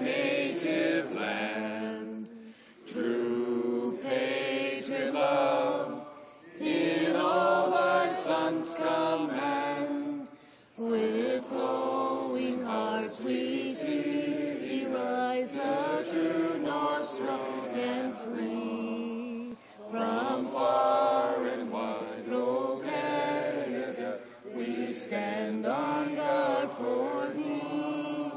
native land. True patriot love in all thy sons command. With glowing hearts we see rise the true North strong and free. From far and wide, O Canada, we stand on guard for thee.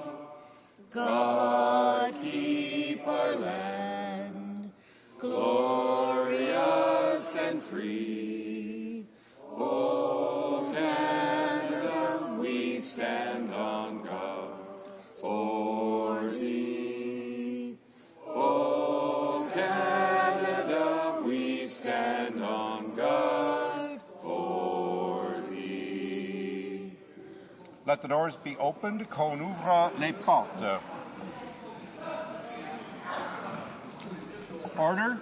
God keep our land glorious and free. O Canada, we stand on guard for thee. O Canada, we stand on guard for thee. Let the doors be opened. Qu'on ouvre les portes. Order.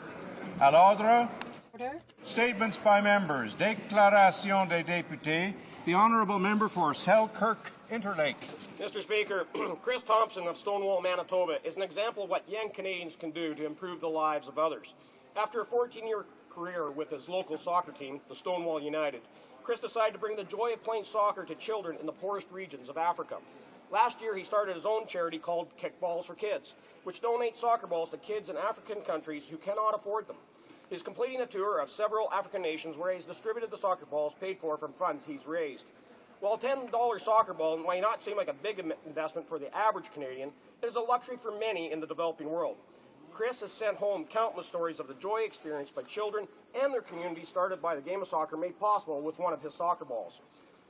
À l'ordre. Order. Statements by members. Déclaration des députés. The Honourable Member for Selkirk Interlake. Mr. Speaker, Chris Thompson of Stonewall, Manitoba is an example of what young Canadians can do to improve the lives of others. After a 14-year career with his local soccer team, the Stonewall United, Chris decided to bring the joy of playing soccer to children in the poorest regions of Africa. Last year, he started his own charity called Kickballs for Kids, which donates soccer balls to kids in African countries who cannot afford them. He's completing a tour of several African nations where he's distributed the soccer balls paid for from funds he's raised. While a $10 soccer ball might not seem like a big investment for the average Canadian, it is a luxury for many in the developing world. Chris has sent home countless stories of the joy experienced by children and their communities started by the game of soccer made possible with one of his soccer balls.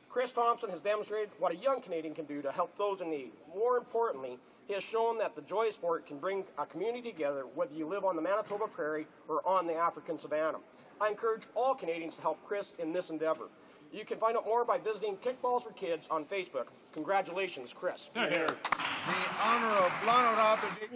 Chris Thompson has demonstrated what a young Canadian can do to help those in need. More importantly, he has shown that the joy of sport can bring a community together, whether you live on the Manitoba Prairie or on the African Savannah. I encourage all Canadians to help Chris in this endeavor. You can find out more by visiting Kickballs for Kids on Facebook. Congratulations, Chris. The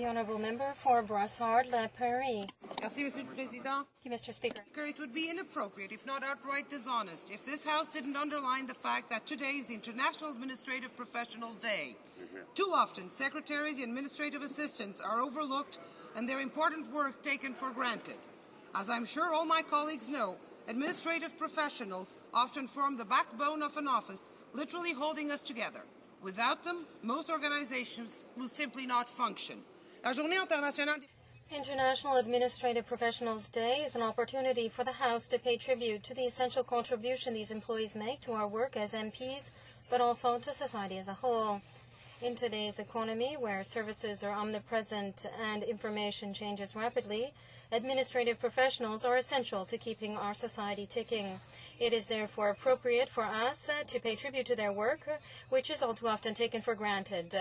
Honourable Member for Brossard-La Prairie. Merci, Monsieur le Président. Thank you, Mr. Speaker. It would be inappropriate, if not outright dishonest, if this House didn't underline the fact that today is the International Administrative Professionals' Day. Too often, secretaries and administrative assistants are overlooked and their important work taken for granted. As I'm sure all my colleagues know, administrative professionals often form the backbone of an office, literally holding us together. Without them, most organizations will simply not function. La Journée Internationale International Administrative Professionals Day is an opportunity for the House to pay tribute to the essential contribution these employees make to our work as MPs, but also to society as a whole. In today's economy, where services are omnipresent and information changes rapidly, administrative professionals are essential to keeping our society ticking. It is therefore appropriate for us to pay tribute to their work, which is all too often taken for granted.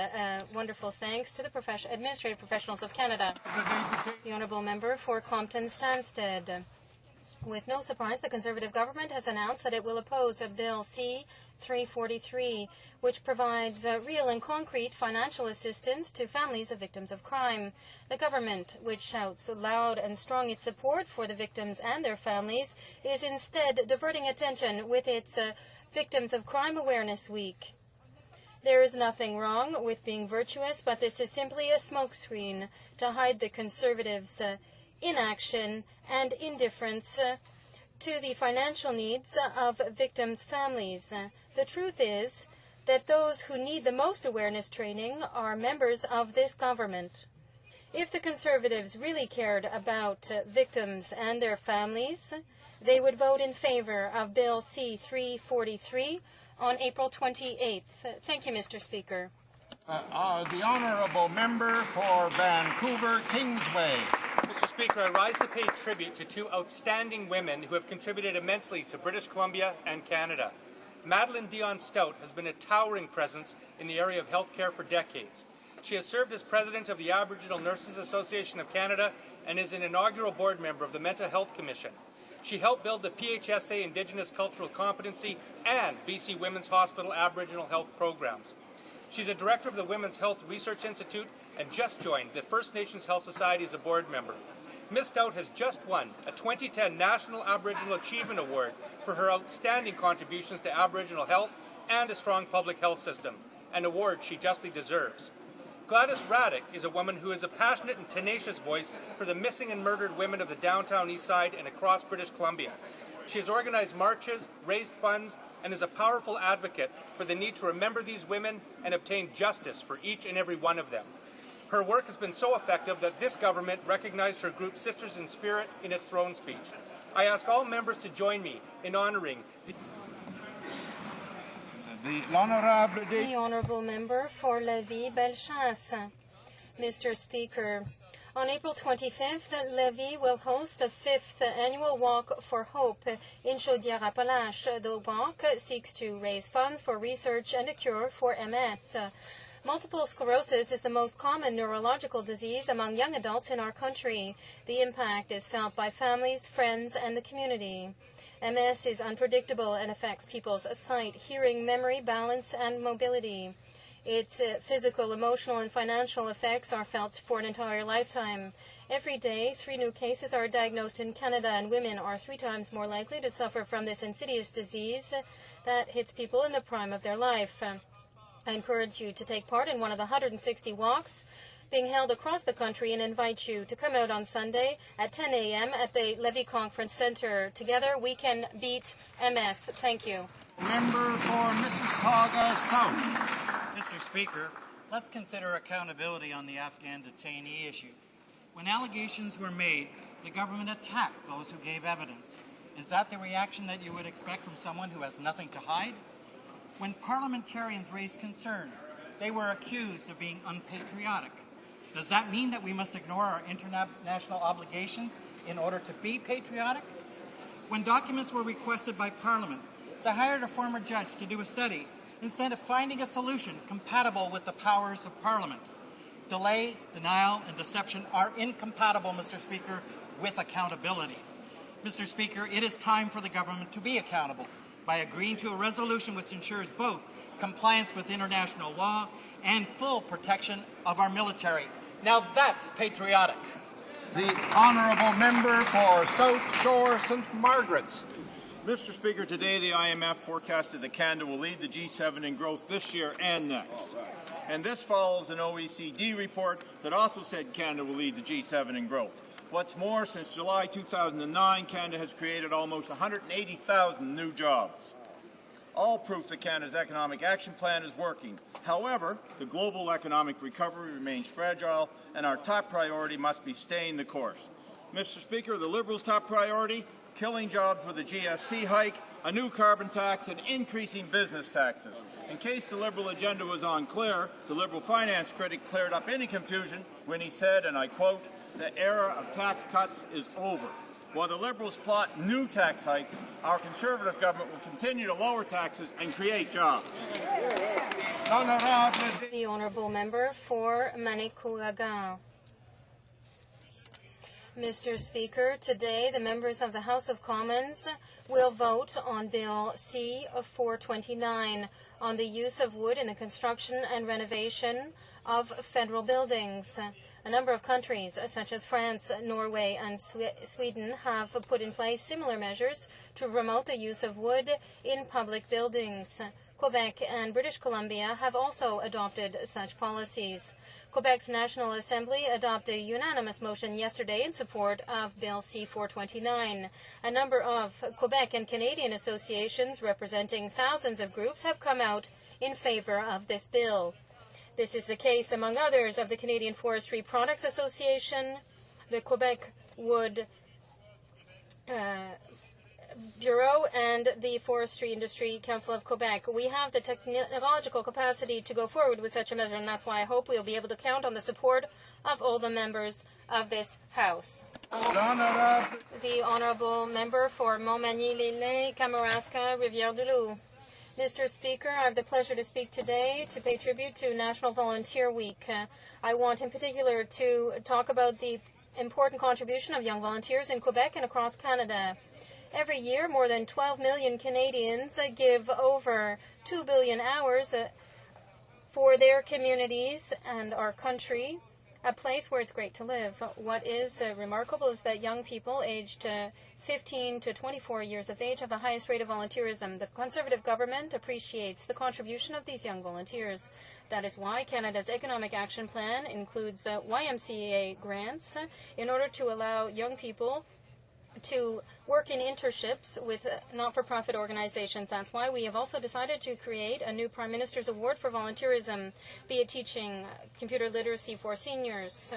Wonderful thanks to the administrative professionals of Canada. The Honourable Member for Compton-Stanstead. With no surprise, the Conservative government has announced that it will oppose Bill C-343, which provides real and concrete financial assistance to families of victims of crime. The government, which shouts loud and strong its support for the victims and their families, is instead diverting attention with its Victims of Crime Awareness Week. There is nothing wrong with being virtuous, but this is simply a smokescreen to hide the Conservatives' inaction and indifference to the financial needs of victims' families. The truth is that those who need the most awareness training are members of this government. If the Conservatives really cared about victims and their families, they would vote in favor of Bill C-343 on April 28th. Thank you, Mr. Speaker. The Honourable Member for Vancouver Kingsway. Mr. Speaker, I rise to pay tribute to two outstanding women who have contributed immensely to British Columbia and Canada. Madeleine Dion Stout has been a towering presence in the area of healthcare for decades. She has served as president of the Aboriginal Nurses Association of Canada and is an inaugural board member of the Mental Health Commission. She helped build the PHSA Indigenous Cultural Competency and BC Women's Hospital Aboriginal Health programs. She's a director of the Women's Health Research Institute and just joined the First Nations Health Society as a board member. Ms. Stout has just won a 2010 National Aboriginal Achievement Award for her outstanding contributions to Aboriginal health and a strong public health system, an award she justly deserves. Gladys Raddick is a woman who is a passionate and tenacious voice for the missing and murdered women of the downtown east side and across British Columbia. She has organized marches, raised funds, and is a powerful advocate for the need to remember these women and obtain justice for each and every one of them. Her work has been so effective that this government recognized her group Sisters in Spirit in its throne speech. I ask all members to join me in honoring the Honourable Member for Lévis-Bellechasse. Mr. Speaker, on April 25th, Lévis will host the 5th annual Walk for Hope in Chaudière-Appalaches. The walk seeks to raise funds for research and a cure for MS. Multiple sclerosis is the most common neurological disease among young adults in our country. The impact is felt by families, friends, and the community. MS is unpredictable and affects people's sight, hearing, memory, balance, and mobility. Its physical, emotional, and financial effects are felt for an entire lifetime. Every day, 3 new cases are diagnosed in Canada, and women are 3 times more likely to suffer from this insidious disease that hits people in the prime of their life. I encourage you to take part in one of the 160 walks being held across the country and invite you to come out on Sunday at 10 a.m. at the Lévis Conference Centre. Together we can beat MS. Thank you. Member for Mississauga South. Mr. Speaker, let's consider accountability on the Afghan detainee issue. When allegations were made, the government attacked those who gave evidence. Is that the reaction that you would expect from someone who has nothing to hide? When parliamentarians raised concerns, they were accused of being unpatriotic. Does that mean that we must ignore our international obligations in order to be patriotic? When documents were requested by Parliament, they hired a former judge to do a study instead of finding a solution compatible with the powers of Parliament. Delay, denial, and deception are incompatible, Mr. Speaker, with accountability. Mr. Speaker, it is time for the government to be accountable by agreeing to a resolution which ensures both compliance with international law and full protection of our military. Now that's patriotic. The Honourable Member for South Shore St. Margaret's. Mr. Speaker, today the IMF forecasted that Canada will lead the G7 in growth this year and next. And this follows an OECD report that also said Canada will lead the G7 in growth. What's more, since July 2009, Canada has created almost 180,000 new jobs. All proof that Canada's economic action plan is working. However, the global economic recovery remains fragile, and our top priority must be staying the course. Mr. Speaker, the Liberals' top priority, killing jobs with a GST hike, a new carbon tax, and increasing business taxes. In case the Liberal agenda was unclear, the Liberal finance critic cleared up any confusion when he said, and I quote, "The era of tax cuts is over." While the Liberals plot new tax hikes, our Conservative government will continue to lower taxes and create jobs. The Honourable Member for Manicouagan. Mr. Speaker, today the members of the House of Commons will vote on Bill C-429 on the use of wood in the construction and renovation of federal buildings. A number of countries, such as France, Norway, and Sweden, have put in place similar measures to promote the use of wood in public buildings. Quebec and British Columbia have also adopted such policies. Quebec's National Assembly adopted a unanimous motion yesterday in support of Bill C-429. A number of Quebec and Canadian associations representing thousands of groups have come out in favour of this bill. This is the case, among others, of the Canadian Forestry Products Association, the Quebec Wood Bureau, and the Forestry Industry Council of Quebec. We have the technological capacity to go forward with such a measure, and that's why I hope we'll be able to count on the support of all the members of this House. The Honourable Member for Montmagny-Lillet, Kamouraska, Rivière-du-Loup. Mr. Speaker, I have the pleasure to speak today to pay tribute to National Volunteer Week. I want in particular to talk about the important contribution of young volunteers in Quebec and across Canada. Every year, more than 12 million Canadians give over 2 billion hours for their communities and our country. a place where it's great to live. What is remarkable is that young people aged 15 to 24 years of age have the highest rate of volunteerism. The Conservative government appreciates the contribution of these young volunteers. That is why Canada's Economic Action Plan includes YMCA grants in order to allow young people to work in internships with not-for-profit organizations. That's why we have also decided to create a new Prime Minister's Award for volunteerism, be it teaching computer literacy for seniors,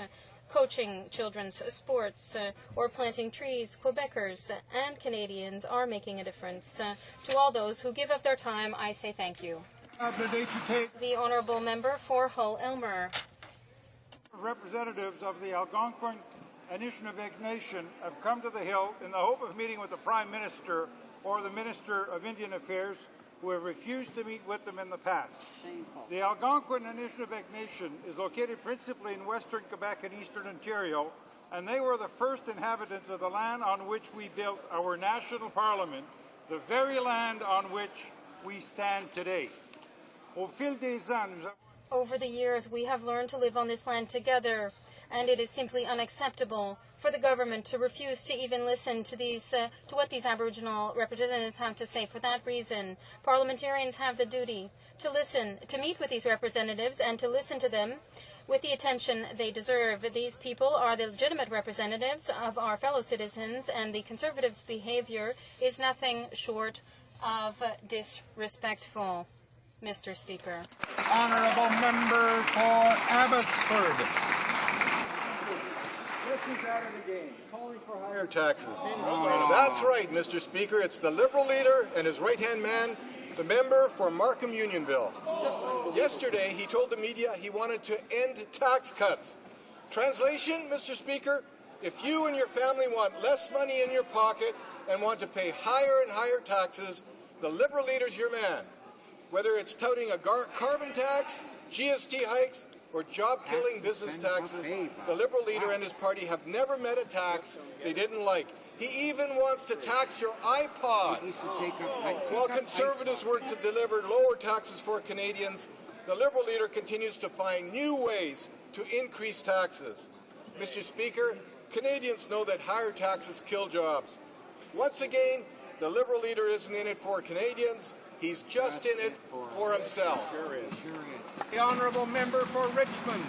coaching children's sports, or planting trees. Quebecers and Canadians are making a difference. To all those who give up their time, I say thank you. The Honourable Member for Hull-Elmer. Representatives of the Algonquin Anishinaabe Nation have come to the Hill in the hope of meeting with the Prime Minister or the Minister of Indian Affairs, who have refused to meet with them in the past. Shameful. The Algonquin Anishinaabe Nation is located principally in western Quebec and eastern Ontario, and they were the first inhabitants of the land on which we built our national parliament, the very land on which we stand today. Over the years, we have learned to live on this land together, and it is simply unacceptable for the government to refuse to even listen to to what these Aboriginal representatives have to say. For that reason, parliamentarians have the duty to meet with these representatives and to listen to them with the attention they deserve. These people are the legitimate representatives of our fellow citizens, and the Conservatives' behavior is nothing short of disrespectful. Mr. Speaker. Honourable Member for Abbotsford. This is at it again, calling for higher taxes. That's right, Mr. Speaker. It's the Liberal leader and his right-hand man, the member for Markham Unionville. Yesterday, he told the media he wanted to end tax cuts. Translation, Mr. Speaker, if you and your family want less money in your pocket and want to pay higher and higher taxes, the Liberal leader's your man. Whether it's touting a carbon tax, GST hikes, or job-killing business taxes, the Liberal leader and his party have never met a tax they didn't like. He even wants to tax your iPod. While Conservatives work to deliver lower taxes for Canadians, the Liberal leader continues to find new ways to increase taxes. Mr. Speaker, Canadians know that higher taxes kill jobs. Once again, the Liberal leader isn't in it for Canadians. He's just in it for himself. Sure is. The Honourable Member for Richmond.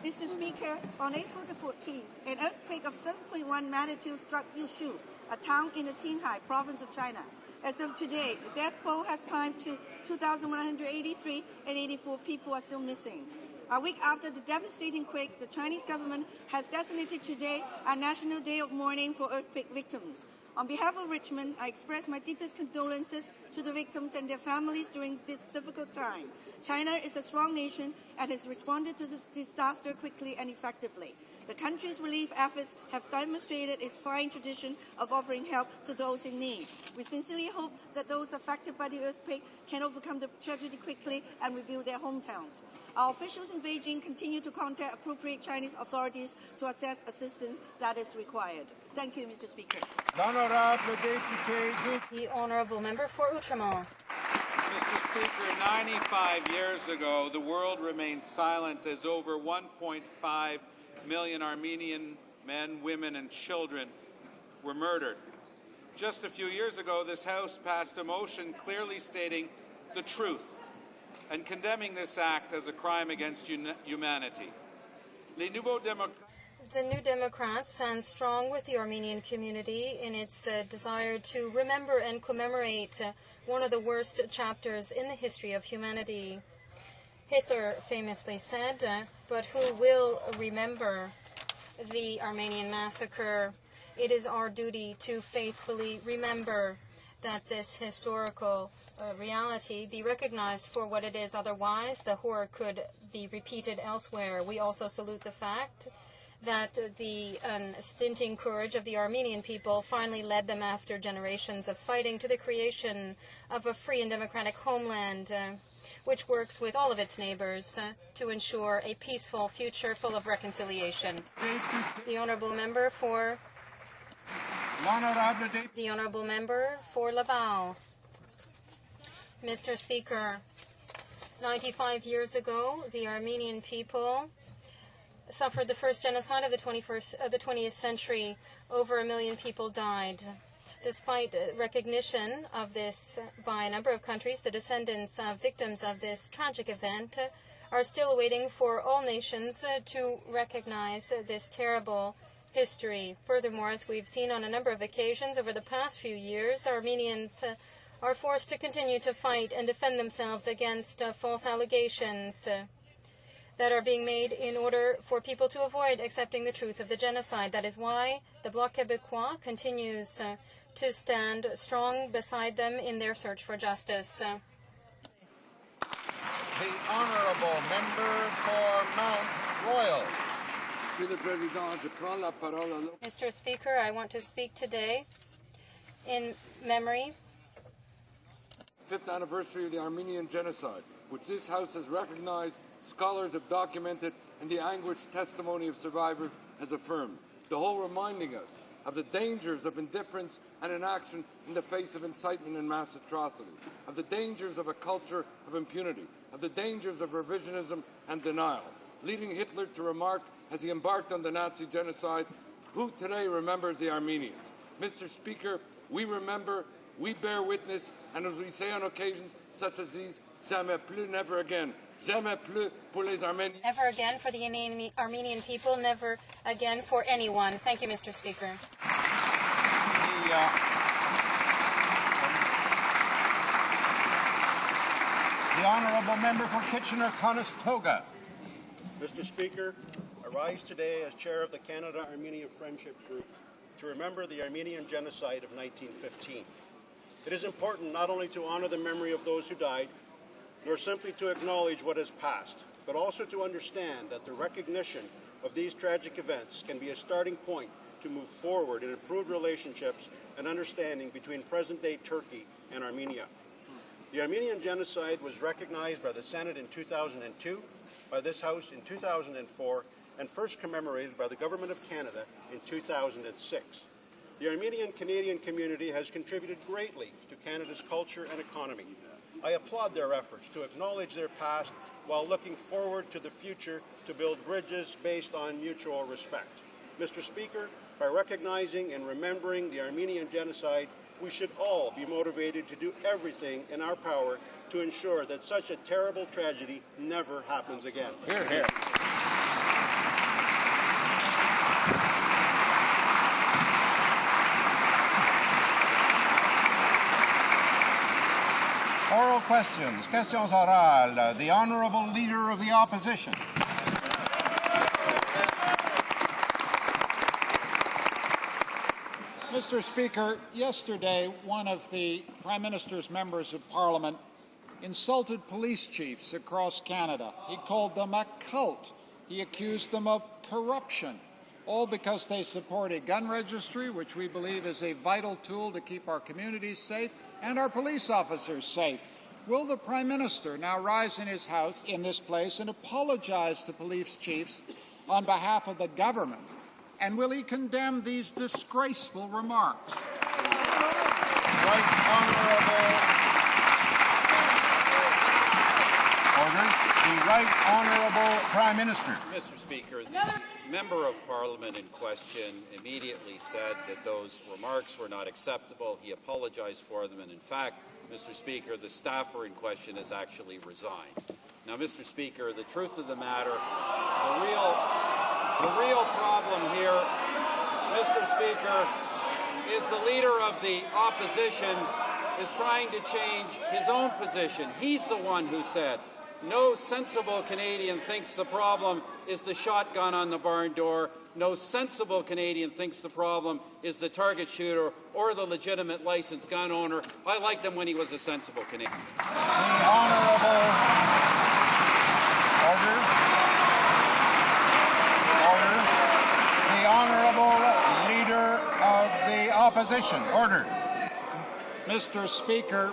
Mr. Speaker, on April the 14th, an earthquake of 7.1 magnitude struck Yushu, a town in the Qinghai province of China. As of today, the death toll has climbed to 2,183 and 84 people are still missing. A week after the devastating quake, the Chinese government has designated today a national day of mourning for earthquake victims. On behalf of Richmond, I express my deepest condolences to the victims and their families during this difficult time. China is a strong nation and has responded to the disaster quickly and effectively. The country's relief efforts have demonstrated its fine tradition of offering help to those in need. We sincerely hope that those affected by the earthquake can overcome the tragedy quickly and rebuild their hometowns. Our officials in Beijing continue to contact appropriate Chinese authorities to assess assistance that is required. Thank you, Mr. Speaker. The Honourable Member for Outremont. Mr. Speaker, 95 years ago, the world remained silent as over 1.5 million Armenian men, women, and children were murdered. Just a few years ago, this House passed a motion clearly stating the truth and condemning this act as a crime against humanity. The New Democrats stand strong with the Armenian community in its desire to remember and commemorate one of the worst chapters in the history of humanity. Hitler famously said, but who will remember the Armenian massacre? It is our duty to faithfully remember that this historical reality be recognized for what it is. Otherwise, the horror could be repeated elsewhere. We also salute the fact that the unstinting courage of the Armenian people finally led them, after generations of fighting, to the creation of a free and democratic homeland, which works with all of its neighbors to ensure a peaceful future full of reconciliation. The Honourable Member for Laval. Mr. Speaker, 95 years ago, the Armenian people suffered the first genocide of the 20th century. Over 1 million people died. Despite recognition of this by a number of countries, the descendants of victims of this tragic event are still waiting for all nations to recognize this terrible history. Furthermore, as we've seen on a number of occasions over the past few years, Armenians are forced to continue to fight and defend themselves against false allegations that are being made in order for people to avoid accepting the truth of the genocide. That is why the Bloc Québécois continues to stand strong beside them in their search for justice. The Honourable Member for Mount Royal. Mr. Speaker, I want to speak today in memory 5th anniversary of the Armenian genocide, which this House has recognized, scholars have documented, and the anguished testimony of survivors has affirmed, the whole reminding us of the dangers of indifference and inaction in the face of incitement and mass atrocity, of the dangers of a culture of impunity, of the dangers of revisionism and denial, leading Hitler to remark as he embarked on the Nazi genocide, who today remembers the Armenians? Mr. Speaker, we remember, we bear witness, and as we say on occasions such as these, jamais plus, never again. Jamais plus pour les Arméniens. Never again for the Armenian people, never again for anyone. Thank you, Mr. Speaker. The Honourable Member for Kitchener-Conestoga. Mr. Speaker, I rise today as chair of the Canada-Armenia Friendship Group to remember the Armenian genocide of 1915. It is important not only to honor the memory of those who died, nor simply to acknowledge what has passed, but also to understand that the recognition of these tragic events can be a starting point to move forward in improved relationships and understanding between present-day Turkey and Armenia. The Armenian genocide was recognized by the Senate in 2002, by this House in 2004, and first commemorated by the Government of Canada in 2006. The Armenian-Canadian community has contributed greatly to Canada's culture and economy. I applaud their efforts to acknowledge their past while looking forward to the future to build bridges based on mutual respect. Mr. Speaker, by recognizing and remembering the Armenian genocide, we should all be motivated to do everything in our power to ensure that such a terrible tragedy never happens again. Hear, hear. Oral questions. Questions orales. The Honourable Leader of the Opposition. Mr. Speaker, yesterday one of the Prime Minister's members of Parliament insulted police chiefs across Canada. He called them a cult. He accused them of corruption, all because they support a gun registry, which we believe is a vital tool to keep our communities safe and our police officers safe. Will the Prime Minister now rise in his house, in this place, and apologize to police chiefs on behalf of the government? And will he condemn these disgraceful remarks? Right Honourable. Order. The Right Honourable Prime Minister. Mr. Speaker, the Member of Parliament in question immediately said that those remarks were not acceptable. He apologized for them, and in fact, Mr. Speaker, the staffer in question has actually resigned. Now, Mr. Speaker, the truth of the matter, the real problem here, Mr. Speaker, is the leader of the opposition is trying to change his own position. He's the one who said, no sensible Canadian thinks the problem is the shotgun on the barn door. No sensible Canadian thinks the problem is the target shooter or the legitimate licensed gun owner. I liked him when he was a sensible Canadian. The Honourable. Order. Order. The Honourable Leader of the Opposition. Order. Mr. Speaker,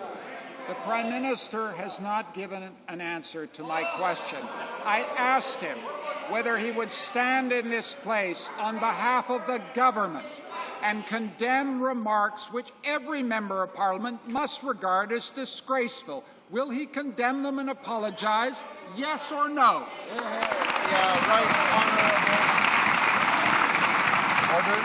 the Prime Minister has not given an answer to my question. I asked him whether he would stand in this place on behalf of the government and condemn remarks which every member of Parliament must regard as disgraceful. Will he condemn them and apologize? Yes or no? Order.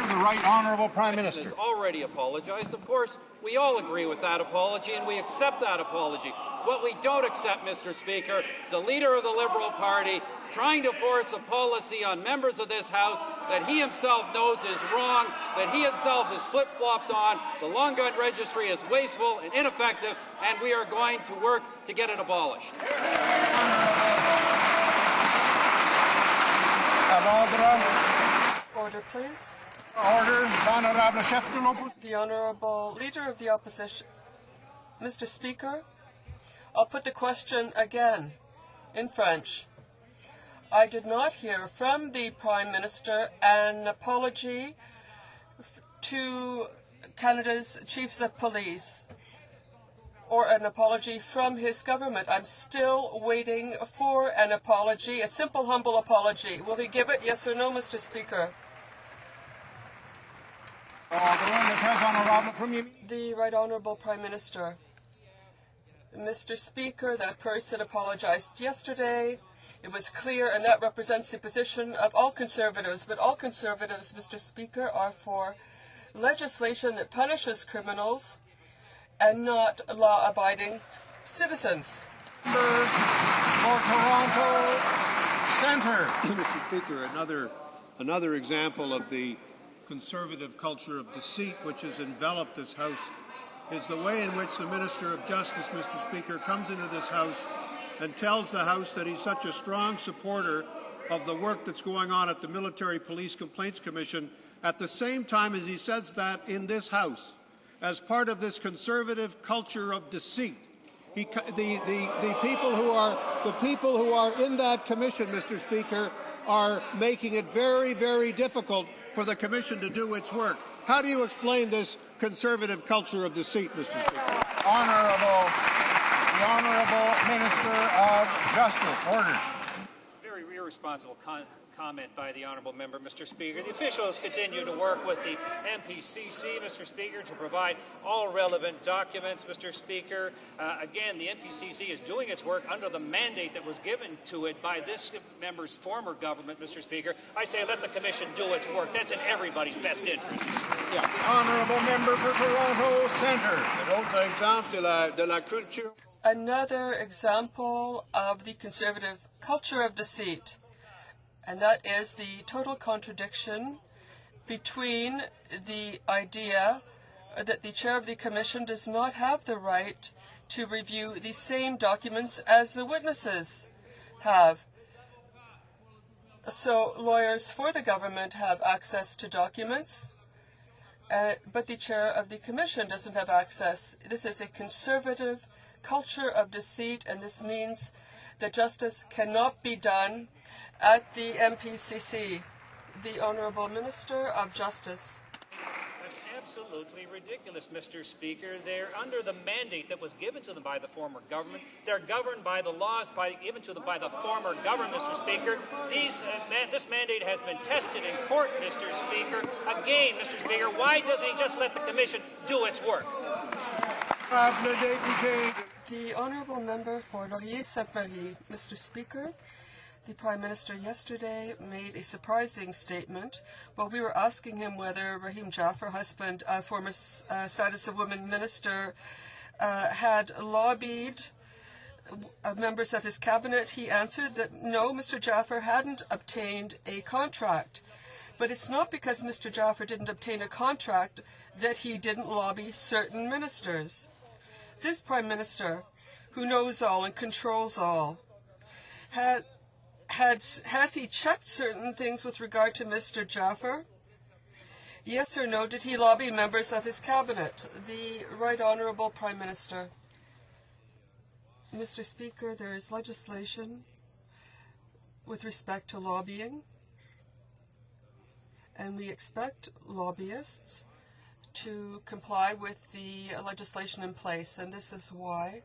The Right Honourable Prime Minister. Has already apologized. Of course, we all agree with that apology, and we accept that apology. What we don't accept, Mr. Speaker, is the leader of the Liberal Party trying to force a policy on members of this House that he himself knows is wrong, that he himself has flip-flopped on. The long gun registry is wasteful and ineffective, and we are going to work to get it abolished. Order, please. Order. Honourable chef de l'opposition. The Honourable Leader of the Opposition. Mr. Speaker, I'll put the question again in French. I did not hear from the Prime Minister an apology to Canada's chiefs of police or an apology from his government. I'm still waiting for an apology, a simple, humble apology. Will he give it, yes or no, Mr. Speaker? The Right Honourable Prime Minister. Mr. Speaker, that person apologized yesterday. It was clear, and that represents the position of all Conservatives. But all Conservatives, Mr. Speaker, are for legislation that punishes criminals and not law-abiding citizens. For Toronto Centre. Mr. Speaker, another example of the conservative culture of deceit which has enveloped this House is the way in which the Minister of Justice, Mr. Speaker, comes into this House and tells the House that he's such a strong supporter of the work that's going on at the Military Police Complaints Commission at the same time as he says that in this House, as part of this conservative culture of deceit. The people who are in that commission, Mr. Speaker, are making it very, very difficult for the commission to do its work. How do you explain this conservative culture of deceit, Mr. Speaker? The Honourable Minister of Justice. Order. Very irresponsible comment by the Honourable Member, Mr. Speaker. The officials continue to work with the MPCC, Mr. Speaker, to provide all relevant documents, Mr. Speaker. Again, the MPCC is doing its work under the mandate that was given to it by this member's former government, Mr. Speaker. I say let the Commission do its work. That's in everybody's best interests. Yeah. The Honourable Member for Toronto Centre. Another example of the conservative culture of deceit, and that is the total contradiction between the idea that the chair of the commission does not have the right to review the same documents as the witnesses have. So lawyers for the government have access to documents, but the chair of the commission doesn't have access. This is a conservative culture of deceit, and this means that justice cannot be done at the MPCC. The Honourable Minister of Justice. That's absolutely ridiculous, Mr. Speaker. They're under the mandate that was given to them by the former government. They're governed by the laws given to them by the former government, Mr. Speaker. This mandate has been tested in court, Mr. Speaker. Again, Mr. Speaker, why doesn't he just let the Commission do its work? The Honourable Member for Laurier-Sainte-Marie. Mr. Speaker, the Prime Minister yesterday made a surprising statement while we were asking him whether Rahim Jaffer, husband, former Status of Women Minister, had lobbied members of his cabinet. He answered that no, Mr. Jaffer hadn't obtained a contract. But it's not because Mr. Jaffer didn't obtain a contract that he didn't lobby certain ministers. This Prime Minister, who knows all and controls all, has he checked certain things with regard to Mr. Jaffer? Yes or no, did he lobby members of his cabinet? The Right Honourable Prime Minister. Mr. Speaker, there is legislation with respect to lobbying, and we expect lobbyists to comply with the legislation in place, and this is why.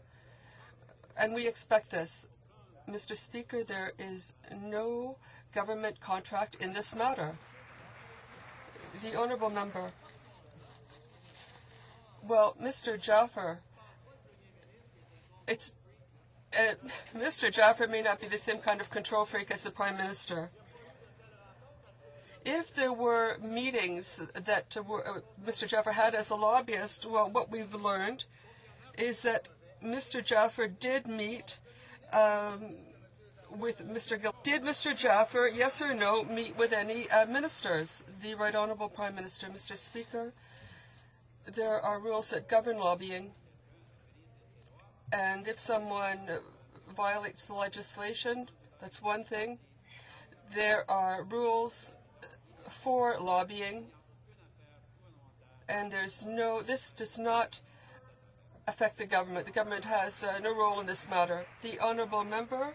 And we expect this. Mr. Speaker, there is no government contract in this matter. The Honourable Member. Well, Mr. Jaffer Mr. Jaffer may not be the same kind of control freak as the Prime Minister. If there were meetings that Mr. Jaffer had as a lobbyist, well, what we've learned is that Mr. Jaffer did meet with Mr. Gill. Did Mr. Jaffer, yes or no, meet with any ministers? The Right Honourable Prime Minister. Mr. Speaker, there are rules that govern lobbying, and if someone violates the legislation, that's one thing. There are rules for lobbying, and this does not affect the government. The government has no role in this matter. The Honourable Member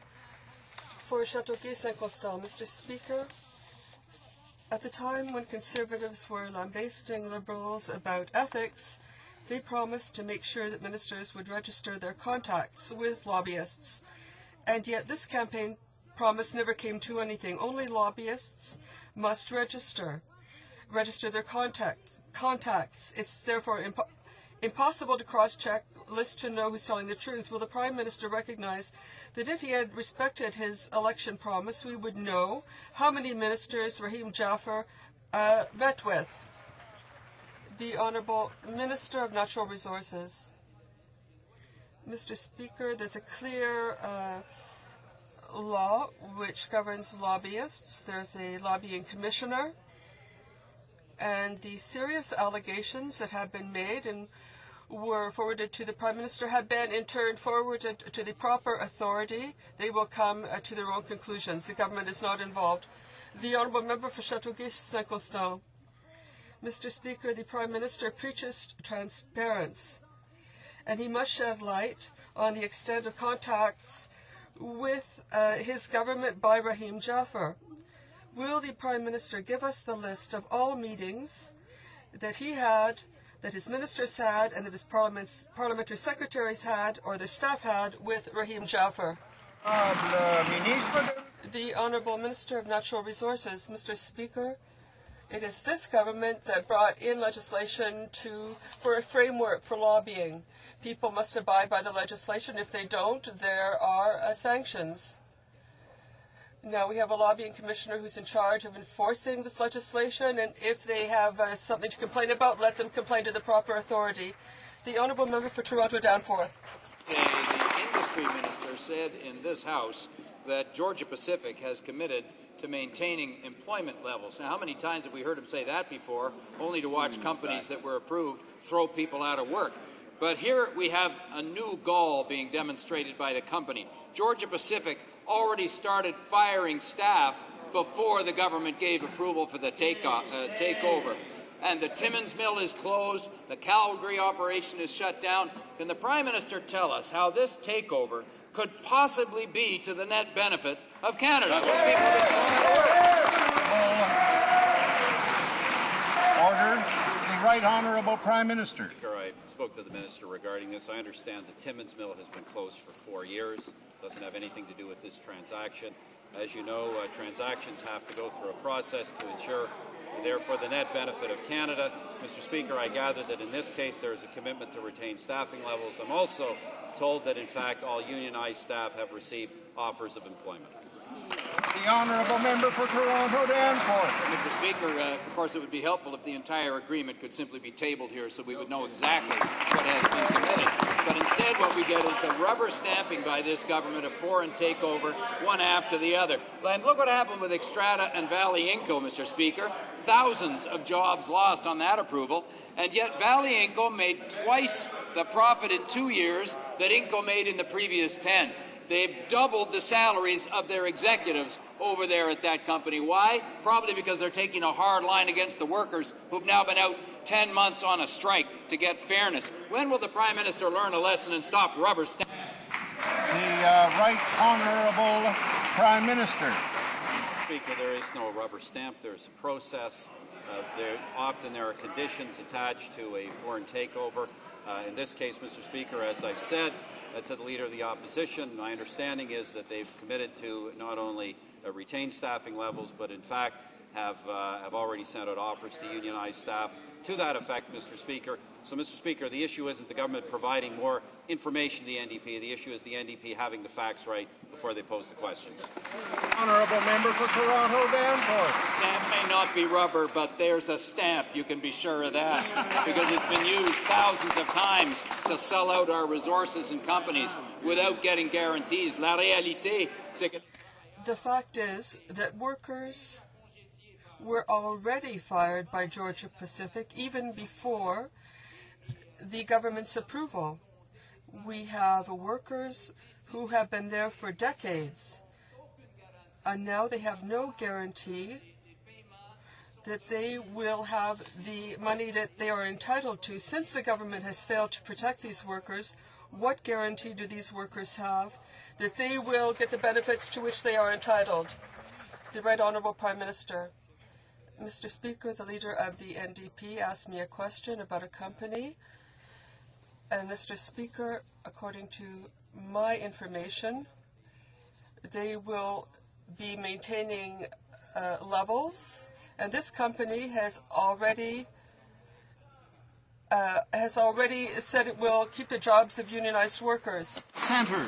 for Châteauguay-Saint-Constant. Mr. Speaker, at the time when Conservatives were lambasting Liberals about ethics, they promised to make sure that ministers would register their contacts with lobbyists. And yet this campaign promise never came to anything. Only lobbyists must register their contacts. It's therefore impossible to cross-check lists to know who's telling the truth. Will the Prime Minister recognize that if he had respected his election promise, we would know how many ministers Rahim Jaffer met with? The Honourable Minister of Natural Resources. Mr. Speaker, there's a clear law which governs lobbyists. There's a lobbying commissioner, and the serious allegations that have been made and were forwarded to the Prime Minister have been in turn forwarded to the proper authority. They will come to their own conclusions. The government is not involved. The Honourable Member for Châteauguay-Saint-Constant. Mr. Speaker, the Prime Minister preaches transparency, and he must shed light on the extent of contacts with his government by Rahim Jaffer. Will the Prime Minister give us the list of all meetings that he had, that his ministers had, and that his parliamentary secretaries had, or their staff had, with Rahim Jaffer? The Honourable Minister of Natural Resources. Mr. Speaker, it is this government that brought in legislation for a framework for lobbying. People must abide by the legislation. If they don't, there are sanctions. Now we have a lobbying commissioner who's in charge of enforcing this legislation, and if they have something to complain about, let them complain to the proper authority. The Honourable Member for Toronto Danforth. The industry minister said in this House that Georgia Pacific has committed to maintaining employment levels. Now, how many times have we heard him say that before, only to watch companies that were approved throw people out of work? But here we have a new gall being demonstrated by the company. Georgia Pacific already started firing staff before the government gave approval for the takeover. And the Timmins mill is closed, the Calgary operation is shut down. Can the Prime Minister tell us how this takeover could possibly be to the net benefit of Canada? Order. The Right Honourable Prime Minister. I spoke to the Minister regarding this. I understand the Timmins mill has been closed for 4 years. Doesn't have anything to do with this transaction. As you know, transactions have to go through a process to ensure they're for the net benefit of Canada. Mr. Speaker, I gather that in this case there is a commitment to retain staffing levels. I'm also told that, in fact, all unionized staff have received offers of employment. The Honourable Member for Toronto Danforth. Mr. Speaker, of course it would be helpful if the entire agreement could simply be tabled here so we would know exactly what has been committed. But instead what we get is the rubber stamping by this government of foreign takeover, one after the other. And look what happened with Xstrata and Valley Inco, Mr. Speaker. Thousands of jobs lost on that approval, and yet Valley Inco made twice the profit in 2 years that Inco made in the previous 10. They've doubled the salaries of their executives over there at that company. Why? Probably because they're taking a hard line against the workers who've now been out 10 months on a strike to get fairness. When will the Prime Minister learn a lesson and stop rubber stamping? The Right Honourable Prime Minister. Mr. Speaker, there is no rubber stamp. There's a process. Often there are conditions attached to a foreign takeover. In this case, Mr. Speaker, as I've said, to the Leader of the Opposition, my understanding is that they've committed to not only retain staffing levels, but in fact have already sent out offers to unionize staff to that effect, Mr. Speaker. So, Mr. Speaker, the issue isn't the government providing more information to the NDP. The issue is the NDP having the facts right before they pose the questions. Honourable member for Toronto Danforth. Stamp may not be rubber, but there's a stamp. You can be sure of that, because it's been used thousands of times to sell out our resources and companies without getting guarantees. La réalité, c'est que... The fact is that workers were already fired by Georgia Pacific even before the government's approval. We have workers who have been there for decades, and now they have no guarantee that they will have the money that they are entitled to. Since the government has failed to protect these workers, what guarantee do these workers have that they will get the benefits to which they are entitled? The Right Honourable Prime Minister. Mr. Speaker, the leader of the NDP asked me a question about a company. And Mr. Speaker, according to my information, they will be maintaining levels. And this company has already said it will keep the jobs of unionized workers. Centre.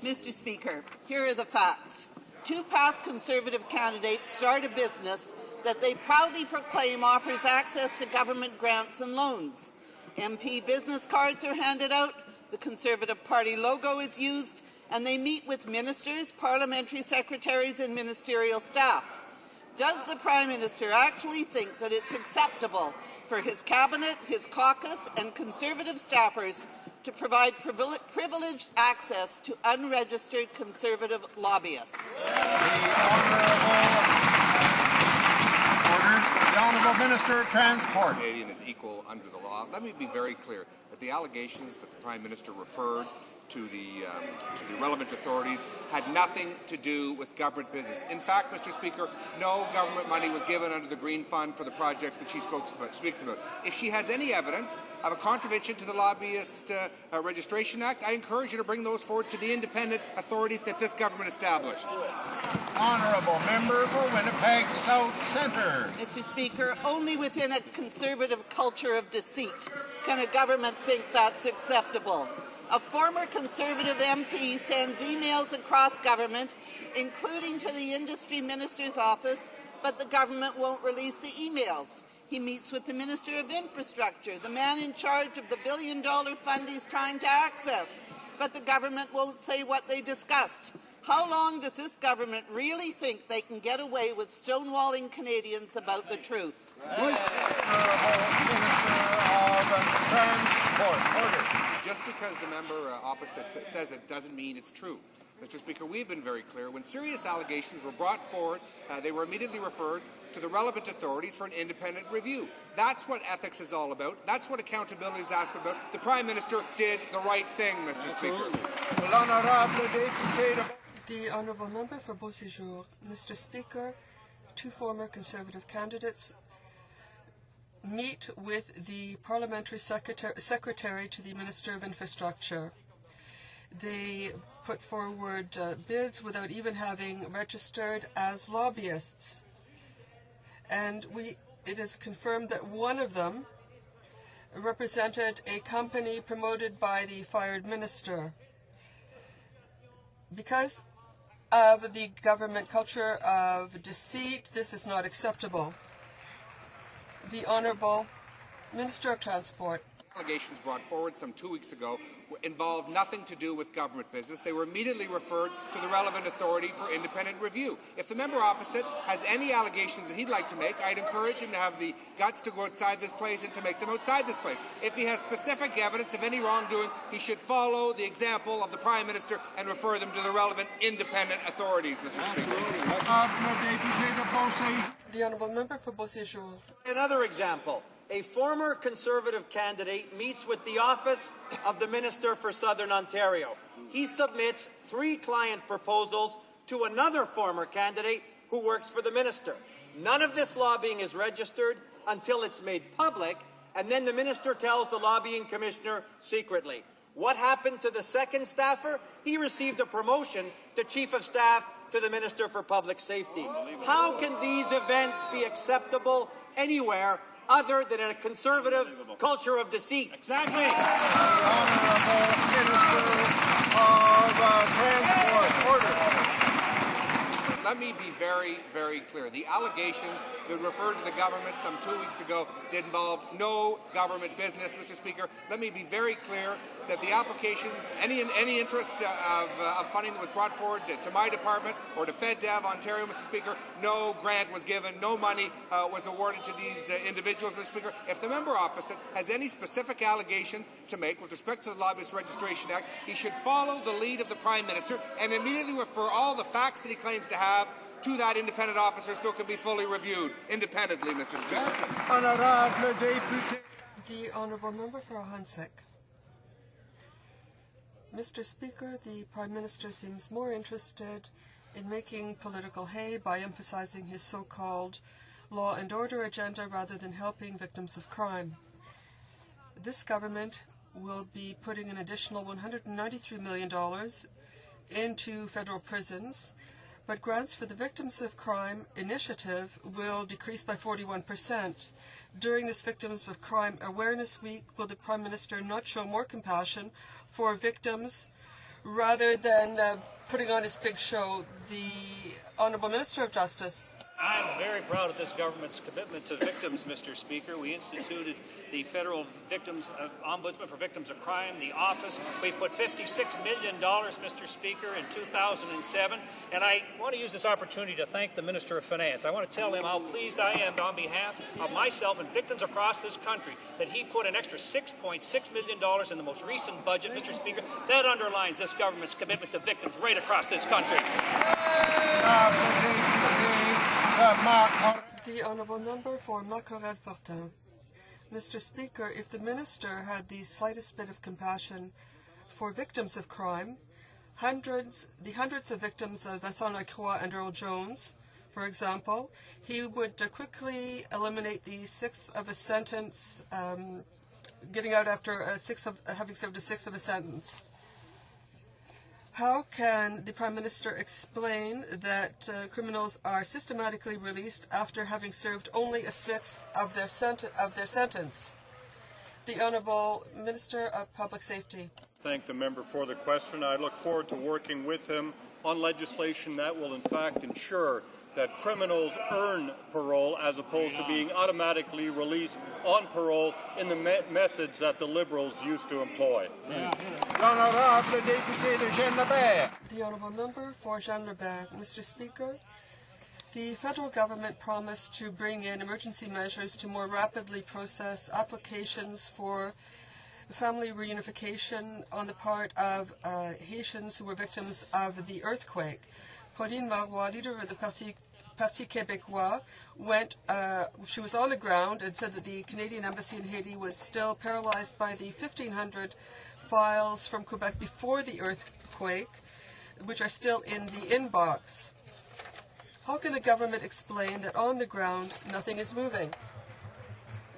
Mr. Speaker, here are the facts. 2 past Conservative candidates start a business that they proudly proclaim offers access to government grants and loans. MP business cards are handed out, the Conservative Party logo is used, and they meet with ministers, parliamentary secretaries and ministerial staff. Does the Prime Minister actually think that it's acceptable for his cabinet, his caucus and Conservative staffers to provide privileged access to unregistered Conservative lobbyists? The Honourable Minister of Transport. Canadian is equal under the law. Let me be very clear that the allegations that the Prime Minister referred to the relevant authorities had nothing to do with government business. In fact, Mr. Speaker, no government money was given under the Green Fund for the projects that she speaks about. If she has any evidence of a contravention to the Lobbyist Registration Act, I encourage you to bring those forward to the independent authorities that this government established. Honourable member for Winnipeg South Centre. Mr. Speaker, only within a Conservative culture of deceit can a government think that's acceptable. A former Conservative MP sends emails across government, including to the Industry Minister's office, but the government won't release the emails. He meets with the Minister of Infrastructure, the man in charge of the billion-dollar fund he's trying to access, but the government won't say what they discussed. How long does this government really think they can get away with stonewalling Canadians about the truth? Just because the member opposite says it doesn't mean it's true. Mr. Speaker, we've been very clear. When serious allegations were brought forward, they were immediately referred to the relevant authorities for an independent review. That's what ethics is all about. That's what accountability is asked about. The Prime Minister did the right thing, Mr. Speaker. The Honourable Member for Beauséjour. Mr. Speaker, 2 former Conservative candidates meet with the Parliamentary Secretary to the Minister of Infrastructure. They put forward bids without even having registered as lobbyists. And it is confirmed that one of them represented a company promoted by the fired minister. Because of the government culture of deceit, this is not acceptable. The Honourable Minister of Transport. Allegations brought forward some 2 weeks ago involved nothing to do with government business. They were immediately referred to the relevant authority for independent review. If the member opposite has any allegations that he'd like to make, I'd encourage him to have the guts to go outside this place and to make them outside this place. If he has specific evidence of any wrongdoing, he should follow the example of the Prime Minister and refer them to the relevant independent authorities, Mr. Speaker. The Honourable Member for Beauséjour. Another example. A former Conservative candidate meets with the Office of the Minister for Southern Ontario. He submits 3 client proposals to another former candidate who works for the Minister. None of this lobbying is registered until it's made public, and then the Minister tells the lobbying commissioner secretly. What happened to the second staffer? He received a promotion to Chief of Staff to the Minister for Public Safety. How can these events be acceptable anywhere other than in a conservative culture of deceit? Exactly. The Honourable Minister of Transport. Order. Let me be very, very clear. The allegations that referred to the government some 2 weeks ago did involve no government business, Mr. Speaker. Let me be very clear that the applications, any interest of funding that was brought forward to my department or to FedDev Ontario, Mr. Speaker, no grant was given, no money was awarded to these individuals, Mr. Speaker. If the member opposite has any specific allegations to make with respect to the Lobbyist Registration Act, he should follow the lead of the Prime Minister and immediately refer all the facts that he claims to have to that independent officer so it can be fully reviewed independently, Mr. Speaker. Honourable Député. The Honourable Member for HoC. Mr. Speaker, the Prime Minister seems more interested in making political hay by emphasizing his so-called law and order agenda rather than helping victims of crime. This government will be putting an additional $193 million into federal prisons, but grants for the Victims of Crime initiative will decrease by 41%. During this Victims of Crime Awareness Week, will the Prime Minister not show more compassion for victims rather than putting on his big show? The Honourable Minister of Justice. I'm very proud of this government's commitment to victims, Mr. Speaker. We instituted the Federal Ombudsman for Victims of Crime, the office. We put $56 million, Mr. Speaker, in 2007. And I want to use this opportunity to thank the Minister of Finance. I want to tell him how pleased I am on behalf of myself and victims across this country that he put an extra $6.6 million in the most recent budget, Mr. Speaker. That underlines this government's commitment to victims right across this country. The Honourable Member for Marcorel-Fortin. Mr. Speaker, if the Minister had the slightest bit of compassion for victims of crime, the hundreds of victims of Vincent Lacroix and Earl Jones, for example, he would quickly eliminate the sixth of a sentence, getting out after having served a sixth of a sentence. How can the Prime Minister explain that criminals are systematically released after having served only a sixth of their sentence? The Honourable Minister of Public Safety. Thank the member for the question. I look forward to working with him on legislation that will in fact ensure that criminals earn parole as opposed to being automatically released on parole in the methods that the Liberals used to employ. The Honourable Member for Jean-Lebert. Mr. Speaker, the federal government promised to bring in emergency measures to more rapidly process applications for family reunification on the part of Haitians who were victims of the earthquake. Pauline Marois, leader of the Parti Québécois, she was on the ground and said that the Canadian Embassy in Haiti was still paralyzed by the 1,500 files from Quebec before the earthquake, which are still in the inbox. How can the government explain that on the ground nothing is moving?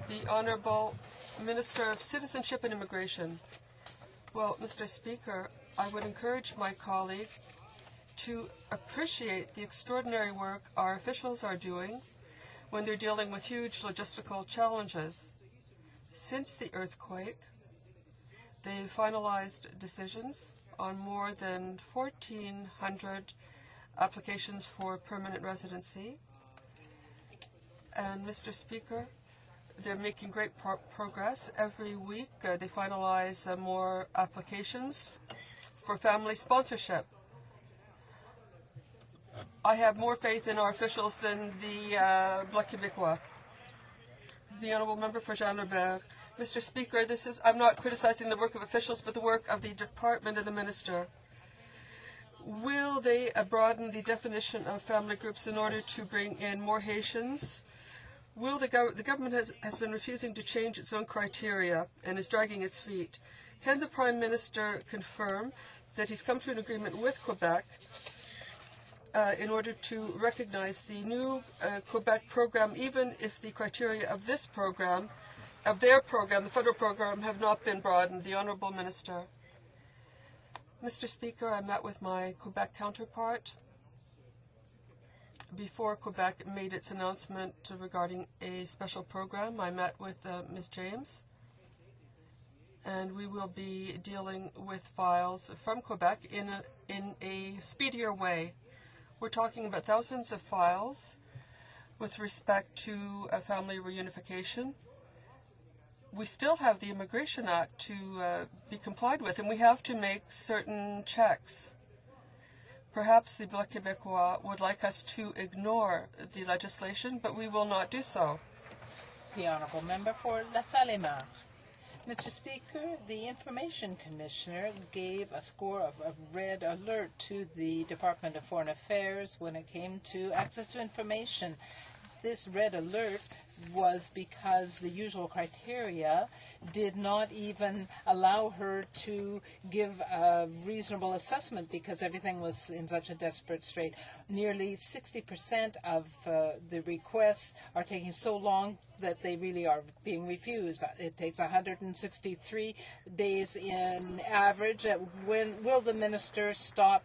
The Honourable Minister of Citizenship and Immigration. Well, Mr. Speaker, I would encourage my colleague to appreciate the extraordinary work our officials are doing when they're dealing with huge logistical challenges. Since the earthquake, they've finalized decisions on more than 1,400 applications for permanent residency. And, Mr. Speaker, they're making great progress. Every week they finalize more applications for family sponsorship. I have more faith in our officials than the Bloc Québécois. The Honourable Member for Jean-Lebert. Mr. Speaker, I'm not criticizing the work of officials, but the work of the Department and the Minister. Will they broaden the definition of family groups in order to bring in more Haitians? The government has been refusing to change its own criteria and is dragging its feet. Can the Prime Minister confirm that he's come to an agreement with Quebec in order to recognize the new Quebec program, even if the criteria of this program, of their program, the federal program, have not been broadened? The Honourable Minister. Mr. Speaker, I met with my Quebec counterpart before Quebec made its announcement regarding a special program, I met with Ms. James, and we will be dealing with files from Quebec in a speedier way. We're talking about thousands of files with respect to family reunification. We still have the Immigration Act to be complied with, and we have to make certain checks. Perhaps the Bloc Québécois would like us to ignore the legislation, but we will not do so. The Honourable Member for La Salle-et-Marne. Mr. Speaker, the Information Commissioner gave a score of a red alert to the Department of Foreign Affairs when it came to access to information. This red alert was because the usual criteria did not even allow her to give a reasonable assessment because everything was in such a desperate strait. Nearly 60% of the requests are taking so long that they really are being refused. It takes 163 days in average. When will the minister stop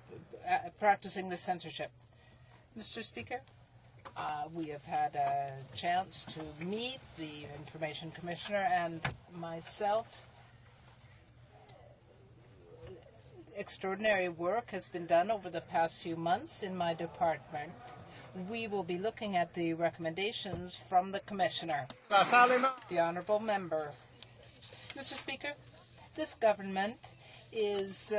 practicing the censorship? Mr. Speaker? We have had a chance to meet the Information Commissioner and myself. Extraordinary work has been done over the past few months in my department. We will be looking at the recommendations from the Commissioner. The Honourable Member. Mr. Speaker, this government is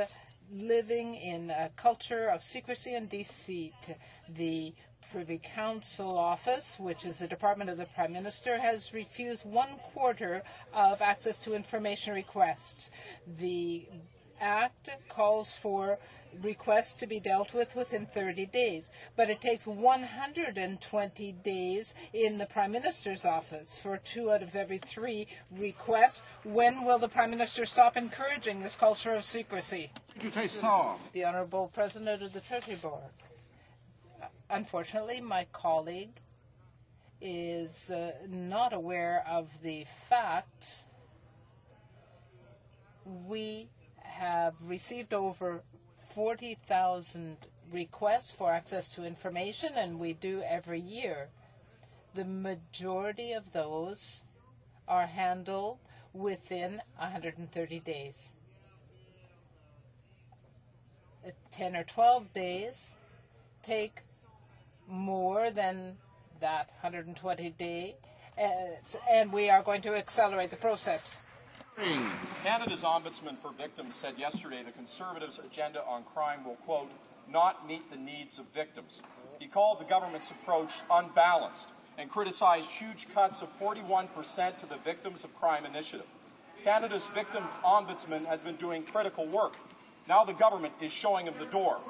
living in a culture of secrecy and deceit. The Privy Council Office, which is the Department of the Prime Minister, has refused 1/4 of access to information requests. The Act calls for requests to be dealt with within 30 days, but it takes 120 days in the Prime Minister's office for 2 out of every 3 requests. When will the Prime Minister stop encouraging this culture of secrecy? The Honourable President of the Treasury Board. Unfortunately, my colleague is not aware of the fact we have received over 40,000 requests for access to information, and we do every year. The majority of those are handled within 130 days. 10 or 12 days take more than that 120 day, and we are going to accelerate the process. Canada's Ombudsman for Victims said yesterday the Conservatives' agenda on crime will, quote, not meet the needs of victims. He called the government's approach unbalanced and criticized huge cuts of 41% to the Victims of Crime initiative. Canada's Victims Ombudsman has been doing critical work. Now the government is showing him the door.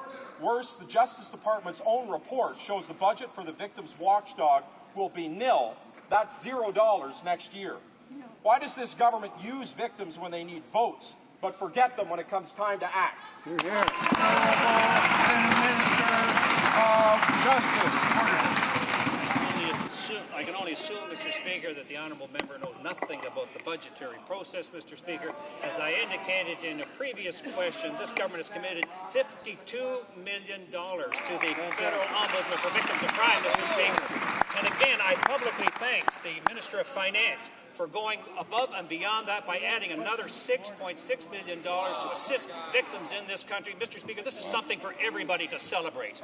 Worse, the Justice Department's own report shows the budget for the victims' watchdog will be nil. That's $0 next year. Why does this government use victims when they need votes, but forget them when it comes time to act? Minister of Justice. I can only assume, Mr. Speaker, that the Honourable Member knows nothing about the budgetary process, Mr. Speaker. As I indicated in a previous question, this government has committed $52 million to the Federal Ombudsman for Victims of Crime, Mr. Speaker. And again, I publicly thanked the Minister of Finance for going above and beyond that by adding another $6.6 million to assist victims in this country. Mr. Speaker, this is something for everybody to celebrate.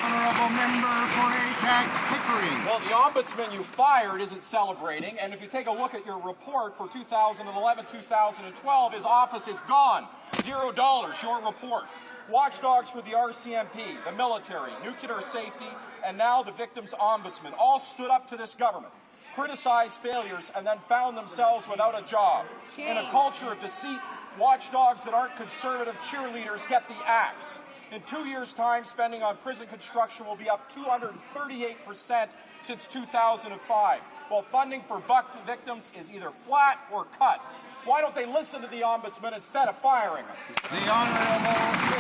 Honourable Member for Ajax Pickering. Well, the Ombudsman you fired isn't celebrating, and if you take a look at your report for 2011-2012, his office is gone. $0, your report. Watchdogs for the RCMP, the military, nuclear safety, and now the Victims Ombudsman all stood up to this government, criticized failures, and then found themselves without a job. In a culture of deceit, watchdogs that aren't conservative cheerleaders get the axe. In 2 years' time, spending on prison construction will be up 238% since 2005, while funding for victims is either flat or cut. Why don't they listen to the Ombudsman instead of firing him? The Honourable Minister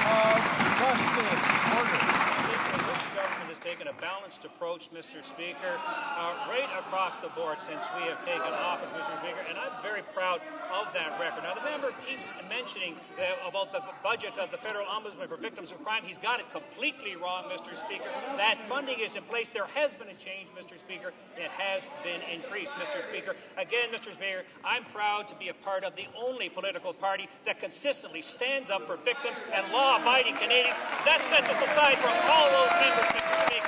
of Justice. Order. This government is taking taken a balanced approach, Mr. Speaker, right across the board since we have taken office, Mr. Speaker, and I'm very proud of that record. Now, the member keeps mentioning about the budget of the Federal Ombudsman for Victims of Crime. He's got it completely wrong, Mr. Speaker. That funding is in place. There has been a change, Mr. Speaker. It has been increased, Mr. Speaker. Again, Mr. Speaker, I'm proud to be a part of the only political party that consistently stands up for victims and law-abiding Canadians. That sets us aside from all those members, Mr. Speaker.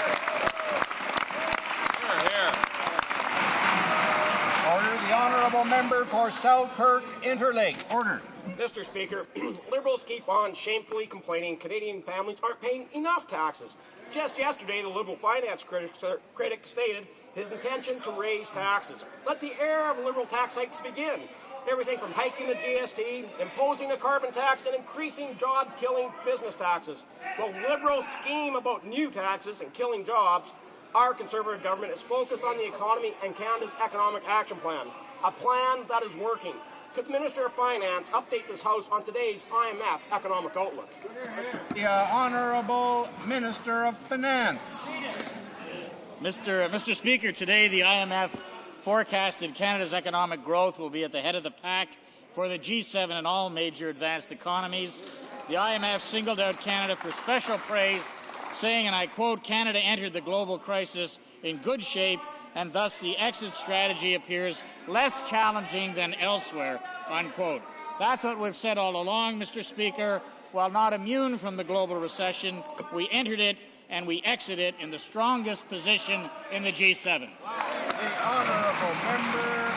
Order. The honourable member for Selkirk Interlake. Order. Mr. Speaker, Liberals keep on shamefully complaining Canadian families aren't paying enough taxes. Just yesterday, the Liberal finance critic stated his intention to raise taxes. Let the era of Liberal tax hikes begin. Everything from hiking the GST, imposing a carbon tax, and increasing job-killing business taxes. While Liberals scheme about new taxes and killing jobs, our Conservative government is focused on the economy and Canada's Economic Action Plan, a plan that is working. Could Minister of Finance update this House on today's IMF economic outlook? The Honourable Minister of Finance. Mr. Speaker, today the IMF forecasted Canada's economic growth will be at the head of the pack for the G7 and all major advanced economies. The IMF singled out Canada for special praise, saying, and I quote, "Canada entered the global crisis in good shape, and thus the exit strategy appears less challenging than elsewhere," unquote. That's what we've said all along, Mr. Speaker. While not immune from the global recession, we entered it and we exited in the strongest position in the G7. The honourable member.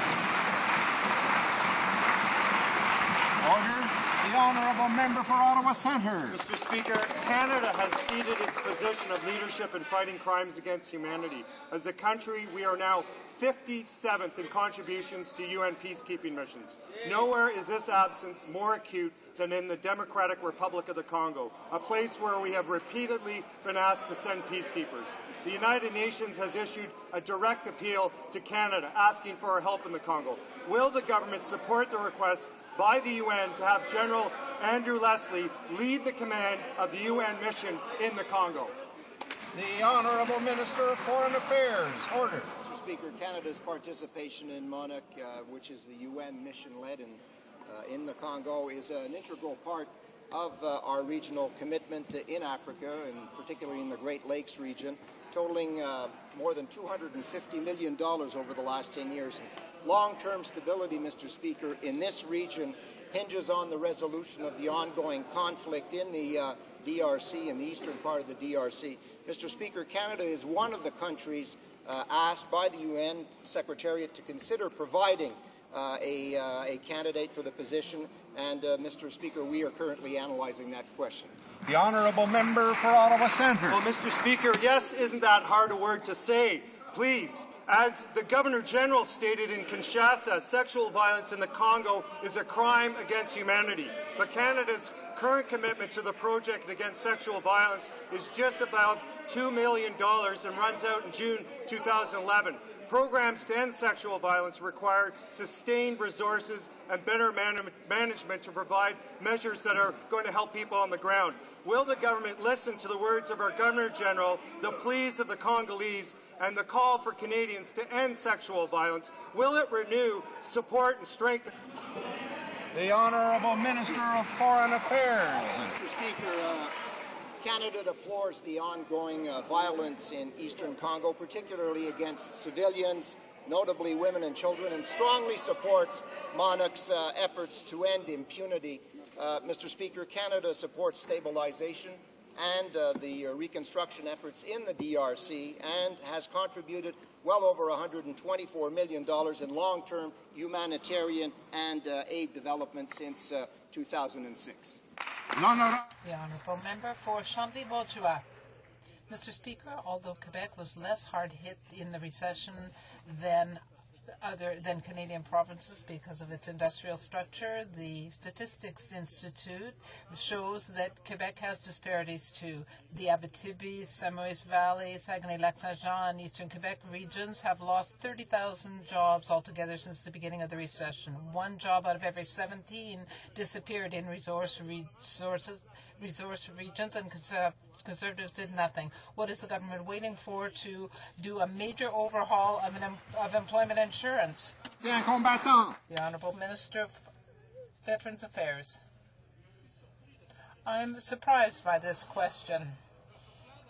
Order. The honourable member for Ottawa Centre. Mr. Speaker, Canada has ceded its position of leadership in fighting crimes against humanity. As a country, we are now 57th in contributions to UN peacekeeping missions. Nowhere is this absence more acute than in the Democratic Republic of the Congo, a place where we have repeatedly been asked to send peacekeepers. The United Nations has issued a direct appeal to Canada asking for our help in the Congo. Will the government support the request by the UN to have General Andrew Leslie lead the command of the UN mission in the Congo? The Honourable Minister of Foreign Affairs. Order. Mr. Speaker, Canada's participation in MONUC, which is the UN mission led in the Congo, is an integral part of our regional commitment in Africa, and particularly in the Great Lakes region, totaling more than $250 million over the last 10 years. Long-term stability, Mr. Speaker, in this region hinges on the resolution of the ongoing conflict in the DRC, in the eastern part of the DRC. Mr. Speaker, Canada is one of the countries asked by the UN Secretariat to consider providing a candidate for the position, and Mr. Speaker, we are currently analyzing that question. The honourable member for Ottawa Centre. Well, Mr. Speaker, yes, isn't that hard a word to say? Please. As the Governor-General stated in Kinshasa, sexual violence in the Congo is a crime against humanity. But Canada's current commitment to the project against sexual violence is just above $2 million and runs out in June 2011. Programs to end sexual violence require sustained resources and better management to provide measures that are going to help people on the ground. Will the government listen to the words of our Governor-General, the pleas of the Congolese, and the call for Canadians to end sexual violence? Will it renew, support and strengthen? The Honourable Minister of Foreign Affairs. Mr. Speaker, Canada deplores the ongoing violence in eastern Congo, particularly against civilians, notably women and children, and strongly supports MONUC's efforts to end impunity. Mr. Speaker, Canada supports stabilization and the reconstruction efforts in the DRC, and has contributed well over $124 million in long-term humanitarian and aid development since 2006. The honourable member for Chambly-Bourgeois. Mr. Speaker, although Quebec was less hard hit in the recession than Canadian provinces because of its industrial structure, the Statistics Institute shows that Quebec has disparities too. The Abitibi, Samois Valley, Saguenay-Lac-Saint-Jean, and Eastern Quebec regions have lost 30,000 jobs altogether since the beginning of the recession. One job out of every 17 disappeared in resource regions, and Conservatives did nothing. What is the government waiting for to do a major overhaul of employment insurance? Bien combattant. The Honourable Minister of Veterans Affairs. I'm surprised by this question.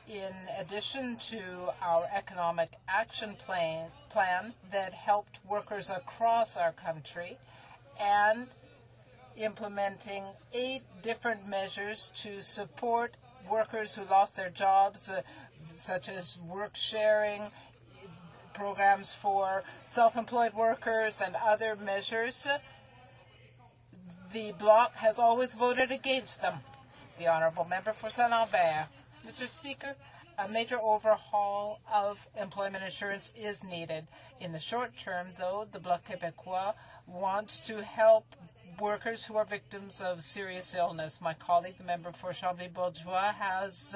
In addition to our economic action plan that helped workers across our country, and implementing 8 different measures to support workers who lost their jobs, such as work sharing, programs for self-employed workers, and other measures, the Bloc has always voted against them. The Honourable Member for Saint-Lambert. Mr. Speaker, a major overhaul of employment insurance is needed. In the short term, though, the Bloc Québécois wants to help workers who are victims of serious illness. My colleague, the member for Chambly-Bourgeois, has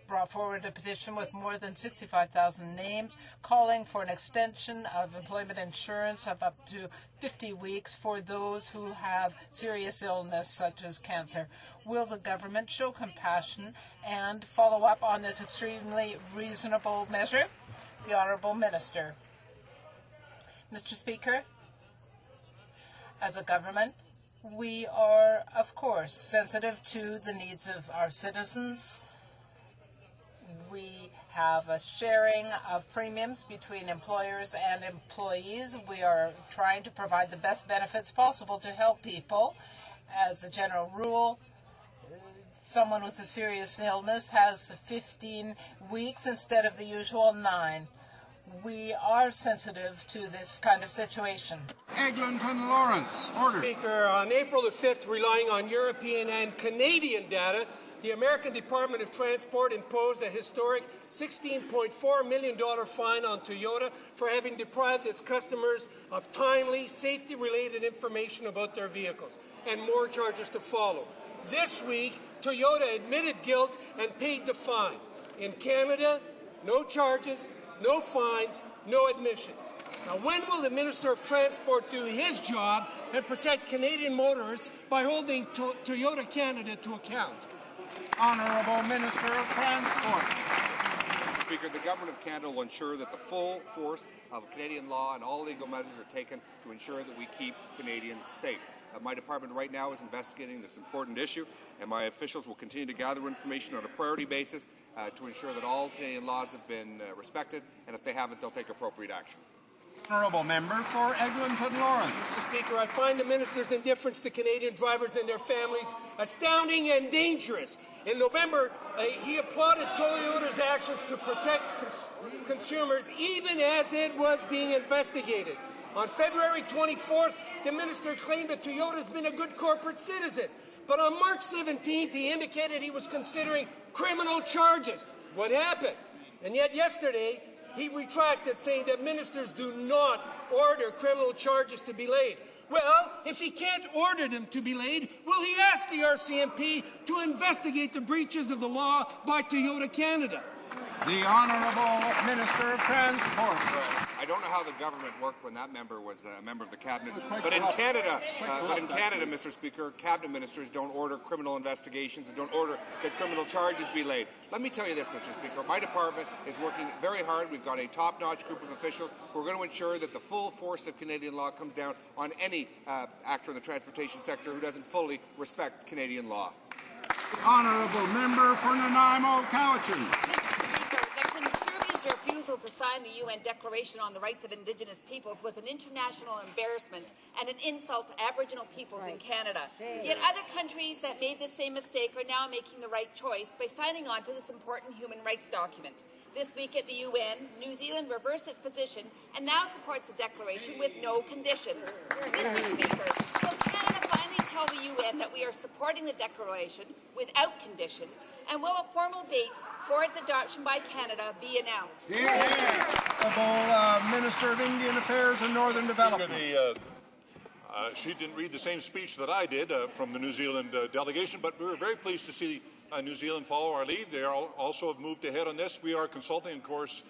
brought forward a petition with more than 65,000 names calling for an extension of employment insurance of up to 50 weeks for those who have serious illness such as cancer. Will the government show compassion and follow up on this extremely reasonable measure? The Honourable Minister. Mr. Speaker, as a government, we are, of course, sensitive to the needs of our citizens. We have a sharing of premiums between employers and employees. We are trying to provide the best benefits possible to help people. As a general rule, someone with a serious illness has 15 weeks instead of the usual 9. We are sensitive to this kind of situation. Eglinton Lawrence, order. Speaker, on April the 5th, relying on European and Canadian data, the American Department of Transport imposed a historic $16.4 million fine on Toyota for having deprived its customers of timely, safety-related information about their vehicles, and more charges to follow. This week, Toyota admitted guilt and paid the fine. In Canada, no charges, no fines, no admissions. Now, when will the Minister of Transport do his job and protect Canadian motorists by holding Toyota Canada to account? Honourable Minister of Transport. Speaker, the Government of Canada will ensure that the full force of Canadian law and all legal measures are taken to ensure that we keep Canadians safe. My department right now is investigating this important issue, and my officials will continue to gather information on a priority basis to ensure that all Canadian laws have been respected, and if they haven't, they'll take appropriate action. Honourable Member for Eglinton Lawrence. Mr. Speaker, I find the minister's indifference to Canadian drivers and their families astounding and dangerous. In November, he applauded Toyota's actions to protect consumers even as it was being investigated. On February 24th, the minister claimed that Toyota has been a good corporate citizen. But on March 17th, he indicated he was considering criminal charges. What happened? And yet yesterday, he retracted, saying that ministers do not order criminal charges to be laid. Well, if he can't order them to be laid, will he ask the RCMP to investigate the breaches of the law by Toyota Canada? The Honourable Minister of Transport. I don't know how the government worked when that member was a member of the cabinet, but in Canada, Mr. Speaker, cabinet ministers don't order criminal investigations and don't order that criminal charges be laid. Let me tell you this, Mr. Speaker, my department is working very hard. We've got a top-notch group of officials who are going to ensure that the full force of Canadian law comes down on any actor in the transportation sector who doesn't fully respect Canadian law. Honourable Member for Nanaimo, Cowichan. The refusal to sign the UN Declaration on the Rights of Indigenous Peoples was an international embarrassment and an insult to Aboriginal peoples in Canada. Yet other countries that made the same mistake are now making the right choice by signing on to this important human rights document. This week at the UN, New Zealand reversed its position and now supports the declaration with no conditions. Mr. Speaker, will Canada finally tell the UN that we are supporting the declaration without conditions, and will a formal date for its adoption by Canada be announced? Minister of Indian Affairs and Northern Development. She didn't read the same speech that I did from the New Zealand delegation, but we were very pleased to see New Zealand follow our lead. They also have moved ahead on this. We are consulting, of course,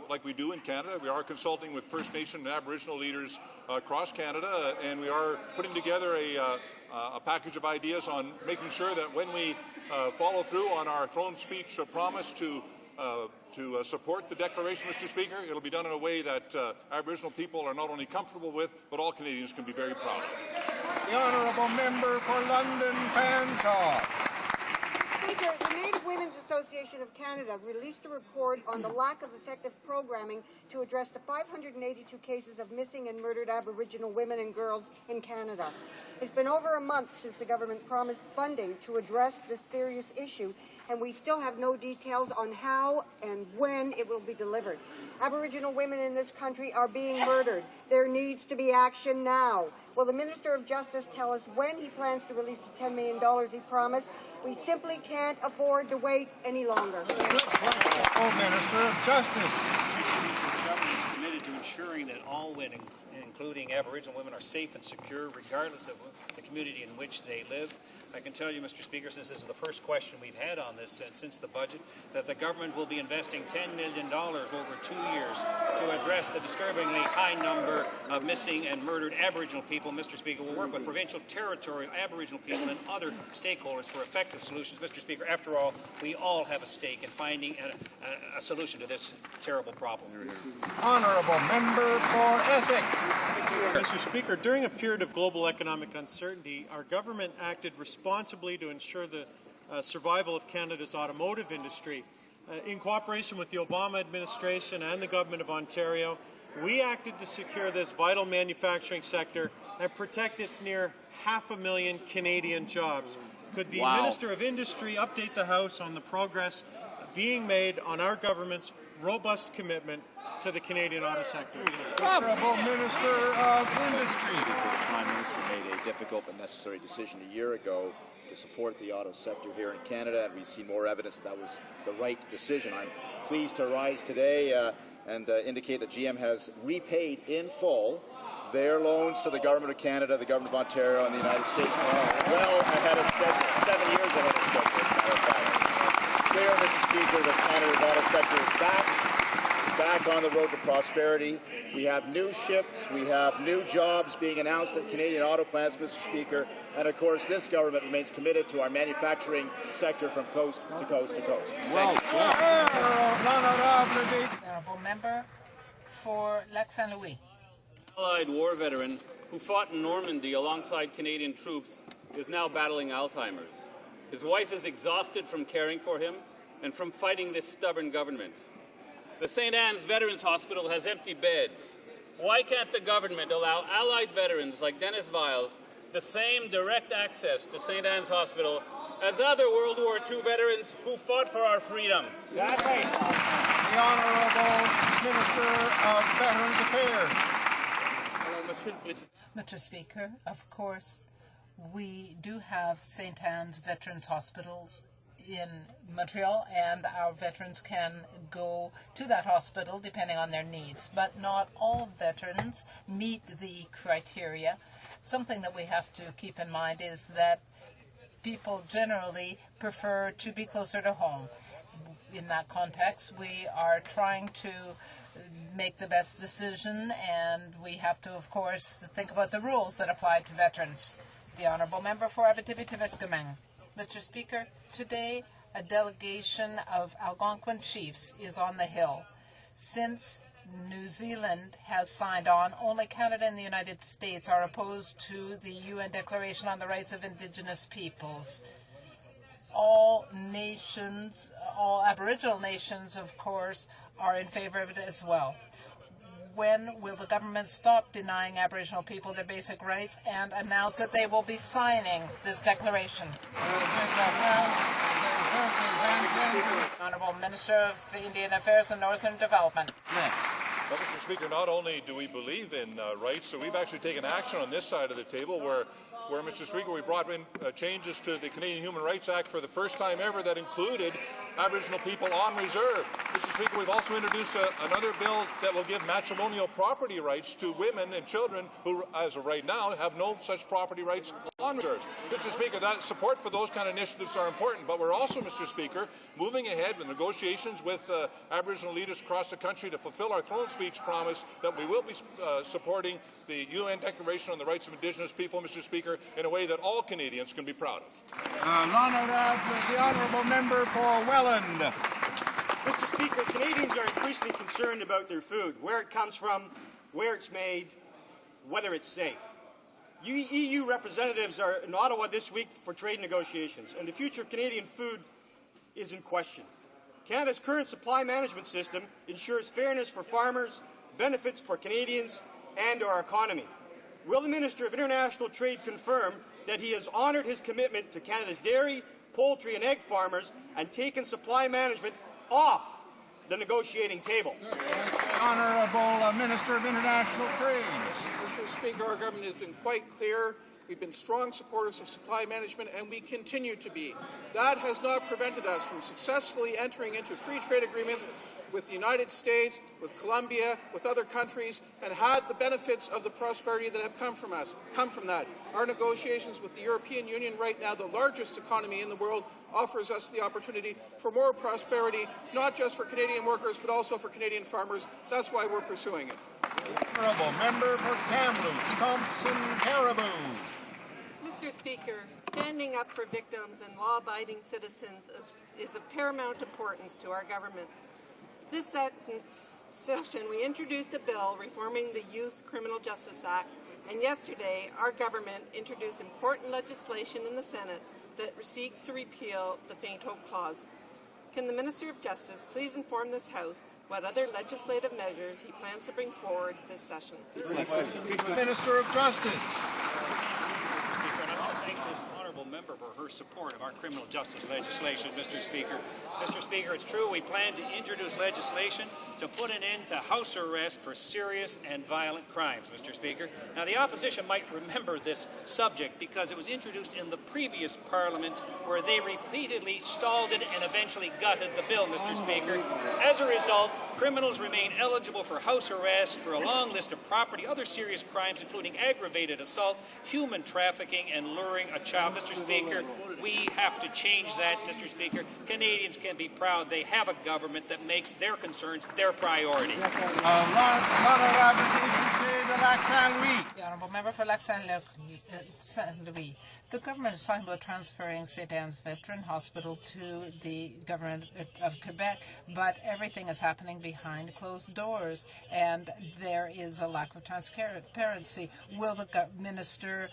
like we do in Canada. We are consulting with First Nation and Aboriginal leaders across Canada, and we are putting together a package of ideas on making sure that when we follow through on our throne speech promise to support the declaration, Mr. Speaker, it'll be done in a way that Aboriginal people are not only comfortable with, but all Canadians can be very proud of. The honourable member for London Fanshawe. Speaker, the Native Women's Association of Canada released a report on the lack of effective programming to address the 582 cases of missing and murdered Aboriginal women and girls in Canada. It's been over a month since the government promised funding to address this serious issue, and we still have no details on how and when it will be delivered. Aboriginal women in this country are being murdered. There needs to be action now. Will the Minister of Justice tell us when he plans to release the $10 million he promised? We simply can't afford to wait any longer. Minister of Justice. The government is committed to ensuring that all women, including Aboriginal women, are safe and secure, regardless of the community in which they live. I can tell you, Mr. Speaker, since this is the first question we've had on this since the budget, that the government will be investing $10 million over 2 years to address the disturbingly high number of missing and murdered Aboriginal people. Mr. Speaker, we'll work with provincial, territorial, Aboriginal people and other stakeholders for effective solutions. Mr. Speaker, after all, we all have a stake in finding a solution to this terrible problem. Honourable member for Essex. Mr. Speaker, during a period of global economic uncertainty, our government acted responsibly to ensure the survival of Canada's automotive industry. In cooperation with the Obama administration and the Government of Ontario, we acted to secure this vital manufacturing sector and protect its near 500,000 Canadian jobs. Could the Minister of Industry update the House on the progress being made on our government's robust commitment to the Canadian auto sector? Honourable Minister of Industry. The Prime Minister made a difficult but necessary decision a year ago to support the auto sector here in Canada, and we see more evidence that was the right decision. I'm pleased to rise today and indicate that GM has repaid in full their loans to the Government of Canada, the Government of Ontario, and the United States well ahead of schedule, 7 years ahead of schedule, as a matter of fact. It's clear, Mr. Speaker, that Canada's auto sector is back on the road to prosperity. We have new shifts, we have new jobs being announced at Canadian auto plants, Mr. Speaker, and of course this government remains committed to our manufacturing sector from coast to coast to coast. Honourable member for Lac Saint Louis. Allied war veteran who fought in Normandy alongside Canadian troops is now battling Alzheimer's. His wife is exhausted from caring for him and from fighting this stubborn government. The St. Anne's Veterans Hospital has empty beds. Why can't the government allow Allied veterans like Dennis Viles the same direct access to St. Anne's Hospital as other World War II veterans who fought for our freedom? Exactly. The Honourable Minister of Veterans Affairs. Mr. Speaker, of course, we do have St. Anne's Veterans Hospitals in Montreal, and our veterans can go to that hospital depending on their needs. But not all veterans meet the criteria. Something that we have to keep in mind is that people generally prefer to be closer to home. In that context, we are trying to make the best decision, and we have to, of course, think about the rules that apply to veterans. The Honourable Member for Abitibi-Temiskaming. Mr. Speaker, today a delegation of Algonquin chiefs is on the Hill. Since New Zealand has signed on, only Canada and the United States are opposed to the UN Declaration on the Rights of Indigenous Peoples. All nations, all Aboriginal nations, of course, are in favor of it as well. When will the government stop denying Aboriginal people their basic rights and announce that they will be signing this declaration? Honourable Minister of Indian Affairs and Northern Development. Well, Mr. Speaker, not only do we believe in rights, so we've actually taken action on this side of the table where Mr. Speaker, we brought in changes to the Canadian Human Rights Act for the first time ever that included Aboriginal people on reserve. Mr. Speaker, we've also introduced another bill that will give matrimonial property rights to women and children who, as of right now, have no such property rights Mr. Speaker, that support for those kind of initiatives are important, but we're also, Mr. Speaker, moving ahead with negotiations with Aboriginal leaders across the country to fulfill our throne speech promise that we will be supporting the UN Declaration on the Rights of Indigenous People, Mr. Speaker, in a way that all Canadians can be proud of. The Honourable Member for Welland. Mr. Speaker, Canadians are increasingly concerned about their food, where it comes from, where it's made, whether it's safe. EU representatives are in Ottawa this week for trade negotiations, and the future of Canadian food is in question. Canada's current supply management system ensures fairness for farmers, benefits for Canadians, and our economy. Will the Minister of International Trade confirm that he has honoured his commitment to Canada's dairy, poultry and egg farmers and taken supply management off the negotiating table? Honourable Minister of International Trade. Mr. Speaker, our government has been quite clear. We've been strong supporters of supply management, and we continue to be. That has not prevented us from successfully entering into free trade agreements with the United States, with Colombia, with other countries, and had the benefits of the prosperity that have come from that. Our negotiations with the European Union right now, the largest economy in the world, offers us the opportunity for more prosperity, not just for Canadian workers, but also for Canadian farmers. That's why we're pursuing it. Honourable Member for Kamloops, Thompson Caribou. Mr. Speaker, standing up for victims and law-abiding citizens is of paramount importance to our government. This session, we introduced a bill reforming the Youth Criminal Justice Act, and yesterday our government introduced important legislation in the Senate that seeks to repeal the faint hope clause. Can the Minister of Justice please inform this House what other legislative measures he plans to bring forward this session? Minister of Justice. Member for her support of our criminal justice legislation, Mr. Speaker. Mr. Speaker, it's true we plan to introduce legislation to put an end to house arrest for serious and violent crimes, Mr. Speaker. Now, the opposition might remember this subject because it was introduced in the previous parliament where they repeatedly stalled it and eventually gutted the bill, Mr. Speaker. As a result, criminals remain eligible for house arrest for a long list of property, other serious crimes, including aggravated assault, human trafficking, and luring a child. Mr. Speaker, we have to change that, Mr. Speaker. Canadians can be proud they have a government that makes their concerns their priority. The Honourable Member for Lac-Saint-Louis. The government is talking about transferring St. Anne's Veteran Hospital to the government of Quebec, but everything is happening behind closed doors, and there is a lack of transparency. Will the minister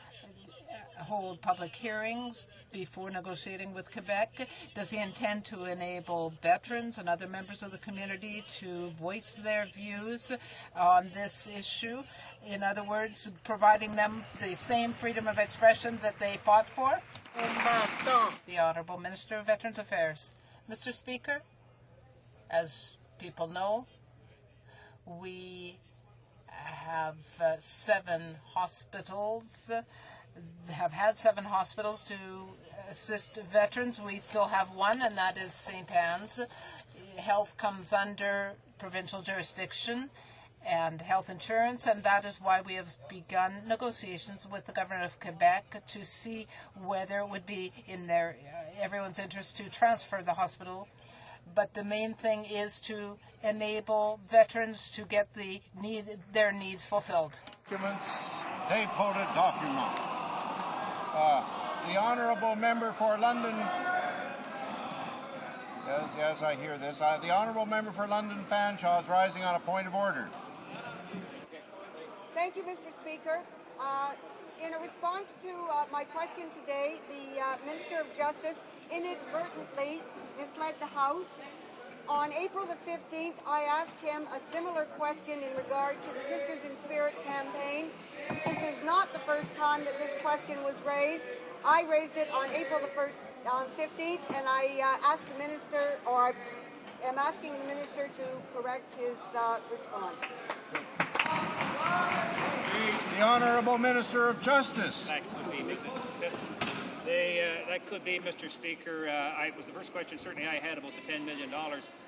hold public hearings before negotiating with Quebec? Does he intend to enable veterans and other members of the community to voice their views on this issue? In other words, providing them the same freedom of expression that they fought for? The Honourable Minister of Veterans Affairs. Mr. Speaker, as people know, we have 7 hospitals have had 7 hospitals to assist veterans. We still have 1, and that is St. Anne's. Health comes under provincial jurisdiction and health insurance, and that is why we have begun negotiations with the government of Quebec to see whether it would be in everyone's interest to transfer the hospital. But the main thing is to enable veterans to get their needs fulfilled. Documents, déposed documents. The Honourable Member for London. Yes, I hear this. The Honourable Member for London Fanshawe is rising on a point of order. Thank you, Mr. Speaker. In a response to my question today, the Minister of Justice inadvertently misled the House. On April the 15th, I asked him a similar question in regard to the Sisters in Spirit campaign. This is not the first time that this question was raised. I raised it on April the 15th, and I asked the Minister, or I am asking the Minister to correct his response. The Honourable Minister of Justice. That could be, Mr. Speaker. It was the first question certainly I had about the $10 million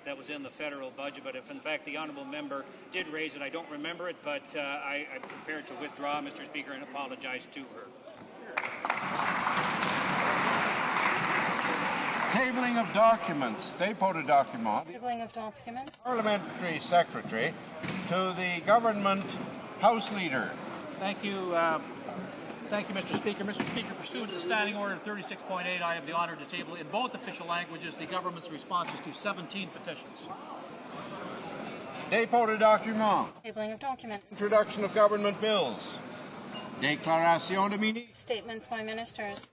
that was in the federal budget, but if in fact the Honourable Member did raise it, I don't remember it, but I'm prepared to withdraw, Mr. Speaker, and apologize to her. tabling of documents, dépôt de documents. Tabling of documents. Parliamentary Secretary to the Government House Leader. Thank you. Thank you, Mr. Speaker. Mr. Speaker, pursuant to Standing Order 36.8, I have the honour to table in both official languages the government's responses to 17 petitions. Dépôt de documents. Tabling of documents. Introduction of government bills. Déclaration de ministres. Statements by ministers.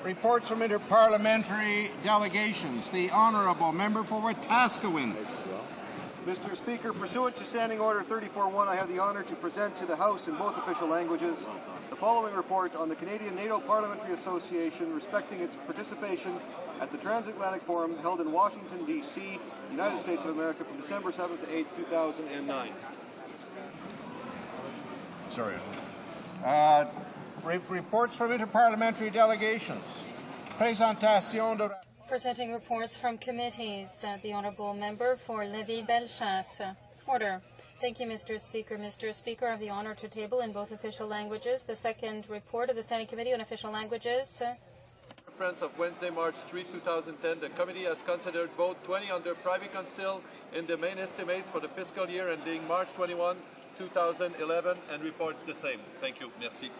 Reports from interparliamentary delegations. The Honourable Member for Wetaskiwin. Mr. Speaker, pursuant to Standing Order 34.1, I have the honour to present to the House in both official languages the following report on the Canadian NATO Parliamentary Association respecting its participation at the Transatlantic Forum held in Washington, D.C., United States of America from December 7th to 8th, 2009. Sorry. Reports from interparliamentary delegations. Présentation de... Presenting reports from committees. The Honourable Member for Lévis-Bellechasse. Order. Thank you, Mr. Speaker. Mr. Speaker, I have the honour to table in both official languages the second report of the Standing Committee on Official Languages. Conference of Wednesday, March 3, 2010, the committee has considered vote 20 under Privy Council in the main estimates for the fiscal year ending March 21, 2011, and reports the same. Thank you. Merci.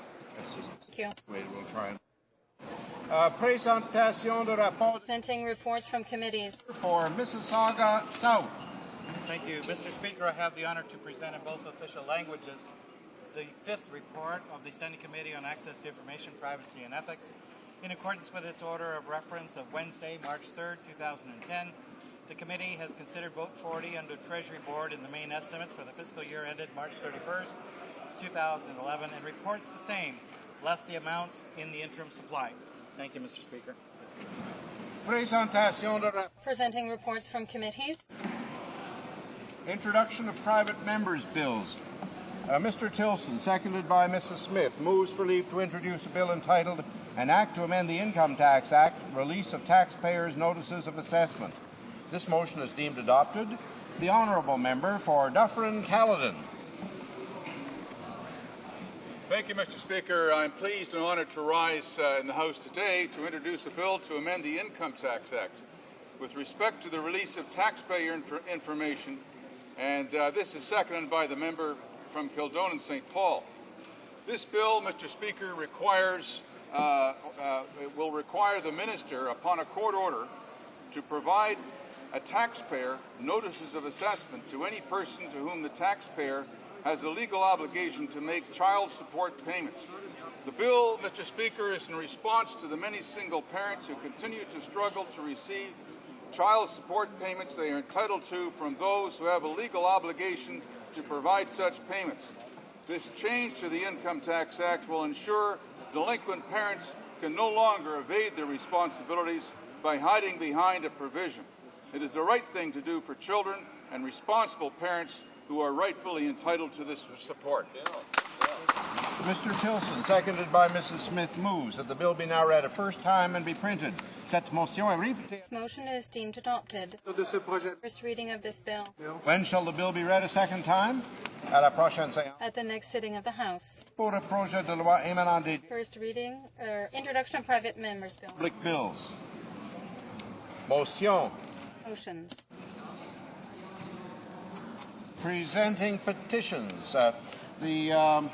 Thank you. Wait, we'll try and... Présentation de rapport. Presenting reports from committees. For Mississauga South. Thank you. Mr. Speaker, I have the honour to present in both official languages the fifth report of the Standing Committee on Access to Information, Privacy and Ethics. In accordance with its order of reference of Wednesday, March 3rd, 2010, the committee has considered Vote 40 under Treasury Board in the main estimates for the fiscal year ended March 31st, 2011, and reports the same, less the amounts in the interim supply. Thank you, Mr. Speaker. Présentation de... Presenting reports from committees. Introduction of private members' bills. Mr. Tilson, seconded by Mrs. Smith, moves for leave to introduce a bill entitled An Act to Amend the Income Tax Act, Release of Taxpayers' Notices of Assessment. This motion is deemed adopted. The Honourable Member for Dufferin-Caledon. Thank you, Mr. Speaker. I'm pleased and honoured to rise in the House today to introduce a bill to amend the Income Tax Act with respect to the release of taxpayer information, and this is seconded by the member from Kildonan St. Paul. This bill, Mr. Speaker, will require the Minister, upon a court order, to provide a taxpayer notices of assessment to any person to whom the taxpayer has a legal obligation to make child support payments. The bill, Mr. Speaker, is in response to the many single parents who continue to struggle to receive child support payments they are entitled to from those who have a legal obligation to provide such payments. This change to the Income Tax Act will ensure delinquent parents can no longer evade their responsibilities by hiding behind a provision. It is the right thing to do for children and responsible parents who are rightfully entitled to this support. Mr. Tilson, seconded by Mrs. Smith, moves that the bill be now read a first time and be printed. Cette motion est répétée. This motion is deemed adopted. First reading of this bill. When shall the bill be read a second time? À la prochaine séance. At the next sitting of the House. Pour le projet de loi émanant des First reading, introduction of private members' bills. public bills. Motion. Motions. Presenting petitions. The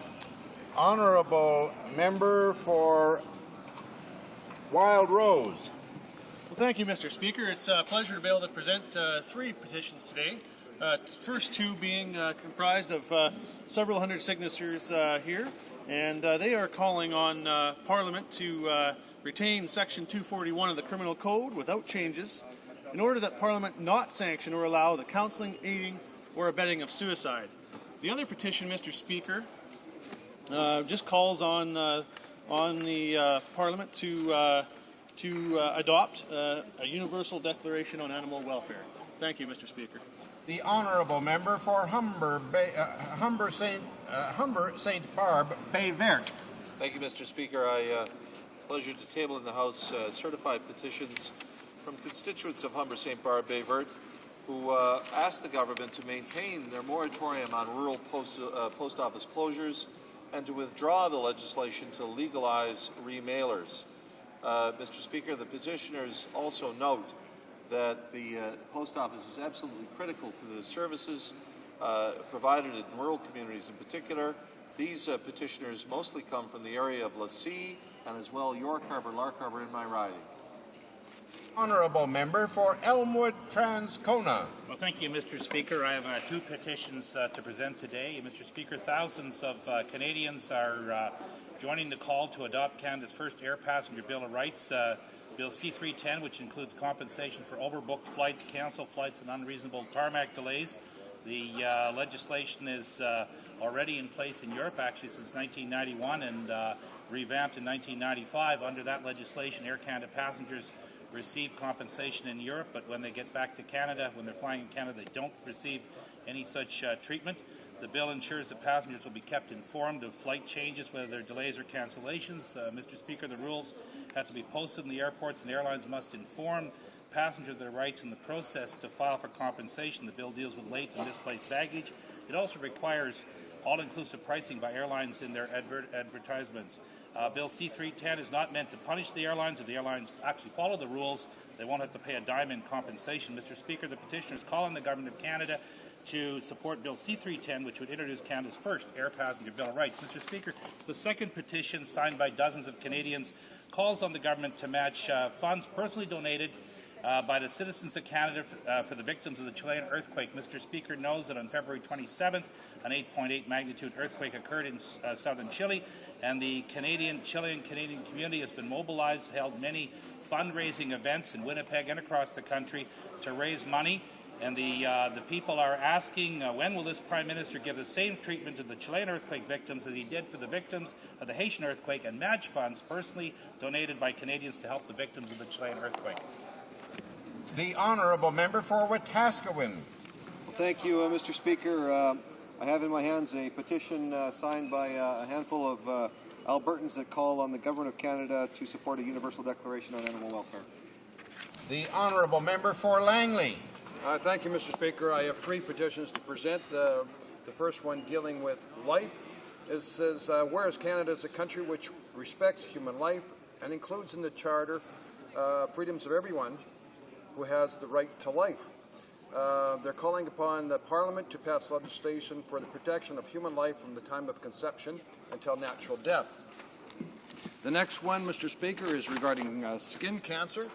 Honourable Member for Wild Rose. Well, thank you, Mr. Speaker. It's a pleasure to be able to present three petitions today. First two being comprised of several hundred signatures here, and they are calling on Parliament to retain Section 241 of the Criminal Code without changes in order that Parliament not sanction or allow the counselling, aiding, or abetting of suicide. The other petition, Mr. Speaker, just calls on the Parliament to adopt a universal declaration on animal welfare. Thank you, Mr. Speaker. The Honourable Member for Humber St. Barb Bay Verte. Thank you, Mr. Speaker. Pleasure to table in the House certified petitions from constituents of Humber St. Barb Bay Verte who asked the government to maintain their moratorium on rural post office closures and to withdraw the legislation to legalize remailers. Mr. Speaker, the petitioners also note that the post office is absolutely critical to the services provided in rural communities in particular. These petitioners mostly come from the area of Lassie and as well York Harbour, Lark Harbour in my riding. Honourable member for Elmwood Transcona. Well, thank you, Mr. Speaker. I have two petitions to present today. Mr. Speaker, thousands of Canadians are joining the call to adopt Canada's first air passenger Bill of Rights, Bill C-310, which includes compensation for overbooked flights, canceled flights, and unreasonable tarmac delays. The legislation is already in place in Europe, actually since 1991, and revamped in 1995. Under that legislation, Air Canada passengers receive compensation in Europe, but when they get back to Canada, when they're flying in Canada, they don't receive any such treatment. The bill ensures that passengers will be kept informed of flight changes, whether they're delays or cancellations. Mr. Speaker, the rules have to be posted in the airports, and airlines must inform passengers of their rights in the process to file for compensation. The bill deals with late and misplaced baggage. It also requires all-inclusive pricing by airlines in their advertisements. Bill C-310 is not meant to punish the airlines. If the airlines actually follow the rules, they won't have to pay a dime in compensation. Mr. Speaker, the petitioners call on the Government of Canada to support Bill C-310, which would introduce Canada's first air passenger Bill of Rights. Mr. Speaker, the second petition, signed by dozens of Canadians, calls on the government to match funds personally donated by the citizens of Canada for the victims of the Chilean earthquake. Mr. Speaker knows that on February 27th, an 8.8 magnitude earthquake occurred in southern Chile, and the Chilean Canadian community has been mobilized, held many fundraising events in Winnipeg and across the country to raise money. And the people are asking, when will this Prime Minister give the same treatment to the Chilean earthquake victims as he did for the victims of the Haitian earthquake, and match funds personally donated by Canadians to help the victims of the Chilean earthquake? The honourable member for Wetaskiwin. Thank you, Mr. Speaker. I have in my hands a petition signed by a handful of Albertans that call on the Government of Canada to support a universal declaration on animal welfare. The honourable member for Langley. Thank you, Mr. Speaker. I have three petitions to present. The first one dealing with life. It says, whereas Canada is a country which respects human life and includes in the Charter freedoms of everyone who has the right to life. They're calling upon the Parliament to pass legislation for the protection of human life from the time of conception until natural death. The next one, Mr. Speaker, is regarding skin cancer.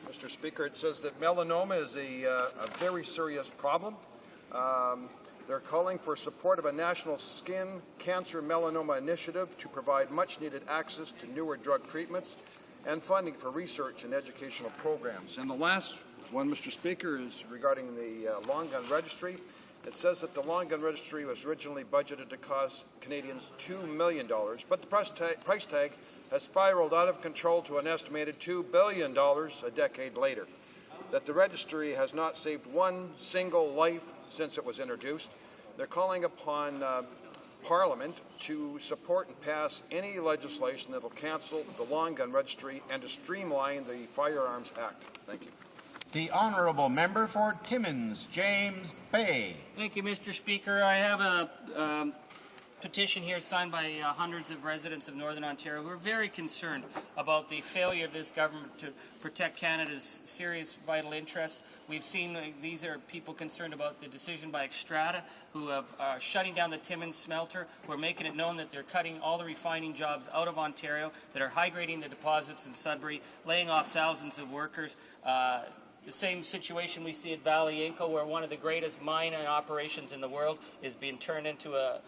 Mr. Speaker, it says that melanoma is a very serious problem. They're calling for support of a national skin cancer melanoma initiative to provide much-needed access to newer drug treatments and funding for research and educational programs. And the last one, Mr. Speaker, is regarding the long gun registry. It says that the long gun registry was originally budgeted to cost Canadians $2 million, but the price tag has spiraled out of control to an estimated $2 billion a decade later. That the registry has not saved one single life since it was introduced. They're calling upon Parliament to support and pass any legislation that will cancel the long gun registry and to streamline the Firearms Act. Thank you. The honourable member for Timmins, James Bay. Thank you, Mr. Speaker. I have a petition here signed by hundreds of residents of Northern Ontario who are very concerned about the failure of this government to protect Canada's serious vital interests. We've seen these are people concerned about the decision by Xstrata, who are shutting down the Timmins smelter, who are making it known that they're cutting all the refining jobs out of Ontario, that are high-grading the deposits in Sudbury, laying off thousands of workers. The same situation we see at Valley Inco, where one of the greatest mining operations in the world is being turned into a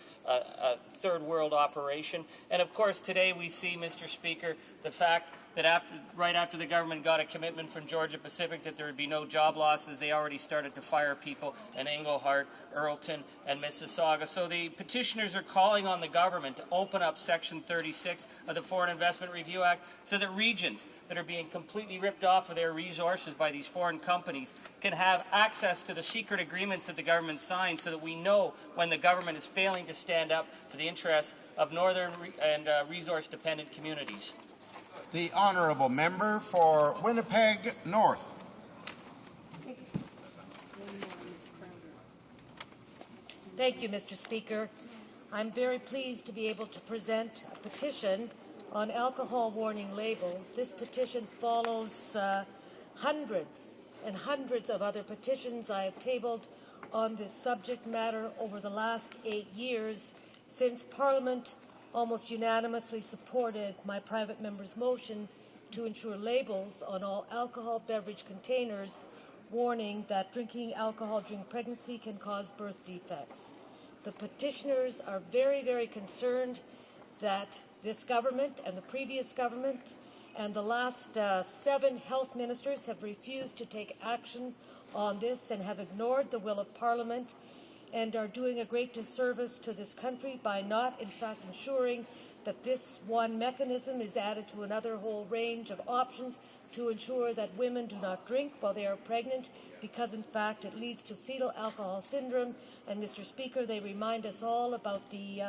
third world operation. And of course today we see, Mr. Speaker, the fact that right after the government got a commitment from Georgia Pacific that there would be no job losses, they already started to fire people in Englehart, Earlton, and Mississauga. So the petitioners are calling on the government to open up Section 36 of the Foreign Investment Review Act so that regions that are being completely ripped off of their resources by these foreign companies can have access to the secret agreements that the government signs, so that we know when the government is failing to stand up for the interests of northern and resource-dependent communities. The honourable member for Winnipeg North. Thank you, Mr. Speaker. I'm very pleased to be able to present a petition on alcohol warning labels. This petition follows hundreds and hundreds of other petitions I have tabled on this subject matter over the last 8 years since Parliament almost unanimously supported my private member's motion to ensure labels on all alcohol beverage containers warning that drinking alcohol during pregnancy can cause birth defects. The petitioners are very, very concerned that this government and the previous government and the last 7 health ministers have refused to take action on this and have ignored the will of Parliament and are doing a great disservice to this country by not, in fact, ensuring that this one mechanism is added to another whole range of options to ensure that women do not drink while they are pregnant because, in fact, it leads to fetal alcohol syndrome. And, Mr. Speaker, they remind us all about the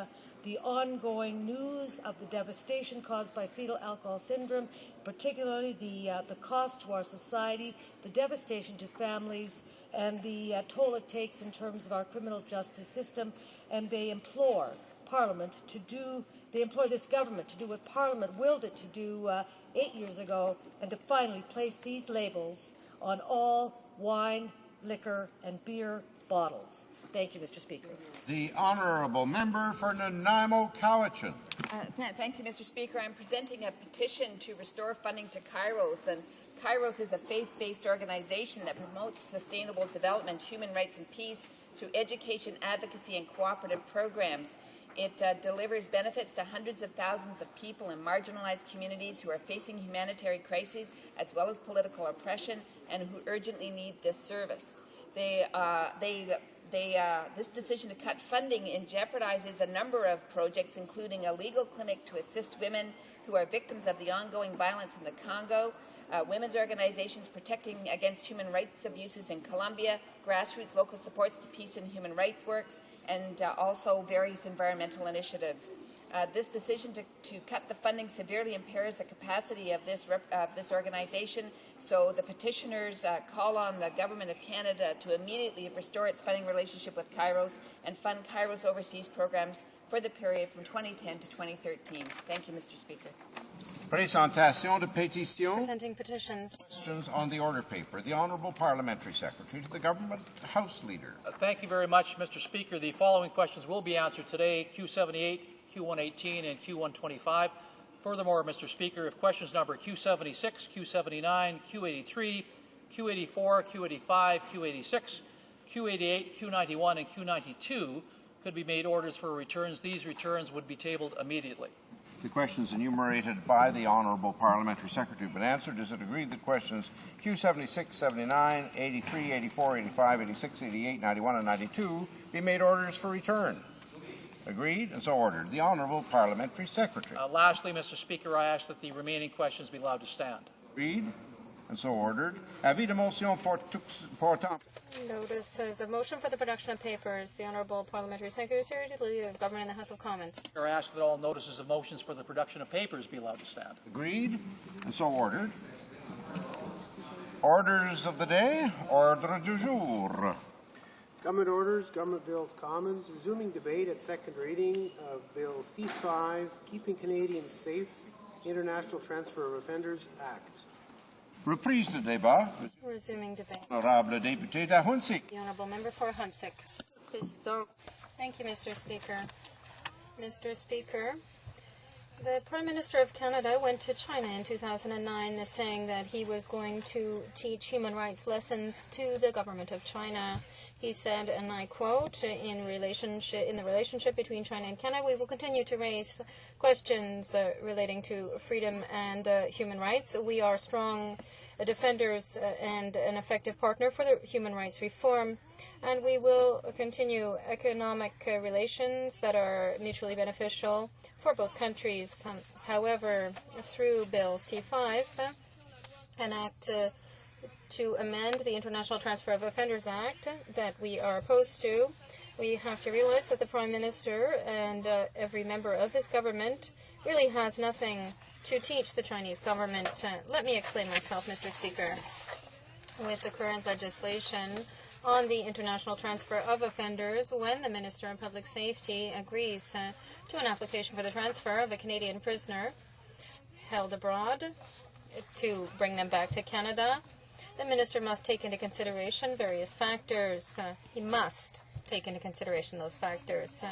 ongoing news of the devastation caused by fetal alcohol syndrome, particularly the cost to our society, the devastation to families, and the toll it takes in terms of our criminal justice system. And they implore Parliament to do, they implore this government to do what Parliament willed it to do 8 years ago, and to finally place these labels on all wine, liquor, and beer bottles. Thank you, Mr. Speaker. The Honourable Member for Nanaimo Cowichan. Thank you, Mr. Speaker. I'm presenting a petition to restore funding to Kairos, and Kairos is a faith-based organization that promotes sustainable development, human rights, and peace through education, advocacy, and cooperative programs. It delivers benefits to hundreds of thousands of people in marginalized communities who are facing humanitarian crises as well as political oppression and who urgently need this service. This decision to cut funding jeopardizes a number of projects, including a legal clinic to assist women who are victims of the ongoing violence in the Congo, women's organizations protecting against human rights abuses in Colombia, grassroots local supports to peace and human rights works, and also various environmental initiatives. This decision to cut the funding severely impairs the capacity of this organization, so the petitioners call on the Government of Canada to immediately restore its funding relationship with Kairos and fund Kairos overseas programs for the period from 2010 to 2013. Thank you, Mr. Speaker. Présentation de pétitions. Presenting petitions. Questions on the order paper. The Honourable Parliamentary Secretary to the Government House Leader. Thank you very much, Mr. Speaker. The following questions will be answered today: Q78, Q118, and Q125. Furthermore, Mr. Speaker, if questions number Q76, Q79, Q83, Q84, Q85, Q86, Q88, Q91, and Q92 could be made orders for returns, these returns would be tabled immediately. The questions enumerated by the Honourable Parliamentary Secretary have been answered. Is it agreed that questions Q76, 79, 83, 84, 85, 86, 88, 91, and 92 be made orders for return? Agreed, and so ordered. The Honourable Parliamentary Secretary. Lastly, Mr. Speaker, I ask that the remaining questions be allowed to stand. Agreed, and so ordered. Avis de motion portant. Notice as a motion for the production of papers. The Honourable Parliamentary Secretary to the Leader of Government in the House of Commons. I ask that all notices of motions for the production of papers be allowed to stand. Agreed, and so ordered. Orders of the day. Ordre du jour. Government orders, Government Bills Commons, resuming debate at second reading of Bill C5, Keeping Canadians Safe, International Transfer of Offenders Act. Reprise de débat. Resuming debate. Honorable député d'Ahuntsic. The Honourable Member for Ahuntsic. Thank you, Mr. Speaker. Mr. Speaker, the Prime Minister of Canada went to China in 2009 saying that he was going to teach human rights lessons to the government of China. He said, and I quote, in the relationship between China and Canada, we will continue to raise questions relating to freedom and human rights. We are strong defenders and an effective partner for the human rights reform, and we will continue economic relations that are mutually beneficial for both countries. However, through Bill C5, an act to amend the International Transfer of Offenders Act that we are opposed to, we have to realize that the Prime Minister and every member of his government really has nothing to teach the Chinese government. Let me explain myself, Mr. Speaker. With the current legislation on the international transfer of offenders, when the Minister of Public Safety agrees to an application for the transfer of a Canadian prisoner, held abroad to bring them back to Canada, the minister must take into consideration various factors. He must take into consideration those factors.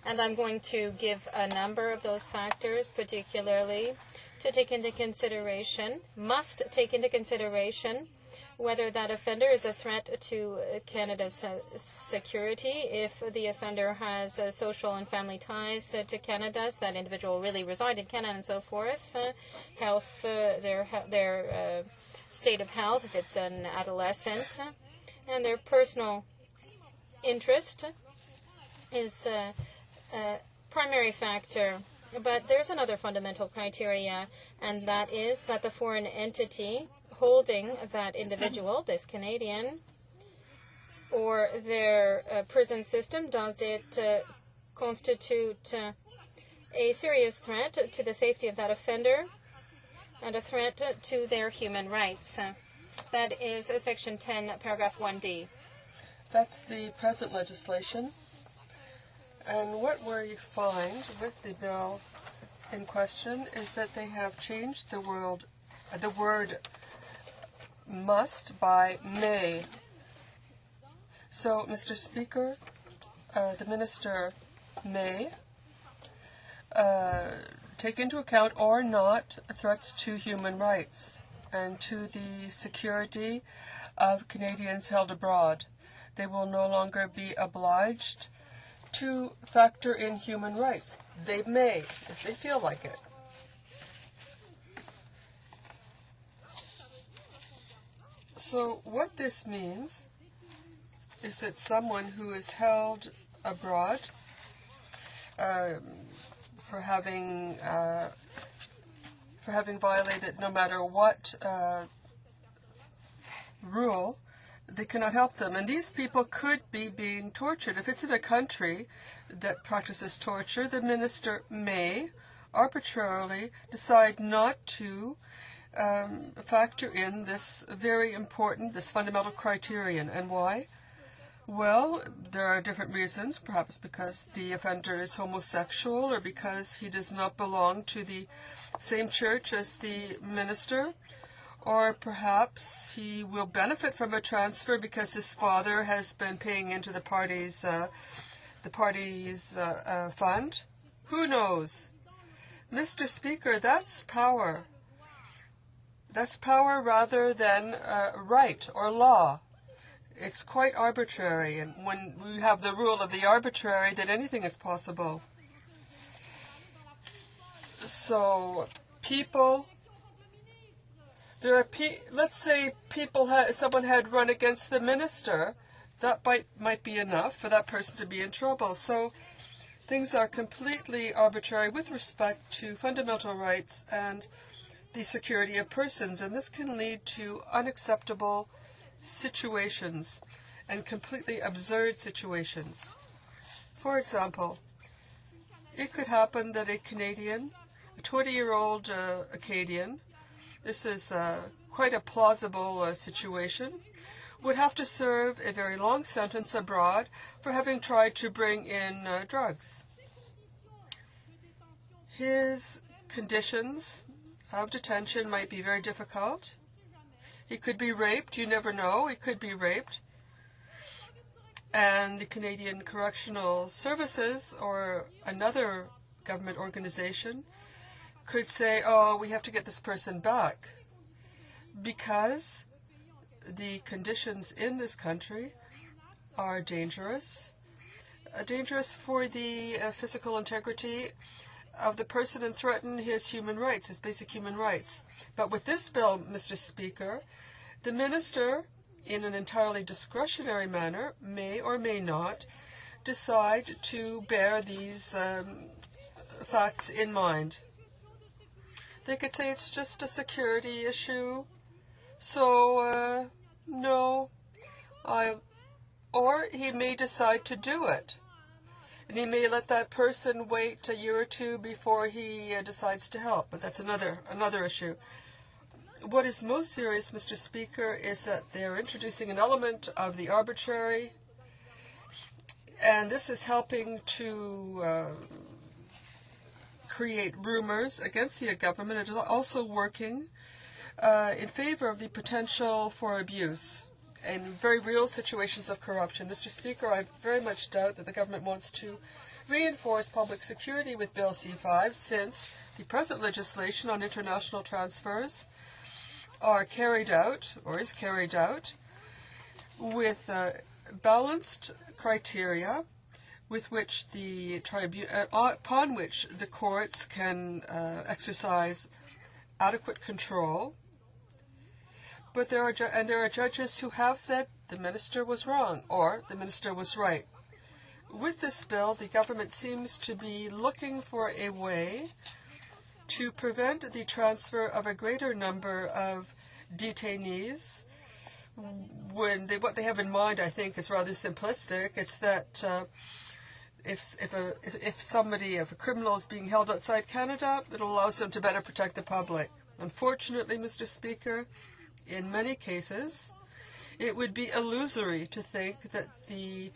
And I'm going to give a number of those factors, particularly to take into consideration, must take into consideration whether that offender is a threat to Canada's security, if the offender has social and family ties to Canada, does that individual really reside in Canada, and so forth, health, their state of health, if it's an adolescent, and their personal interest is a primary factor. But there's another fundamental criteria, and that is that the foreign entity holding that individual, this Canadian, or their prison system, does it constitute a serious threat to the safety of that offender and a threat to their human rights. That is Section 10, Paragraph 1D. That's the present legislation. And what we find with the bill in question is that they have changed the word must by may. So, Mr. Speaker, the minister may take into account or not threats to human rights and to the security of Canadians held abroad. They will no longer be obliged to factor in human rights. They may, if they feel like it. So what this means is that someone who is held abroad for having violated no matter what rule, they cannot help them. And these people could be being tortured. If it's in a country that practices torture, the minister may arbitrarily decide not to factor in this very important, this fundamental criterion. And why? Well, there are different reasons, perhaps because the offender is homosexual or because he does not belong to the same church as the minister, or perhaps he will benefit from a transfer because his father has been paying into the party's fund. Who knows? Mr. Speaker, that's power. That's power rather than right or law. It's quite arbitrary, and when we have the rule of the arbitrary, then anything is possible. So, people, let's say someone had run against the minister, that might be enough for that person to be in trouble. So, things are completely arbitrary with respect to fundamental rights and the security of persons, and this can lead to unacceptable situations and completely absurd situations. For example, it could happen that a Canadian, a 20-year-old Acadian, this is quite a plausible situation, would have to serve a very long sentence abroad for having tried to bring in drugs. His conditions of detention might be very difficult. He could be raped. You never know. He could be raped. And the Canadian Correctional Services or another government organization could say, oh, we have to get this person back because the conditions in this country are dangerous for the physical integrity of the person and threaten his human rights, his basic human rights. But with this bill, Mr. Speaker, the minister, in an entirely discretionary manner, may or may not decide to bear these facts in mind. They could say it's just a security issue, so no. Or he may decide to do it. And he may let that person wait a year or two before he decides to help. But that's another issue. What is most serious, Mr. Speaker, is that they're introducing an element of the arbitrary, and this is helping to create rumors against the government. It is also working in favor of the potential for abuse and very real situations of corruption. Mr. Speaker, I very much doubt that the government wants to reinforce public security with Bill C-5, since the present legislation on international transfers are carried out, or is carried out, with balanced criteria with which the upon which the courts can exercise adequate control. But there are judges who have said the minister was wrong or the minister was right. With this bill, the government seems to be looking for a way to prevent the transfer of a greater number of detainees. What they have in mind, I think, is rather simplistic. It's that if a criminal is being held outside Canada, it allows them to better protect the public. Unfortunately, Mr. Speaker, in many cases, it would be illusory to think that the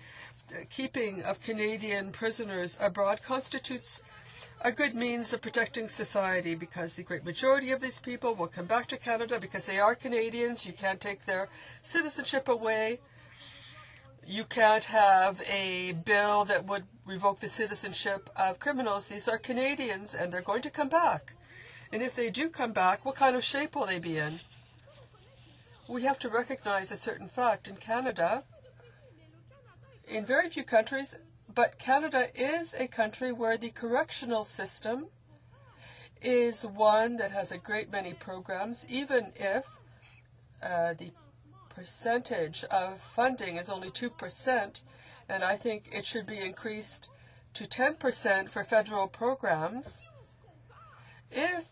keeping of Canadian prisoners abroad constitutes a good means of protecting society, because the great majority of these people will come back to Canada because they are Canadians. You can't take their citizenship away. You can't have a bill that would revoke the citizenship of criminals. These are Canadians, and they're going to come back. And if they do come back, what kind of shape will they be in? We have to recognize a certain fact. In Canada, in very few countries, but Canada is a country where the correctional system is one that has a great many programs, even if the percentage of funding is only 2%, and I think it should be increased to 10% for federal programs. If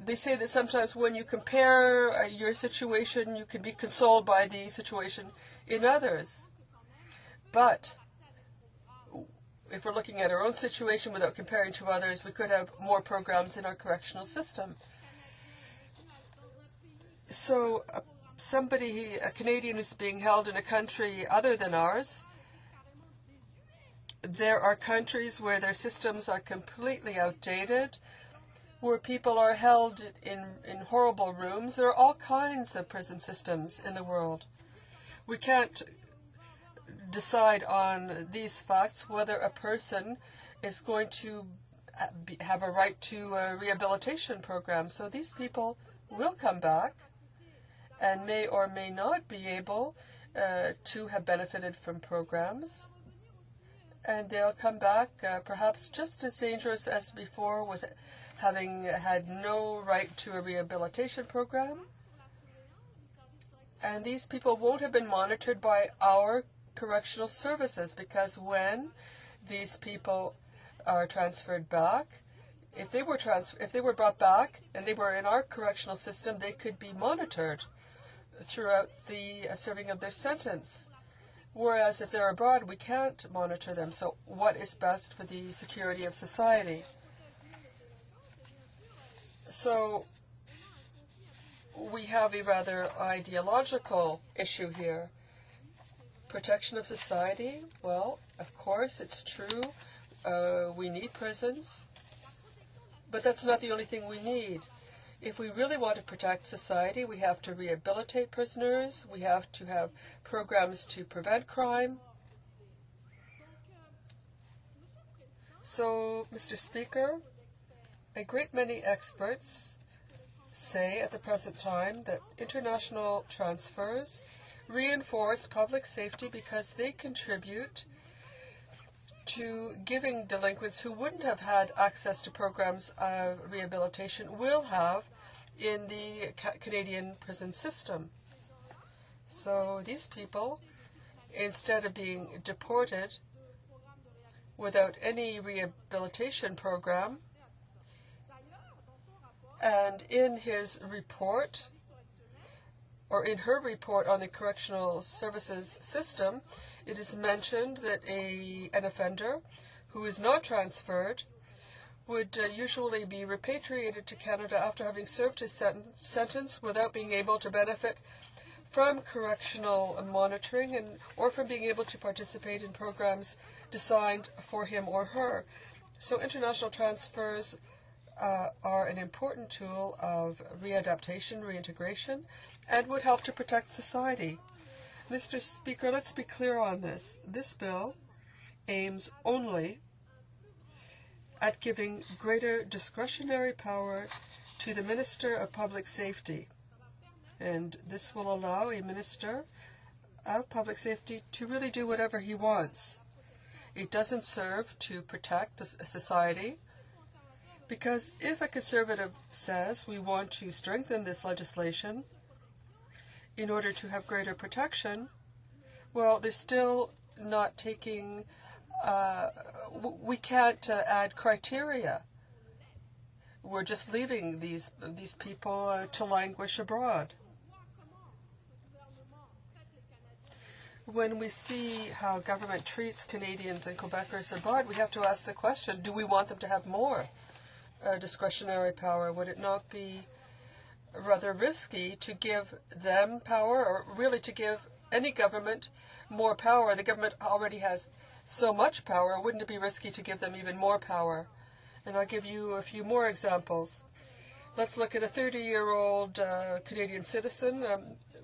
they say that sometimes when you compare your situation, you can be consoled by the situation in others. But if we're looking at our own situation without comparing to others, we could have more programs in our correctional system. So a Canadian who's being held in a country other than ours, there are countries where their systems are completely outdated, where people are held in horrible rooms. There are all kinds of prison systems in the world. We can't decide on these facts whether a person is going to have a right to a rehabilitation program. So these people will come back and may or may not be able to have benefited from programs. And they'll come back perhaps just as dangerous as before, with having had no right to a rehabilitation program. And these people won't have been monitored by our correctional services, because when these people are transferred back, if they were brought back and they were in our correctional system, they could be monitored throughout the serving of their sentence. Whereas if they're abroad, we can't monitor them. So what is best for the security of society? So we have a rather ideological issue here. Protection of society, well, of course, it's true. We need prisons. But that's not the only thing we need. If we really want to protect society, we have to rehabilitate prisoners. We have to have programs to prevent crime. So, Mr. Speaker, a great many experts say at the present time that international transfers reinforce public safety because they contribute to giving delinquents who wouldn't have had access to programs of rehabilitation will have in the Canadian prison system. So these people, instead of being deported without any rehabilitation program, and in his report, or in her report on the correctional services system, it is mentioned that an offender who is not transferred would usually be repatriated to Canada after having served his sentence without being able to benefit from correctional monitoring or from being able to participate in programs designed for him or her. So international transfers are an important tool of readaptation, reintegration, and would help to protect society. Mr. Speaker, let's be clear on this. This bill aims only at giving greater discretionary power to the Minister of Public Safety. And this will allow a Minister of Public Safety to really do whatever he wants. It doesn't serve to protect a society, because if a Conservative says we want to strengthen this legislation in order to have greater protection, well, they're still not taking, we can't add criteria. We're just leaving these people to languish abroad. When we see how government treats Canadians and Quebecers abroad, we have to ask the question, do we want them to have more discretionary power? Would it not be rather risky to give them power, or really to give any government more power? The government already has so much power. Wouldn't it be risky to give them even more power? And I'll give you a few more examples. Let's look at a 30-year-old Canadian citizen.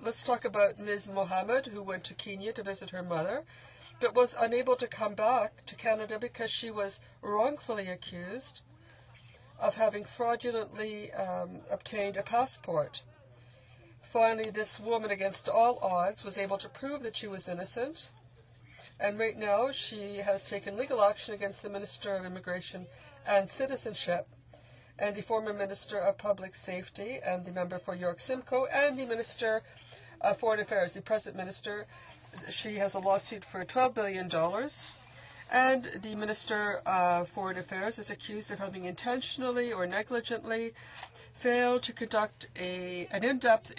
Let's talk about Ms. Mohammed, who went to Kenya to visit her mother, but was unable to come back to Canada because she was wrongfully accused of having fraudulently obtained a passport. Finally, this woman, against all odds, was able to prove that she was innocent, and right now she has taken legal action against the Minister of Immigration and Citizenship, and the former Minister of Public Safety, and the member for York Simcoe, and the Minister of Foreign Affairs, the present Minister. She has a lawsuit for $12 billion, and the Minister of Foreign Affairs is accused of having intentionally or negligently failed to conduct an in-depth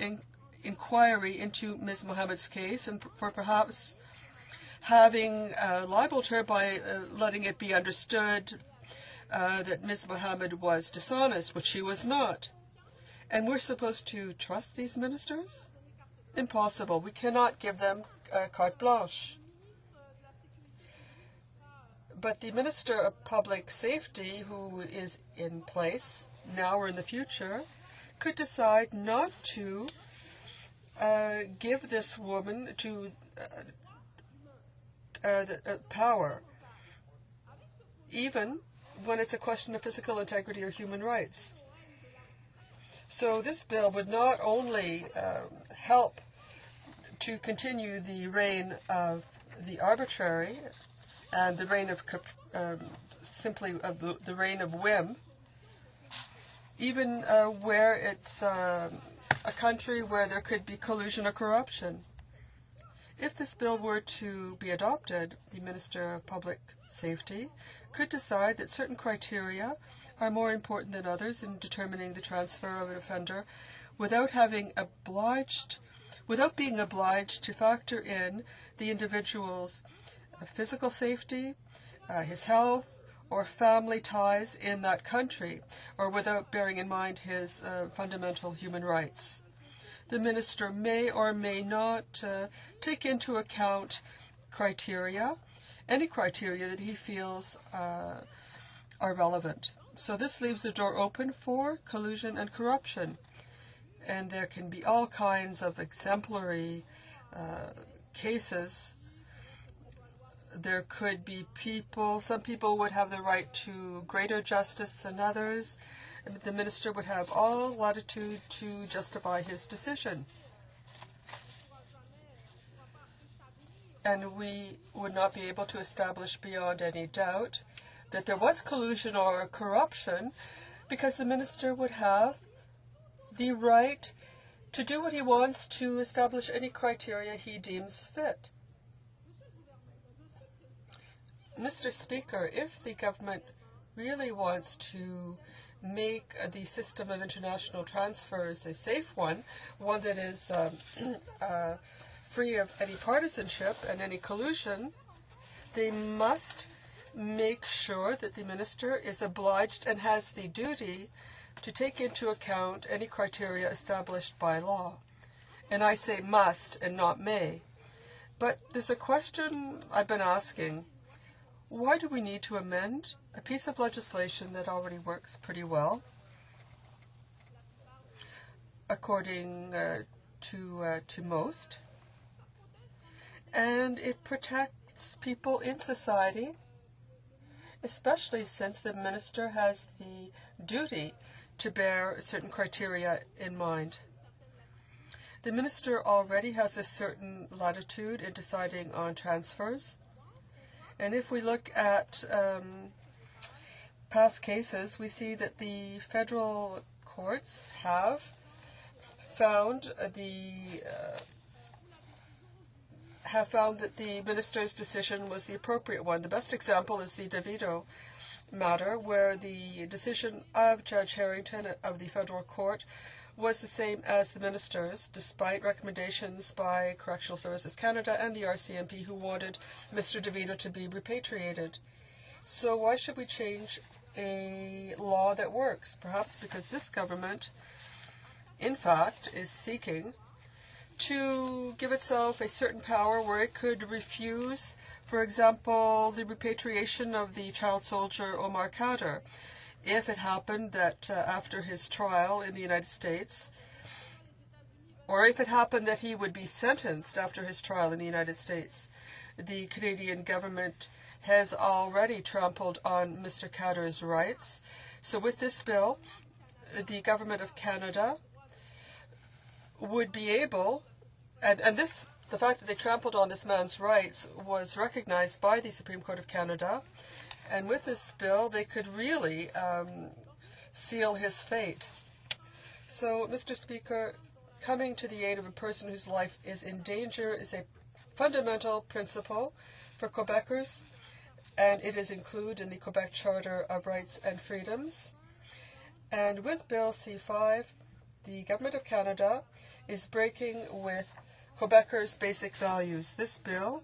inquiry into Ms. Mohammed's case, and for perhaps having libeled her by letting it be understood that Ms. Mohammed was dishonest, which she was not. And we're supposed to trust these ministers? Impossible. We cannot give them carte blanche. But the Minister of Public Safety, who is in place now or in the future, could decide not to give this woman to power, even when it's a question of physical integrity or human rights. So this bill would not only help to continue the reign of the arbitrary and the reign of the reign of whim, even where it's a country where there could be collusion or corruption. If this bill were to be adopted, the Minister of Public Safety could decide that certain criteria are more important than others in determining the transfer of an offender without being obliged to factor in the individual's physical safety, his health, or family ties in that country, or without bearing in mind his fundamental human rights. The minister may or may not take into account any criteria that he feels are relevant. So this leaves the door open for collusion and corruption. And there can be all kinds of exemplary cases. There could be some people would have the right to greater justice than others. And the minister would have all latitude to justify his decision. And we would not be able to establish beyond any doubt that there was collusion or corruption, because the minister would have the right to do what he wants to establish any criteria he deems fit. Mr. Speaker, if the government really wants to make the system of international transfers a safe one that is free of any partisanship and any collusion, they must make sure that the minister is obliged and has the duty to take into account any criteria established by law. And I say must and not may. But there's a question I've been asking. why do we need to amend a piece of legislation that already works pretty well, according to most, and it protects people in society, especially since the minister has the duty to bear certain criteria in mind. The minister already has a certain latitude in deciding on transfers, and if we look at past cases, we see that the federal courts have found that the minister's decision was the appropriate one. The best example is the DeVito matter, where the decision of Judge Harrington of the federal court was the same as the minister's, despite recommendations by Correctional Services Canada and the RCMP, who wanted Mr. DeVito to be repatriated. So why should we change a law that works? Perhaps because this government, in fact, is seeking to give itself a certain power where it could refuse, for example, the repatriation of the child soldier Omar Khadr, if it happened that after his trial in the United States, or if it happened that he would be sentenced after his trial in the United States. The Canadian government has already trampled on Mr. Khadr's rights. So with this bill, the government of Canada would be able, and the fact that they trampled on this man's rights was recognized by the Supreme Court of Canada, and with this bill they could really seal his fate. So, Mr. Speaker, coming to the aid of a person whose life is in danger is a fundamental principle for Quebecers, and it is included in the Quebec Charter of Rights and Freedoms. And with Bill C-5, the Government of Canada is breaking with Quebecers' basic values. This bill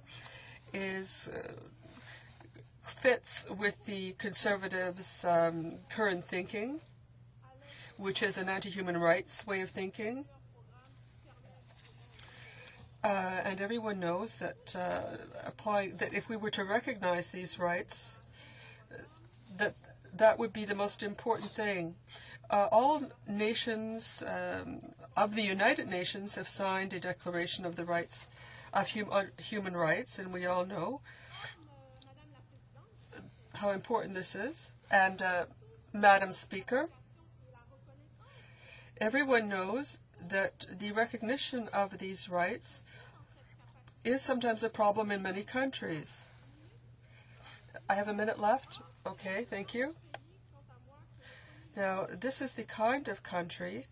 fits with the Conservatives' current thinking, which is an anti-human rights way of thinking. And everyone knows that that if we were to recognize these rights, that would be the most important thing. All nations of the United Nations have signed a Declaration of the Rights of Human Rights, and we all know how important this is. And Madam Speaker, everyone knows that the recognition of these rights is sometimes a problem in many countries. I have a minute left. Okay, thank you. Now, this is the kind of country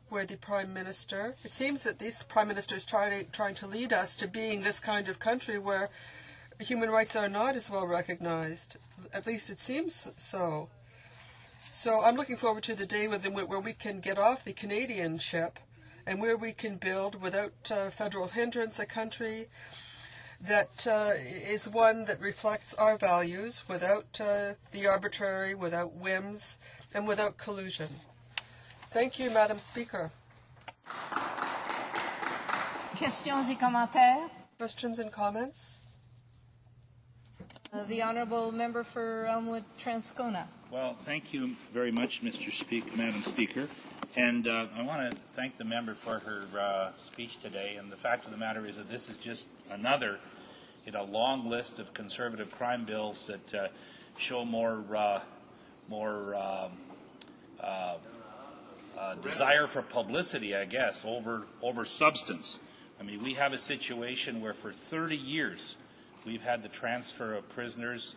where the Prime Minister, it seems that this Prime Minister is trying to lead us to being this kind of country where human rights are not as well recognized. At least it seems so. So I'm looking forward to the day where we can get off the Canadian ship and where we can build, without federal hindrance, a country that is one that reflects our values, without the arbitrary, without whims, and without collusion. Thank you, Madam Speaker. Questions et commentaires? Questions and comments? The Honourable Member for Elmwood Transcona. Well, thank you very much, Madam Speaker. And I want to thank the member for her speech today. And the fact of the matter is that this is just another in a long list of conservative crime bills that show more desire for publicity, I guess, over substance. I mean, we have a situation where for 30 years we've had the transfer of prisoners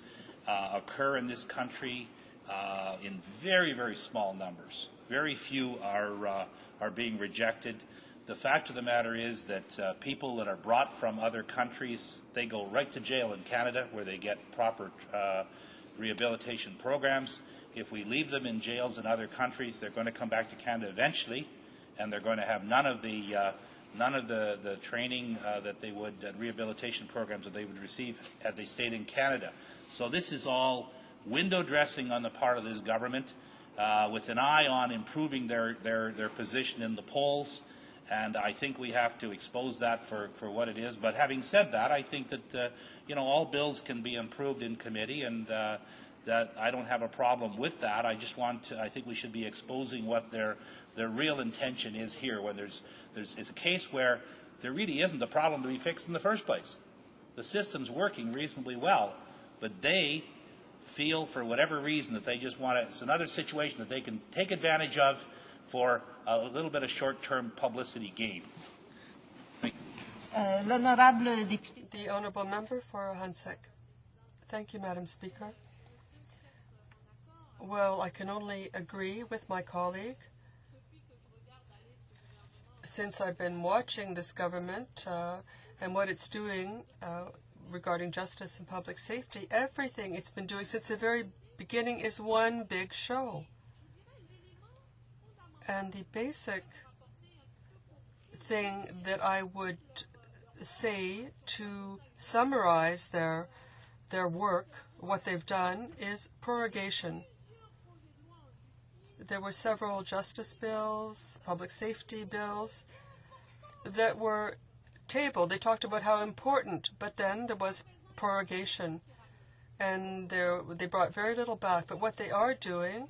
occur in this country in very, very small numbers. Very few are being rejected. The fact of the matter is that people that are brought from other countries, they go right to jail in Canada where they get proper rehabilitation programs. If we leave them in jails in other countries, they're going to come back to Canada eventually, and they're going to have none of the training that they would, rehabilitation programs that they would receive had they stayed in Canada. So this is all window dressing on the part of this government, with an eye on improving their position in the polls. And I think we have to expose that for what it is. But having said that, I think that, all bills can be improved in committee, and that I don't have a problem with that. I just I think we should be exposing what their real intention is here when it's a case where there really isn't a problem to be fixed in the first place. The system's working reasonably well, but they feel for whatever reason that they just want to, it's another situation that they can take advantage of for a little bit of short-term publicity gain. The Honourable Member for HoC. Thank you, Madam Speaker. Well, I can only agree with my colleague. Since I've been watching this government and what it's doing regarding justice and public safety, everything it's been doing since the very beginning is one big show. And the basic thing that I would say to summarize their work, what they've done, is prorogation. There were several justice bills, public safety bills that were tabled. They talked about how important, but then there was prorogation, and they brought very little back. But what they are doing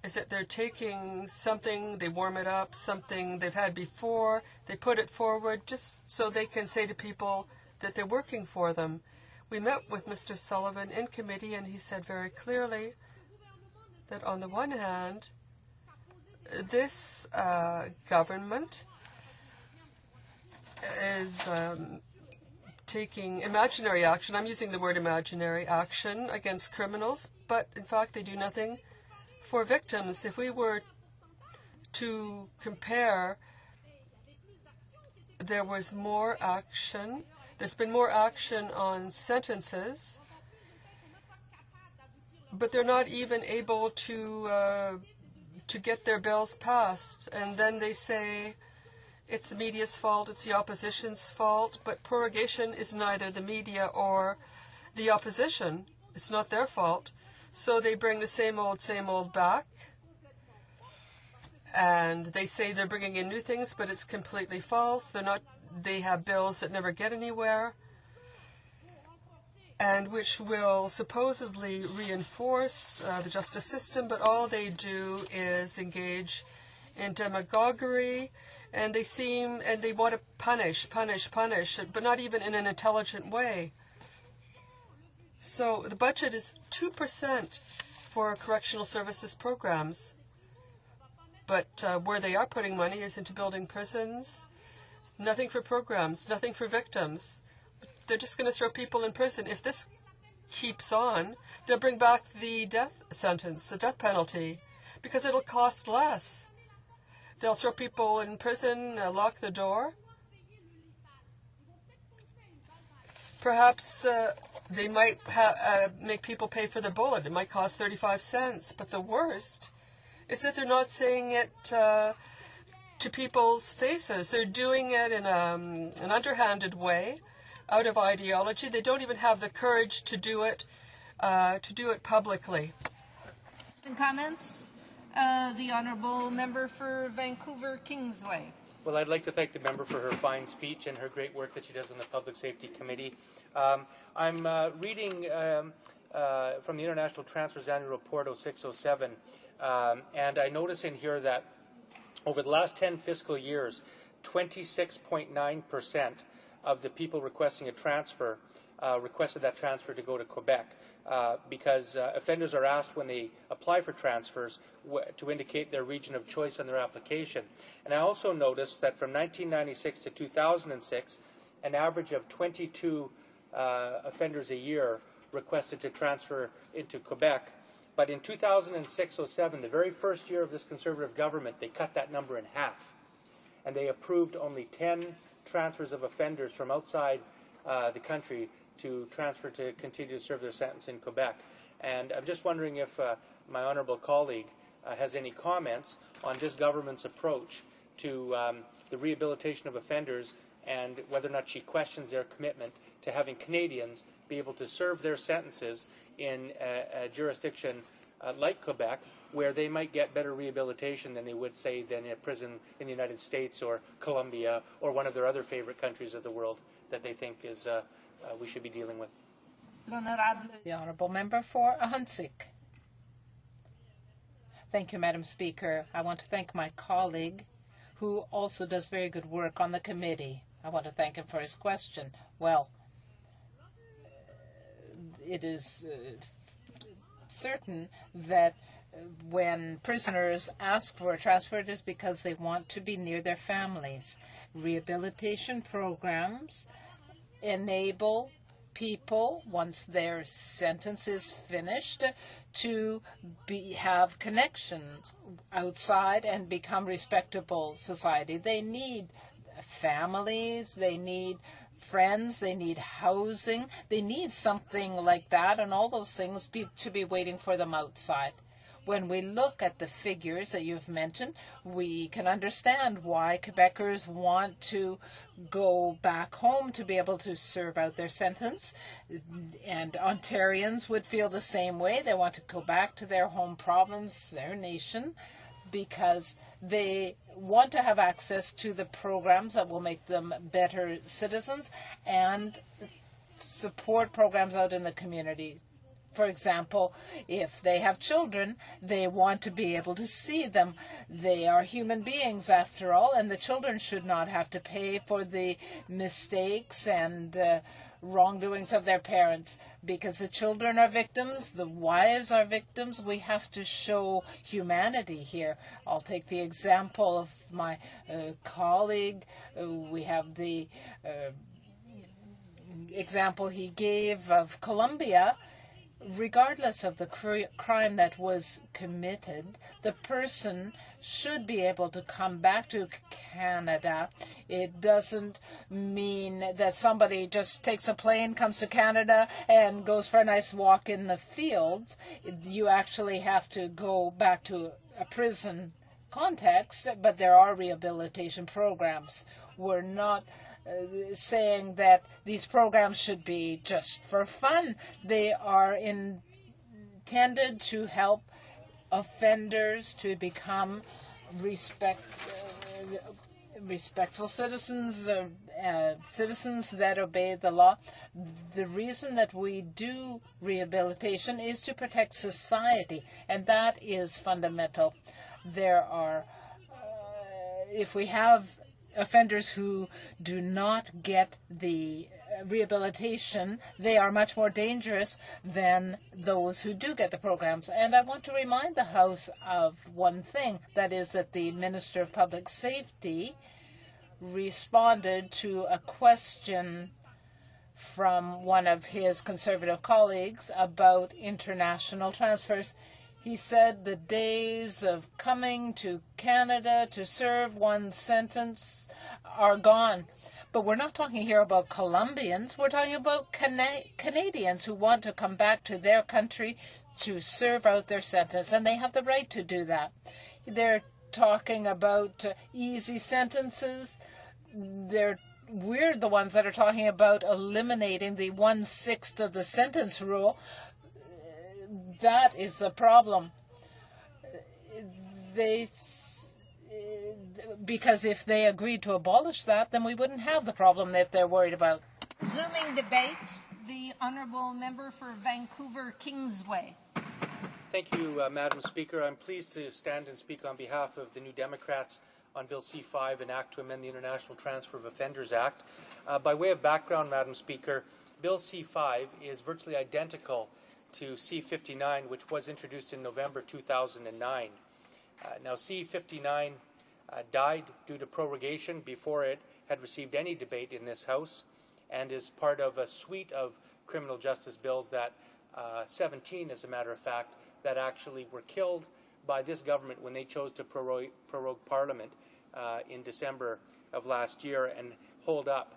is that they're taking something, they warm it up, something they've had before, they put it forward just so they can say to people that they're working for them. We met with Mr. Sullivan in committee, and he said very clearly that on the one hand, this government is taking imaginary action. I'm using the word imaginary action against criminals, but in fact they do nothing for victims. If we were to compare, there was more action. There's been more action on sentences, but they're not even able to get their bills passed. And then they say it's the media's fault, it's the opposition's fault, but prorogation is neither the media or the opposition. It's not their fault. So they bring the same old back, and they say they're bringing in new things, but it's completely false. They have bills that never get anywhere, and which will supposedly reinforce the justice system, but all they do is engage in demagoguery, and they want to punish, but not even in an intelligent way. So the budget is 2% for correctional services programs, but where they are putting money is into building prisons. Nothing for programs, nothing for victims. They're just going to throw people in prison. If this keeps on, they'll bring back the death sentence, the death penalty, because it'll cost less. They'll throw people in prison, lock the door. Perhaps they might make people pay for the bullet. It might cost 35 cents. But the worst is that they're not saying it to people's faces. They're doing it in an underhanded way, out of ideology. They don't even have the courage to do it publicly. Comments? The Honourable Member for Vancouver Kingsway. Well, I'd like to thank the member for her fine speech and her great work that she does on the Public Safety Committee. I'm reading from the International Transfers Annual Report 0607, and I notice in here that over the last 10 fiscal years, 26.9% of the people requesting a transfer requested that transfer to go to Quebec, because offenders are asked when they apply for transfers to indicate their region of choice on their application. And I also noticed that from 1996 to 2006, an average of 22 offenders a year requested to transfer into Quebec. But in 2006-07, the very first year of this Conservative government, they cut that number in half. And they approved only 10 transfers of offenders from outside the country to transfer to continue to serve their sentence in Quebec. And I'm just wondering if my honourable colleague has any comments on this government's approach to the rehabilitation of offenders, and whether or not she questions their commitment to having Canadians be able to serve their sentences in a jurisdiction like Quebec, where they might get better rehabilitation than they would, say, than in a prison in the United States or Colombia or one of their other favorite countries of the world that they think is we should be dealing with. The Honourable Member for HoC. Thank you, Madam Speaker. I want to thank my colleague, who also does very good work on the committee. I want to thank him for his question. Well, it is certain that when prisoners ask for a transfer, it is because they want to be near their families. Rehabilitation programs enable people, once their sentence is finished, to have connections outside and become respectable society. They need families, they need friends, they need housing, they need something like that, and all those things to be waiting for them outside. When we look at the figures that you've mentioned, we can understand why Quebecers want to go back home to be able to serve out their sentence. And Ontarians would feel the same way. They want to go back to their home province, their nation, because they want to have access to the programs that will make them better citizens and support programs out in the community. For example, if they have children, they want to be able to see them. They are human beings, after all, and the children should not have to pay for the mistakes and wrongdoings of their parents, because the children are victims, the wives are victims. We have to show humanity here. I'll take the example of my colleague. We have the example he gave of Colombia. Regardless of the crime that was committed, the person should be able to come back to Canada. It doesn't mean that somebody just takes a plane, comes to Canada, and goes for a nice walk in the fields. You actually have to go back to a prison context, but there are rehabilitation programs. We're not saying that these programs should be just for fun. They are intended to help offenders to become respectful citizens, citizens that obey the law. The reason that we do rehabilitation is to protect society, and that is fundamental. There are, if we have offenders who do not get the rehabilitation, they are much more dangerous than those who do get the programs. And I want to remind the House of one thing, that is that the Minister of Public Safety responded to a question from one of his Conservative colleagues about international transfers. He said the days of coming to Canada to serve one sentence are gone. But we're not talking here about Colombians. We're talking about Canadians who want to come back to their country to serve out their sentence, and they have the right to do that. They're talking about easy sentences. We're the ones that are talking about eliminating the 1/6 of the sentence rule. That is the problem. Because if they agreed to abolish that, then we wouldn't have the problem that they're worried about. Resuming debate, the Honourable Member for Vancouver Kingsway. Thank you, Madam Speaker. I'm pleased to stand and speak on behalf of the New Democrats on Bill C-5, an act to amend the International Transfer of Offenders Act. By way of background, Madam Speaker, Bill C-5 is virtually identical to C-59, which was introduced in November 2009. Now, C-59 died due to prorogation before it had received any debate in this House, and is part of a suite of criminal justice bills that 17, as a matter of fact, that actually were killed by this government when they chose to prorogue Parliament in December of last year and hold up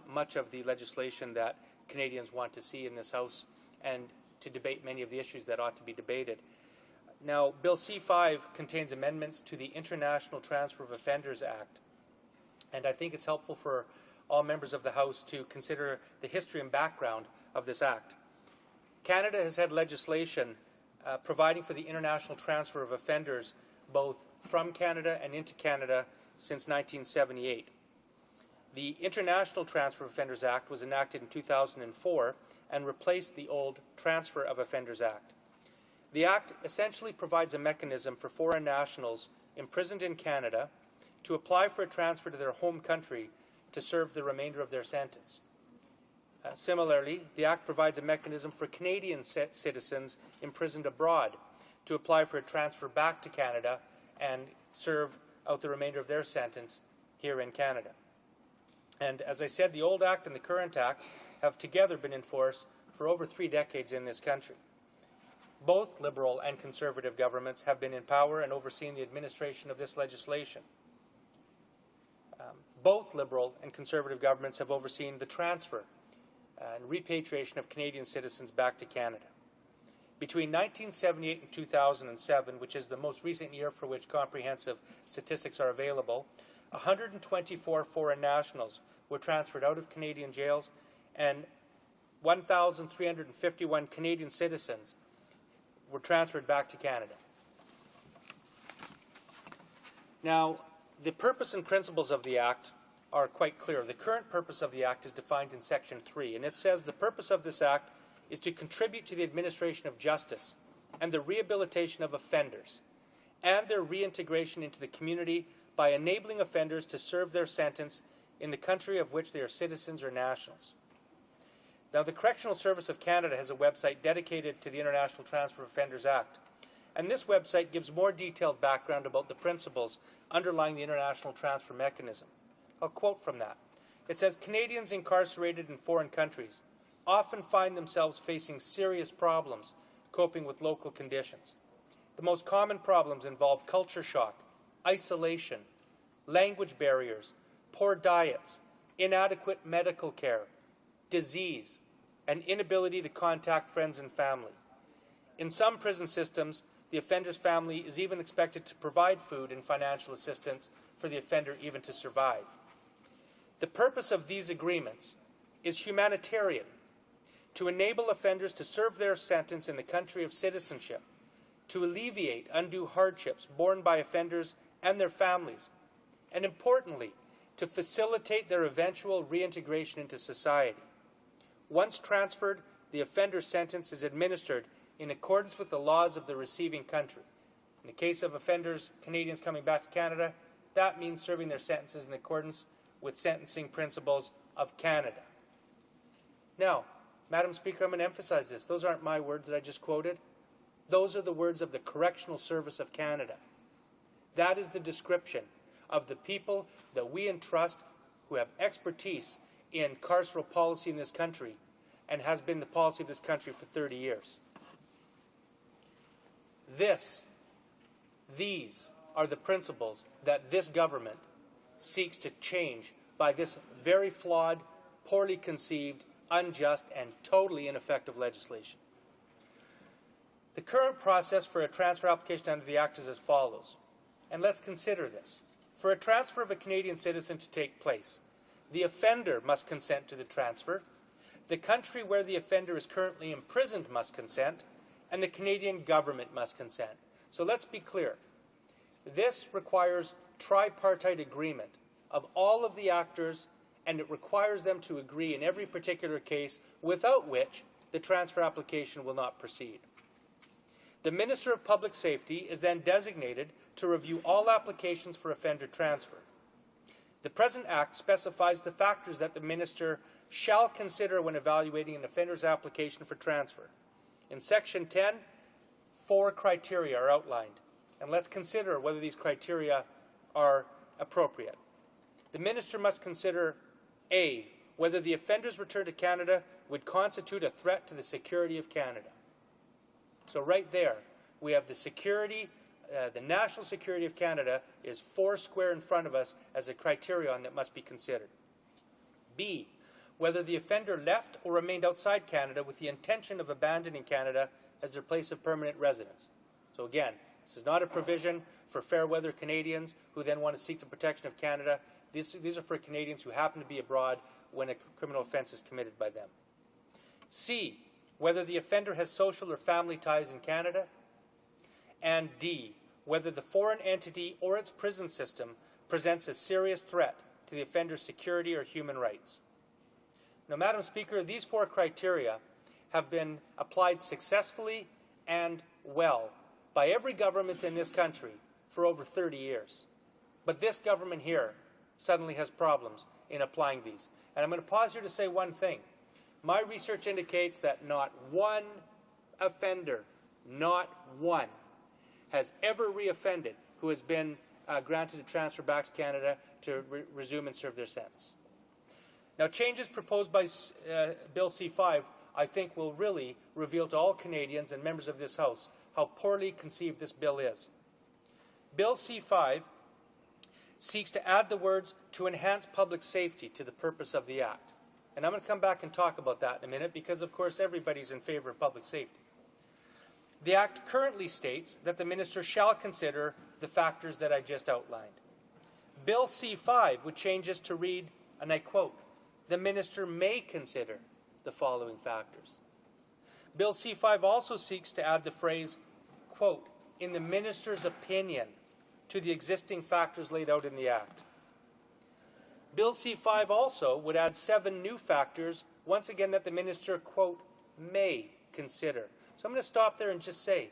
much of the legislation that Canadians want to see in this House and to debate many of the issues that ought to be debated. Now, Bill C-5 contains amendments to the International Transfer of Offenders Act, and I think it's helpful for all members of the House to consider the history and background of this act. Canada has had legislation providing for the international transfer of offenders both from Canada and into Canada since 1978. The International Transfer of Offenders Act was enacted in 2004 and replaced the old Transfer of Offenders Act. The Act essentially provides a mechanism for foreign nationals imprisoned in Canada to apply for a transfer to their home country to serve the remainder of their sentence. Similarly, the Act provides a mechanism for Canadian citizens imprisoned abroad to apply for a transfer back to Canada and serve out the remainder of their sentence here in Canada. And as I said, the old Act and the current Act have together been in force for over 3 decades in this country. Both Liberal and Conservative governments have been in power and overseen the administration of this legislation. Both Liberal and Conservative governments have overseen the transfer and repatriation of Canadian citizens back to Canada. Between 1978 and 2007, which is the most recent year for which comprehensive statistics are available, 124 foreign nationals were transferred out of Canadian jails, and 1,351 Canadian citizens were transferred back to Canada. Now, the purpose and principles of the Act are quite clear. The current purpose of the Act is defined in Section 3, and it says the purpose of this Act is to contribute to the administration of justice and the rehabilitation of offenders and their reintegration into the community by enabling offenders to serve their sentence in the country of which they are citizens or nationals. Now, the Correctional Service of Canada has a website dedicated to the International Transfer of Offenders Act, and this website gives more detailed background about the principles underlying the international transfer mechanism. I'll quote from that. It says, Canadians incarcerated in foreign countries often find themselves facing serious problems coping with local conditions. The most common problems involve culture shock, isolation, language barriers, poor diets, inadequate medical care, disease, and inability to contact friends and family. In some prison systems, the offender's family is even expected to provide food and financial assistance for the offender even to survive. The purpose of these agreements is humanitarian, to enable offenders to serve their sentence in the country of citizenship, to alleviate undue hardships borne by offenders and their families, and importantly, to facilitate their eventual reintegration into society. Once transferred, the offender's sentence is administered in accordance with the laws of the receiving country. In the case of offenders, Canadians coming back to Canada, that means serving their sentences in accordance with sentencing principles of Canada. Now, Madam Speaker, I'm going to emphasize this. Those aren't my words that I just quoted. Those are the words of the Correctional Service of Canada. That is the description of the people that we entrust who have expertise in carceral policy in this country and has been the policy of this country for 30 years. These are the principles that this government seeks to change by this very flawed, poorly conceived, unjust, and totally ineffective legislation. The current process for a transfer application under the Act is as follows. And let's consider this. For a transfer of a Canadian citizen to take place, the offender must consent to the transfer, the country where the offender is currently imprisoned must consent, and the Canadian government must consent. So let's be clear. This requires tripartite agreement of all of the actors, and it requires them to agree in every particular case, without which the transfer application will not proceed. The Minister of Public Safety is then designated to review all applications for offender transfer. The present Act specifies the factors that the Minister shall consider when evaluating an offender's application for transfer. In Section 10, 4 criteria are outlined, and let's consider whether these criteria are appropriate. The Minister must consider A, whether the offender's return to Canada would constitute a threat to the security of Canada. So right there, we have the security, the national security of Canada is 4 square in front of us as a criterion that must be considered. B, whether the offender left or remained outside Canada with the intention of abandoning Canada as their place of permanent residence. So again, this is not a provision for fair weather Canadians who then want to seek the protection of Canada. These are for Canadians who happen to be abroad when a criminal offence is committed by them. C, whether the offender has social or family ties in Canada, and D, whether the foreign entity or its prison system presents a serious threat to the offender's security or human rights. Now, Madam Speaker, these 4 criteria have been applied successfully and well by every government in this country for over 30 years. But this government here suddenly has problems in applying these. And I'm going to pause here to say one thing. My research indicates that not one offender, not one, has ever reoffended who has been granted a transfer back to Canada to resume and serve their sentence. Now, changes proposed by Bill C-5, I think, will really reveal to all Canadians and members of this House how poorly conceived this bill is. Bill C-5 seeks to add the words "to enhance public safety" to the purpose of the Act. And I'm going to come back and talk about that in a minute because, of course, everybody's in favour of public safety. The Act currently states that the Minister shall consider the factors that I just outlined. Bill C-5 would change this to read, and I quote, "The Minister may consider the following factors." Bill C-5 also seeks to add the phrase, quote, "in the Minister's opinion," to the existing factors laid out in the Act. Bill C-5 also would add 7 new factors, once again that the Minister, quote, "may consider." So I'm going to stop there and just say,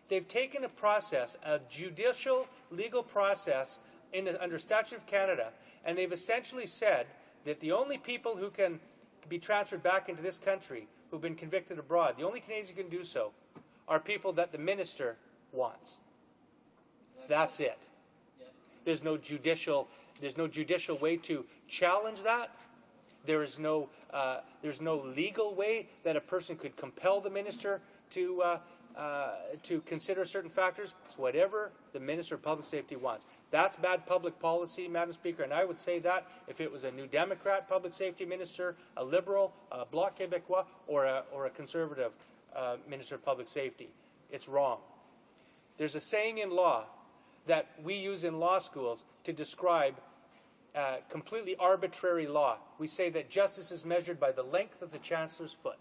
they've taken a process, a judicial legal process under Statute of Canada, and they've essentially said that the only people who can be transferred back into this country who've been convicted abroad, the only Canadians who can do so, are people that the Minister wants. That's it. There's no judicial way to challenge that. There's no legal way that a person could compel the Minister to consider certain factors. It's whatever the Minister of Public Safety wants. That's bad public policy, Madam Speaker, and I would say that if it was a New Democrat Public Safety Minister, a Liberal, a Bloc Québécois, or a Conservative Minister of Public Safety. It's wrong. There's a saying in law that we use in law schools to describe completely arbitrary law. We say that justice is measured by the length of the Chancellor's foot.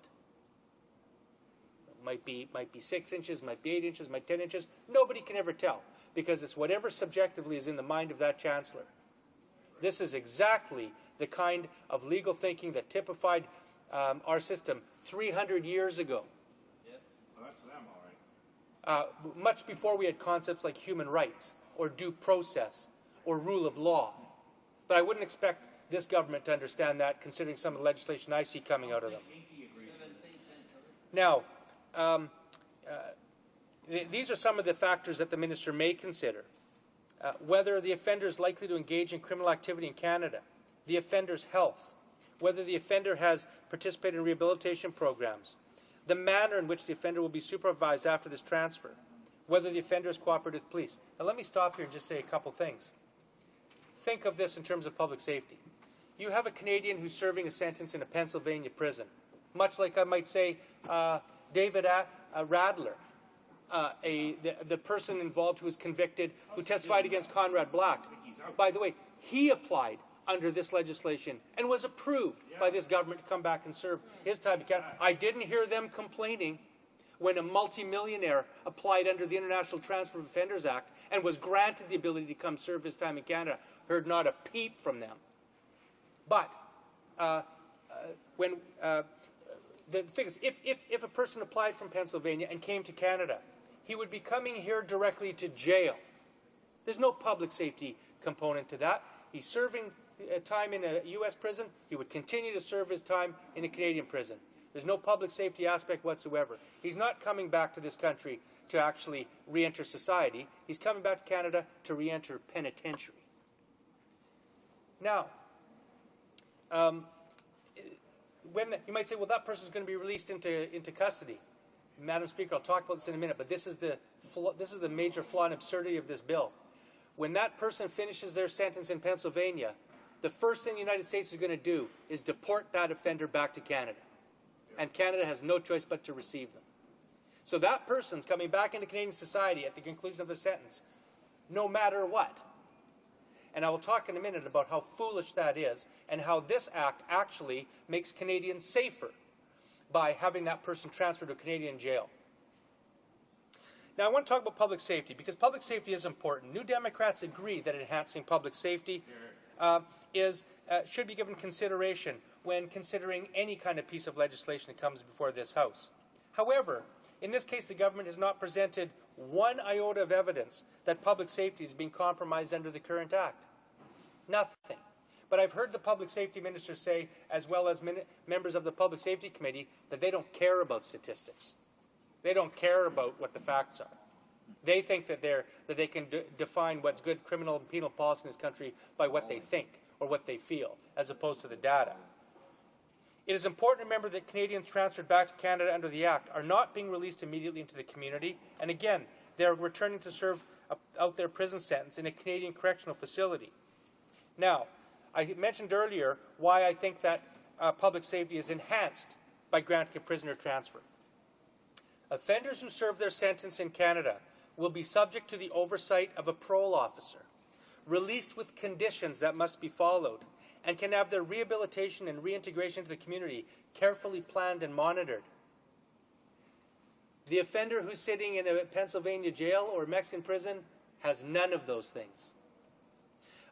It might be 6 inches, might be 8 inches, might be 10 inches. Nobody can ever tell because it's whatever subjectively is in the mind of that Chancellor. This is exactly the kind of legal thinking that typified our system 300 years ago. Well, that's them, all right. Much before we had concepts like human rights or due process or rule of law. But I wouldn't expect this government to understand that, considering some of the legislation I see coming out of them. Now, these are some of the factors that the Minister may consider. Whether the offender is likely to engage in criminal activity in Canada, the offender's health, whether the offender has participated in rehabilitation programs, the manner in which the offender will be supervised after this transfer, whether the offender has cooperated with police. Now, let me stop here and just say a couple things. Think of this in terms of public safety. You have a Canadian who's serving a sentence in a Pennsylvania prison, much like I might say David Radler, the person involved who was convicted, who testified against Conrad Black. By the way, he applied under this legislation and was approved by this government to come back and serve his time in Canada. I didn't hear them complaining when a multimillionaire applied under the International Transfer of Offenders Act and was granted the ability to come serve his time in Canada. Heard not a peep from them. But the thing is, if a person applied from Pennsylvania and came to Canada, he would be coming here directly to jail. There's no public safety component to that. He's serving time in a U.S. prison. He would continue to serve his time in a Canadian prison. There's no public safety aspect whatsoever. He's not coming back to this country to actually re-enter society. He's coming back to Canada to re-enter penitentiary. Now, you might say, well, that person's going to be released into custody. Madam Speaker, I'll talk about this in a minute, but this is the major flaw and absurdity of this bill. When that person finishes their sentence in Pennsylvania, the first thing the United States is going to do is deport that offender back to Canada. And Canada has no choice but to receive them. So that person's coming back into Canadian society at the conclusion of their sentence, no matter what. And I will talk in a minute about how foolish that is and how this act actually makes Canadians safer. by having that person transferred to a Canadian jail. Now, I want to talk about public safety, because public safety is important. New Democrats agree that enhancing public safety should be given consideration when considering any kind of piece of legislation that comes before this House. However, in this case, the government has not presented one iota of evidence that public safety is being compromised under the current Act. Nothing. But I've heard the public safety minister say, as well as members of the Public Safety Committee, that they don't care about statistics. They don't care about what the facts are. They think that they can define what's good criminal and penal policy in this country by what they think or what they feel, as opposed to the data. It is important to remember that Canadians transferred back to Canada under the Act are not being released immediately into the community, and again, they're returning to serve out their prison sentence in a Canadian correctional facility. Now, I mentioned earlier why I think that public safety is enhanced by granting a prisoner transfer. Offenders who serve their sentence in Canada will be subject to the oversight of a parole officer, released with conditions that must be followed, and can have their rehabilitation and reintegration to the community carefully planned and monitored. The offender who's sitting in a Pennsylvania jail or Mexican prison has none of those things.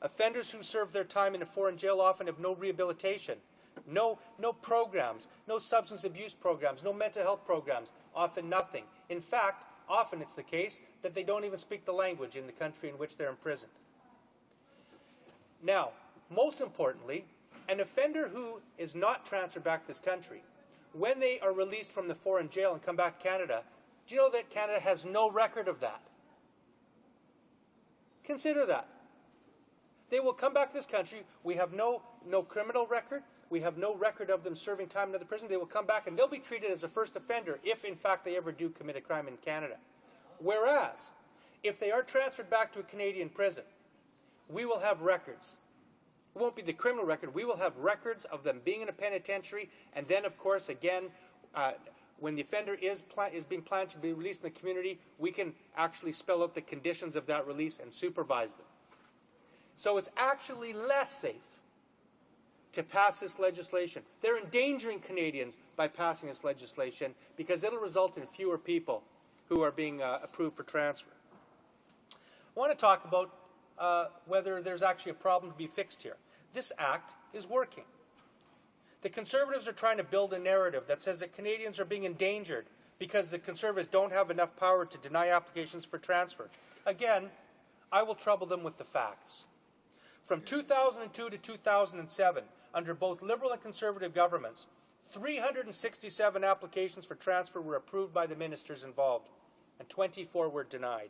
Offenders who serve their time in a foreign jail often have no rehabilitation, no programs, no substance abuse programs, no mental health programs, often nothing. In fact, often it's the case that they don't even speak the language in the country in which they're imprisoned. Now, most importantly, an offender who is not transferred back to this country, when they are released from the foreign jail and come back to Canada, do you know that Canada has no record of that? Consider that. They will come back to this country. We have no criminal record. We have no record of them serving time in another prison. They will come back and they'll be treated as a first offender if, in fact, they ever do commit a crime in Canada. Whereas, if they are transferred back to a Canadian prison, we will have records. It won't be the criminal record. We will have records of them being in a penitentiary, and then, of course, again, when the offender is being planned to be released in the community, we can actually spell out the conditions of that release and supervise them. So it's actually less safe to pass this legislation. They're endangering Canadians by passing this legislation because it'll result in fewer people who are being approved for transfer. I want to talk about whether there's actually a problem to be fixed here. This Act is working. The Conservatives are trying to build a narrative that says that Canadians are being endangered because the Conservatives don't have enough power to deny applications for transfer. Again, I will trouble them with the facts. From 2002 to 2007, under both Liberal and Conservative governments, 367 applications for transfer were approved by the ministers involved, and 24 were denied.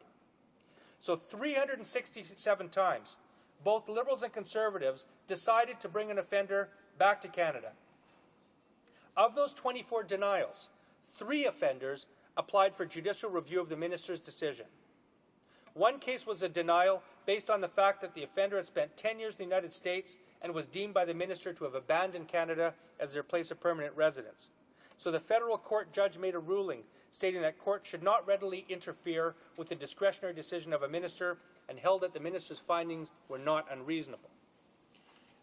So 367 times, both Liberals and Conservatives decided to bring an offender back to Canada. Of those 24 denials, 3 offenders applied for judicial review of the minister's decision. One case was a denial based on the fact that the offender had spent 10 years in the United States and was deemed by the minister to have abandoned Canada as their place of permanent residence. So the federal court judge made a ruling stating that court should not readily interfere with the discretionary decision of a minister and held that the minister's findings were not unreasonable.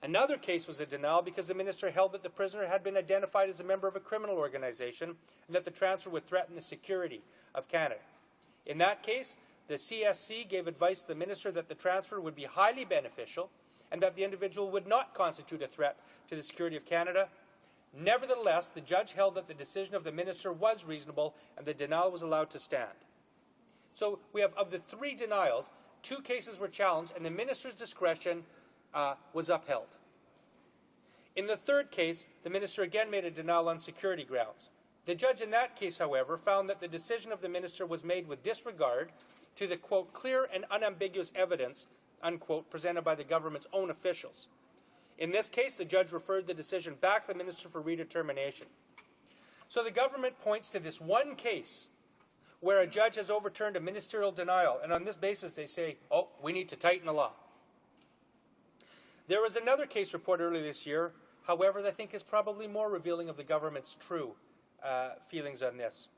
Another case was a denial because the minister held that the prisoner had been identified as a member of a criminal organization and that the transfer would threaten the security of Canada. In that case, the CSC gave advice to the minister that the transfer would be highly beneficial and that the individual would not constitute a threat to the security of Canada. Nevertheless, the judge held that the decision of the minister was reasonable and the denial was allowed to stand. So we have, of the 3 denials, 2 cases were challenged and the minister's discretion was upheld. In the 3rd case, the minister again made a denial on security grounds. The judge in that case, however, found that the decision of the minister was made with disregard to the, quote, clear and unambiguous evidence, unquote, presented by the government's own officials. In this case, the judge referred the decision back to the minister for redetermination. So the government points to this one case where a judge has overturned a ministerial denial, and on this basis they say, oh, we need to tighten the law. There was another case reported earlier this year, however, that I think is probably more revealing of the government's true feelings on this.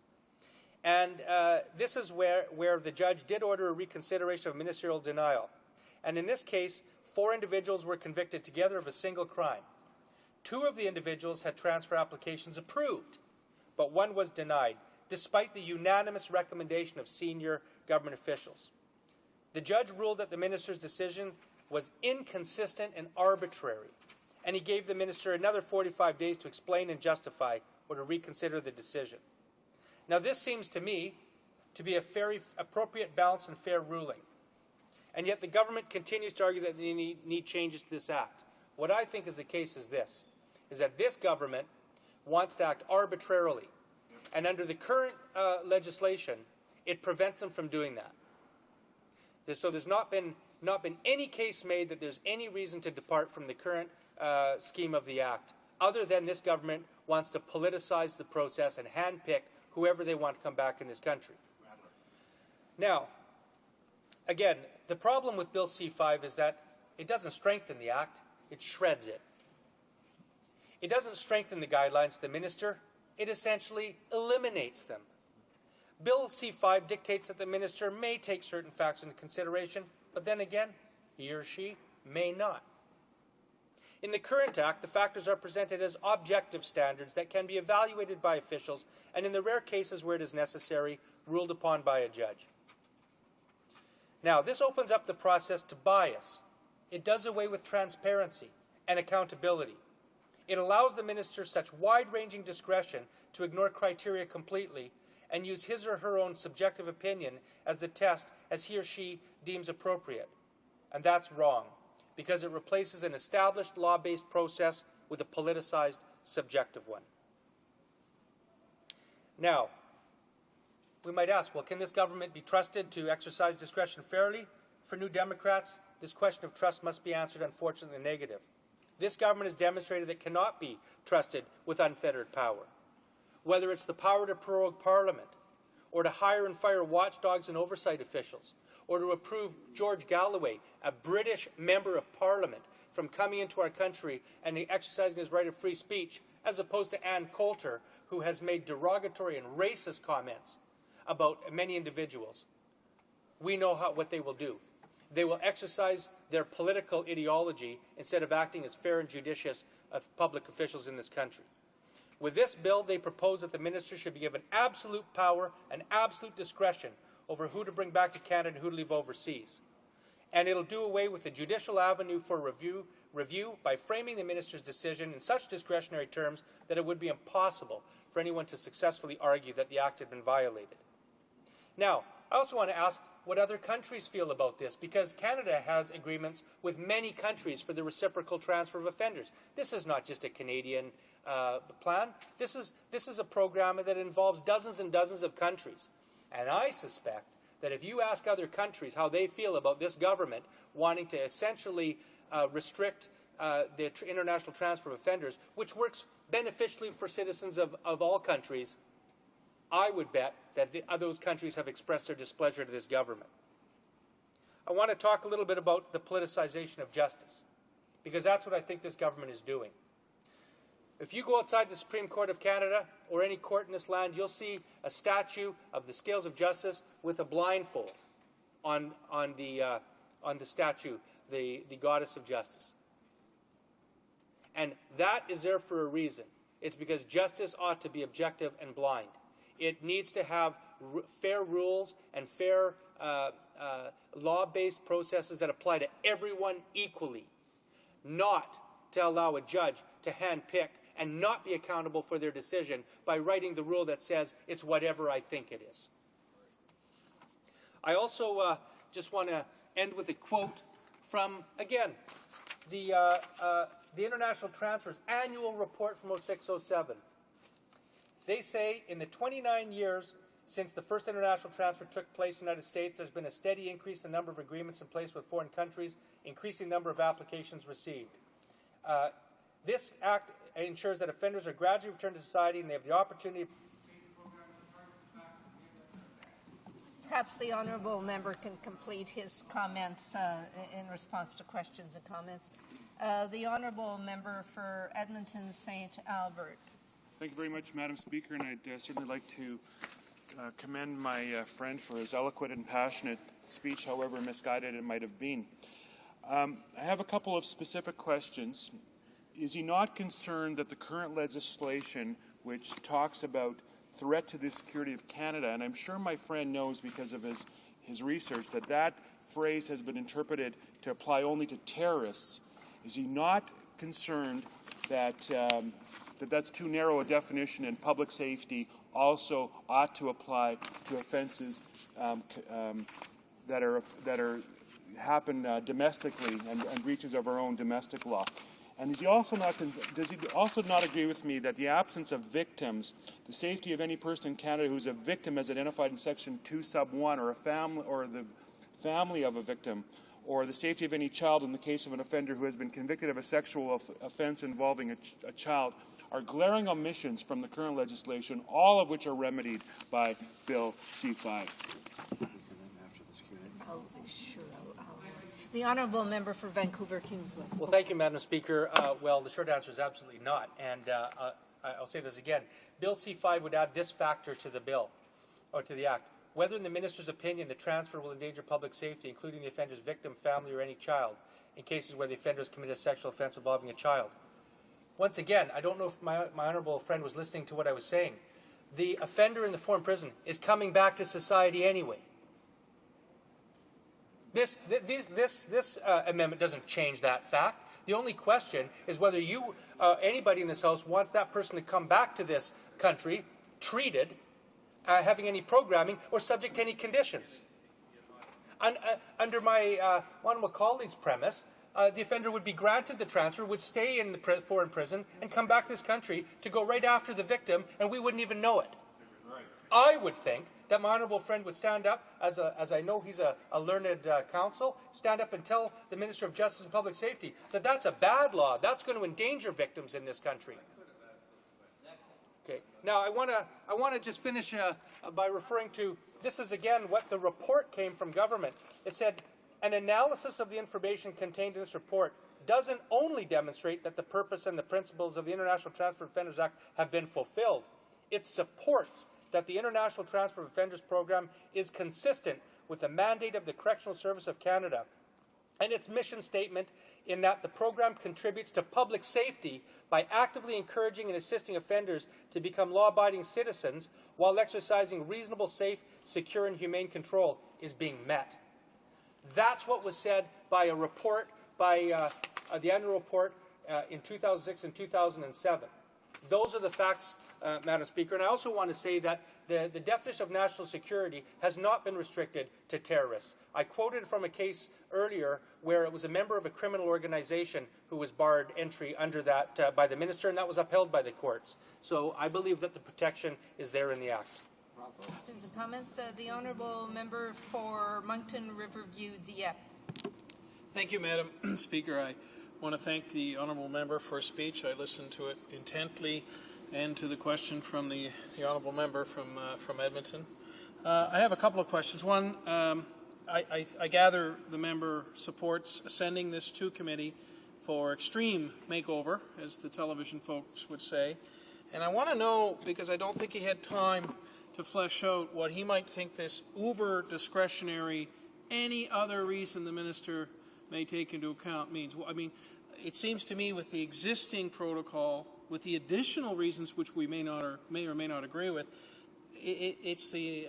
And this is where the judge did order a reconsideration of ministerial denial. And in this case, 4 individuals were convicted together of a single crime. 2 of the individuals had transfer applications approved, but one was denied, despite the unanimous recommendation of senior government officials. The judge ruled that the minister's decision was inconsistent and arbitrary, and he gave the minister another 45 days to explain and justify or to reconsider the decision. Now, this seems to me to be a very appropriate, balanced, and fair ruling. And yet the government continues to argue that they need changes to this act. What I think is the case is this, is that this government wants to act arbitrarily. And under the current legislation, it prevents them from doing that. So there's not been any case made that there's any reason to depart from the current scheme of the act, other than this government wants to politicize the process and handpick whoever they want to come back in this country. Now, again, the problem with Bill C-5 is that it doesn't strengthen the act, it shreds it. It doesn't strengthen the guidelines to the minister, it essentially eliminates them. Bill C-5 dictates that the minister may take certain facts into consideration, but then again, he or she may not. In the current act, the factors are presented as objective standards that can be evaluated by officials and, in the rare cases where it is necessary, ruled upon by a judge. Now, this opens up the process to bias. It does away with transparency and accountability. It allows the minister such wide-ranging discretion to ignore criteria completely and use his or her own subjective opinion as the test as he or she deems appropriate. And that's wrong, because it replaces an established law-based process with a politicized, subjective one. Now, we might ask, well, can this government be trusted to exercise discretion fairly? For New Democrats, this question of trust must be answered, unfortunately, in the negative. This government has demonstrated that it cannot be trusted with unfettered power. Whether it's the power to prorogue Parliament, or to hire and fire watchdogs and oversight officials, or to approve George Galloway, a British member of Parliament, from coming into our country and exercising his right of free speech, as opposed to Ann Coulter, who has made derogatory and racist comments about many individuals. We know what they will do. They will exercise their political ideology instead of acting as fair and judicious of public officials in this country. With this bill, they propose that the minister should be given absolute power and absolute discretion over who to bring back to Canada and who to leave overseas. And it'll do away with the judicial avenue for review by framing the minister's decision in such discretionary terms that it would be impossible for anyone to successfully argue that the act had been violated. Now, I also want to ask what other countries feel about this, because Canada has agreements with many countries for the reciprocal transfer of offenders. This is not just a Canadian plan. This is a program that involves dozens and dozens of countries. And I suspect that if you ask other countries how they feel about this government wanting to essentially restrict the international transfer of offenders, which works beneficially for citizens of all countries, I would bet that those countries have expressed their displeasure to this government. I want to talk a little bit about the politicization of justice, because that's what I think this government is doing. If you go outside the Supreme Court of Canada or any court in this land, you'll see a statue of the scales of justice with a blindfold on the statue, the goddess of justice. And that is there for a reason. It's because justice ought to be objective and blind. It needs to have fair rules and fair law-based processes that apply to everyone equally, not to allow a judge to handpick and not be accountable for their decision by writing the rule that says it's whatever I think it is. I also just want to end with a quote from, again, the International Transfers Annual Report from 06-07. They say in the 29 years since the first international transfer took place in the United States, there's been a steady increase in the number of agreements in place with foreign countries, increasing the number of applications received. This act ensures that offenders are gradually returned to society and they have the opportunity. Perhaps the honourable member can complete his comments in response to questions and comments. The honourable member for Edmonton St. Albert. Thank you very much, Madam Speaker, and I'd certainly like to commend my friend for his eloquent and passionate speech, however misguided it might have been. I have a couple of specific questions. Is he not concerned that the current legislation, which talks about threat to the security of Canada. And I'm sure my friend knows, because of his research, that phrase has been interpreted to apply only to terrorists. Is he not concerned that that's too narrow a definition, and public safety also ought to apply to offences that happen domestically and breaches of our own domestic law? And does he also not agree with me that the absence of victims, the safety of any person in Canada who's a victim as identified in Section 2 Sub 1, or a family, or the family of a victim, or the safety of any child in the case of an offender who has been convicted of a sexual offence involving a child, are glaring omissions from the current legislation, all of which are remedied by Bill C-5. The honourable member for Vancouver Kingsway. Well, thank you, Madam Speaker. Well, the short answer is absolutely not. And I'll say this again. Bill C-5 would add this factor to the bill, or to the Act. Whether in the Minister's opinion the transfer will endanger public safety, including the offender's victim, family, or any child, in cases where the offender has committed a sexual offence involving a child. Once again, I don't know if my honourable friend was listening to what I was saying. The offender in the foreign prison is coming back to society anyway. This amendment doesn't change that fact. The only question is whether anybody in this House wants that person to come back to this country treated, having any programming, or subject to any conditions. Under my one of my colleagues' premise, the offender would be granted the transfer, would stay in the foreign prison, and come back to this country to go right after the victim, and we wouldn't even know it. I would think that my honourable friend would stand up, as I know he's a learned counsel, stand up and tell the Minister of Justice and Public Safety that that's a bad law. That's going to endanger victims in this country. Okay. Now I want to just finish by referring to, this is again what the report came from government. It said, an analysis of the information contained in this report doesn't only demonstrate that the purpose and the principles of the International Transfer of Offenders Act have been fulfilled. It supports that the International Transfer of Offenders Program is consistent with the mandate of the Correctional Service of Canada and its mission statement, in that the program contributes to public safety by actively encouraging and assisting offenders to become law-abiding citizens while exercising reasonable, safe, secure, and humane control, is being met. That's what was said by a report, by the annual report in 2006 and 2007. Those are the facts, Madam Speaker. And I also want to say that the definition of national security has not been restricted to terrorists. I quoted from a case earlier where it was a member of a criminal organization who was barred entry under that by the Minister, and that was upheld by the courts. So I believe that the protection is there in the Act. Questions and comments? The honourable member for Moncton Riverview, Dieppe. Thank you, Madam Speaker. I want to thank the honourable member for his speech. I listened to it intently, and to the question from the honourable member from Edmonton. I have a couple of questions. One, I gather the member supports sending this to committee for extreme makeover, as the television folks would say. And I want to know, because I don't think he had time to flesh out what he might think this uber discretionary, any other reason the minister may take into account means. Well, I mean, it seems to me with the existing protocol, with the additional reasons which we may or may not agree with, it's the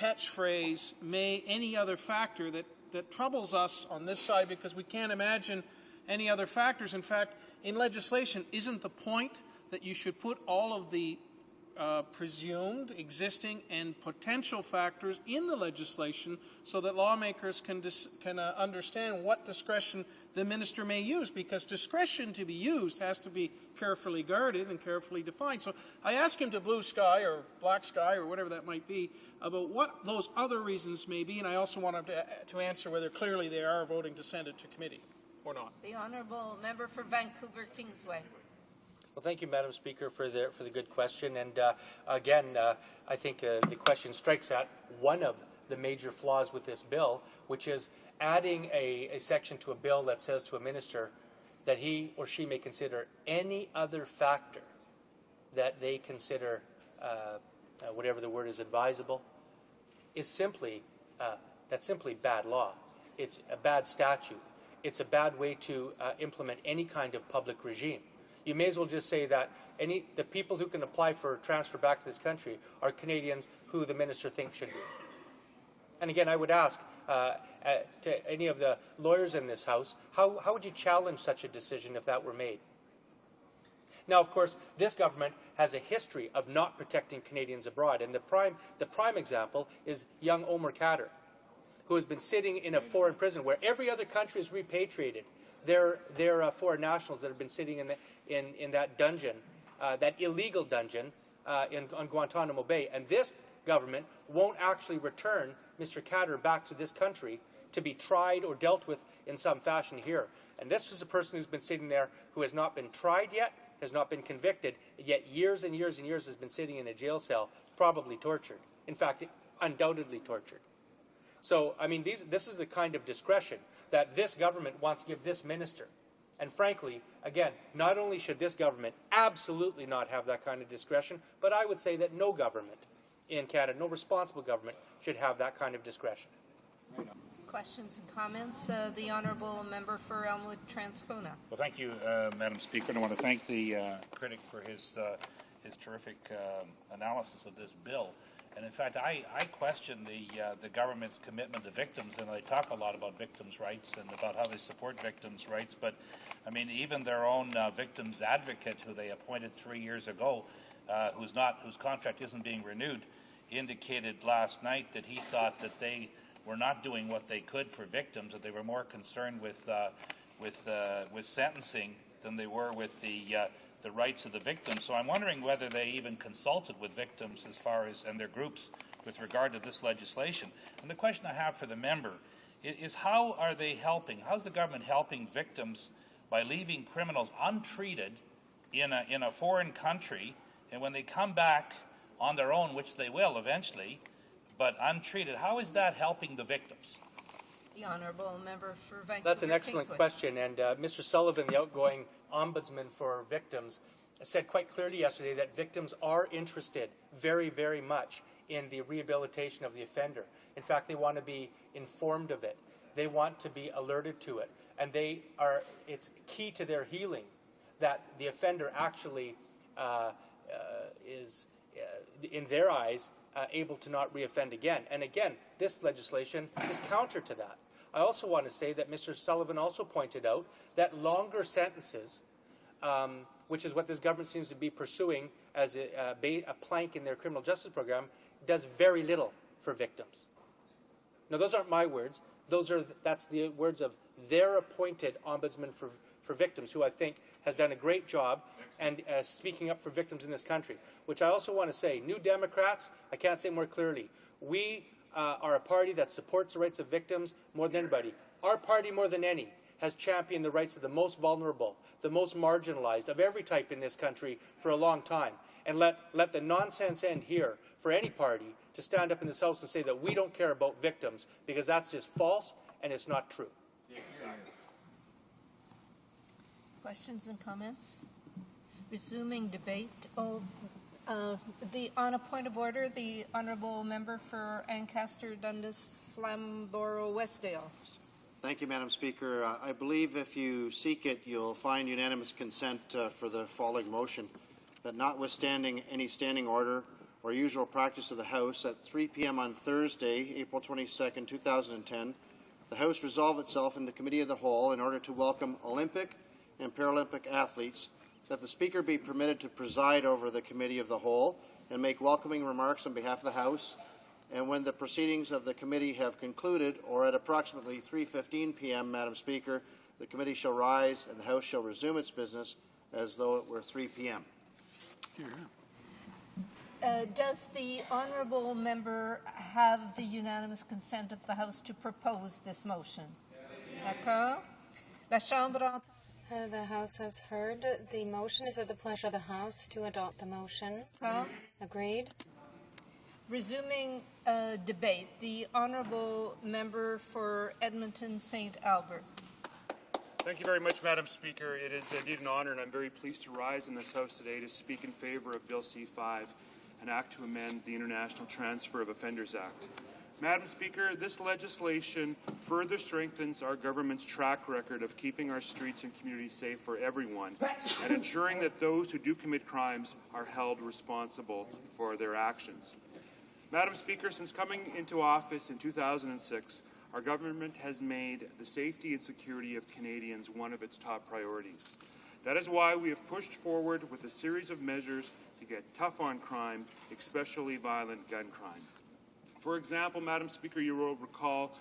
catchphrase, may any other factor, that troubles us on this side, because we can't imagine any other factors. In fact, in legislation, isn't the point that you should put all of the presumed, existing, and potential factors in the legislation so that lawmakers can understand what discretion the minister may use? Because discretion to be used has to be carefully guarded and carefully defined. So I ask him to blue sky or black sky or whatever that might be about what those other reasons may be, and I also want him to answer whether clearly they are voting to send it to committee or not. The honourable member for Vancouver Kingsway. Well, thank you, Madam Speaker, for the good question. And again, I think the question strikes at one of the major flaws with this bill, which is adding a section to a bill that says to a minister that he or she may consider any other factor that they consider, whatever the word is, advisable, is simply bad law. It's a bad statute. It's a bad way to implement any kind of public regime. You may as well just say that the people who can apply for transfer back to this country are Canadians who the minister thinks should be. And again, I would ask to any of the lawyers in this House, how would you challenge such a decision if that were made? Now, of course, this government has a history of not protecting Canadians abroad, and the prime example is young Omar Khadr, who has been sitting in a foreign prison where every other country is repatriated. They're foreign nationals that have been sitting in that dungeon, that illegal dungeon on Guantanamo Bay, and this government won't actually return Mr. Khadr back to this country to be tried or dealt with in some fashion here. And this was a person who's been sitting there who has not been tried yet, has not been convicted, yet years and years and years has been sitting in a jail cell, probably tortured. In fact, undoubtedly tortured. So, I mean, this is the kind of discretion that this government wants to give this minister. And frankly, again, not only should this government absolutely not have that kind of discretion, but I would say that no government in Canada, no responsible government, should have that kind of discretion. Questions and comments? The Honourable Member for Elmwood-Transcona. Well, thank you, Madam Speaker, and I want to thank the critic for his terrific analysis of this bill. And in fact, I question the government's commitment to victims, and they talk a lot about victims' rights and about how they support victims' rights. But I mean, even their own victims advocate, who they appointed 3 years ago, whose contract isn't being renewed, indicated last night that he thought that they were not doing what they could for victims, that they were more concerned with sentencing than they were with the rights of the victims. So I'm wondering whether they even consulted with victims and their groups with regard to this legislation. And the question I have for the member is how are they helping? How's the government helping victims by leaving criminals untreated in a foreign country, and when they come back on their own, which they will eventually, but untreated, how is that helping the victims? The Honourable Member for Vancouver. That's an excellent question, and Mr. Sullivan, the outgoing Ombudsman for Victims, said quite clearly yesterday that victims are interested very, very much in the rehabilitation of the offender. In fact, they want to be informed of it. They want to be alerted to it, and it's key to their healing that the offender actually is, in their eyes, able to not reoffend again. And again, this legislation is counter to that. I also want to say that Mr. Sullivan also pointed out that longer sentences, which is what this government seems to be pursuing as a plank in their criminal justice program, does very little for victims. Now, those aren't my words. That's the words of their appointed Ombudsman for Victims, who I think has done a great job and speaking up for victims in this country. Which I also want to say, New Democrats, I can't say more clearly, we are a party that supports the rights of victims more than anybody. Our party, more than any, has championed the rights of the most vulnerable, the most marginalized of every type in this country for a long time. And let the nonsense end here for any party to stand up in this House and say that we don't care about victims, because that's just false and it's not true. Questions and comments? Resuming debate. On a point of order, the Honourable Member for Ancaster, Dundas, Flamborough, Westdale. Thank you, Madam Speaker. I believe if you seek it, you'll find unanimous consent for the following motion, that notwithstanding any standing order or usual practice of the House, at 3 p.m. on Thursday, April 22nd, 2010, the House resolve itself into Committee of the Whole in order to welcome Olympic and Paralympic athletes, that the Speaker be permitted to preside over the Committee of the Whole and make welcoming remarks on behalf of the House, and when the proceedings of the committee have concluded, or at approximately 3:15 p.m., Madam Speaker, the committee shall rise and the House shall resume its business as though it were 3 p.m. Does the Honourable Member have the unanimous consent of the House to propose this motion? D'accord. La Chambre. The House has heard the motion. Is it the pleasure of the House to adopt the motion? Agreed. Resuming debate, the Honourable Member for Edmonton St. Albert. Thank you very much, Madam Speaker. It is indeed an honour, and I'm very pleased to rise in this House today to speak in favour of Bill C-5, an act to amend the International Transfer of Offenders Act. Madam Speaker, this legislation further strengthens our government's track record of keeping our streets and communities safe for everyone and ensuring that those who do commit crimes are held responsible for their actions. Madam Speaker, since coming into office in 2006, our government has made the safety and security of Canadians one of its top priorities. That is why we have pushed forward with a series of measures to get tough on crime, especially violent gun crime. For example, Madam Speaker, you will recall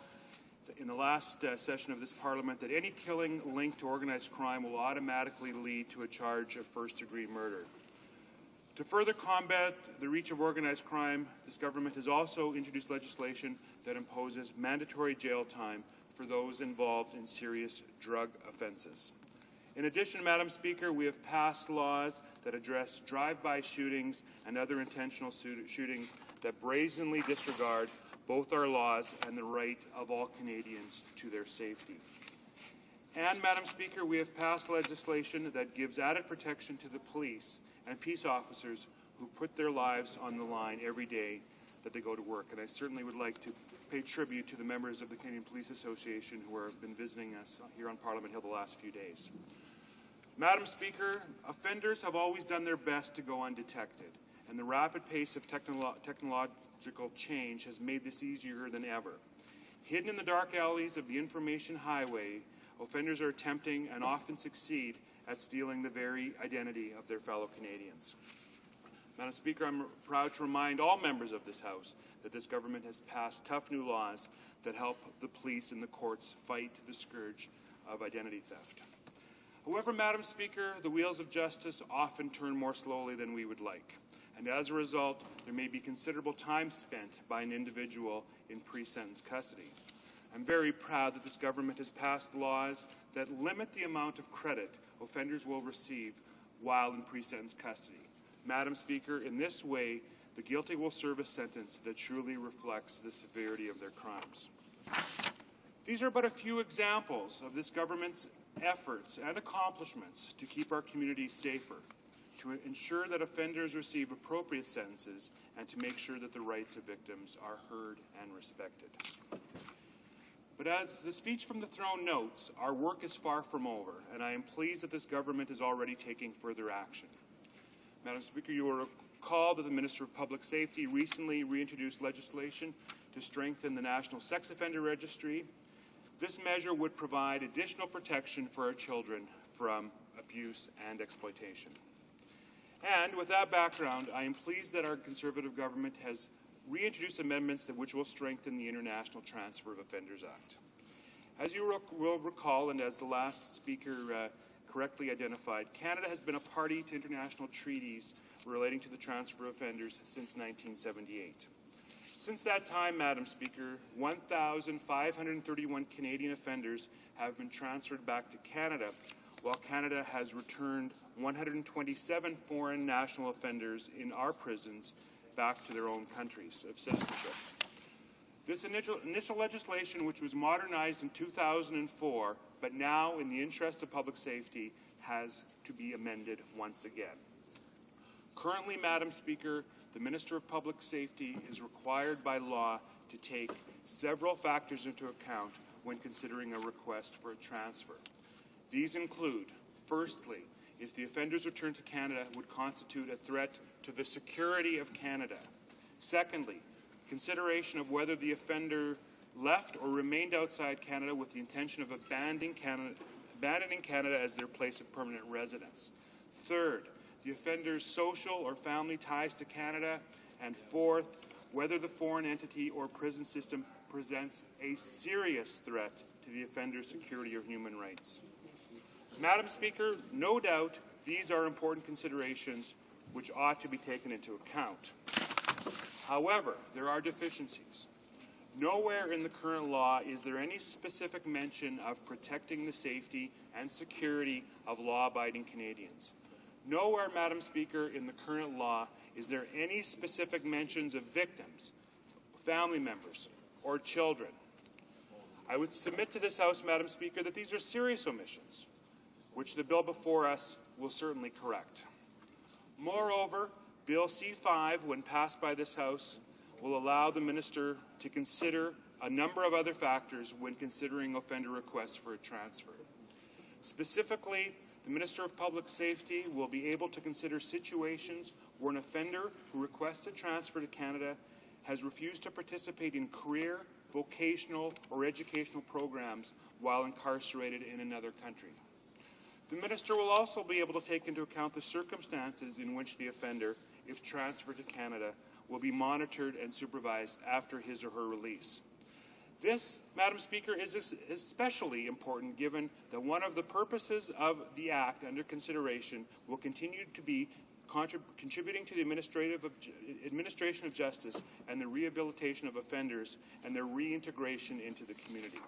in the last session of this Parliament that any killing linked to organized crime will automatically lead to a charge of first-degree murder. To further combat the reach of organized crime, this government has also introduced legislation that imposes mandatory jail time for those involved in serious drug offences. In addition, Madam Speaker, we have passed laws that address drive-by shootings and other intentional shootings that brazenly disregard both our laws and the right of all Canadians to their safety. And, Madam Speaker, we have passed legislation that gives added protection to the police and peace officers who put their lives on the line every day that they go to work. And I certainly would like to pay tribute to the members of the Canadian Police Association who have been visiting us here on Parliament Hill the last few days. Madam Speaker, offenders have always done their best to go undetected, and the rapid pace of technological change has made this easier than ever. Hidden in the dark alleys of the information highway, offenders are attempting and often succeed at stealing the very identity of their fellow Canadians. Madam Speaker, I'm proud to remind all members of this House that this government has passed tough new laws that help the police and the courts fight the scourge of identity theft. However, Madam Speaker, the wheels of justice often turn more slowly than we would like, and as a result, there may be considerable time spent by an individual in pre-sentence custody. I'm very proud that this government has passed laws that limit the amount of credit offenders will receive while in pre-sentence custody. Madam Speaker, in this way, the guilty will serve a sentence that truly reflects the severity of their crimes. These are but a few examples of this government's efforts and accomplishments to keep our communities safer, to ensure that offenders receive appropriate sentences, and to make sure that the rights of victims are heard and respected. But as the speech from the throne notes, our work is far from over, and I am pleased that this government is already taking further action. Madam Speaker, you will recall that the Minister of Public Safety recently reintroduced legislation to strengthen the National Sex Offender Registry. This measure would provide additional protection for our children from abuse and exploitation. And with that background, I am pleased that our Conservative government has reintroduced amendments which will strengthen the International Transfer of Offenders Act. As you will recall, and as the last speaker correctly identified, Canada has been a party to international treaties relating to the transfer of offenders since 1978. Since that time, Madam Speaker, 1,531 Canadian offenders have been transferred back to Canada, while Canada has returned 127 foreign national offenders in our prisons back to their own countries of citizenship. This initial legislation, which was modernized in 2004, but now in the interests of public safety, has to be amended once again. Currently, Madam Speaker, the Minister of Public Safety is required by law to take several factors into account when considering a request for a transfer. These include, firstly, if the offender's return to Canada would constitute a threat to the security of Canada. Secondly, consideration of whether the offender left or remained outside Canada with the intention of abandoning Canada as their place of permanent residence. Third, the offender's social or family ties to Canada. And fourth, whether the foreign entity or prison system presents a serious threat to the offender's security or human rights. Madam Speaker, no doubt these are important considerations which ought to be taken into account. However, there are deficiencies. Nowhere in the current law is there any specific mention of protecting the safety and security of law-abiding Canadians. Nowhere, Madam Speaker, in the current law is there any specific mentions of victims, family members, or children. I would submit to this House, Madam Speaker, that these are serious omissions, which the bill before us will certainly correct. Moreover, Bill C-5, when passed by this House, will allow the Minister to consider a number of other factors when considering offender requests for a transfer. Specifically, the Minister of Public Safety will be able to consider situations where an offender who requests a transfer to Canada has refused to participate in career, vocational, or educational programs while incarcerated in another country. The Minister will also be able to take into account the circumstances in which the offender, if transferred to Canada, will be monitored and supervised after his or her release. This, Madam Speaker, is especially important given that one of the purposes of the Act under consideration will continue to be contributing to the administration of justice and the rehabilitation of offenders and their reintegration into the community.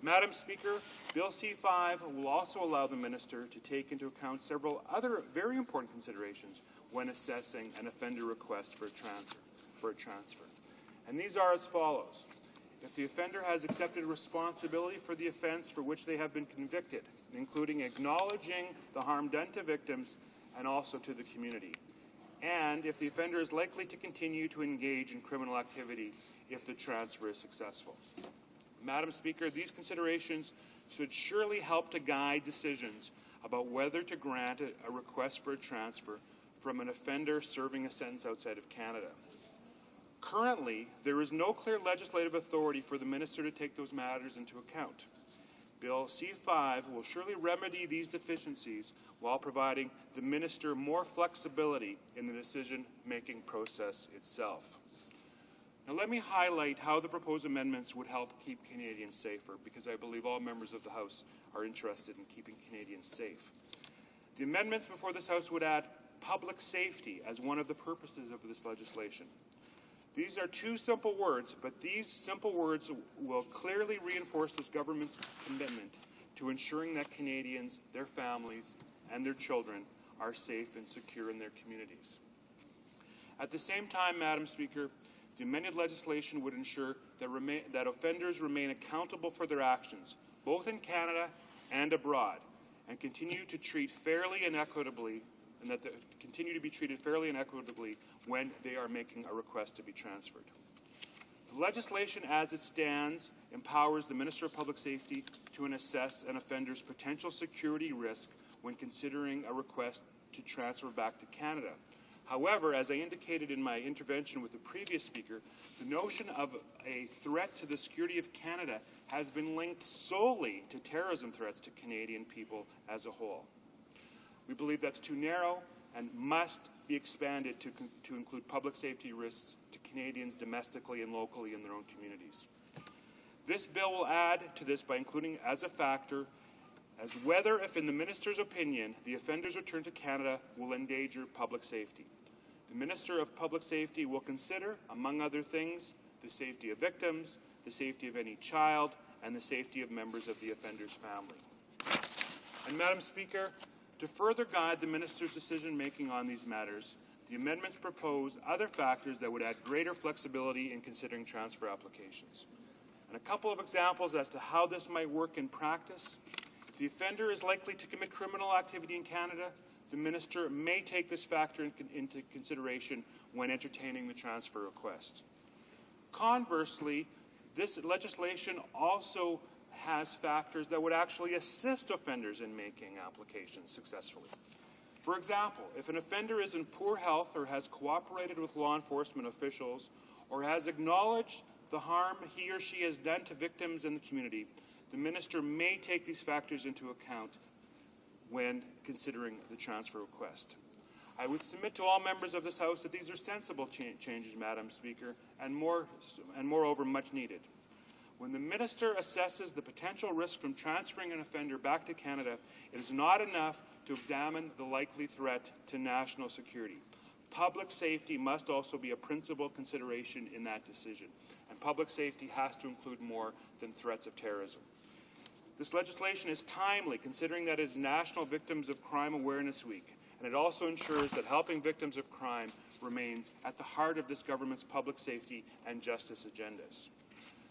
Madam Speaker, Bill C-5 will also allow the Minister to take into account several other very important considerations when assessing an offender request for a transfer. And these are as follows. If the offender has accepted responsibility for the offence for which they have been convicted, including acknowledging the harm done to victims and also to the community, and if the offender is likely to continue to engage in criminal activity if the transfer is successful. Madam Speaker, these considerations should surely help to guide decisions about whether to grant a request for a transfer from an offender serving a sentence outside of Canada. Currently, there is no clear legislative authority for the Minister to take those matters into account. Bill C-5 will surely remedy these deficiencies while providing the Minister more flexibility in the decision-making process itself. Now let me highlight how the proposed amendments would help keep Canadians safer, because I believe all members of the House are interested in keeping Canadians safe. The amendments before this House would add public safety as one of the purposes of this legislation. These are two simple words, but these simple words will clearly reinforce this government's commitment to ensuring that Canadians, their families, and their children are safe and secure in their communities. At the same time, Madam Speaker, the amended legislation would ensure that offenders remain accountable for their actions, both in Canada and abroad, and continue to treat fairly and equitably, and that they continue to be treated fairly and equitably when they are making a request to be transferred. The legislation as it stands empowers the Minister of Public Safety to assess an offender's potential security risk when considering a request to transfer back to Canada. However, as I indicated in my intervention with the previous speaker, the notion of a threat to the security of Canada has been linked solely to terrorism threats to Canadian people as a whole. We believe that's too narrow and must be expanded to include public safety risks to Canadians domestically and locally in their own communities. This bill will add to this by including as a factor as whether, if in the Minister's opinion, the offender's return to Canada will endanger public safety. The Minister of Public Safety will consider, among other things, the safety of victims, the safety of any child, and the safety of members of the offender's family. And Madam Speaker, to further guide the Minister's decision-making on these matters, the amendments propose other factors that would add greater flexibility in considering transfer applications. And a couple of examples as to how this might work in practice. If the offender is likely to commit criminal activity in Canada, the Minister may take this factor into consideration when entertaining the transfer request. Conversely, this legislation also has factors that would actually assist offenders in making applications successfully. For example, if an offender is in poor health or has cooperated with law enforcement officials or has acknowledged the harm he or she has done to victims in the community, the Minister may take these factors into account when considering the transfer request. I would submit to all members of this House that these are sensible changes, Madam Speaker, and moreover much needed. When the Minister assesses the potential risk from transferring an offender back to Canada, it is not enough to examine the likely threat to national security. Public safety must also be a principal consideration in that decision, and public safety has to include more than threats of terrorism. This legislation is timely, considering that it is National Victims of Crime Awareness Week, and it also ensures that helping victims of crime remains at the heart of this government's public safety and justice agendas.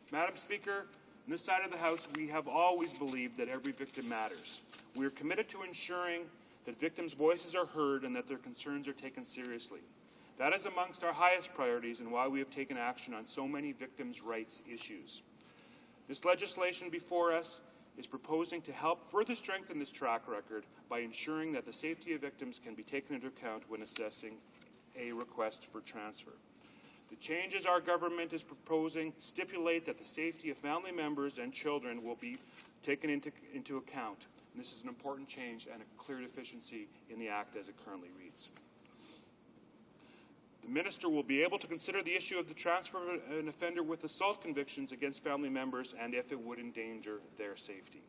Madam Speaker, on this side of the House, we have always believed that every victim matters. We are committed to ensuring that victims' voices are heard and that their concerns are taken seriously. That is amongst our highest priorities and why we have taken action on so many victims' rights issues. This legislation before us is proposing to help further strengthen this track record by ensuring that the safety of victims can be taken into account when assessing a request for transfer. The changes our government is proposing stipulate that the safety of family members and children will be taken into account. And this is an important change and a clear deficiency in the Act as it currently reads. The Minister will be able to consider the issue of the transfer of an offender with assault convictions against family members and if it would endanger their safety.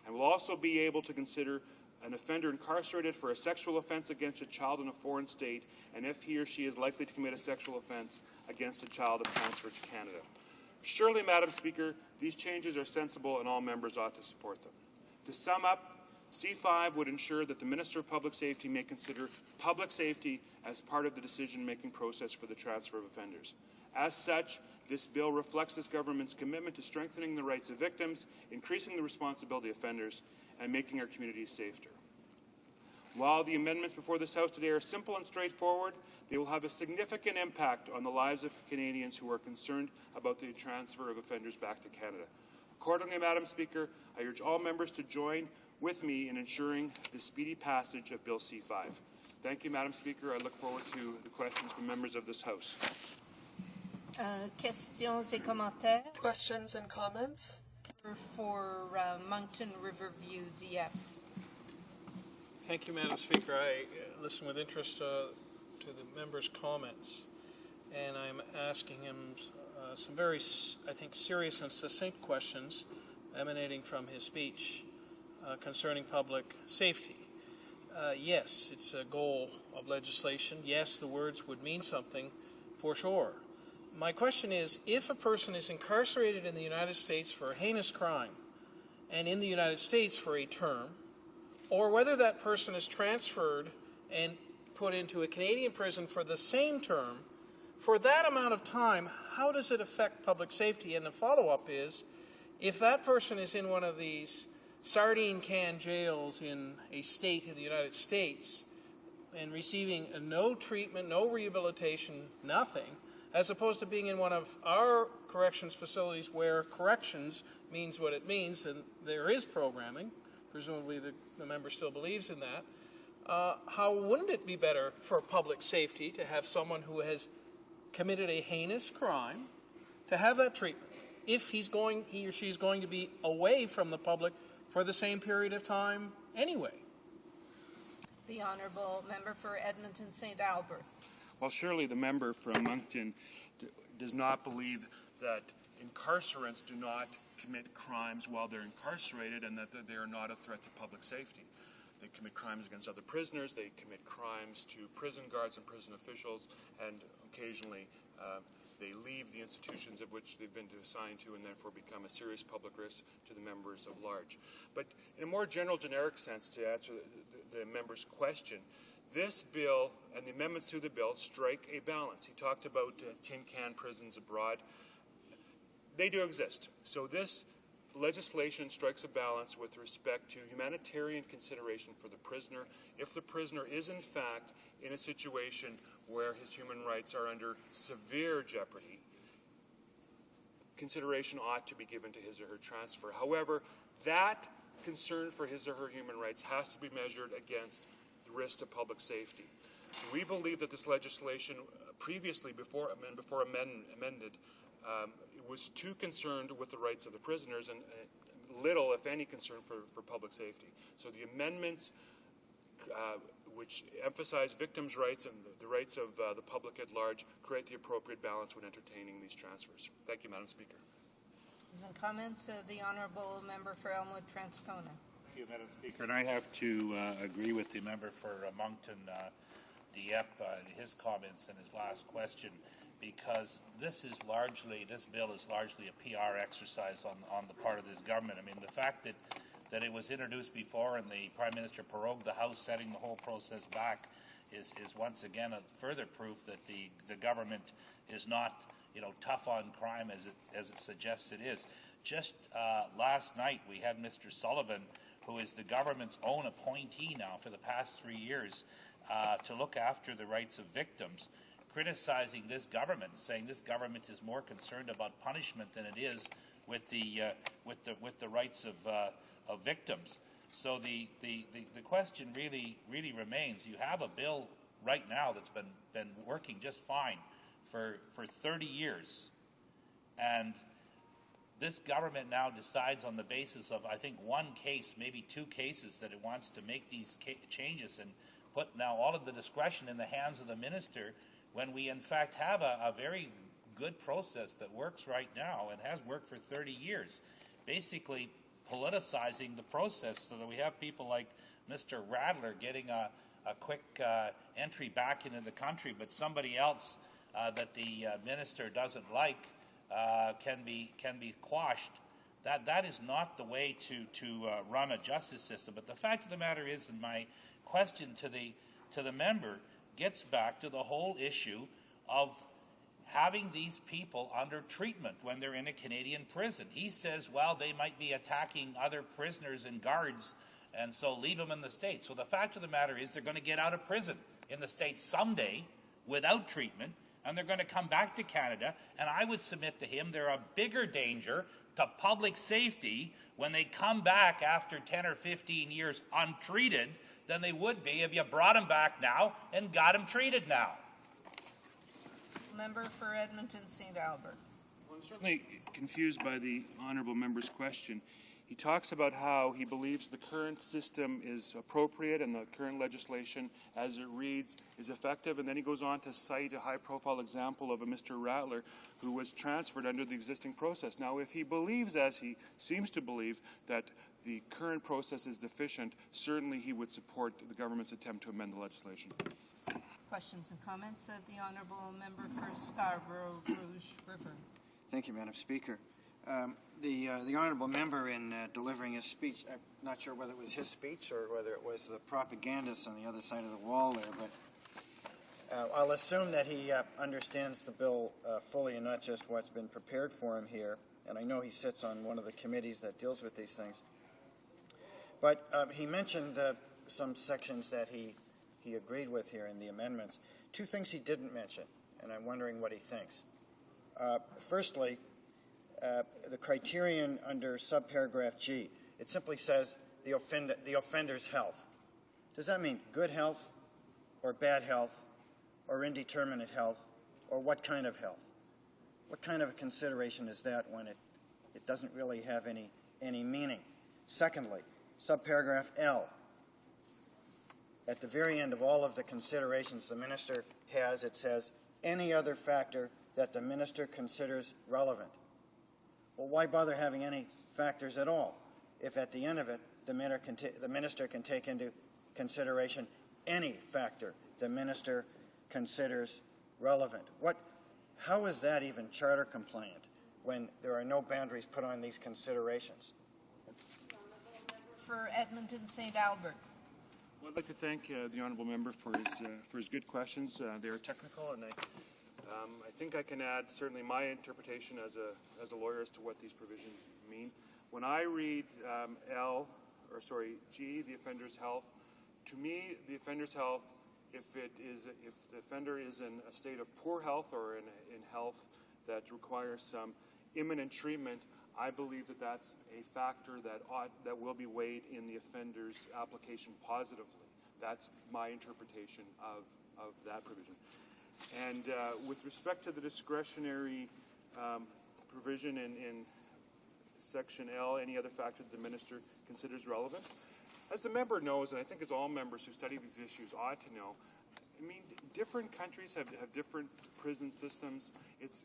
And will also be able to consider an offender incarcerated for a sexual offense against a child in a foreign state and if he or she is likely to commit a sexual offense against a child if transferred to Canada. Surely, Madam Speaker, these changes are sensible and all members ought to support them. To sum up, C5 would ensure that the Minister of Public Safety may consider public safety as part of the decision-making process for the transfer of offenders. As such, this bill reflects this government's commitment to strengthening the rights of victims, increasing the responsibility of offenders, and making our communities safer. While the amendments before this House today are simple and straightforward, they will have a significant impact on the lives of Canadians who are concerned about the transfer of offenders back to Canada. Accordingly, Madam Speaker, I urge all members to join with me in ensuring the speedy passage of Bill C5. Thank you, Madam Speaker. I look forward to the questions from members of this House. Questions et commentaires? Questions and comments? For Moncton Riverview DF. Thank you, Madam Speaker. I listened with interest to the member's comments, and I'm asking him some very, I think, serious and succinct questions emanating from his speech concerning public safety. Yes, it's a goal of legislation. Yes, the words would mean something for sure. My question is, if a person is incarcerated in the United States for a heinous crime and in the United States for a term, or whether that person is transferred and put into a Canadian prison for the same term, for that amount of time, how does it affect public safety? And the follow-up is, if that person is in one of these sardine can jails in a state in the United States and receiving no treatment, no rehabilitation, nothing, as opposed to being in one of our corrections facilities where corrections means what it means and there is programming, presumably the member still believes in that, how wouldn't it be better for public safety to have someone who has committed a heinous crime to have that treatment if he or she is going to be away from the public for the same period of time anyway? The Honourable Member for Edmonton St. Albert. Well, surely the member from Moncton does not believe that incarcerants do not commit crimes while they're incarcerated and that they are not a threat to public safety. They commit crimes against other prisoners, they commit crimes to prison guards and prison officials, and occasionally they leave the institutions of which they've been assigned to and therefore become a serious public risk to the members of large. But in a more general, generic sense, to answer the member's question, this bill and the amendments to the bill strike a balance. He talked about tin can prisons abroad. They do exist. So this legislation strikes a balance with respect to humanitarian consideration for the prisoner. If the prisoner is in fact in a situation where his human rights are under severe jeopardy, consideration ought to be given to his or her transfer. However, that concern for his or her human rights has to be measured against the risk to public safety. So we believe that this legislation previously, before amended, was too concerned with the rights of the prisoners and little, if any, concern for public safety. So the amendments which emphasize victims' rights and the rights of the public at large create the appropriate balance when entertaining these transfers. Thank you, Madam Speaker. And comments, the Honourable Member for Elmwood Transcona. Thank you, Madam Speaker. And I have to agree with the member for Moncton Dieppe, his comments and his last question, because this bill is largely a PR exercise on the part of this government. I mean, the fact that it was introduced before and the Prime Minister prorogued the House, setting the whole process back, is once again a further proof that the government is not, tough on crime as it suggests it is. Just last night we had Mr. Sullivan, who is the government's own appointee now for the past 3 years, to look after the rights of victims, criticizing this government, saying this government is more concerned about punishment than it is with the rights of victims. So the question really remains. You have a bill right now that's been working just fine for 30 years, and this government now decides on the basis of, I think, one case, maybe two cases, that it wants to make these changes and put now all of the discretion in the hands of the minister, when we in fact have a very good process that works right now and has worked for 30 years, basically politicizing the process so that we have people like Mr. Rattler getting a quick entry back into the country, but somebody else that the minister doesn't like can be quashed. That is not the way to run a justice system. But the fact of the matter is, and my question to the member gets back to the whole issue of having these people under treatment when they're in a Canadian prison. He says, well, they might be attacking other prisoners and guards, and so leave them in the States. So the fact of the matter is, they're going to get out of prison in the States someday without treatment, and they're going to come back to Canada, and I would submit to him they're a bigger danger to public safety when they come back after 10 or 15 years untreated than they would be if you brought them back now and got them treated now. Member for Edmonton St. Albert. Well, I'm certainly confused by the honourable member's question. He talks about how he believes the current system is appropriate and the current legislation as it reads is effective, and then he goes on to cite a high-profile example of a Mr. Rattler who was transferred under the existing process. Now, if he believes, as he seems to believe, that the current process is deficient, certainly he would support the government's attempt to amend the legislation. Questions and comments of the honourable member for Scarborough Rouge River. Thank you, Madam Speaker. The honourable member, in delivering his speech, I'm not sure whether it was his speech or whether it was the propagandists on the other side of the wall there, but I'll assume that he understands the bill fully and not just what's been prepared for him here. And I know he sits on one of the committees that deals with these things. But he mentioned some sections that he agreed with here in the amendments. Two things he didn't mention, and I'm wondering what he thinks. Firstly, the criterion under subparagraph G, it simply says the offender's health. Does that mean good health or bad health or indeterminate health, or what kind of health? What kind of a consideration is that when it doesn't really have any meaning? Secondly, subparagraph L. At the very end of all of the considerations the minister has, it says, any other factor that the minister considers relevant. Well, why bother having any factors at all if at the end of it the minister can take into consideration any factor the minister considers relevant? How is that even charter compliant when there are no boundaries put on these considerations? For Edmonton St. Albert. Well, I'd like to thank the honourable member for his good questions. They are technical, and I think I can add certainly my interpretation as a lawyer as to what these provisions mean. When I read G, the offender's health, to me, the offender's health, if the offender is in a state of poor health or in health that requires some imminent treatment, I believe that that's a factor that will be weighed in the offender's application positively. That's my interpretation of that provision. And with respect to the discretionary provision in Section L, any other factor that the minister considers relevant, as the member knows, and I think as all members who study these issues ought to know, I mean, different countries have different prison systems. It's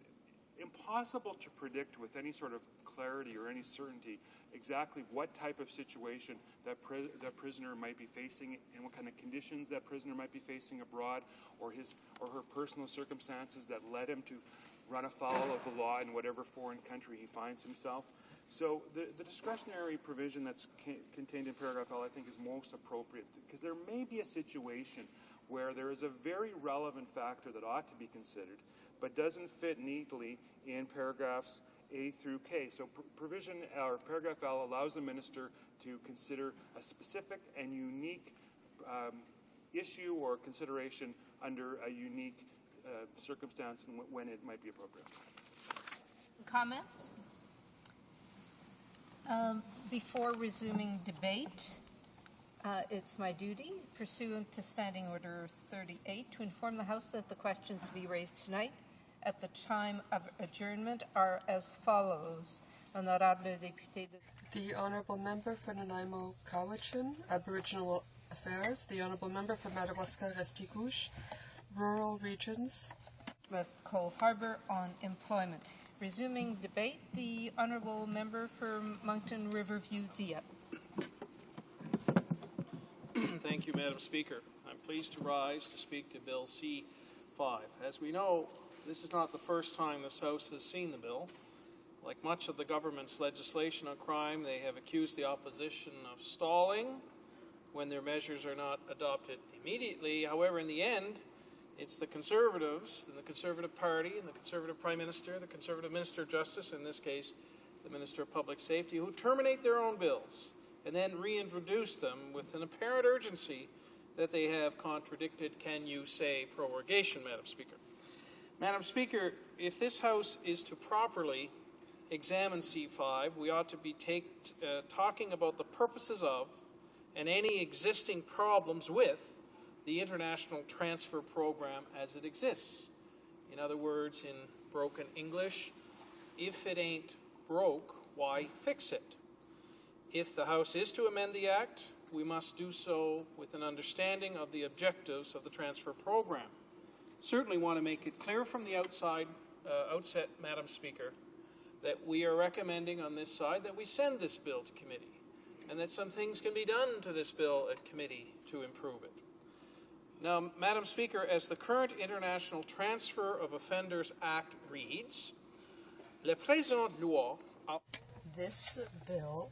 impossible to predict with any sort of clarity or any certainty exactly what type of situation that prisoner might be facing and what kind of conditions that prisoner might be facing abroad, or his or her personal circumstances that led him to run afoul of the law in whatever foreign country he finds himself. So the discretionary provision that's contained in paragraph L, I think, is most appropriate, because there may be a situation where there is a very relevant factor that ought to be considered, but doesn't fit neatly in paragraphs A through K. So provision or paragraph L allows the minister to consider a specific and unique issue or consideration under a unique circumstance and when it might be appropriate. Comments? Before resuming debate, it's my duty, pursuant to Standing Order 38, to inform the House that the questions to be raised tonight at the time of adjournment are as follows. Honorable député. The Honourable Member for Nanaimo Cowichan, Aboriginal Affairs, the Honourable Member for Madawaska Restigouche, Rural Regions. With Cole Harbour on employment. Resuming debate, the Honourable Member for Moncton Riverview Dieppe. Thank you, Madam Speaker. I'm pleased to rise to speak to Bill C-5. As we know, this is not the first time this House has seen the bill. Like much of the government's legislation on crime, they have accused the opposition of stalling when their measures are not adopted immediately. However, in the end, it's the Conservatives and the Conservative Party and the Conservative Prime Minister, the Conservative Minister of Justice, in this case the Minister of Public Safety, who terminate their own bills and then reintroduce them with an apparent urgency that they have contradicted, can you say, prorogation, Madam Speaker. Madam Speaker, if this House is to properly examine C5, we ought to be talking about the purposes of and any existing problems with the international transfer program as it exists. In other words, in broken English, if it ain't broke, why fix it? If the House is to amend the Act, we must do so with an understanding of the objectives of the transfer program. Certainly want to make it clear from the outset, Madam Speaker, that we are recommending on this side that we send this bill to committee and that some things can be done to this bill at committee to improve it. Now, Madam Speaker, as the current International Transfer of Offenders Act reads, Le présent loi... This bill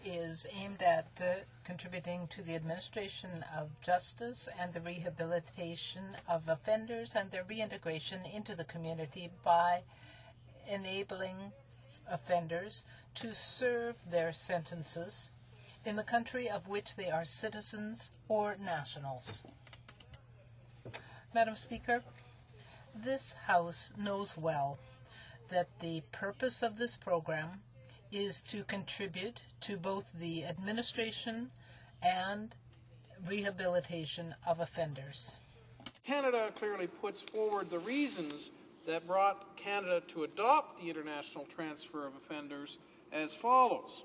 is aimed at contributing to the administration of justice and the rehabilitation of offenders and their reintegration into the community by enabling offenders to serve their sentences in the country of which they are citizens or nationals. Madam Speaker, this House knows well that the purpose of this program is to contribute to both the administration and rehabilitation of offenders. Canada clearly puts forward the reasons that brought Canada to adopt the international transfer of offenders as follows.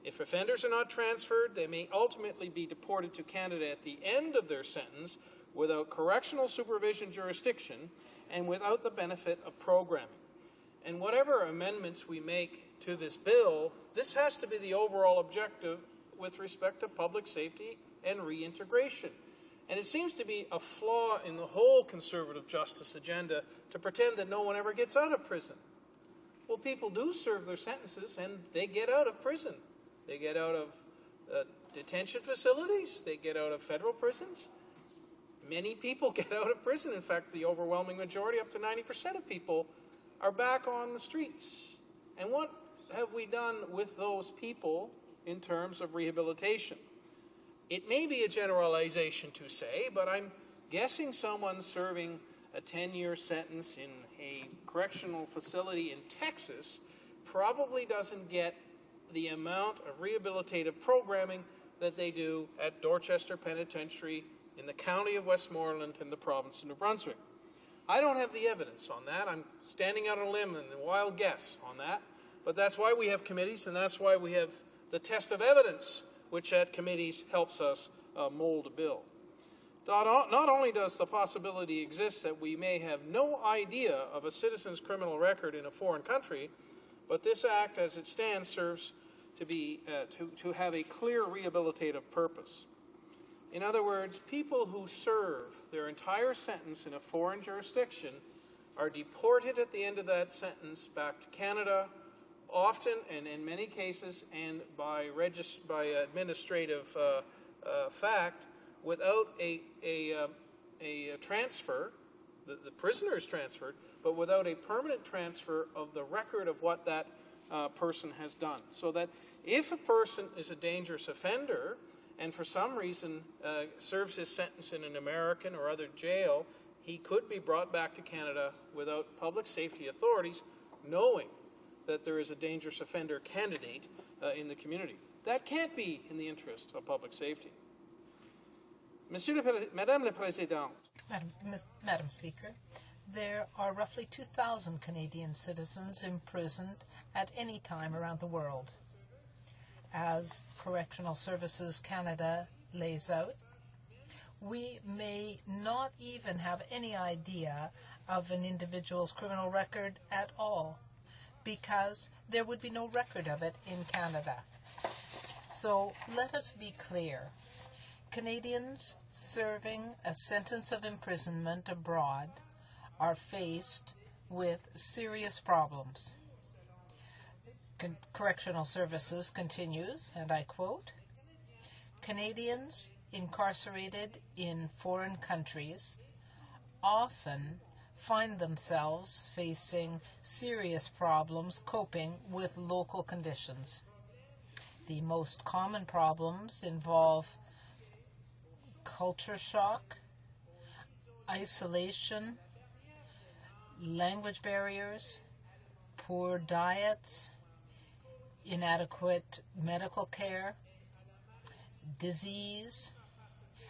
If offenders are not transferred, they may ultimately be deported to Canada at the end of their sentence without correctional supervision jurisdiction and without the benefit of programming. And whatever amendments we make to this bill, this has to be the overall objective with respect to public safety and reintegration. And it seems to be a flaw in the whole conservative justice agenda to pretend that no one ever gets out of prison. Well, people do serve their sentences and they get out of prison. They get out of detention facilities. They get out of federal prisons. Many people get out of prison. In fact, the overwhelming majority, up to 90% of people, are back on the streets. And what have we done with those people in terms of rehabilitation? It may be a generalization to say, but I'm guessing someone serving a 10-year sentence in a correctional facility in Texas probably doesn't get the amount of rehabilitative programming that they do at Dorchester Penitentiary in the county of Westmoreland and the province of New Brunswick. I don't have the evidence on that. I'm standing out on a limb and a wild guess on that. But that's why we have committees, and that's why we have the test of evidence, which at committees helps us mold a bill. Not only does the possibility exist that we may have no idea of a citizen's criminal record in a foreign country, but this act as it stands serves to have a clear rehabilitative purpose. In other words, people who serve their entire sentence in a foreign jurisdiction are deported at the end of that sentence back to Canada, often and in many cases and by administrative fact, without a transfer. The prisoner is transferred, but without a permanent transfer of the record of what that person has done. So that if a person is a dangerous offender and for some reason serves his sentence in an American or other jail, he could be brought back to Canada without public safety authorities knowing that there is a dangerous offender candidate in the community. That can't be in the interest of public safety. Madame la Présidente. Madam Speaker, there are roughly 2,000 Canadian citizens imprisoned at any time around the world. As Correctional Services Canada lays out, we may not even have any idea of an individual's criminal record at all, because there would be no record of it in Canada. So let us be clear. Canadians serving a sentence of imprisonment abroad are faced with serious problems. Correctional Services continues, and I quote, Canadians incarcerated in foreign countries often find themselves facing serious problems coping with local conditions. The most common problems involve culture shock, isolation, language barriers, poor diets, inadequate medical care, disease,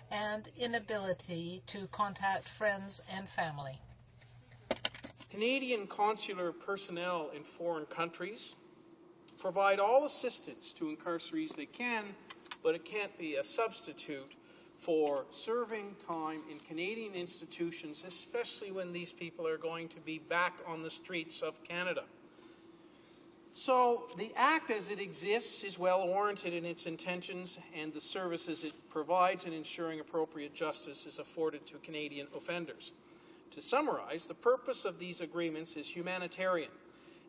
and inability to contact friends and family. Canadian consular personnel in foreign countries provide all assistance to incarcerees they can, but it can't be a substitute for serving time in Canadian institutions, especially when these people are going to be back on the streets of Canada. So the Act as it exists is well warranted in its intentions, and the services it provides in ensuring appropriate justice is afforded to Canadian offenders. To summarize, the purpose of these agreements is humanitarian,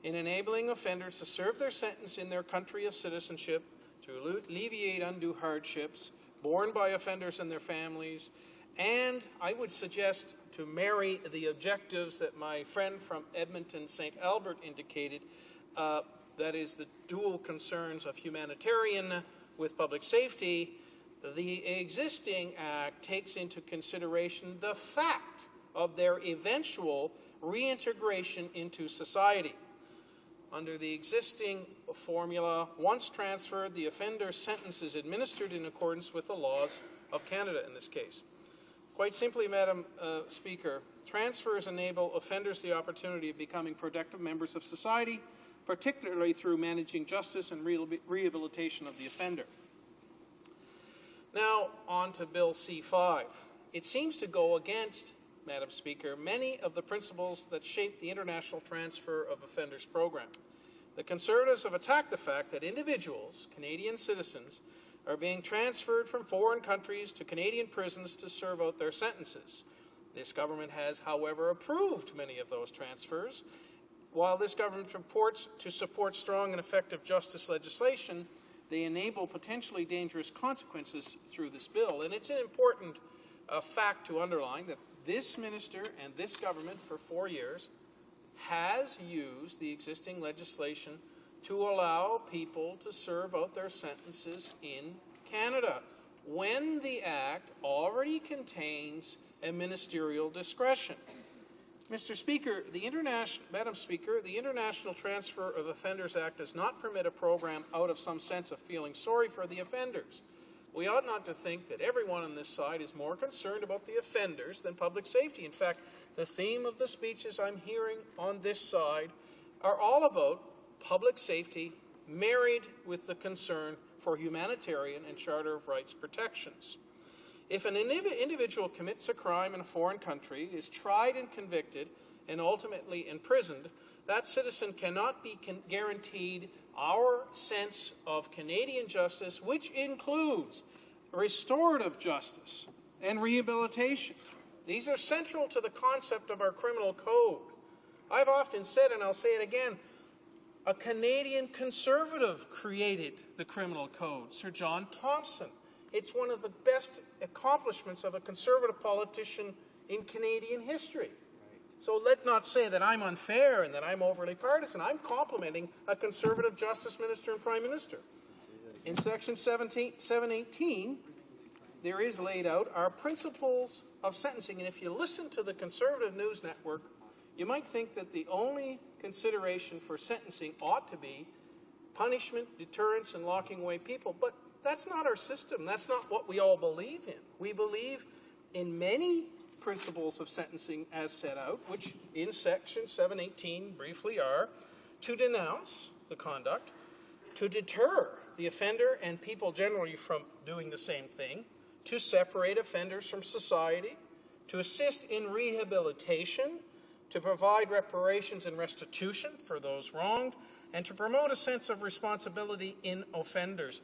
in enabling offenders to serve their sentence in their country of citizenship, to alleviate undue hardships borne by offenders and their families, and I would suggest to marry the objectives that my friend from Edmonton, St. Albert indicated, that is the dual concerns of humanitarian with public safety. The existing Act takes into consideration the fact of their eventual reintegration into society. Under the existing formula, once transferred, the offender's sentence is administered in accordance with the laws of Canada in this case. Quite simply, Madam Speaker, transfers enable offenders the opportunity of becoming productive members of society, particularly through managing justice and rehabilitation of the offender. Now, on to Bill C-5. It seems to go against, Madam Speaker, many of the principles that shape the International Transfer of Offenders program. The Conservatives have attacked the fact that individuals, Canadian citizens, are being transferred from foreign countries to Canadian prisons to serve out their sentences. This government has, however, approved many of those transfers. While this government purports to support strong and effective justice legislation, they enable potentially dangerous consequences through this bill. And it's an important fact to underline that this minister and this government for 4 years has used the existing legislation to allow people to serve out their sentences in Canada when the Act already contains a ministerial discretion. Mr. Speaker, Madam Speaker, the International Transfer of Offenders Act does not permit a program out of some sense of feeling sorry for the offenders. We ought not to think that everyone on this side is more concerned about the offenders than public safety. In fact, the theme of the speeches I'm hearing on this side are all about public safety married with the concern for humanitarian and Charter of Rights protections. If an individual commits a crime in a foreign country, is tried and convicted, and ultimately imprisoned, that citizen cannot be guaranteed our sense of Canadian justice, which includes restorative justice and rehabilitation. These are central to the concept of our criminal code. I've often said, and I'll say it again, a Canadian conservative created the criminal code, Sir John Thompson. It's one of the best accomplishments of a conservative politician in Canadian history. So let's not say that I'm unfair and that I'm overly partisan. I'm complimenting a conservative justice minister and prime minister. In section 718, there is laid out are principles of sentencing. And if you listen to the Conservative News Network, you might think that the only consideration for sentencing ought to be punishment, deterrence, and locking away people. But that's not our system. That's not what we all believe in. We believe in many principles of sentencing as set out, which in Section 718 briefly are to denounce the conduct, to deter the offender and people generally from doing the same thing, to separate offenders from society, to assist in rehabilitation, to provide reparations and restitution for those wronged, and to promote a sense of responsibility in offenders.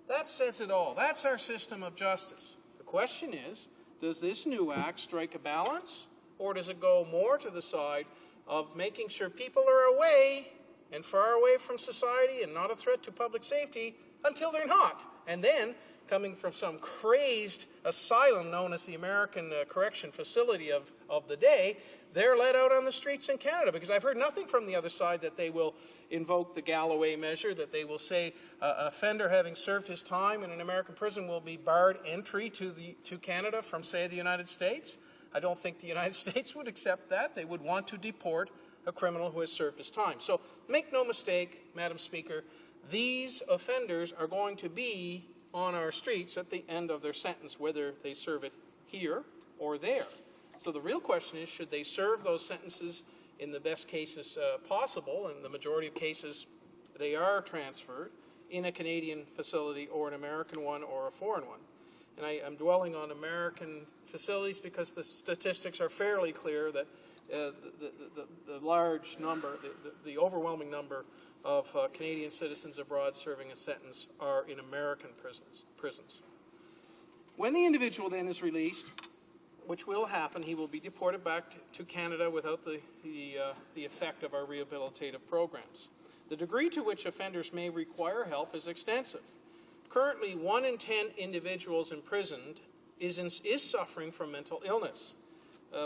That says it all. That's our system of justice. The question is, does this new act strike a balance, or does it go more to the side of making sure people are away and far away from society and not a threat to public safety until they're not? And then, coming from some crazed asylum known as the American Correction Facility of the day, they're let out on the streets in Canada, because I've heard nothing from the other side that they will invoke the Galloway measure, that they will say an offender having served his time in an American prison will be barred entry to Canada from, say, the United States. I don't think the United States would accept that. They would want to deport a criminal who has served his time. So make no mistake, Madam Speaker, these offenders are going to be on our streets at the end of their sentence, whether they serve it here or there. So the real question is, should they serve those sentences in the best cases possible? In the majority of cases, they are transferred in a Canadian facility or an American one or a foreign one. And I'm dwelling on American facilities because the statistics are fairly clear that the large number, the overwhelming number of Canadian citizens abroad serving a sentence are in American prisons. When the individual then is released, which will happen, he will be deported back to Canada without the effect of our rehabilitative programs. The degree to which offenders may require help is extensive. Currently, 1 in 10 individuals imprisoned is suffering from mental illness.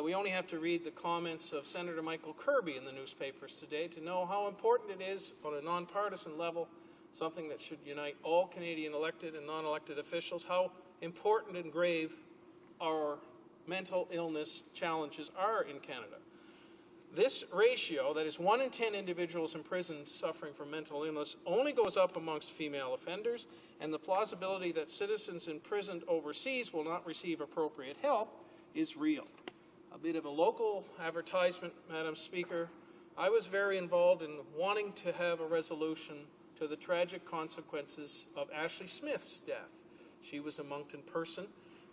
We only have to read the comments of Senator Michael Kirby in the newspapers today to know how important it is on a nonpartisan level, something that should unite all Canadian elected and non-elected officials, how important and grave our mental illness challenges are in Canada. This ratio, that is 1 in 10 individuals in prison suffering from mental illness, only goes up amongst female offenders, and the plausibility that citizens imprisoned overseas will not receive appropriate help is real. A bit of a local advertisement, Madam Speaker. I was very involved in wanting to have a resolution to the tragic consequences of Ashley Smith's death. She was a Moncton person.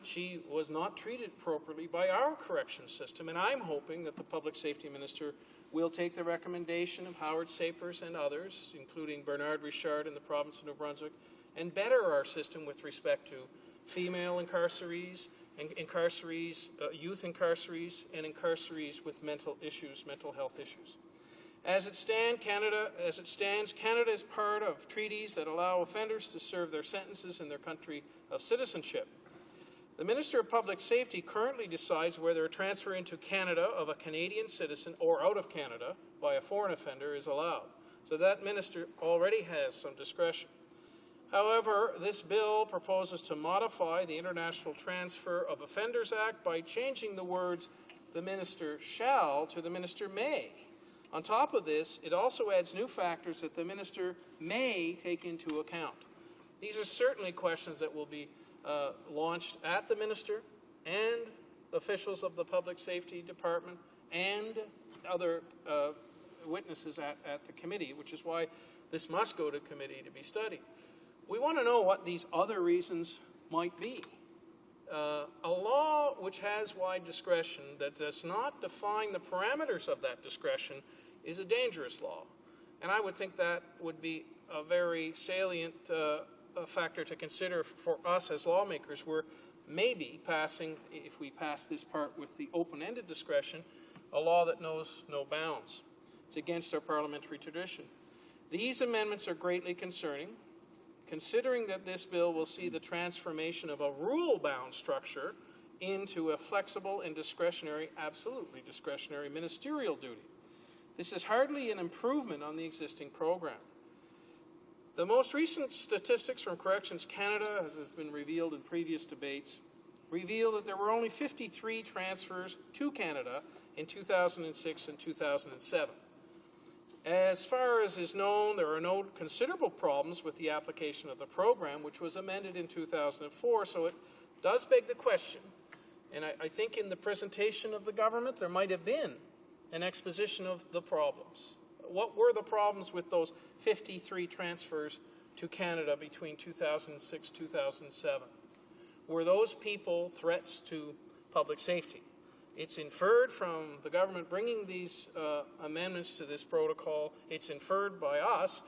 She was not treated appropriately by our correction system, and I'm hoping that the Public Safety Minister will take the recommendation of Howard Sapers and others, including Bernard Richard in the province of New Brunswick, and better our system with respect to female incarcerees, youth incarcerees, and incarcerees with mental health issues. As it stands, Canada is part of treaties that allow offenders to serve their sentences in their country of citizenship. The Minister of Public Safety currently decides whether a transfer into Canada of a Canadian citizen or out of Canada by a foreign offender is allowed. So that minister already has some discretion. However, this bill proposes to modify the International Transfer of Offenders Act by changing the words "the minister shall" to "the minister may." On top of this, it also adds new factors that the minister may take into account. These are certainly questions that will be launched at the minister and officials of the Public Safety Department and other witnesses at the committee, which is why this must go to committee to be studied. We want to know what these other reasons might be. A law which has wide discretion that does not define the parameters of that discretion is a dangerous law. And I would think that would be a very salient factor to consider for us as lawmakers. We're maybe passing, if we pass this part with the open-ended discretion, a law that knows no bounds. It's against our parliamentary tradition. These amendments are greatly concerning, considering that this bill will see the transformation of a rule-bound structure into a flexible and discretionary, absolutely discretionary ministerial duty. This is hardly an improvement on the existing program. The most recent statistics from Corrections Canada, as has been revealed in previous debates, reveal that there were only 53 transfers to Canada in 2006 and 2007. As far as is known, there are no considerable problems with the application of the program, which was amended in 2004, so it does beg the question, and I think in the presentation of the government there might have been an exposition of the problems. What were the problems with those 53 transfers to Canada between 2006 and 2007? Were those people threats to public safety? It's inferred from the government bringing these amendments to this protocol, it's inferred by us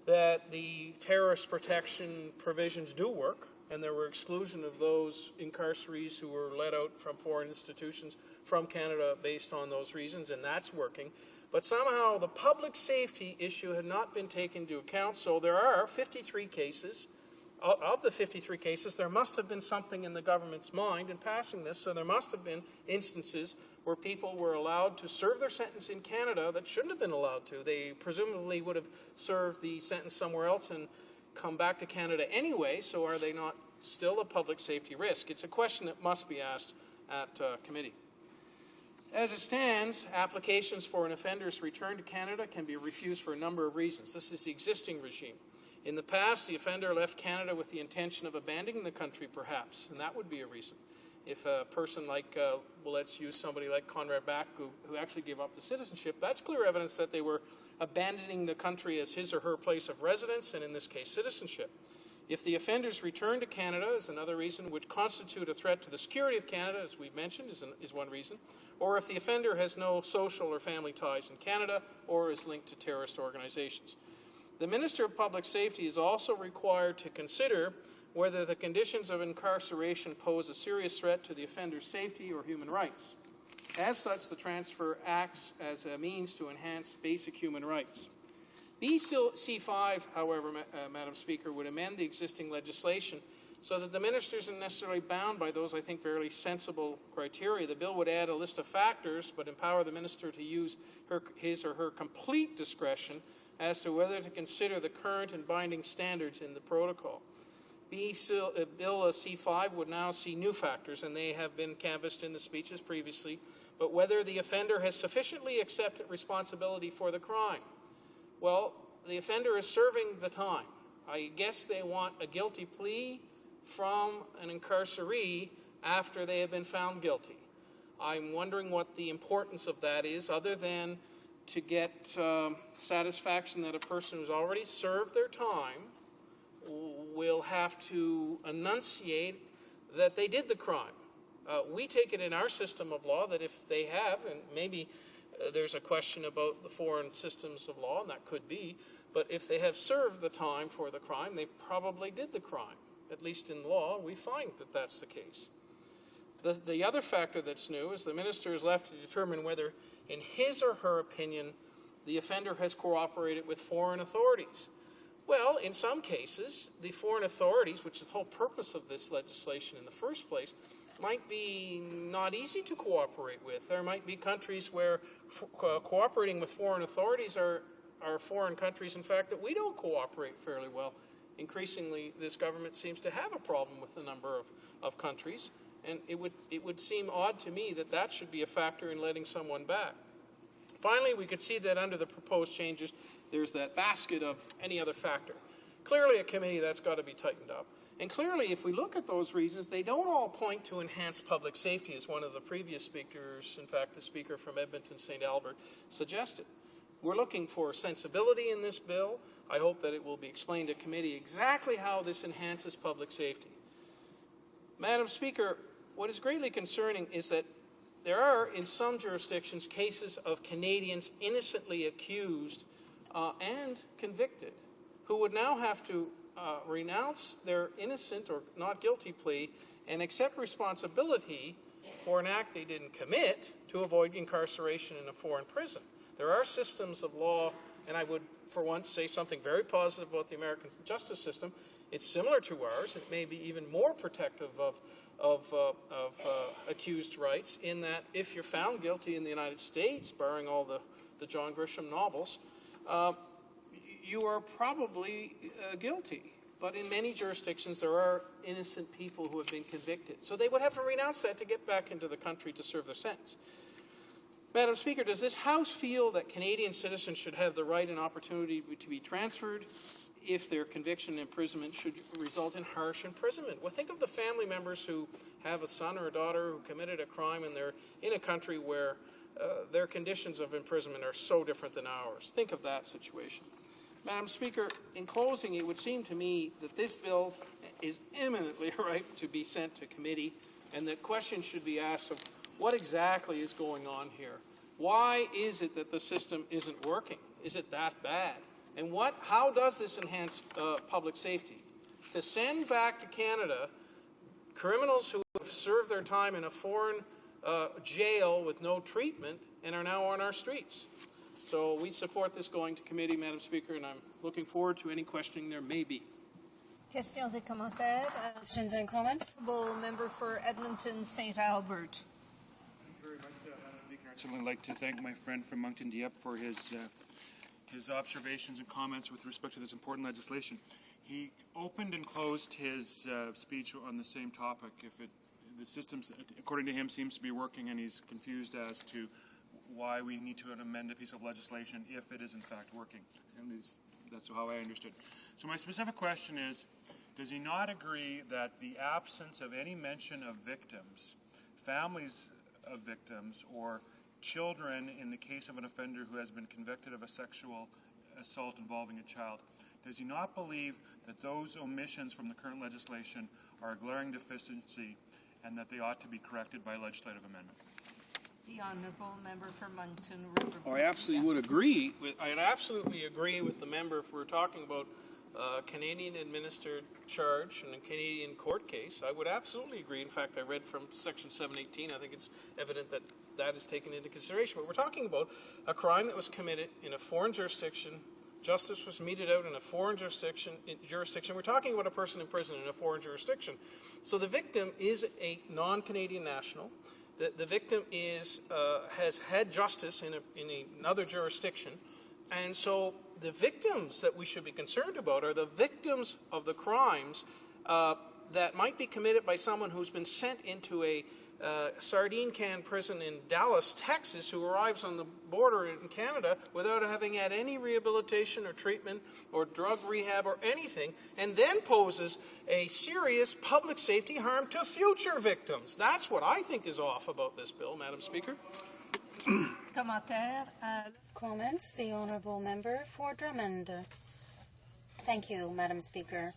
that the terrorist protection provisions do work, and there were exclusion of those incarcerees who were let out from foreign institutions from Canada based on those reasons, and that's working. But somehow the public safety issue had not been taken into account, so there are 53 cases. Of the 53 cases, there must have been something in the government's mind in passing this, so there must have been instances where people were allowed to serve their sentence in Canada that shouldn't have been allowed to. They presumably would have served the sentence somewhere else and come back to Canada anyway, so are they not still a public safety risk? It's a question that must be asked at committee. As it stands, applications for an offender's return to Canada can be refused for a number of reasons. This is the existing regime. In the past, the offender left Canada with the intention of abandoning the country, perhaps, and that would be a reason. If a person like, well, let's use somebody like Conrad Back, who actually gave up the citizenship, that's clear evidence that they were abandoning the country as his or her place of residence, and in this case, citizenship. If the offender's return to Canada is another reason, which constitute a threat to the security of Canada, as we've mentioned, is one reason, or if the offender has no social or family ties in Canada or is linked to terrorist organizations. The Minister of Public Safety is also required to consider whether the conditions of incarceration pose a serious threat to the offender's safety or human rights. As such, the transfer acts as a means to enhance basic human rights. BC5, however, Madam Speaker, would amend the existing legislation so that the minister isn't necessarily bound by those, I think, fairly sensible criteria. The bill would add a list of factors, but empower the minister to use his or her complete discretion as to whether to consider the current and binding standards in the protocol. Bill C5 would now see new factors, and they have been canvassed in the speeches previously, but whether the offender has sufficiently accepted responsibility for the crime. Well, the offender is serving the time. I guess they want a guilty plea from an incarceree after they have been found guilty. I'm wondering what the importance of that is, other than to get satisfaction that a person who's already served their time will have to enunciate that they did the crime. We take it in our system of law that if they have, and maybe there's a question about the foreign systems of law, and that could be, but if they have served the time for the crime, they probably did the crime. At least in law, we find that that's the case. The other factor that's new is the minister is left to determine whether, in his or her opinion, the offender has cooperated with foreign authorities. Well, in some cases, the foreign authorities, which is the whole purpose of this legislation in the first place, might be not easy to cooperate with. There might be countries where cooperating with foreign authorities are foreign countries, in fact, that we don't cooperate fairly well. Increasingly, this government seems to have a problem with a number of countries, and it would seem odd to me that that should be a factor in letting someone back. Finally, we could see that under the proposed changes, there's that basket of any other factor. Clearly, a committee that's got to be tightened up. And clearly, if we look at those reasons, they don't all point to enhanced public safety, as one of the previous speakers, in fact, the speaker from Edmonton St. Albert, suggested. We're looking for sensibility in this bill. I hope that it will be explained to committee exactly how this enhances public safety. Madam Speaker, what is greatly concerning is that there are, in some jurisdictions, cases of Canadians innocently accused and convicted who would now have to renounce their innocent or not guilty plea and accept responsibility for an act they didn't commit to avoid incarceration in a foreign prison. There are systems of law, and I would, for once, say something very positive about the American justice system. It's similar to ours. It may be even more protective of accused rights, in that if you're found guilty in the United States, barring all the John Grisham novels, you are probably guilty. But in many jurisdictions, there are innocent people who have been convicted. So they would have to renounce that to get back into the country to serve their sentence. Madam Speaker, does this House feel that Canadian citizens should have the right and opportunity to be transferred if their conviction and imprisonment should result in harsh imprisonment? Well, think of the family members who have a son or a daughter who committed a crime and they're in a country where their conditions of imprisonment are so different than ours. Think of that situation. Madam Speaker, in closing, it would seem to me that this bill is imminently ripe to be sent to committee, and that questions should be asked of what exactly is going on here. Why is it that the system isn't working? Is it that bad? And how does this enhance public safety? To send back to Canada criminals who have served their time in a foreign jail with no treatment and are now on our streets. So we support this going to committee, Madam Speaker, and I'm looking forward to any questioning there may be. Questions et commentaires? Questions and comments? Member for Edmonton St. Albert. Thank you very much, Madam Speaker. I'd certainly like to thank my friend from Moncton Dieppe for his observations and comments with respect to this important legislation. He opened and closed his speech on the same topic. The system, according to him, seems to be working, and he's confused as to why we need to amend a piece of legislation if it is in fact working. And that's how I understood. So my specific question is, does he not agree that the absence of any mention of victims, families of victims, or children in the case of an offender who has been convicted of a sexual assault involving a child, does he not believe that those omissions from the current legislation are a glaring deficiency and that they ought to be corrected by legislative amendment? The Honourable Member for Moncton River. I absolutely would agree. I'd absolutely agree with the member if we're talking about Canadian administered charge and a Canadian court case. I would absolutely agree. In fact, I read from Section 718. I think it's evident that that is taken into consideration. But we're talking about a crime that was committed in a foreign jurisdiction. Justice was meted out in a foreign jurisdiction. We're talking about a person in prison in a foreign jurisdiction. So the victim is a non-Canadian national. The victim has had justice in another jurisdiction, and so the victims that we should be concerned about are the victims of the crimes that might be committed by someone who's been sent into a sardine can prison in Dallas, Texas, who arrives on the border in Canada without having had any rehabilitation or treatment or drug rehab or anything, and then poses a serious public safety harm to future victims. That's what I think is off about this bill, Madam Speaker. Comments? The Honourable Member for Drummond. Thank you, Madam Speaker.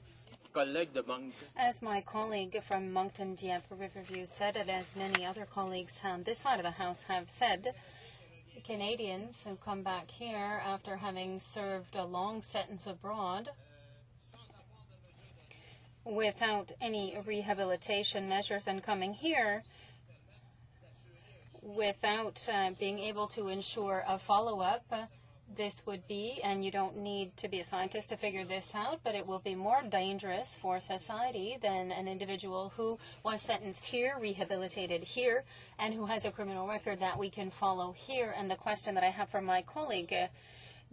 As my colleague from Moncton Dieppe Riverview said, and as many other colleagues on this side of the House have said, Canadians who come back here after having served a long sentence abroad without any rehabilitation measures and coming here without being able to ensure a follow-up, this would be, and you don't need to be a scientist to figure this out, but it will be more dangerous for society than an individual who was sentenced here, rehabilitated here, and who has a criminal record that we can follow here. And the question that I have for my colleague,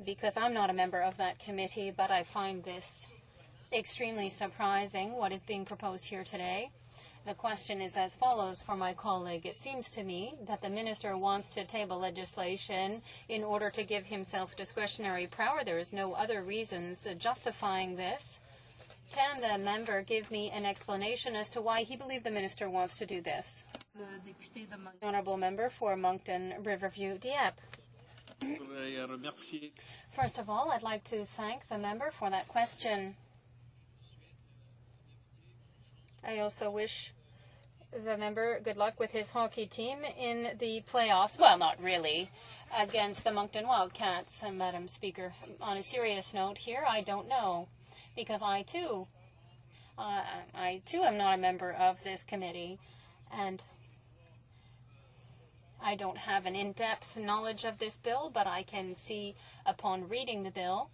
because I'm not a member of that committee, but I find this extremely surprising, what is being proposed here today. The question is as follows for my colleague. It seems to me that the minister wants to table legislation in order to give himself discretionary power. There is no other reasons justifying this. Can the member give me an explanation as to why he believes the minister wants to do this? Honourable Member for Moncton Riverview Dieppe. First of all, I'd like to thank the member for that question. I also wish the member good luck with his hockey team in the playoffs. Well, not really, against the Moncton Wildcats, Madam Speaker. On a serious note here, I don't know, because I too am not a member of this committee, and I don't have an in-depth knowledge of this bill, but I can see upon reading the bill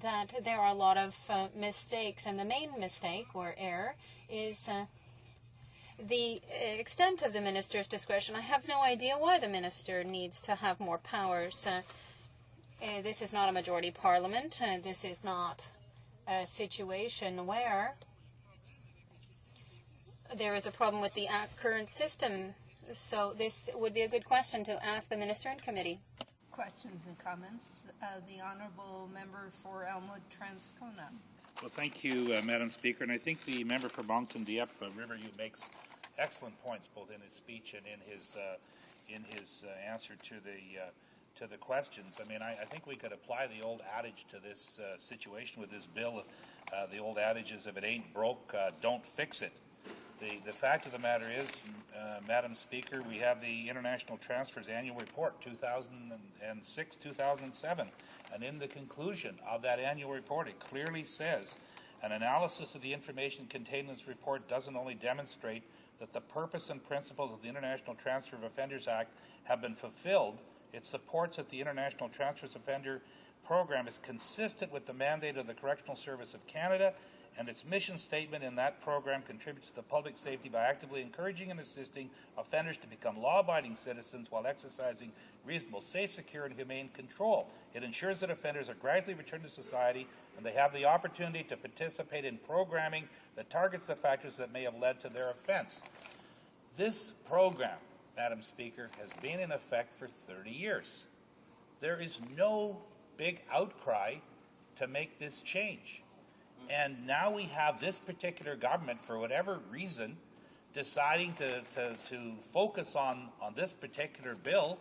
that there are a lot of mistakes, and the main mistake or error is the extent of the minister's discretion. I have no idea why the minister needs to have more powers. This is not a majority parliament. This is not a situation where there is a problem with the current system. So this would be a good question to ask the Minister and Committee. Questions and comments. The Honourable Member for Elmwood Transcona. Well, thank you, Madam Speaker. And I think the member for Moncton Dieppe Riverview makes excellent points both in his speech and in his answer to the questions. I mean, I think we could apply the old adage to this situation with this bill. The old adage is, if it ain't broke, don't fix it. The fact of the matter is, Madam Speaker, we have the International Transfers Annual Report 2006-2007, and in the conclusion of that annual report, it clearly says, an analysis of the information contained in this report doesn't only demonstrate that the purpose and principles of the International Transfer of Offenders Act have been fulfilled, it supports that the International Transfers Offender Program is consistent with the mandate of the Correctional Service of Canada, and its mission statement in that program contributes to public safety by actively encouraging and assisting offenders to become law-abiding citizens while exercising reasonable, safe, secure, and humane control. It ensures that offenders are gradually returned to society and they have the opportunity to participate in programming that targets the factors that may have led to their offense. This program, Madam Speaker, has been in effect for 30 years. There is no big outcry to make this change. And now we have this particular government, for whatever reason, deciding to focus on this particular bill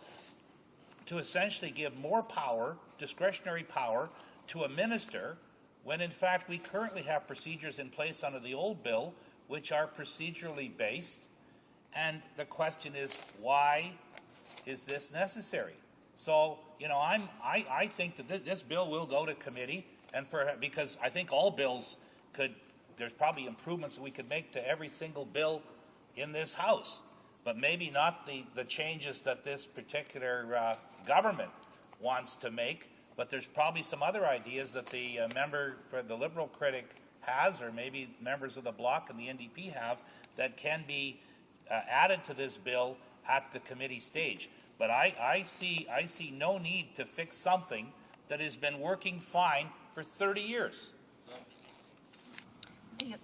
to essentially give more power, discretionary power, to a minister, when in fact we currently have procedures in place under the old bill which are procedurally based. And the question is, why is this necessary? So, you know, I think that this bill will go to committee. And because I think all bills there's probably improvements that we could make to every single bill in this House, but maybe not the changes that this particular government wants to make. But there's probably some other ideas that the member for the Liberal critic has, or maybe members of the Bloc and the NDP have, that can be added to this bill at the committee stage. But I see no need to fix something that has been working fine for 30 years. The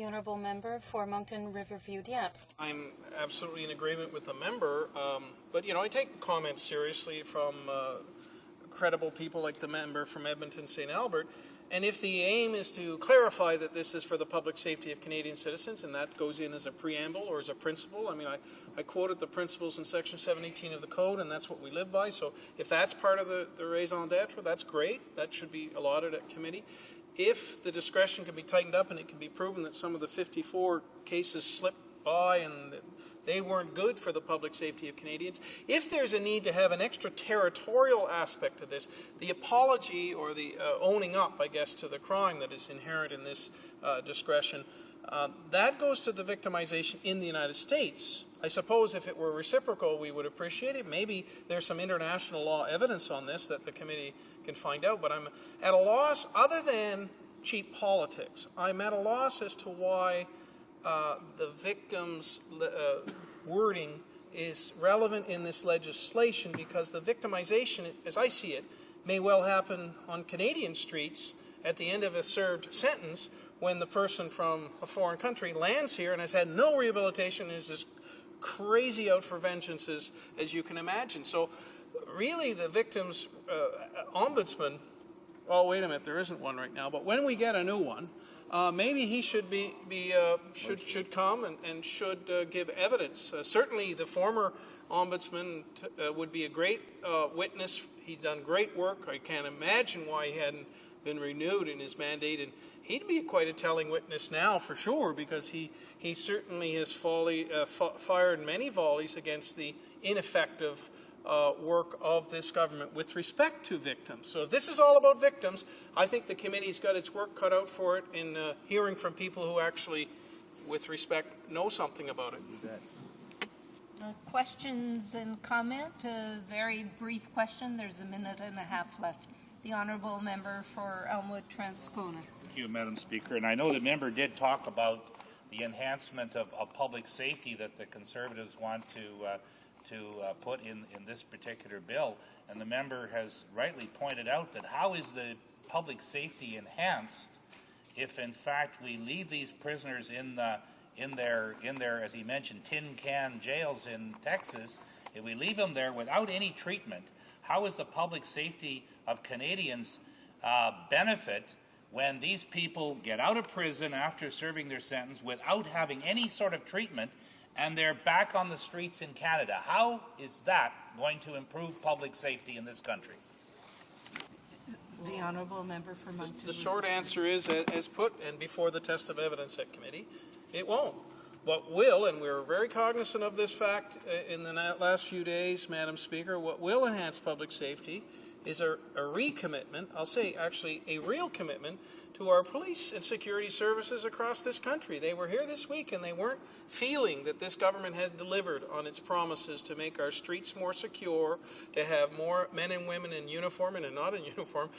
Honourable Member for Moncton Riverview Dieppe. I'm absolutely in agreement with the member, but you know, I take comments seriously from credible people like the member from Edmonton St. Albert, and if the aim is to clarify that this is for the public safety of Canadian citizens, and that goes in as a preamble or as a principle, I mean, I quoted the principles in Section 718 of the Code, and that's what we live by. So if that's part of the raison d'etre, that's great. That should be allotted at committee. If the discretion can be tightened up and it can be proven that some of the 54 cases slipped by and they weren't good for the public safety of Canadians, if there's a need to have an extraterritorial aspect of this, the apology or the owning up, I guess, to the crime that is inherent in this discretion, that goes to the victimization in the United States. I suppose if it were reciprocal, we would appreciate it. Maybe there's some international law evidence on this that the committee can find out, but I'm at a loss, other than cheap politics, I'm at a loss as to why the victim's wording is relevant in this legislation, because the victimization, as I see it, may well happen on Canadian streets at the end of a served sentence when the person from a foreign country lands here and has had no rehabilitation and is as crazy out for vengeance as you can imagine. So really the victim's ombudsman, oh wait a minute, there isn't one right now, but when we get a new one, maybe he should should come and should give evidence. Certainly the former ombudsman would be a great witness. He's done great work. I can't imagine why he hadn't been renewed in his mandate, and he'd be quite a telling witness now for sure, because he certainly has fired many volleys against the ineffective work of this government with respect to victims. So if this is all about victims, I think the committee's got its work cut out for it in hearing from people who actually, with respect, know something about it. Questions and comment? A very brief question. There's a minute and a half left. The Honourable Member for Elmwood Transcona. Thank you, Madam Speaker. And I know the member did talk about the enhancement of public safety that the Conservatives want put in this particular bill. And the member has rightly pointed out that how is the public safety enhanced if, in fact, we leave these prisoners in their, as he mentioned, tin can jails in Texas? If we leave them there without any treatment, how is the public safety of Canadians benefit when these people get out of prison after serving their sentence without having any sort of treatment and they're back on the streets in Canada? How is that going to improve public safety in this country? The honourable member for Moncton. The short answer is, as put and before the test of evidence at committee, it won't. What will, and we're very cognizant of this fact in the last few days, Madam Speaker, what will enhance public safety is a recommitment, I'll say actually a real commitment, to our police and security services across this country. They were here this week and they weren't feeling that this government had delivered on its promises to make our streets more secure, to have more men and women in uniform and not in uniform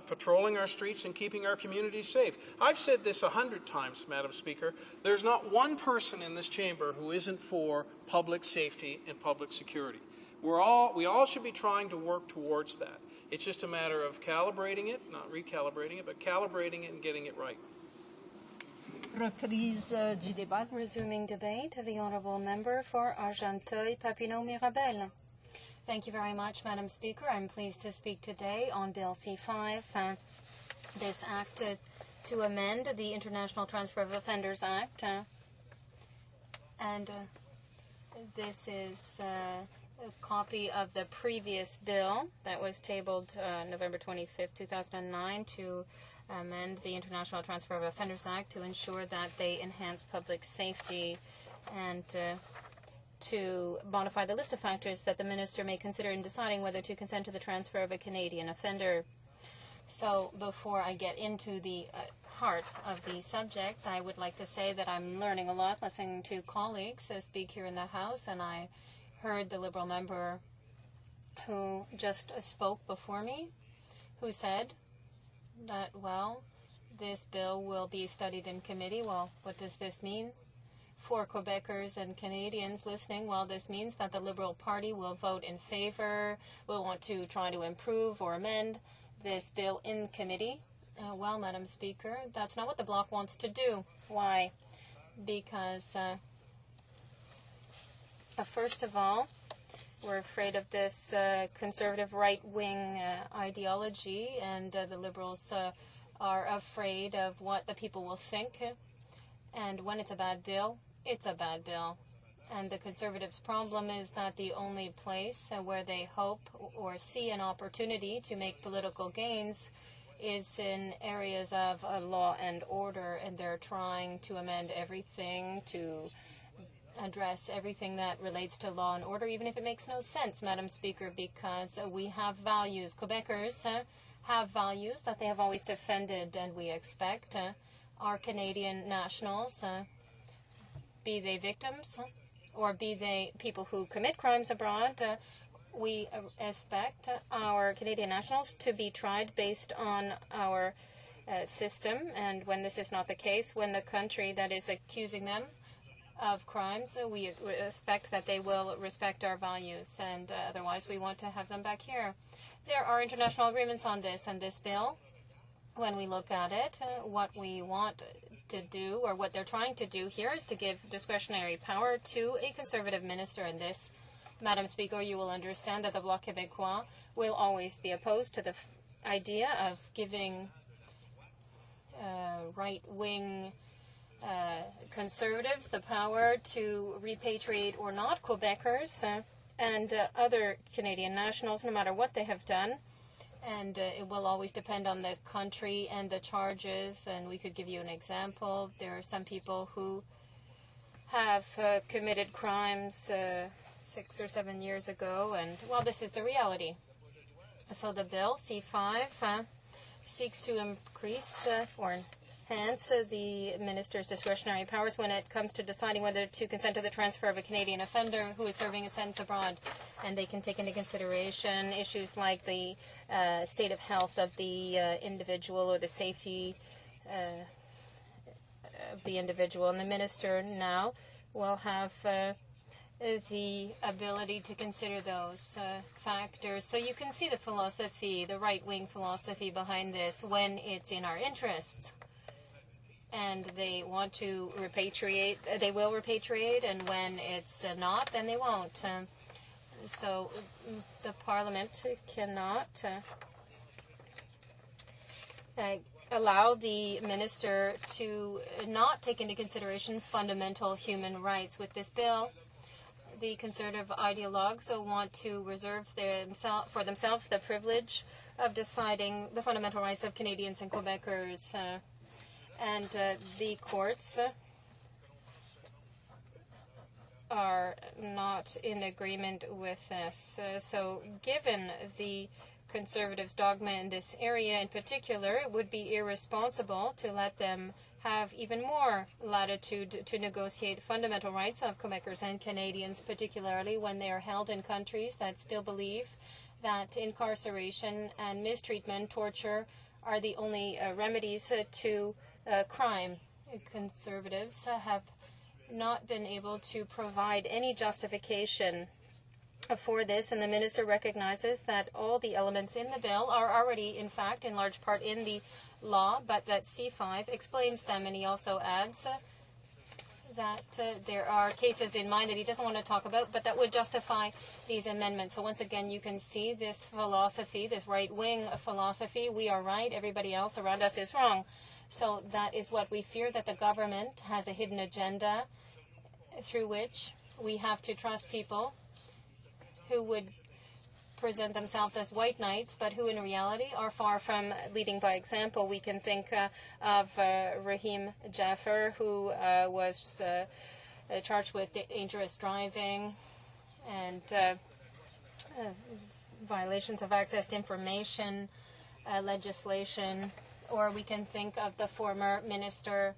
patrolling our streets and keeping our communities safe. I've said this 100 times, Madam Speaker. There's not one person in this chamber who isn't for public safety and public security. We all should be trying to work towards that. It's just a matter of calibrating it, not recalibrating it, but calibrating it and getting it right. Reprise du débat. Resuming debate, the honourable member for Argenteuil-Papineau-Mirabel. Thank you very much, Madam Speaker. I'm pleased to speak today on Bill C-5. This act to amend the International Transfer of Offenders Act. This is a copy of the previous bill that was tabled November 25th, 2009 to amend the International Transfer of Offenders Act to ensure that they enhance public safety and to modify the list of factors that the minister may consider in deciding whether to consent to the transfer of a Canadian offender. So before I get into the heart of the subject, I would like to say that I'm learning a lot listening to colleagues speak here in the House, and I heard the Liberal member who just spoke before me, who said that, well, this bill will be studied in committee. Well, what does this mean? For Quebecers and Canadians listening, well, this means that the Liberal Party will vote in favor, will want to try to improve or amend this bill in committee. Well, Madam Speaker, that's not what the Bloc wants to do. Why? Because first of all, we're afraid of this conservative right-wing ideology, and the Liberals are afraid of what the people will think. And when it's a bad bill, it's a bad bill. And the Conservatives' problem is that the only place where they hope or see an opportunity to make political gains is in areas of law and order, and they're trying to amend everything to address everything that relates to law and order, even if it makes no sense, Madam Speaker, because we have values. Quebecers have values that they have always defended, and we expect our Canadian nationals, be they victims or be they people who commit crimes abroad, we expect our Canadian nationals to be tried based on our system, and when this is not the case, when the country that is accusing them of crimes, we expect that they will respect our values, and otherwise we want to have them back here. There are international agreements on this, and this bill, when we look at it, what we want to do, or what they're trying to do here, is to give discretionary power to a Conservative minister. In this, Madam Speaker, you will understand that the Bloc Québécois will always be opposed to the idea of giving right-wing Conservatives the power to repatriate or not Quebecers and other Canadian nationals, no matter what they have done. And it will always depend on the country and the charges. And we could give you an example. There are some people who have committed crimes 6 or 7 years ago, and, well, this is the reality. So the bill, C5, seeks to increase or enhance the minister's discretionary powers when it comes to deciding whether to consent to the transfer of a Canadian offender who is serving a sentence abroad. And they can take into consideration issues like the state of health of the individual or the safety of the individual. And the minister now will have the ability to consider those factors. So you can see the philosophy, the right-wing philosophy behind this when it's in our interests. And they want to repatriate, they will repatriate, and when it's not, then they won't. So the Parliament cannot allow the minister to not take into consideration fundamental human rights. With this bill, the Conservative ideologues want to reserve for themselves the privilege of deciding the fundamental rights of Canadians and Quebecers. And the courts are not in agreement with this. So given the Conservatives' dogma in this area in particular, it would be irresponsible to let them have even more latitude to negotiate fundamental rights of Quebecers and Canadians, particularly when they are held in countries that still believe that incarceration and mistreatment, torture, are the only remedies to crime. Conservatives have not been able to provide any justification for this, and the minister recognizes that all the elements in the bill are already, in fact, in large part in the law, but that C5 explains them, and he also adds that there are cases in mind that he doesn't want to talk about, but that would justify these amendments. So once again, you can see this philosophy, this right-wing philosophy. We are right, everybody else around us is wrong. So that is what we fear, that the government has a hidden agenda through which we have to trust people who would present themselves as white knights, but who in reality are far from leading by example. We can think of Rahim Jaffer, who was charged with dangerous driving and violations of access to information legislation. Or we can think of the former minister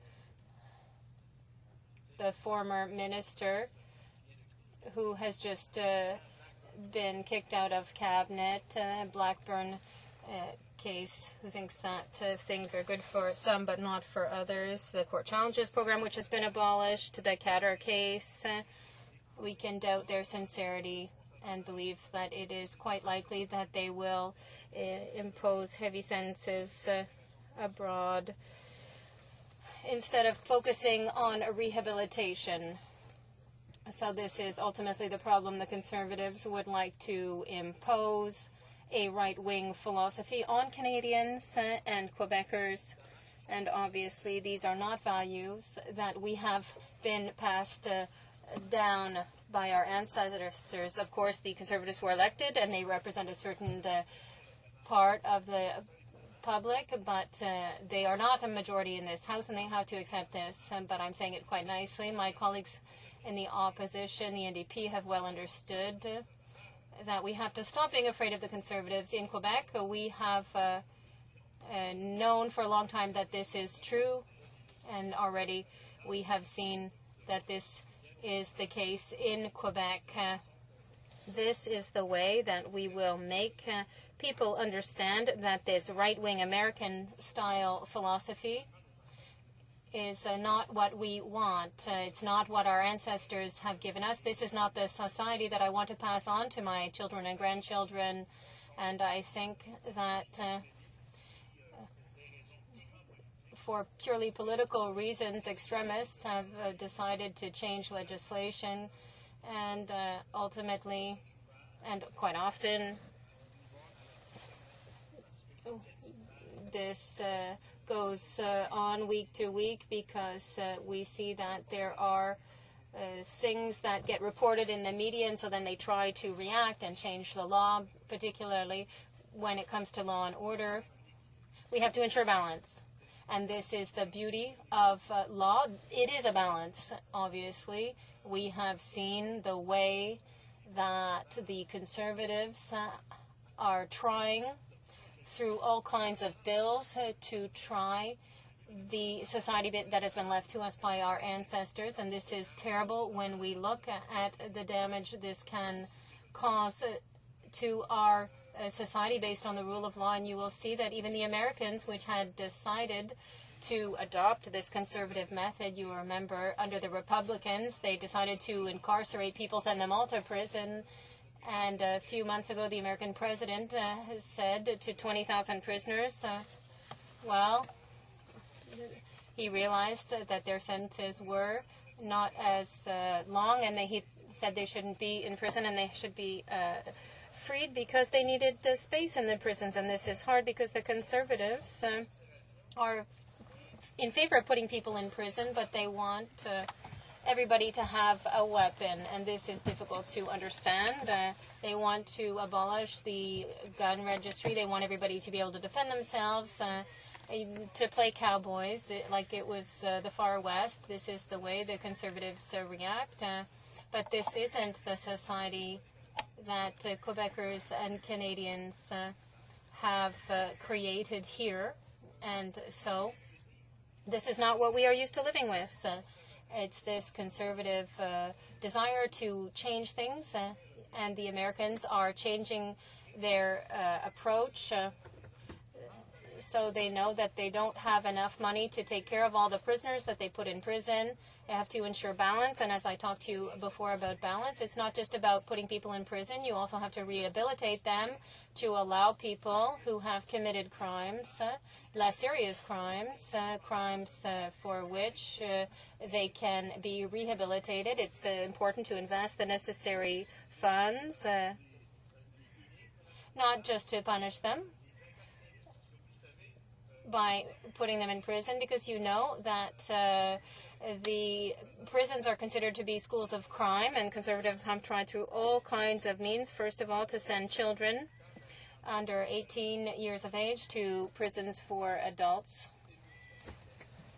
who has just been kicked out of cabinet, Blackburn case, who thinks that things are good for some but not for others. The Court Challenges program, which has been abolished, the Qatar case, we can doubt their sincerity and believe that it is quite likely that they will impose heavy sentences abroad instead of focusing on rehabilitation. So this is ultimately the problem. The Conservatives would like to impose a right-wing philosophy on Canadians and Quebecers, and obviously these are not values that we have been passed down by our ancestors. Of course, the Conservatives were elected and they represent a certain part of the public, but they are not a majority in this House, and they have to accept this. But I'm saying it quite nicely. My colleagues in the opposition, the NDP, have well understood that we have to stop being afraid of the Conservatives in Quebec. We have known for a long time that this is true, and already we have seen that this is the case in Quebec. This is the way that we will make people understand that this right-wing American-style philosophy is not what we want. It's not what our ancestors have given us. This is not the society that I want to pass on to my children and grandchildren. And I think that for purely political reasons, extremists have decided to change legislation, and ultimately, and quite often, this goes on week to week because we see that there are things that get reported in the media, and so then they try to react and change the law, particularly when it comes to law and order. We have to ensure balance. And this is the beauty of law. It is a balance, obviously. We have seen the way that the Conservatives are trying through all kinds of bills to try the society that has been left to us by our ancestors. And this is terrible when we look at the damage this can cause to our society based on the rule of law, and you will see that even the Americans, which had decided to adopt this conservative method, you remember, under the Republicans, they decided to incarcerate people, send them all to prison. And a few months ago, the American president has said to 20,000 prisoners, well, he realized that their sentences were not as long, and he said they shouldn't be in prison and they should be freed because they needed space in the prisons. And this is hard because the conservatives are in favor of putting people in prison, but they want everybody to have a weapon, and this is difficult to understand. They want to abolish the gun registry. They want everybody to be able to defend themselves, to play cowboys like it was the Far West. This is the way the conservatives react, but this isn't the society that Quebecers and Canadians have created here, and so this is not what we are used to living with. It's this conservative desire to change things, and the Americans are changing their approach so they know that they don't have enough money to take care of all the prisoners that they put in prison. They have to ensure balance, and as I talked to you before about balance, it's not just about putting people in prison. You also have to rehabilitate them to allow people who have committed crimes, less serious crimes, crimes for which they can be rehabilitated. It's important to invest the necessary funds, not just to punish them by putting them in prison, because you know that the prisons are considered to be schools of crime, and conservatives have tried through all kinds of means, first of all, to send children under 18 years of age to prisons for adults.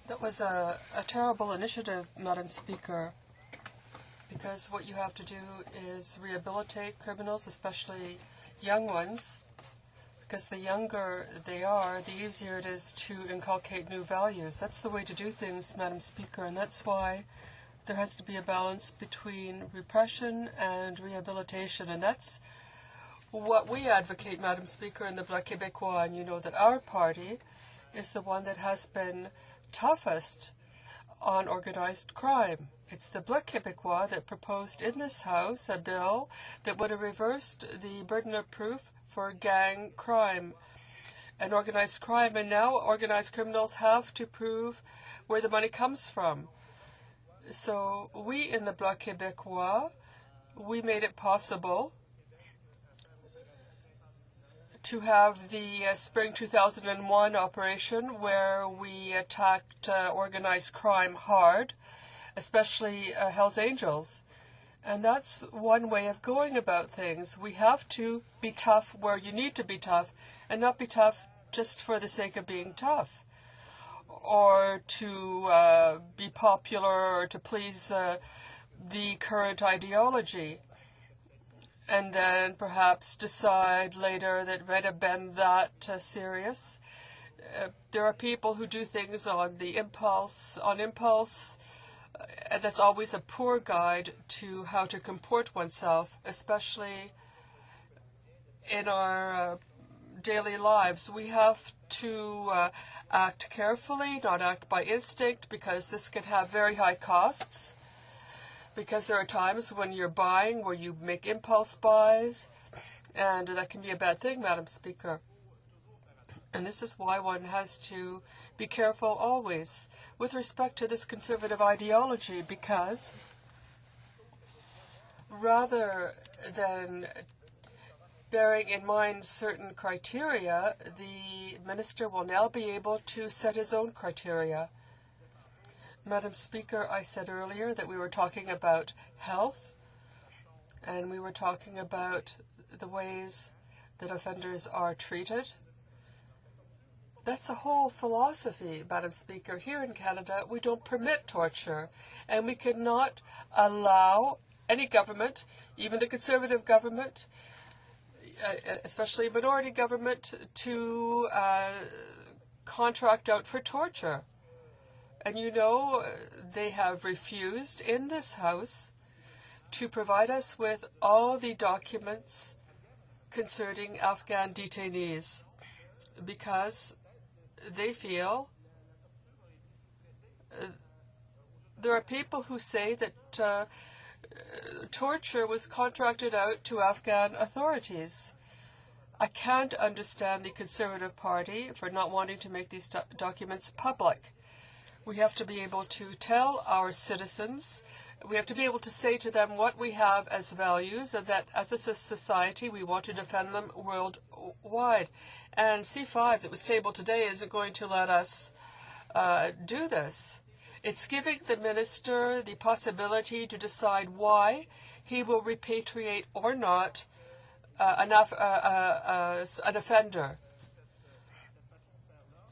That was a terrible initiative, Madam Speaker, because what you have to do is rehabilitate criminals, especially young ones, because the younger they are, the easier it is to inculcate new values. That's the way to do things, Madam Speaker, and that's why there has to be a balance between repression and rehabilitation, and that's what we advocate, Madam Speaker, in the Bloc Québécois, and you know that our party is the one that has been toughest on organized crime. It's the Bloc Québécois that proposed in this House a bill that would have reversed the burden of proof for gang crime and organized crime, and now organized criminals have to prove where the money comes from. So we in the Bloc Québécois, we made it possible to have the spring 2001 operation where we attacked organized crime hard, especially Hells Angels. And that's one way of going about things. We have to be tough where you need to be tough, and not be tough just for the sake of being tough, or to be popular, or to please the current ideology, and then perhaps decide later that it might have been that serious. There are people who do things on impulse, and that's always a poor guide to how to comport oneself, especially in our daily lives. We have to act carefully, not act by instinct, because this can have very high costs, because there are times when you're buying where you make impulse buys, and that can be a bad thing, Madam Speaker. And this is why one has to be careful always with respect to this conservative ideology, because rather than bearing in mind certain criteria, the minister will now be able to set his own criteria. Madam Speaker, I said earlier that we were talking about health, and we were talking about the ways that offenders are treated. That's a whole philosophy, Madam Speaker. Here in Canada, we don't permit torture, and we cannot allow any government, even the Conservative government, especially a minority government, to contract out for torture. And you know, they have refused in this House to provide us with all the documents concerning Afghan detainees because they feel there are people who say that torture was contracted out to Afghan authorities. I can't understand the Conservative Party for not wanting to make these documents public. We have to be able to tell our citizens, we have to be able to say to them what we have as values, and that as a society we want to defend them worldwide. And C5 that was tabled today isn't going to let us do this. It's giving the minister the possibility to decide why he will repatriate or not an offender.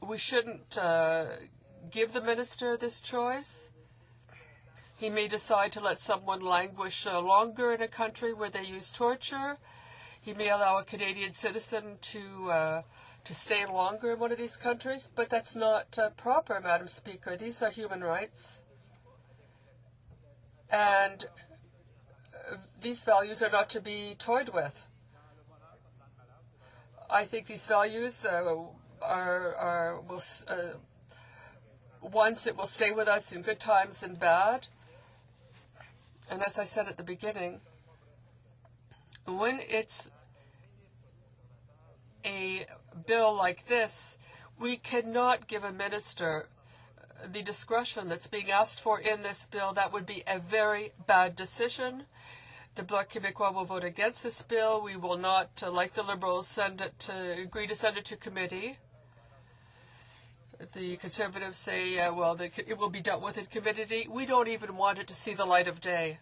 We shouldn't give the minister this choice. He may decide to let someone languish longer in a country where they use torture. He may allow a Canadian citizen to stay longer in one of these countries, but that's not proper, Madam Speaker. These are human rights. And these values are not to be toyed with. I think these values once it will stay with us in good times and bad. And as I said at the beginning, when it's a bill like this, we cannot give a minister the discretion that's being asked for in this bill. That would be a very bad decision. The Bloc Québécois will vote against this bill. We will not, like the Liberals, agree to send it to committee. The Conservatives say, well, it will be dealt with in committee. We don't even want it to see the light of day.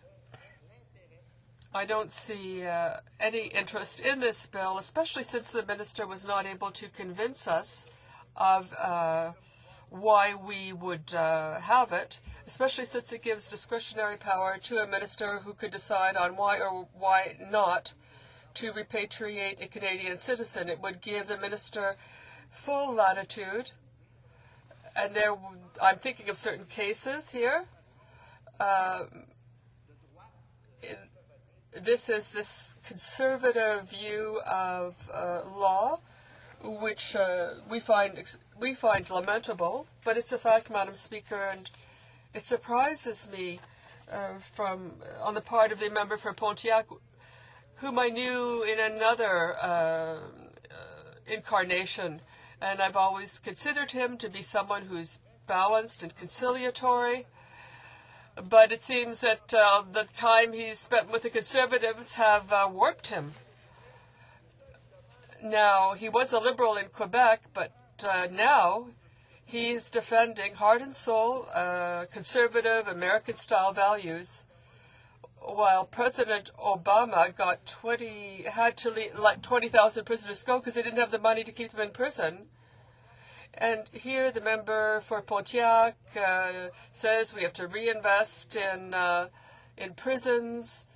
I don't see any interest in this bill, especially since the minister was not able to convince us of why we would have it, especially since it gives discretionary power to a minister who could decide on why or why not to repatriate a Canadian citizen. It would give the minister full latitude. And I'm thinking of certain cases here. This is this conservative view of law, which we find lamentable, but it's a fact, Madam Speaker, and it surprises me on the part of the member for Pontiac, whom I knew in another incarnation, and I've always considered him to be someone who's balanced and conciliatory. But it seems that the time he's spent with the Conservatives have warped him. Now, he was a Liberal in Quebec, but now he's defending heart and soul conservative American-style values, while President Obama had to let 20,000 prisoners go because they didn't have the money to keep them in prison. And here the member for Pontiac says we have to reinvest in prisons.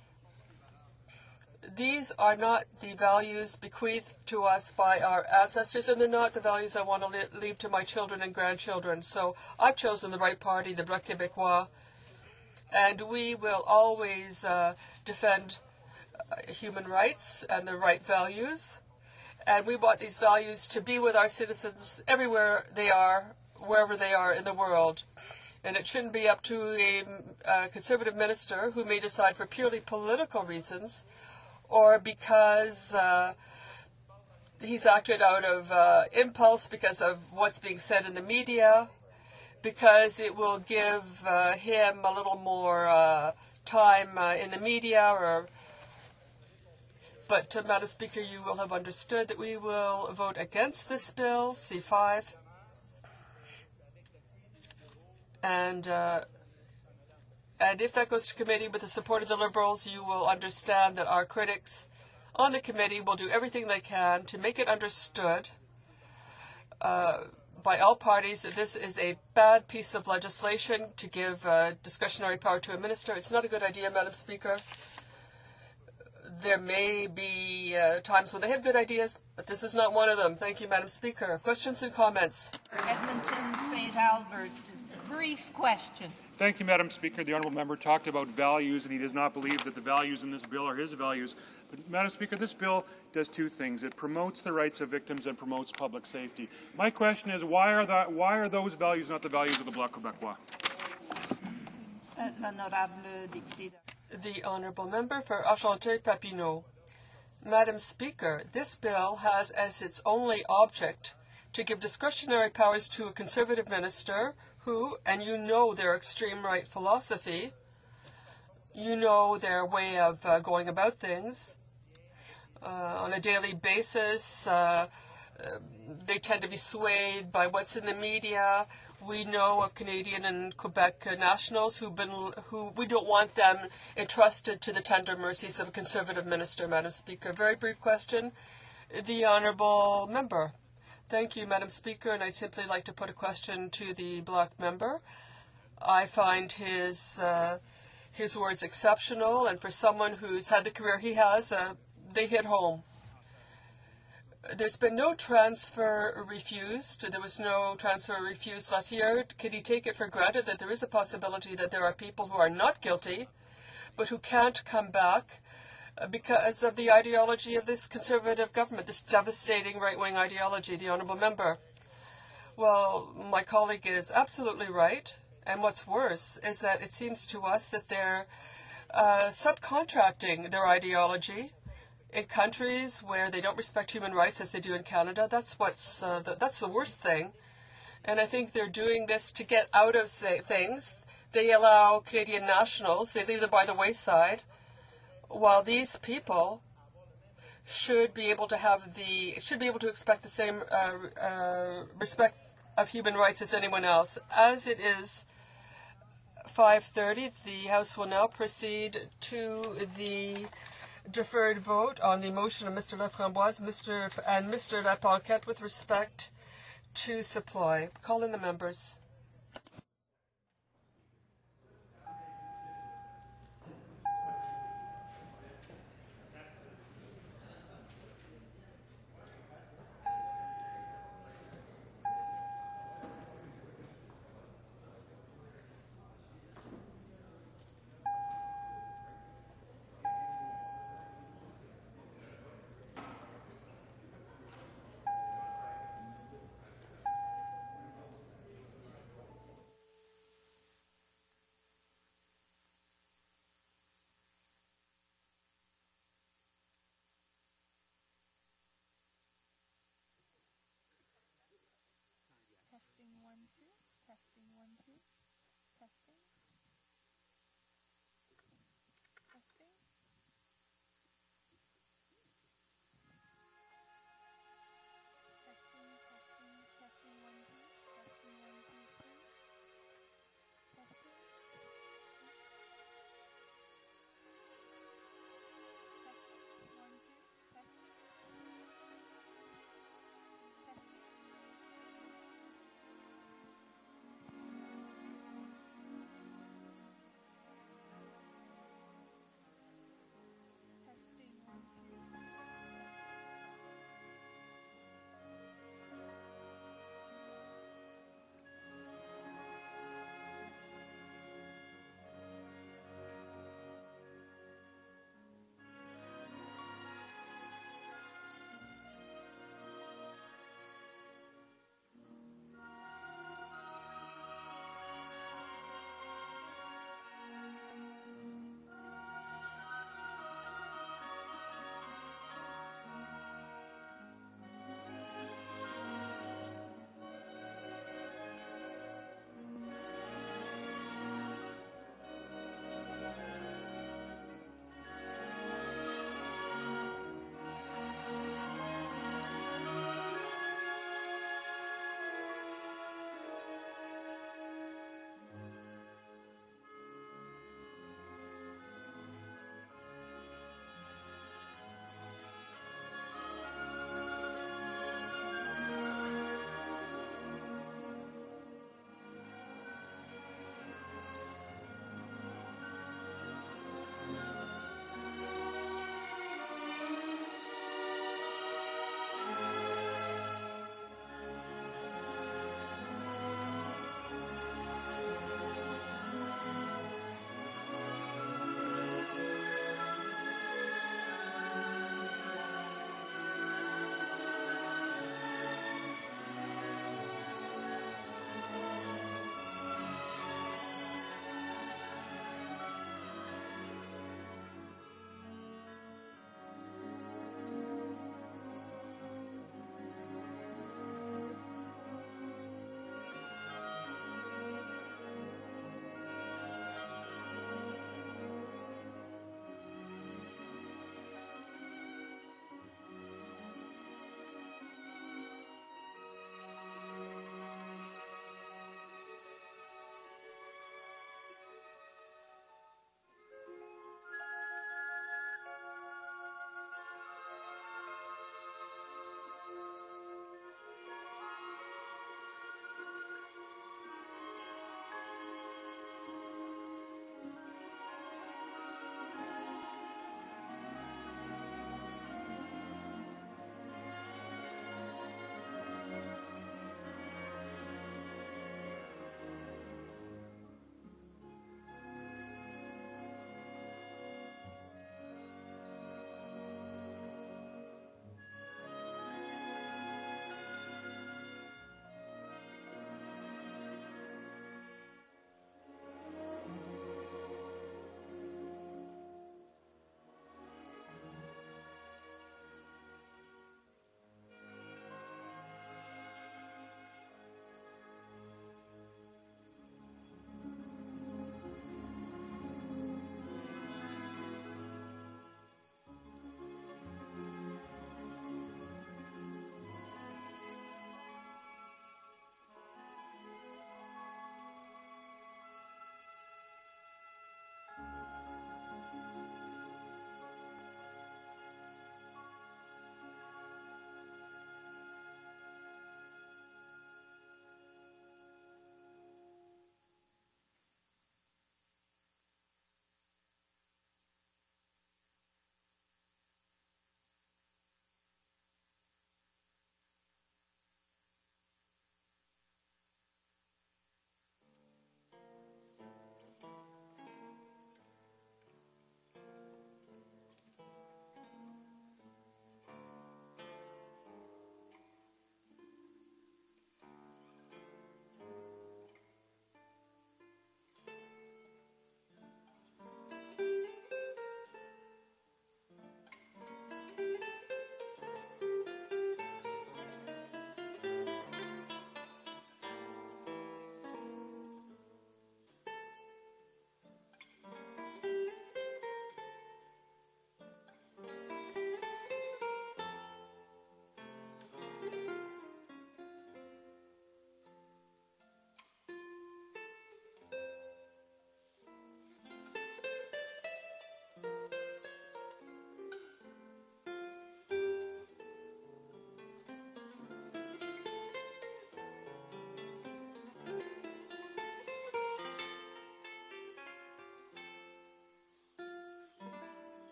These are not the values bequeathed to us by our ancestors, and they're not the values I want to leave to my children and grandchildren. So I've chosen the right party, the Bloc Québécois, and we will always defend human rights and the right values. And we want these values to be with our citizens everywhere they are, wherever they are in the world. And it shouldn't be up to a Conservative minister who may decide for purely political reasons or because he's acted out of impulse because of what's being said in the media, because it will give him a little more time in the media. But, Madam Speaker, you will have understood that we will vote against this bill, C5. And if that goes to committee with the support of the Liberals, you will understand that our critics on the committee will do everything they can to make it understood by all parties that this is a bad piece of legislation to give discretionary power to a minister. It's not a good idea, Madam Speaker. There may be times when they have good ideas, but this is not one of them. Thank you, Madam Speaker. Questions and comments? Edmonton, St. Albert, brief question. Thank you, Madam Speaker. The honourable member talked about values, and he does not believe that the values in this bill are his values. But, Madam Speaker, this bill does two things. It promotes the rights of victims and promotes public safety. My question is, why are those values not the values of the Bloc Québécois? The honourable member for Argenteuil-Papineau. Madam Speaker, this bill has as its only object to give discretionary powers to a Conservative minister who, and you know their extreme right philosophy, you know their way of going about things. On a daily basis, they tend to be swayed by what's in the media. We know of Canadian and Quebec nationals who we don't want them entrusted to the tender mercies of a Conservative minister, Madam Speaker. Very brief question. The honourable member. Thank you, Madam Speaker, and I'd simply like to put a question to the Bloc member. I find his words exceptional, and for someone who's had the career he has, they hit home. There's been no transfer refused. There was no transfer refused last year. Can he take it for granted that there is a possibility that there are people who are not guilty, but who can't come back because of the ideology of this Conservative government, this devastating right-wing ideology, the honourable member? Well, my colleague is absolutely right. And what's worse is that it seems to us that they're subcontracting their ideology in countries where they don't respect human rights as they do in Canada. That's the worst thing. And I think they're doing this to get out of things. They allow Canadian nationals, they leave them by the wayside, while these people should be able to expect the same respect of human rights as anyone else. As it is 5:30, the House will now proceed to the deferred vote on the motion of Mr. Laframboise and Mr. Laponquette with respect to supply. Call in the members. Testing 1 2. Testing 1 2. Testing. Testing. Testing. Testing. Testing 1 2. Testing 1 2 3. Testing. Testing 1 2. Testing. Testing.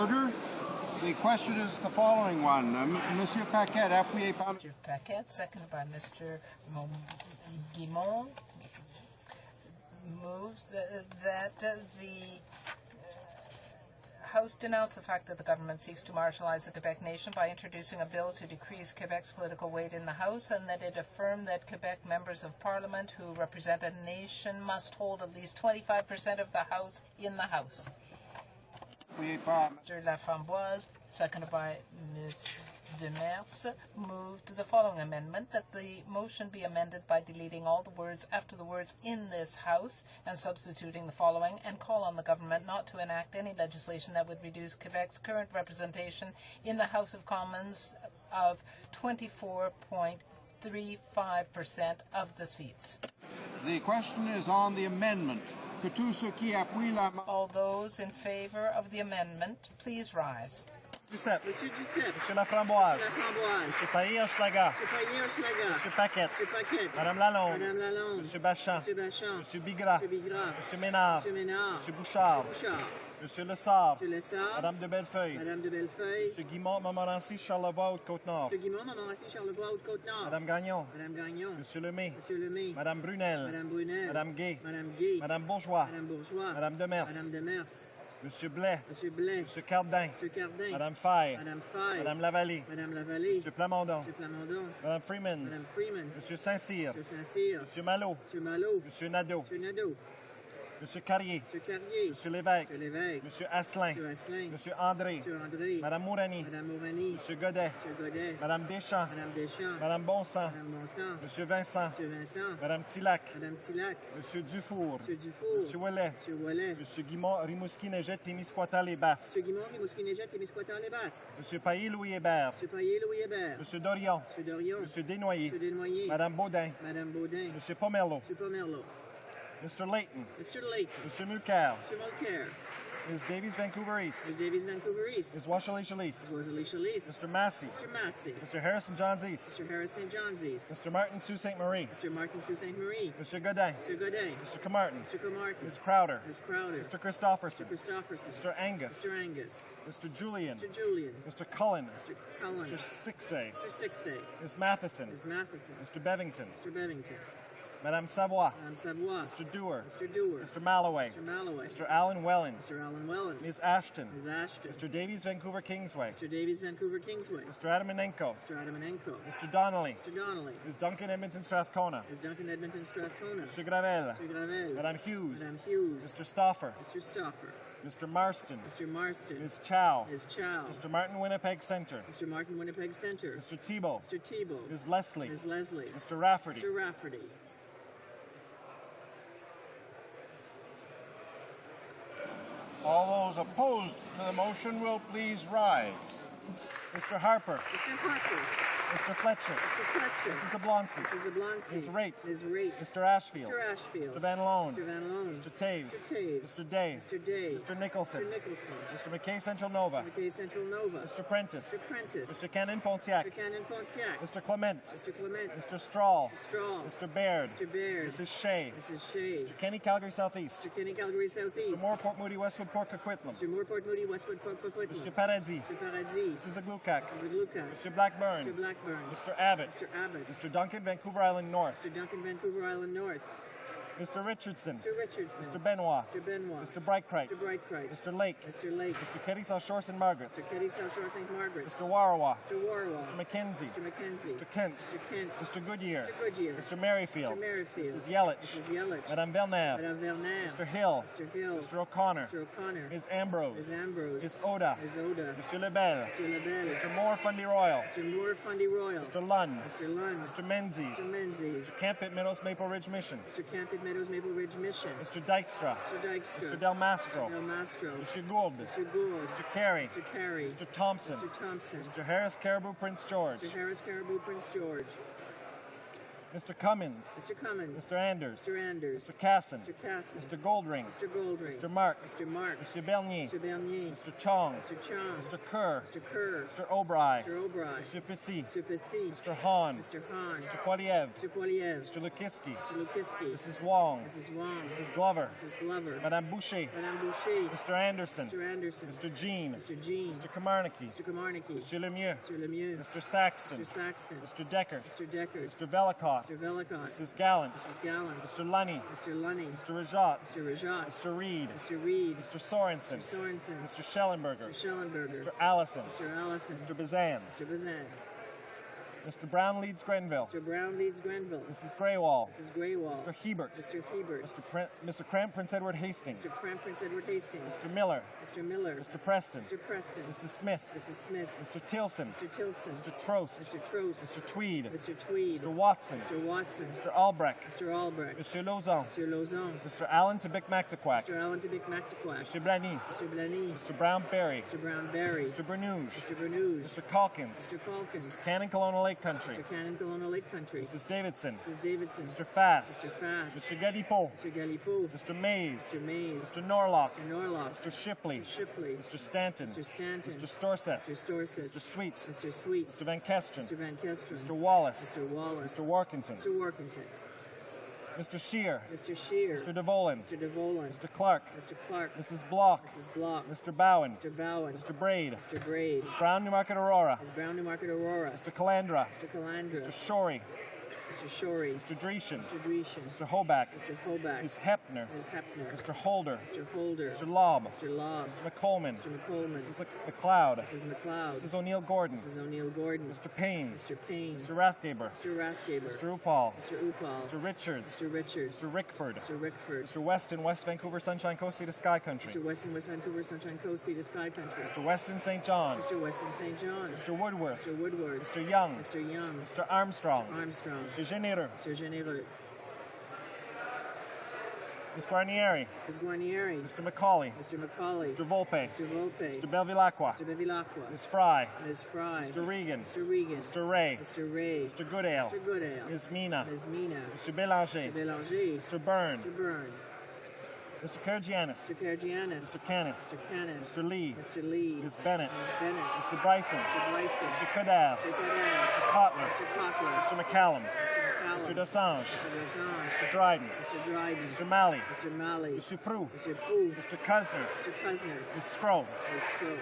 Order. The question is the following one. Monsieur Paquette, appuyé par... Mr. Paquette, seconded by Mr. Guimont, moves that the House denounce the fact that the government seeks to marginalize the Quebec nation by introducing a bill to decrease Quebec's political weight in the House, and that it affirm that Quebec members of Parliament who represent a nation must hold at least 25% of the House in the House. Mr. Laframboise, seconded by Ms. Demers, moved the following amendment, that the motion be amended by deleting all the words after the words "in this House" and substituting the following, and call on the government not to enact any legislation that would reduce Quebec's current representation in the House of Commons of 24.35% of the seats. The question is on the amendment. All those in favor of the amendment, please rise. Duceppe. Monsieur Duceppe. Monsieur Laframboise. Monsieur Laframboise. Monsieur Paillet-Hochelaga. Monsieur Paillet-Hochelaga. Monsieur Paquette. Monsieur Paquette. Madame Lalonde. Madame Lalonde. Monsieur Bachan. Monsieur Bachan. Monsieur Bigras. Monsieur Bigras. Monsieur Ménard. Monsieur Ménard. Monsieur Bouchard. Monsieur Bouchard. Monsieur Lessard. Monsieur Lessard. Madame de Bellefeuille. Madame de Bellefeuille. Monsieur Guimont, Montmorency, Charlevoix, Haute-Côte-Nord. Monsieur Guimont, Montmorency, Charlevoix, Haute-Côte-Nord. Madame Gagnon. Madame Gagnon. Monsieur Lemay. Monsieur Lemay. Madame Brunel. Madame Brunel. Madame Gay. Madame Gay. Madame Bourgeois. Madame Bourgeois. Madame Demers. Madame Demers. Monsieur Blais. Monsieur Blais. Monsieur Cardin. Monsieur Cardin. Madame Faye. Madame Faye. Madame Lavallée. Madame Lavallée. Monsieur Plamondon. Monsieur Plamondon. Madame Freeman. Madame Freeman. Monsieur Saint-Cyr. Monsieur Saint-Cyr. Monsieur Malot. Monsieur Malot. Monsieur Nadeau. Monsieur Nadeau. Monsieur Carrier. Monsieur Carrier. Monsieur Lévesque. Monsieur Lévesque. Monsieur Asselin. Monsieur Asselin. Monsieur André. Monsieur André. Madame Mourani. Madame Mourani. Monsieur Godet. Monsieur Godet. Madame Deschamps. Madame Deschamps. Madame Bonsan. Madame Bonsan. Monsieur Vincent. Monsieur Vincent. Madame Tillac. Madame Tillac. Monsieur Dufour. Monsieur Dufour. Monsieur Ouellet. Monsieur Ouellet. Monsieur Guimont, Rimouski, Neigette, Témiscouata, les Basses. Monsieur Guimont, Rimouski, Neigette, Témiscouata, les Basses. Monsieur Paillet, Louis Hébert. Monsieur Paillet, Louis Hébert. Monsieur Dorion. Monsieur Dorion. Monsieur Desnoyers. Monsieur Desnoyers. Madame Baudin. Madame Baudin. Monsieur Pomerleau. Monsieur Pomerleau. Mr. Layton. Mr. Layton. Monsieur Mulcair. Monsieur Mulcair. Ms. Davies, Vancouver East. Ms. Davies, Vancouver East. Ms. Washalee Chalice. Ms. Washalee Chalice. Mr. Massey. Mr. Massey. Mr. Harrison Johns East. Mr. Harrison Johns East. Mr. Martin Sault Ste. Marie. Mr. Martin Sault Ste. Marie. Monsieur Godin. Mr. Godin. Mr. Camartin. Mr. Camartin. Ms. Crowder. Ms. Crowder. Mr. Christofferson. Mr. Christofferson. Mr. Angus. Mr. Angus. Mr. Julian. Mr. Julian. Mr. Cullen. Mr. Cullen. Mr. Sixay. Mr. Sixay. Ms. Matheson. Ms. Matheson. Mr. Bevington. Mr. Bevington. Madame Savoie. Madame Savoie. Mr. Dewar. Mr. Dewar. Mr. Malloway. Mr. Malloway. Mr. Alan Welland. Mr. Alan Welland. Ms. Ashton. Ms. Ashton. Mr. Davies, Vancouver Kingsway. Mr. Davies, Vancouver Kingsway. Mr. Adamanenko. Mr. Adamanenko. Mr. Donnelly. Mr. Donnelly. Ms. Duncan Edmonton Strathcona. Ms. Duncan Edmonton Strathcona. Mr. Gravel. Mr. Gravel. Madame Hughes. Madame Hughes. Mr. Stauffer. Mr. Stauffer. Mr. Marston. Mr. Marston. Ms. Chow. Ms. Chow. Mr. Martin Winnipeg Centre. Mr. Martin Winnipeg Centre. Mr. Thibault. Mr. Thibault. Ms. Leslie. Ms. Leslie. Mr. Rafferty. Mr. Rafferty. All those opposed to the motion will please rise. Mr. Harper. Mr. Harper. Mr. Fletcher. Mr. Fletcher. Mrs. Zablonski. Mrs. Zablonski. Ms. Raitt. Ms. Raitt. Mr. Ashfield. Mr. Ashfield. Mr. Van Loan. Mr. Van Loan. Mr. Taves. Mr. Taves. Mr. Day. Mr. Day. Mr. Nicholson. Mr. Nicholson. Mr. McKay Central Nova. Mr. McKay Central Nova. Mr. Prentice. Mr. Prentice. Mr. Cannon Pontiac. Mr. Cannon Pontiac. Mr. Clement. Mr. Clement. Mr. Strahl. Mr. Strahl. Mr. Baird. Mr. Baird. Mrs. Shea. Mrs. Shea. Mr. Kenny Calgary Southeast. Mr. Kenny Calgary Southeast. Mr. Moore Port Moody Westwood Port Coquitlam. Mr. Moore Port Moody Westwood Port Coquitlam. Mr. Paradis. Mr. Paradis. Mrs. Aglukac. Mrs. Aglukac. Mr. Blackburn. Mr. Blackburn. Mr. Abbott. Mr. Abbott. Mr. Duncan Vancouver Island North. Mr. Duncan Vancouver Island North. Mr. Richardson. Mr. Richardson. Mr. Benoit. Mr. Benoit. Mr. Brightcrite. Mr. Brightcrite. Mr. Lake. Mr. Lake. Mr. Keddy South Shore St. Margaret. Mr. Keddy South Shore St. Margaret. Mr. Warawa. Mr. Warawa. Mr. McKenzie. Mr. McKenzie. Mr. Kent. Mr. Kent. Mr. Goodyear. Mr. Goodyear. Mr. Merrifield. Mr. Merrifield. Mrs. Yelich. Mrs. Yelich. Madame Belknap. Madame Belknap. Mr. Hill. Mr. Hill. Mr. O'Connor. Mr. O'Connor. Ms. Ambrose. Ms. Ambrose. Ms. Oda. Ms. Oda. Monsieur Lebel. Monsieur Lebel. Mr. Moore Fundy Royal. Mr. Moore Fundy Royal. Mr. Lund. Mr. Lund. Mr. Menzies. Mr. Menzies. Mr. Camp at Meadows Maple Ridge Mission. Mr. Camp at Meadows Maple Ridge Mission. Mr. Dykstra. Mr. Dykstra. Mr. Del Mastro. Mr. Del Mastro. Mr. Gould. Mr. Gould. Mr. Carey. Mr. Carey. Mr. Thompson. Mr. Thompson. Mr. Harris Caribou Prince George. Mr. Harris Caribou Prince George. Mr. Cummins. Mr. Cummins. Mr. Anders. Mr. Anders. Mr. Casson. Mr. Casson. Mr. Goldring. Mr. Goldring. Mr. Mark. Mr. Mark. Mr. Bernier. Mr. Bernier. Mr. Chong. Mr. Chong. Mr. Kerr. Mr. Kerr. Mr. O'Brien. Mr. O'Brien. Mr. Petit. Mr. Petit. Mr. Hahn. Mr. Hahn. Mr. Poiliev. Mr. Poiliev. Mr. Lukiski. Mr. Lukiski. Mrs. Wong. Mrs. Wong. Mrs. Glover. Mrs. Glover. Madame Boucher. Madame Boucher. Mr. Anderson. Mr. Anderson. Mr. Jean. Mr. Jean. Mr. Kamarnicki. Mr. Kamarnicki. Mr. Lemieux. Mr. Lemieux. Mr. Saxton. Mr. Saxton. Mr. Decker. Mr. Decker. Mr. Velicott. Mr. Velicott. Mrs. Gallant. Mrs. Gallant. Mr. Lunny. Mr. Lunny. Mr. Rajat. Mr. Rajat. Mr. Reed. Mr. Reed. Mr. Sorensen. Mr. Sorensen. Mr. Schellenberger. Mr. Schellenberger. Mr. Allison. Mr. Allison. Mr. Bazan. Mr. Bazan. Mr. Brown leads Grenville. Mr. Brown leads Grenville. Mrs. Greywall. Mrs. Greywall. Mr. Hebert. Mr. Hebert. Mr. Cramp Prince Edward Hastings. Mr. Cramp Prince Edward Hastings. Mr. Miller. Mr. Miller. Mr. Preston. Mr. Preston. Mrs. Smith. Mrs. Smith. Mr. Tilson. Mr. Tilson. Mr. Trost. Mr. Trost. Mr. Tweed. Mr. Tweed. Mr. Watson. Mr. Watson. Mr. Albrecht. Mr. Albrecht. Mr. Lauzon. Mr. Lauzon. Mr. Allen to Bic Mactaquac. Mr. Allen to Bic Mactaquac. Mr. Blany. Mr. Blany. Mr. Brown Berry. Mr. Brown Berry. Mr. Bernouge. Mr. Bernouge. Mr. Calkins. Mr. Calkins. Mr. Cannon Colonial Lake Country. Mr. Cannon Colonial Lake Country. Mrs. Davidson. Mrs. Davidson. Mr. Fast. Mr. Fast. Mr. Galipo. Mr. Galipo. Mr. Mays. Mr. Mays. Mr. Norlock. Mr. Norlock. Mr. Shipley. Mr. Shipley. Mr. Stanton. Mr. Stanton. Mr. Storseth. Mr. Storseth. Mr. Sweet. Mr. Sweet. Mr. Van Kesteren. Mr. Van Kesteren. Mr. Wallace. Mr. Wallace. Mr. Workington. Mr. Workington. Mr. Shear. Mr. Shear. Mr. DeVolin. Mr. DeVolin. Mr. Clark. Mr. Clark. Mrs. Block. Mrs. Block. Mr. Bowen. Mr. Bowen. Mr. Braid. Mr. Braid. Ms. Brown, Newmarket Aurora. Ms. Brown, Newmarket Aurora. Mr. Calandra. Mr. Calandra. Mr. Shorey. Mr. Shorey. Mr. Dreeshen. Mr. Dreeshen. Mr. Hoback. Mr. Hoback. Ms. Hepner. Ms. Hepner. Mr. Holder. Mr. Holder. Mr. Lobb. Mr. Lobb. Mr. McColman. Mr. McColman. Mrs. McLeod. Mrs. McLeod. Mrs. O'Neill Gordon. Mrs. O'Neill Gordon. Mr. Payne. Mr. Payne. Mr. Rathgaber. Mr. Rathgaber. Mr. Upal. Mr. Upal. Mr. Richards. Mr. Richards. Mr. Rickford. Mr. Rickford. Mr. Weston, West Vancouver, Sunshine Coast, Sea to Sky Country. Mr. Weston, West Vancouver, Sunshine Coast, Sea to Sky Country. Mr. Weston, St. John. Mr. Weston, St. John. Mr. Woodworth. Mr. Woodward. Mr. Young. Mr. Young. Mr. Armstrong. Armstrong. Mr. Généreux. Mr. Généreux. Ms. Guarnieri. Ms. Guarnieri. Mr. Macaulay. Mr. Macaulay. Mr. Volpe. Mr. Volpe. Mr. Belvilacqua. Mr. Bevilacqua. Ms. Fry. Ms. Fry. Mr. Regan. Mr. Regan. Mr. Ray. Mr. Ray. Mr. Goodale. Mr. Goodale. Ms. Mina. Ms. Mina. Mr. Bélanger. Mr. Bélanger. Mr. Byrne. Mr. Byrne. Mr. Kergianis. Mr. Kergianis. Mr. Canis. Mr. Canis. Mr. Lee. Mr. Lee. Ms. Bennett. Ms. Bennett. Mr. Bryson. Mr. Bryson. Mr. Cadave. Mr. Cadave. Mr. Kotler. Mr. Kotler. Mr. McCallum. Mr. Mr. McCallum. Dosange. Mr. Dosange. Mr. Dryden. Mr. Dryden. Mr. Malley. Mr. Malley. Mr. Prue. Mr. Pooh. Mr. Cusner. Mr. Cusner. Ms. Scroll. Ms. Scroll.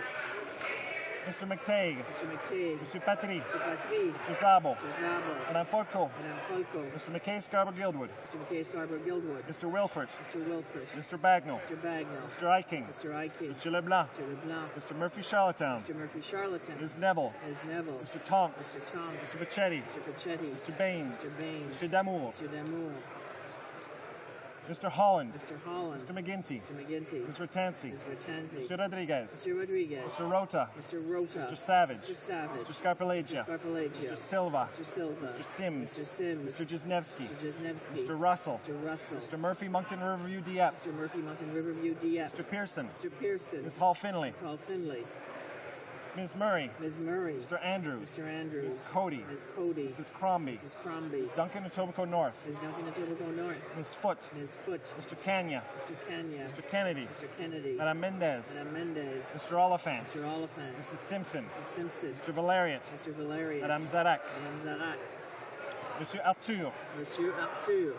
Mr. McTague. Mr. McTague. Mr. Patry. Mr. Patry. Mr. Zabel. Mr. Zabel. Madame Folco. Madame Folco. Mr. McKay Scarborough Guildwood. Mr. McKay Scarborough Guildwood. Mr. Wilford. Mr. Wilford. Mr. Bagnall. Mr. Bagnall. Mr. Eiking. Mr. Eiking. Mr. Leblanc. Mr. Leblanc. Mr. Murphy Charlottetown. Mr. Murphy Charlottetown. Ms. Neville. Ms. Neville. Mr. Tonks. Mr. Tonks. Mr. Pachetti. Mr. Pachetti. Mr. Baines. Mr. Baines. Mr. Damour. Mr. Damour. Mr. Holland. Mr. Holland. Mr. McGinty. Mr. McGinty. Mr. Tansey. Mr. Ratanzi. Mr. Rodriguez. Mr. Rodriguez. Mr. Rota. Mr. Rota. Mr. Savage. Mr. Savage. Mr. Scarpelagia. Mr. Scarpelagia. Mr. Silva. Mr. Silva. Mr. Sims. Mr. Sims. Mr. Jesnevsky. Mr. Jesnevsky. Mr. Russell. Mr. Russell. Mr. Murphy, Moncton Riverview, Dieppe. Mr. Murphy, Mountain Riverview, Dieppe. Mr. Pearson. Mr. Pearson. Ms. Hall Finley. Ms. Hall Finley. Ms. Murray. Ms. Murray. Mr. Andrews. Mr. Andrews. Ms. Cody. Ms. Cody. Mrs. Crombie. Mrs. Crombie. Ms. Duncan, Etobicoke North. Ms. Duncan, Etobicoke North. Ms. Foote. Ms. Foote. Mr. Kanya. Mr. Kanya. Mr. Kennedy. Mr. Kennedy. Madame Mendez. Madame Mendez. Mr. Oliphant. Mr. Oliphant. Mrs. Simpson. Mrs. Simpson. Mr. Valeriot. Mr. Valeriot. Madame Zarak. Madame Zarak. Monsieur Arthur. Monsieur Arthur.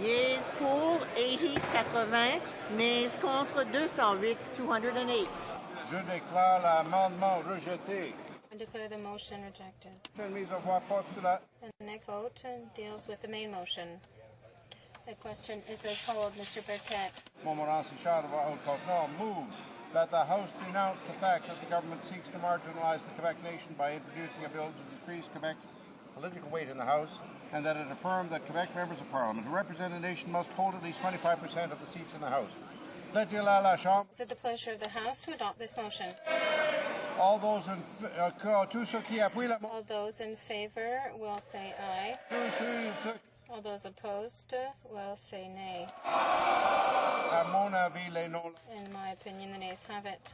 Yeas pour 80, 80. Nays contre 208, 208. Je déclare l'amendement rejeté. I declare the motion rejected. Prochaine mise au voix porte sur la... The next vote deals with the main motion. The question is as follows, Mr. Burkett. Montmorency Charlevoix Haute-Côte-Nord move that the House denounce the fact that the government seeks to marginalize the Quebec nation by introducing a bill to decrease Quebec's political weight in the House, and that it affirmed that Quebec members of Parliament who represent the nation must hold at least 25% of the seats in the House. Plaît-il à la Chambre? Is it the pleasure of the House to adopt this motion? All those in favor will say aye. All those opposed will say nay. In my opinion, the nays have it.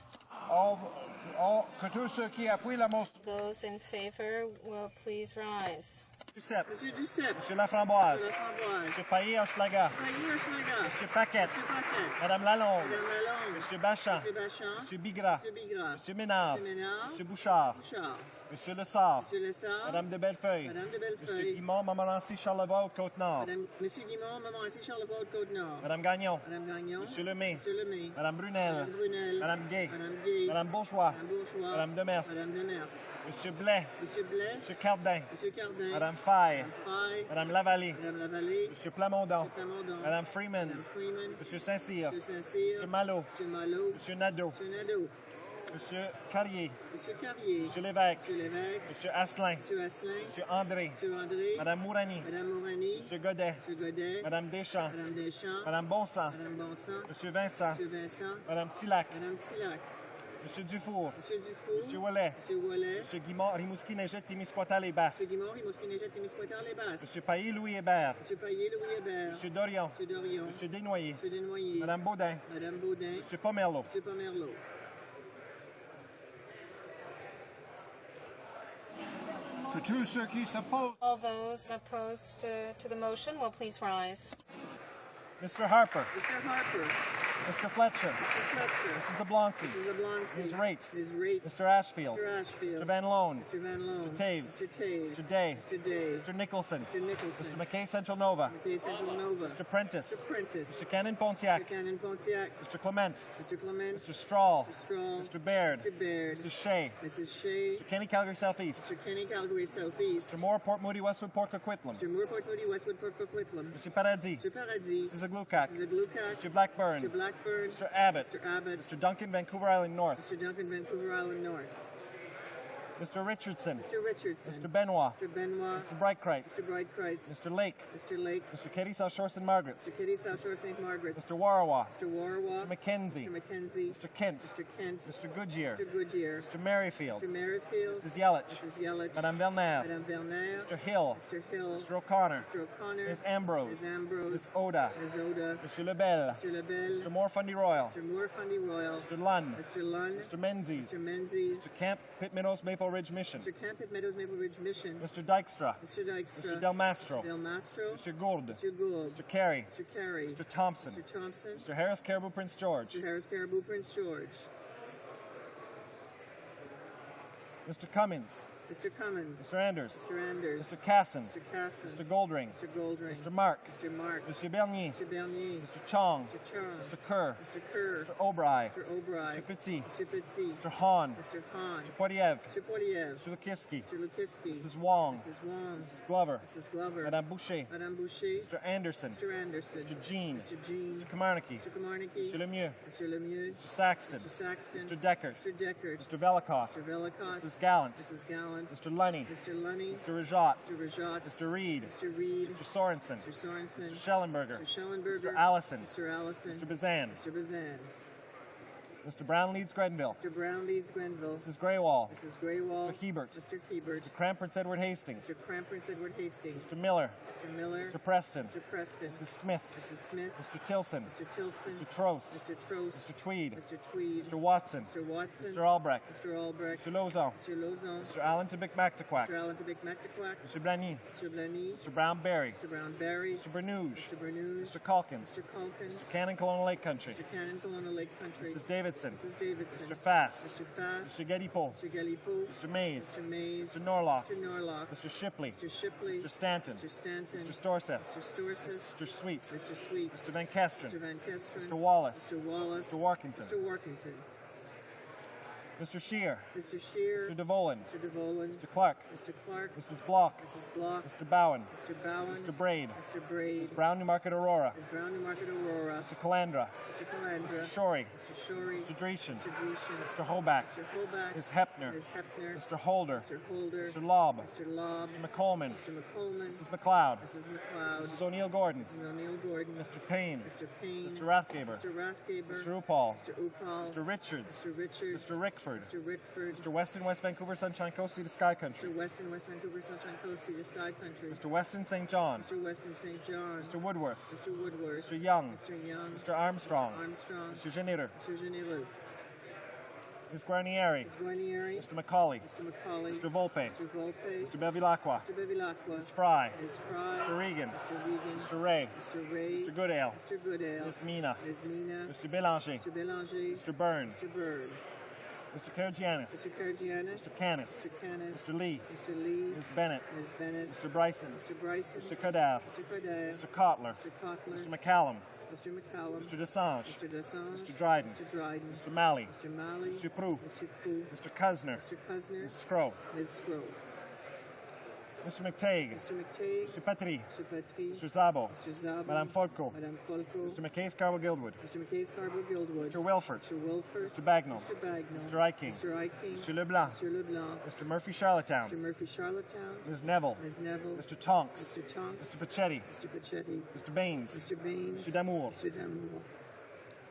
Those in favor will please rise. Duceppe. Monsieur Duceppe. Monsieur Laframboise. Monsieur Laframboise. Monsieur Paillet-Hochelaga. Paillet-Hochelaga. Monsieur Paquette. Monsieur Paquette. Madame Lalonde. Madame Lalonde. Monsieur Bachan. Monsieur Bachan. Monsieur Bigras. Monsieur Bigras. Monsieur Ménard. Monsieur Ménard. Monsieur Bouchard. Bouchard. Monsieur Lessard. Monsieur Lessard. Madame de Bellefeuille. Madame de Bellefeuille. Monsieur Guimont, Montmorency, Charlevoix, Côte-Nord. Monsieur Guimont, Montmorency, Charlevoix, Côte-Nord. Madame Gagnon. Madame Gagnon. Monsieur Lemay. Monsieur Lemay. Madame Brunel. Madame Brunel. Madame Gay. Madame Gay. Madame Bourgeois. Madame Bourgeois. Madame Demers. Madame Demers. Monsieur Blais. Monsieur Blais. Monsieur Cardin. Monsieur Cardin. Madame Faye. Madame Faye. Madame Lavallée. Madame Lavallée. Monsieur Plamondon. Monsieur Plamondon. Madame Freeman. Madame Freeman. Monsieur Saint-Cyr. Monsieur Saint-Cyr. Monsieur Malo. Monsieur Malo. Monsieur Nadeau. Monsieur Nadeau. Monsieur Carrier. Monsieur Carrier. Monsieur Lévesque. Monsieur Lévesque. Monsieur Asselin. Monsieur Asselin. Monsieur André. Monsieur André. Madame Mourani. Madame Mourani. Monsieur Godet. Monsieur Godet. Madame Deschamps. Madame Deschamps. Madame Bonsan. Madame Bonsan. Monsieur Vincent. Monsieur Vincent. Madame Tillac. Madame Tillac. Monsieur Dufour. Monsieur Dufour. Monsieur Ouellet. Monsieur Ouellet. Monsieur Guimont, Rimouski, Neigette, Témiscouata, les Basses. Monsieur Guimont, Rimouski, Neigette, Témiscouata, les Basses. Monsieur Paillet, Louis Hébert. Monsieur Paillet, Louis Hébert. Monsieur Dorion. Monsieur Dorion. Monsieur Desnoyers. Monsieur Desnoyers. Madame Baudin. Madame Baudin. Monsieur Pomerleau. Monsieur Pomerleau. All those opposed to the motion will please rise. Mr. Harper. Mr. Harper. Mr. Fletcher. Mr. Fletcher. Mrs. Abloncy. Mrs. Abloncy. Ms. Raitt. Ms. Raitt. Mr. Ashfield. Mr. Ashfield. Mr. Van Loan. Mr. Van Loan. Mr. Taves. Mr. Taves. Mr. Day. Mr. Day. Mr. Nicholson. Mr. Nicholson. Mr. McKay Central Nova. McKay Central Nova. Mr. Prentice. Mr. Prentice. Mr. Cannon Pontiac. Mr. Cannon Pontiac. Mr. Clement. Mr. Clement. Mr. Strahl. Mr. Strahl. Mr. Baird. Mr. Baird. Mrs. Shea. Mrs. Shea. Mr. Kenny Calgary Southeast. Mr. Kenny Calgary Southeast. Mr. Moore Port Moody Westwood Port Coquitlam. Mr. Moore Port Moody Westwood Port Coquitlam. Mr. Paradis. Mr. Paradis. Mrs. Aglukac. Mrs. Aglukac. Mr. Blackburn. Mr. Blackburn. Mr. Abbott. Mr. Abbott. Mr. Duncan Vancouver Island North. Mr. Duncan Vancouver Island North. Mr. Richardson. Mr. Richardson. Mr. Benoit. Mr. Benoit. Mr. Breitkreitz. Mr. Breitkreitz. Mr. Lake. Mr. Lake. Mr. Katie South Shore St. Margaret's. Mr. Kitty South Shore St. Margaret's. Mr. Warawa. Mr. Warawa. Mr. Mackenzie. Mr. Mackenzie. Mr. Kent. Mr. Kent. Mr. Goodyear. Mr. Goodyear. Mr. Merrifield. Mr. Merrifield. Mrs. Yelich. Mrs. Yelich. Madame Belnaire. Madame Belnaire. Mr. Hill. Mr. Hill. Mr. O'Connor. Mr. O'Connor. Ms. Ambrose. Ms. Ambrose. Ms. Oda. Ms. Oda. Monsieur Lebel. Mr. Lebel. Mr. Moore Fundy Royal. Mr. Moore Fundy Royal. Mr. Lunn. Mr. Lunn. Mr. Menzies. Mr. Menzies. Mr. Camp, Pitt Minnows, Maple Ridge Mission. Mr. Camp at Meadows Maple Ridge Mission. Mr. Dykstra. Mr. Dykstra. Mr. Del Mastro. Mr. Del Mastro. Mr. Gould. Mr. Gould. Mr. Carey. Mr. Carey. Mr. Thompson. Mr. Thompson. Mr. Harris Caribou Prince George. Mr. Harris Caribou Prince George. Mr. Cummins. Mr. Cummins. Mr. Anders. Mr. Anders. Mr. Casson. Mr. Casson. Mr. Goldring. Mr. Goldring. Mr. Mark. Mr. Mark. Mr. Bernier. Mr. Bernier. Mr. Chong. Mr. Chong. Mr. Kerr. Mr. Kerr. Mr. Obry. Mr. Obry. Mr. Petit. Mr. Petit. Mr. Hahn. Mr. Hahn. Mr. Poiliev. Mr. Poiliev. Mr. Lukiski. Mr. Lukiski. Mrs. Wong. Mrs. Wong. Mrs. Glover. Mrs. Glover. Madame Boucher. Madame Boucher. Mr. Anderson. Mr. Anderson. Mr. Jean. Mr. Jean. Mr. Kamarnicki. Mr. Kamarnicki. Mr. Lemieux. Mr. Lemieux. Mr. Saxton. Mr. Saxton. Mr. Deckert. Mr. Deckert. Mr. Velikov. Mr. Velikov. Mrs. Gallant. Mrs. Gallant. Mr. Lunny. Mr. Lunny. Mr. Rajat. Mr. Rajat. Mr. Reed. Mr. Reed. Mr. Sorensen. Mr. Sorensen. Mr. Schellenberger. Mr. Schellenberger. Mr. Allison. Mr. Allison. Mr. Bazan. Mr. Bazan. Mr. Brown leads Grenville. Mr. Brown leads Grenville. Mrs. Greywall. Mrs. Greywall. Mr. Hebert. Mr. Hebert. Mr. Cram Prince Edward Hastings. Mr. Cram Prince Edward Hastings. Mr. Miller. Mr. Miller. Mr. Preston. Mr. Preston. Mrs. Smith. Mrs. Smith. Mr. Tilson. Mr. Tilson. Mr. Trost. Mr. Trost. Mr. Tweed. Mr. Tweed. Mr. Watson. Mr. Watson. Mr. Albrecht. Mr. Albrecht. Mr. Lozon. Mr. Lozon. Mr. Allen to Mactaquac. Mr. Allen to Mactaquac. Mr. Blany. Mr. Blany. Mr. Brown Berry. Mr. Brown Berry. Mr. Bernouge. Mr. Bernouge. Mr. Calkins. Mr. Calkins. Mr. Cannon Colonial Lake Country. Mr. Cannon Colonial Lake Country. Mrs. Davidson. Mrs. Davidson. Mr. Fast. Mr. Fast. Mr. Gedipo. Mr. Galipo. Mr. Mays. Mr. Mays. Mr. Norlock. Mr. Norlock. Mr. Shipley. Mr. Shipley. Mr. Stanton. Mr. Stanton. Mr. Storseth. Mr. Storseth. Mr. Sweet. Mr. Sweet. Mr. Van Kesteren. Mr. Van Kesteren. Mr. Wallace. Mr. Wallace. Mr. Warkington. Mr. Warkington. Mr. Scheer. Mr. Scheer. Mr. DeVolen. Mr. DeVolen. Mr. Clark. Mr. Clark. Mrs. Block. Mrs. Block. Mr. Bowen. Mr. Bowen. Mr. Braid. Mr. Braid. Ms. Brown Newmarket Aurora. Ms. Brown Newmarket Aurora. Mr. Calandra. Mr. Calandra. Mr. Shorey. Mr. Shorey. Mr. Dreeshen. Mr. Dreeshen. Mr. Hoback. Mr. Hoback. Ms. Hepner. Ms. Hepner. Mr. Holder. Mr. Holder. Mr. Lobb. Mr. Lobb. Mr. McColman. Mr. McColman. Mrs. McLeod. Mrs. McLeod. Mrs. O'Neill Gordon. Mrs. O'Neill Gordon. Mr. Payne. Mr. Payne. Mr. Rathgaber. Mr. Rathgaber. Mr. Upal. Mr. Upal. Mr. Richards. Mr. Richards. Mr. Rickford. Mr. Rickford. Mr. Weston, West Vancouver, Sunshine Coast, Sea to Sky Country. Mr. Weston, West Vancouver, Sunshine Coast, Sea to Sky Country. Mr. Weston, St. John. Mr. Weston, St. John. Mr. Woodworth. Mr. Woodworth. Mr. Young. Mr. Young. Mr. Armstrong. Mr. Armstrong. Mr. Geneder. Mr. Geneva. Ms. Guarnieri. Ms. Guarnieri. Mr. Macaulay. Mr. Macaulay. Mr. Volpe. Mr. Volpe. Mr. Bevilacqua. Mr. Bevilacqua. Ms. Fry. Ms. Fry. Mr. Regan. Mr. Regan. Mr. Ray. Mr. Ray. Mr. Goodale. Mr. Goodale. Ms. Mina. Ms. Mina. Mr. Bélanger. Mr. Bélanger. Mr. Byrne. Mr. Byrne. Mr. Karagianis. Mr. Karagianis. Mr. Canis. Mr. Canis. Mr. Lee. Mr. Lee. Ms. Bennett. Ms. Bennett. Mr. Bryson. Mr. Bryson. Mr. Cordell. Mr. Cordell. Mr. Kotler. Mr. Kotler. Mr. McCallum. Mr. McCallum. Mr. Desange. Mr. Desange. Mr. Dryden. Mr. Dryden. Mr. Malley. Mr. Malley. Mr. Prue. Mr. Prue. Mr. Cusner. Mr. Cusner. Mr. Scrow. Ms. Scrow. Mr. McTague. Mr. McTague. Mr. Petrie. Mr. Petrie. Mr. Zabo. Mr. Zabo. Madame Folco. Madame Folco. Mr. McKay Scarborough-Gildwood. Mr. McKay Scarborough-Gildwood. Mr. Wilford. Mr. Wilford. Mr. Bagnall. Mr. Bagnall. Mr. Iking. Mr. Iking. Mr. Leblanc. Mr. Leblanc. Mr. Murphy Charlottetown. Mr. Murphy Charlottetown. Ms. Neville. Ms. Neville. Mr. Tonks. Mr. Tonks. Mr. Pachetti. Mr. Pachetti. Mr. Baines. Mr. Baines. Mr. Damour. Mr. Damour.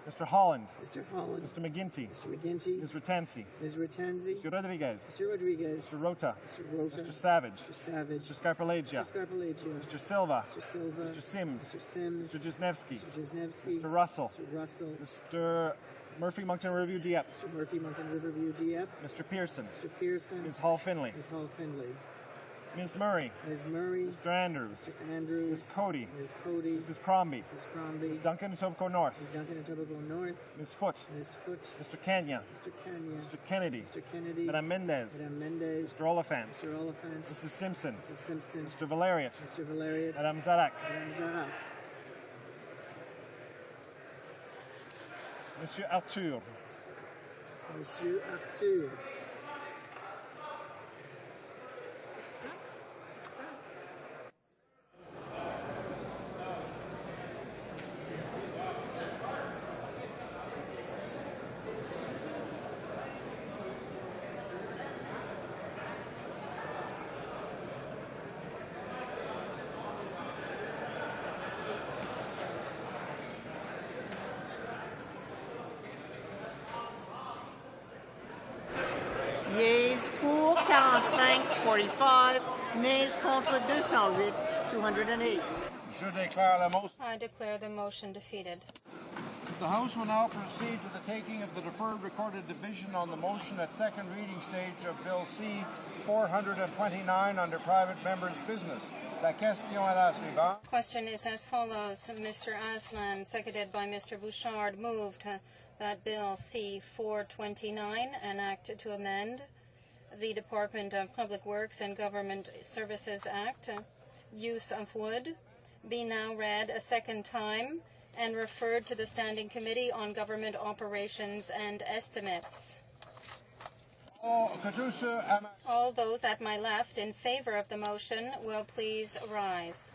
Mr. Holland. Mr. Holland. Mr. McGinty. Mr. McGinty. Ms. Ratansi. Ms. Ratanzi. Mr. Rodriguez. Mr. Rodriguez. Mr. Rota. Mr. Rota. Mr. Savage. Mr. Savage. Mr. Scarpalagia. Mr. Scarpalagia. Mr. Silva. Mr. Silva. Mr. Sims. Mr. Sims. Mr. Jesnevsky. Mr. Jesnevsky. Mr. Russell. Mr. Russell. Mr. Murphy Moncton Riverview Dieppe. Mr. Murphy Moncton Riverview Dieppe. Mr. Pearson. Mr. Pearson. Ms. Hall Finley. Ms. Hall Finley. Ms. Murray. Ms. Murray. Mr. Andrews. Mr. Andrews. Ms. Cody. Ms. Cody. Mrs. Crombie. Mrs. Crombie. Ms. Duncan and Etobicoke North. Ms. Duncan and Etobicoke North. Ms. Foote. Ms. Foote. Mr. Kenya. Mr. Kenya. Mr. Kennedy. Mr. Kennedy. Madame Mendez. Madame Mendez. Mr. Oliphant. Mr. Oliphant. Mrs. Simpson. Mrs. Simpson. Mr. Valeriot. Mr. Valeriot. Madame Zarak. Madame Zarak. Monsieur Arthur. Monsieur Arthur. Yeas pour 45, 45. Nays contre 208, 208. Je déclare la motion. I declare the motion defeated. The House will now proceed to the taking of the deferred recorded division on the motion at second reading stage of Bill C 429 under private members' business. La question est la suivante. Question is as follows. Mr. Aslan, seconded by Mr. Bouchard, moved that Bill C-429, an act to amend the Department of Public Works and Government Services Act, use of wood, be now read a second time and referred to the Standing Committee on Government Operations and Estimates. All those at my left in favor of the motion will please rise.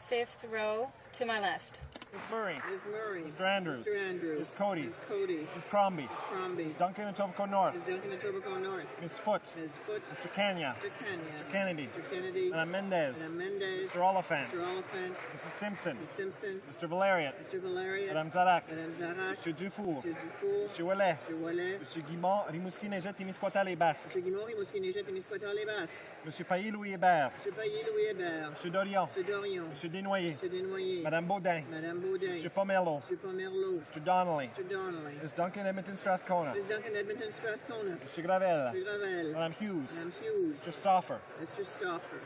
Fifth row to my left. Ms. Murray. Ms. Murray. Mr. Andrews. Mr. Andrews. Ms. Cody. Ms. Cody. Mrs. Crombie. Mrs. Crombie. Ms. Duncan and Etobicoke North. Ms. Duncan and Etobicoke North. Ms. Foote. Ms. Foote. Mr. Kenya. Mr. Kenya. Mr. Kennedy. Mr. Kennedy. Madame Mendez. Madame Mendez. Mr. Oliphant. Mr. Oliphant. Mrs. Simpson. Mrs. Simpson. Mr. Valeriot. Mr. Valeriot. Madame Zarak. Madame Zarak. Monsieur Dufour. Monsieur Dufour. Monsieur Ouellet. Monsieur Ouellet. Monsieur Guimont, Rimouski-Neigette, Témiscouata-les-Basques. Monsieur Guimont, Rimouski-Neigette, Témiscouata-les-Basques. Monsieur Pailly-Louis Hébert. Monsieur Pailly-Louis Hébert. Monsieur Dorion. Monsieur Dorion. Monsieur Desnoyers. Monsieur Desnoyers. Madame Baudin. Madame Baudin. Monsieur Pomerleau. Monsieur Pomerleau. Mr. Donnelly. Mr. Donnelly. Ms. Duncan Edmonton Strathcona. Ms. Duncan Edmonton Strathcona. Monsieur Gravel. Monsieur Gravel. Madame Hughes. Madame Hughes. Mr. Stauffer. Mr. Stauffer.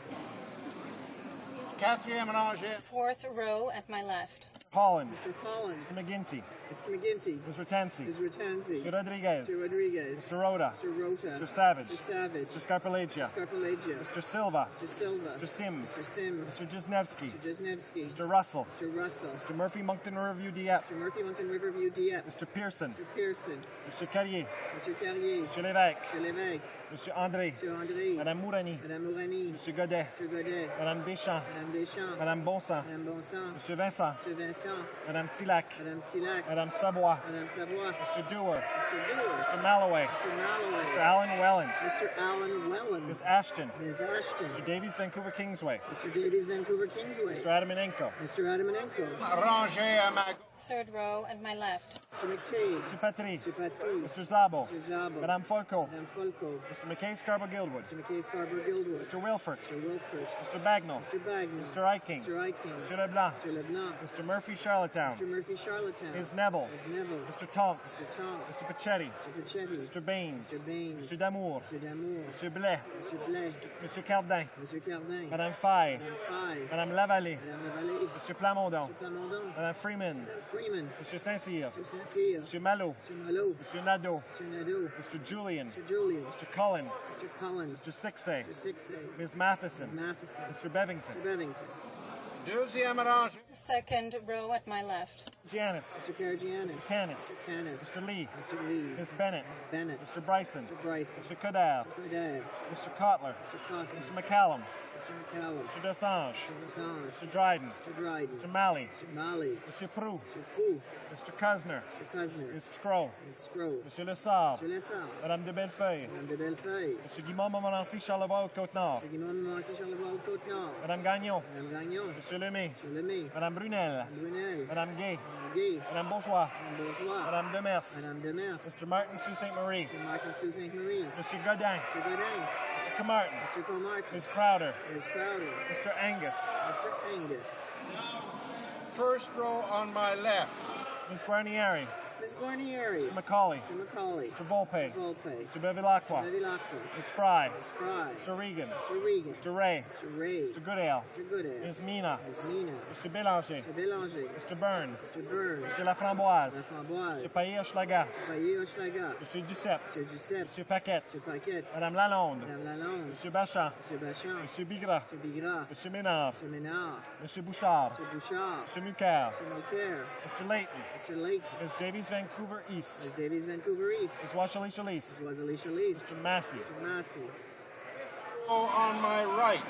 Quatrième rangée. Fourth row at my left. Holland. Mr. Holland. Mr. McGinty. Mr. McGinty. Ms. Ratanzi. Ms. Ratanzi. Mr. Rodriguez. Mr. Rodriguez. Mr. Rhoda. Mr. Rota. Mr. Savage. Mr. Savage. Mr. Scarpalegia. Mr. Scarpalegia. Mr. Silva. Mr. Silva. Mr. Sims. Mr. Sims. Mr. Jesnevsky. Mr. Jesnevsky. Mr. Russell. Mr. Russell. Mr. Murphy Moncton Riverview Dieppe. Mr. Murphy Moncton Riverview Dieppe. Mr. Pearson. Mr. Pearson. Mr. Carrier. Mr. Carrier. Mr. Lévesque. Mr. Lévesque. Monsieur André. Monsieur André. Madame Mourani. Madame Mourani. Monsieur Godet. Monsieur Godet. Madame Deschamps. Madame Deschamps. Madame Bonsant. Madame Bonsant. Monsieur Vincent. Monsieur Vincent. Madame Tillac. Madame Tillac. Madame Savoie. Madame Savoie. Mr. Dewar. Mr. Dewar. Mr. Malloway. Mr. Malloway. Mr. Alan Wellens. Mr. Alan Wellens. Miss Ashton. Ms. Ashton. Mr. Davies, Vancouver Kingsway. Mr. Davies, Vancouver Kingsway. Mr. Adamanenko. Mr. Adamanenko. Rangé à ma Third row at my left. Mr. McTague. Mr. Patry. Mr. Patry. Mr. Zabo. Mr. Zabo. Madame Folco. Madame Folco. Mr. McKay Scarborough Guildwood. Mr. McKay Scarborough Guildwood. Mr. Wilford. Mr. Wilford. Mr. Bagnall. Mr. Bagnall. Mr. Iking. Mr. Iking. Mr. Leblanc. Mr. Leblanc. Mr. Murphy Charlottetown. Mr. Murphy Charlottetown. Ms. Neville. Ms. Neville. Mr. Tonks. Mr. Tonks. Mr. Pachetti. Mr. Pachetti. Mr. Baines. Mr. Baines. Mr. Damour. Mr. Damour. Mr. Blais. Mr. Blais. Mr. Cardin. Mr. Cardin. Madame Faye. Madame Faye. Madame Lavallée. Madame Lavallée. Mr. Plamondon. Mr. Plamondon. Madame Freeman. Madame Freeman. Mr. Saint-Cyr. Mr. Saint-Cyr. Mr. Malot. Mr. Malot. Mr. Nadeau. Mr. Nadeau. Mr. Julian. Mr. Julian. Mr. Cullen. Mr. Cullen. Mr. Sixay. Mr. Sixay. Ms. Matheson. Ms. Matheson. Mr. Bevington. Mr. Bevington. deuxième rangée. Second row at my left. Giannis. Mr. Karagiannis. Mr. Canis. Mr. Canis. Mr. Lee. Mr. Lee. Ms. Bennett. Ms. Bennett. Mr. Bryson. Mr. Bryson. Mr. Codal. Mr. Codad. Mr. Kotler. Mr. Cochran. Mr. McCallum. Mr. McCallum. Mr. Desange. Mr. Desange. Mr. Dryden. Mr. Dryden. Mr. Malley. Mr. Malley. Mr. Prou. Mr. Pou. Mr. Cosner. Mr. Cosner. Ms. Scrow. Ms. Scrow. Monsieur Lessard. Mr. Lessard. Madame de Bellefeuille. Madame de Bellefeuille. Monsieur Guimond Montmorency Charlevoix Côte-Nord. Mr. Guimond Montmorency Charlevoix Côte-Nord. Madame Gagnon. Madame Gagnon. Monsieur Lemay. Monsieur Lemay. Madame Brunel. Madame Brunel. Madame Gay. Madame Gay. Madame Bourgeois. Madame Bourgeois. Madame Demers. Madame Demers. Mr. Martin Sault Ste. Marie. Mr. Martin Sault Ste. Marie. Monsieur Godin. Mr. Godin. Mr. Camartin. Mr. Comartin. Ms. Crowder. Ms. Crowder. Mr. Angus. Mr. Angus. First row on my left. Ms. Guarnieri. Ms. Guarnieri. Mr. Macaulay. Mr. Macaulay. Mr. Volpe. Mr. Volpe. Mr. Bevilacqua. Bevilacqua. Ms. Fry. Ms. Fry. Mr. Regan. Mr. Regan. Mr. Ray. Mr. Ray. Mr. Goodale. Mr. Goodale. Ms. Mina. Ms. Mina. Mr. Bélanger. Mr. Bélanger. Mr. Byrne. Mr. Byrne. Monsieur Laframboise. Mr. Framboise. Mr. Payet-Hochelaga. Mr. Payet-Hochelaga. Monsieur Duceppe. Mr. Giuseppe. Monsieur Paquette. Mr. Paquette. Madame Lalonde. Madame Lalonde. Monsieur Bachan. Monsieur Bachan. Monsieur Bigras. Monsieur Bigras. Monsieur Ménard. Monsieur Ménard. Monsieur Bouchard. Monsieur Bouchard. Monsieur Mucaire. Monsieur Mulcair. Mr. Layton. Mr. Layton. Ms. Davies, Vancouver East. Ms. Davies, Vancouver East. Ms. Washalisha Lease. Ms. Wazalisha Lease. Mr. Massey. Mr. Massey. Row on my right.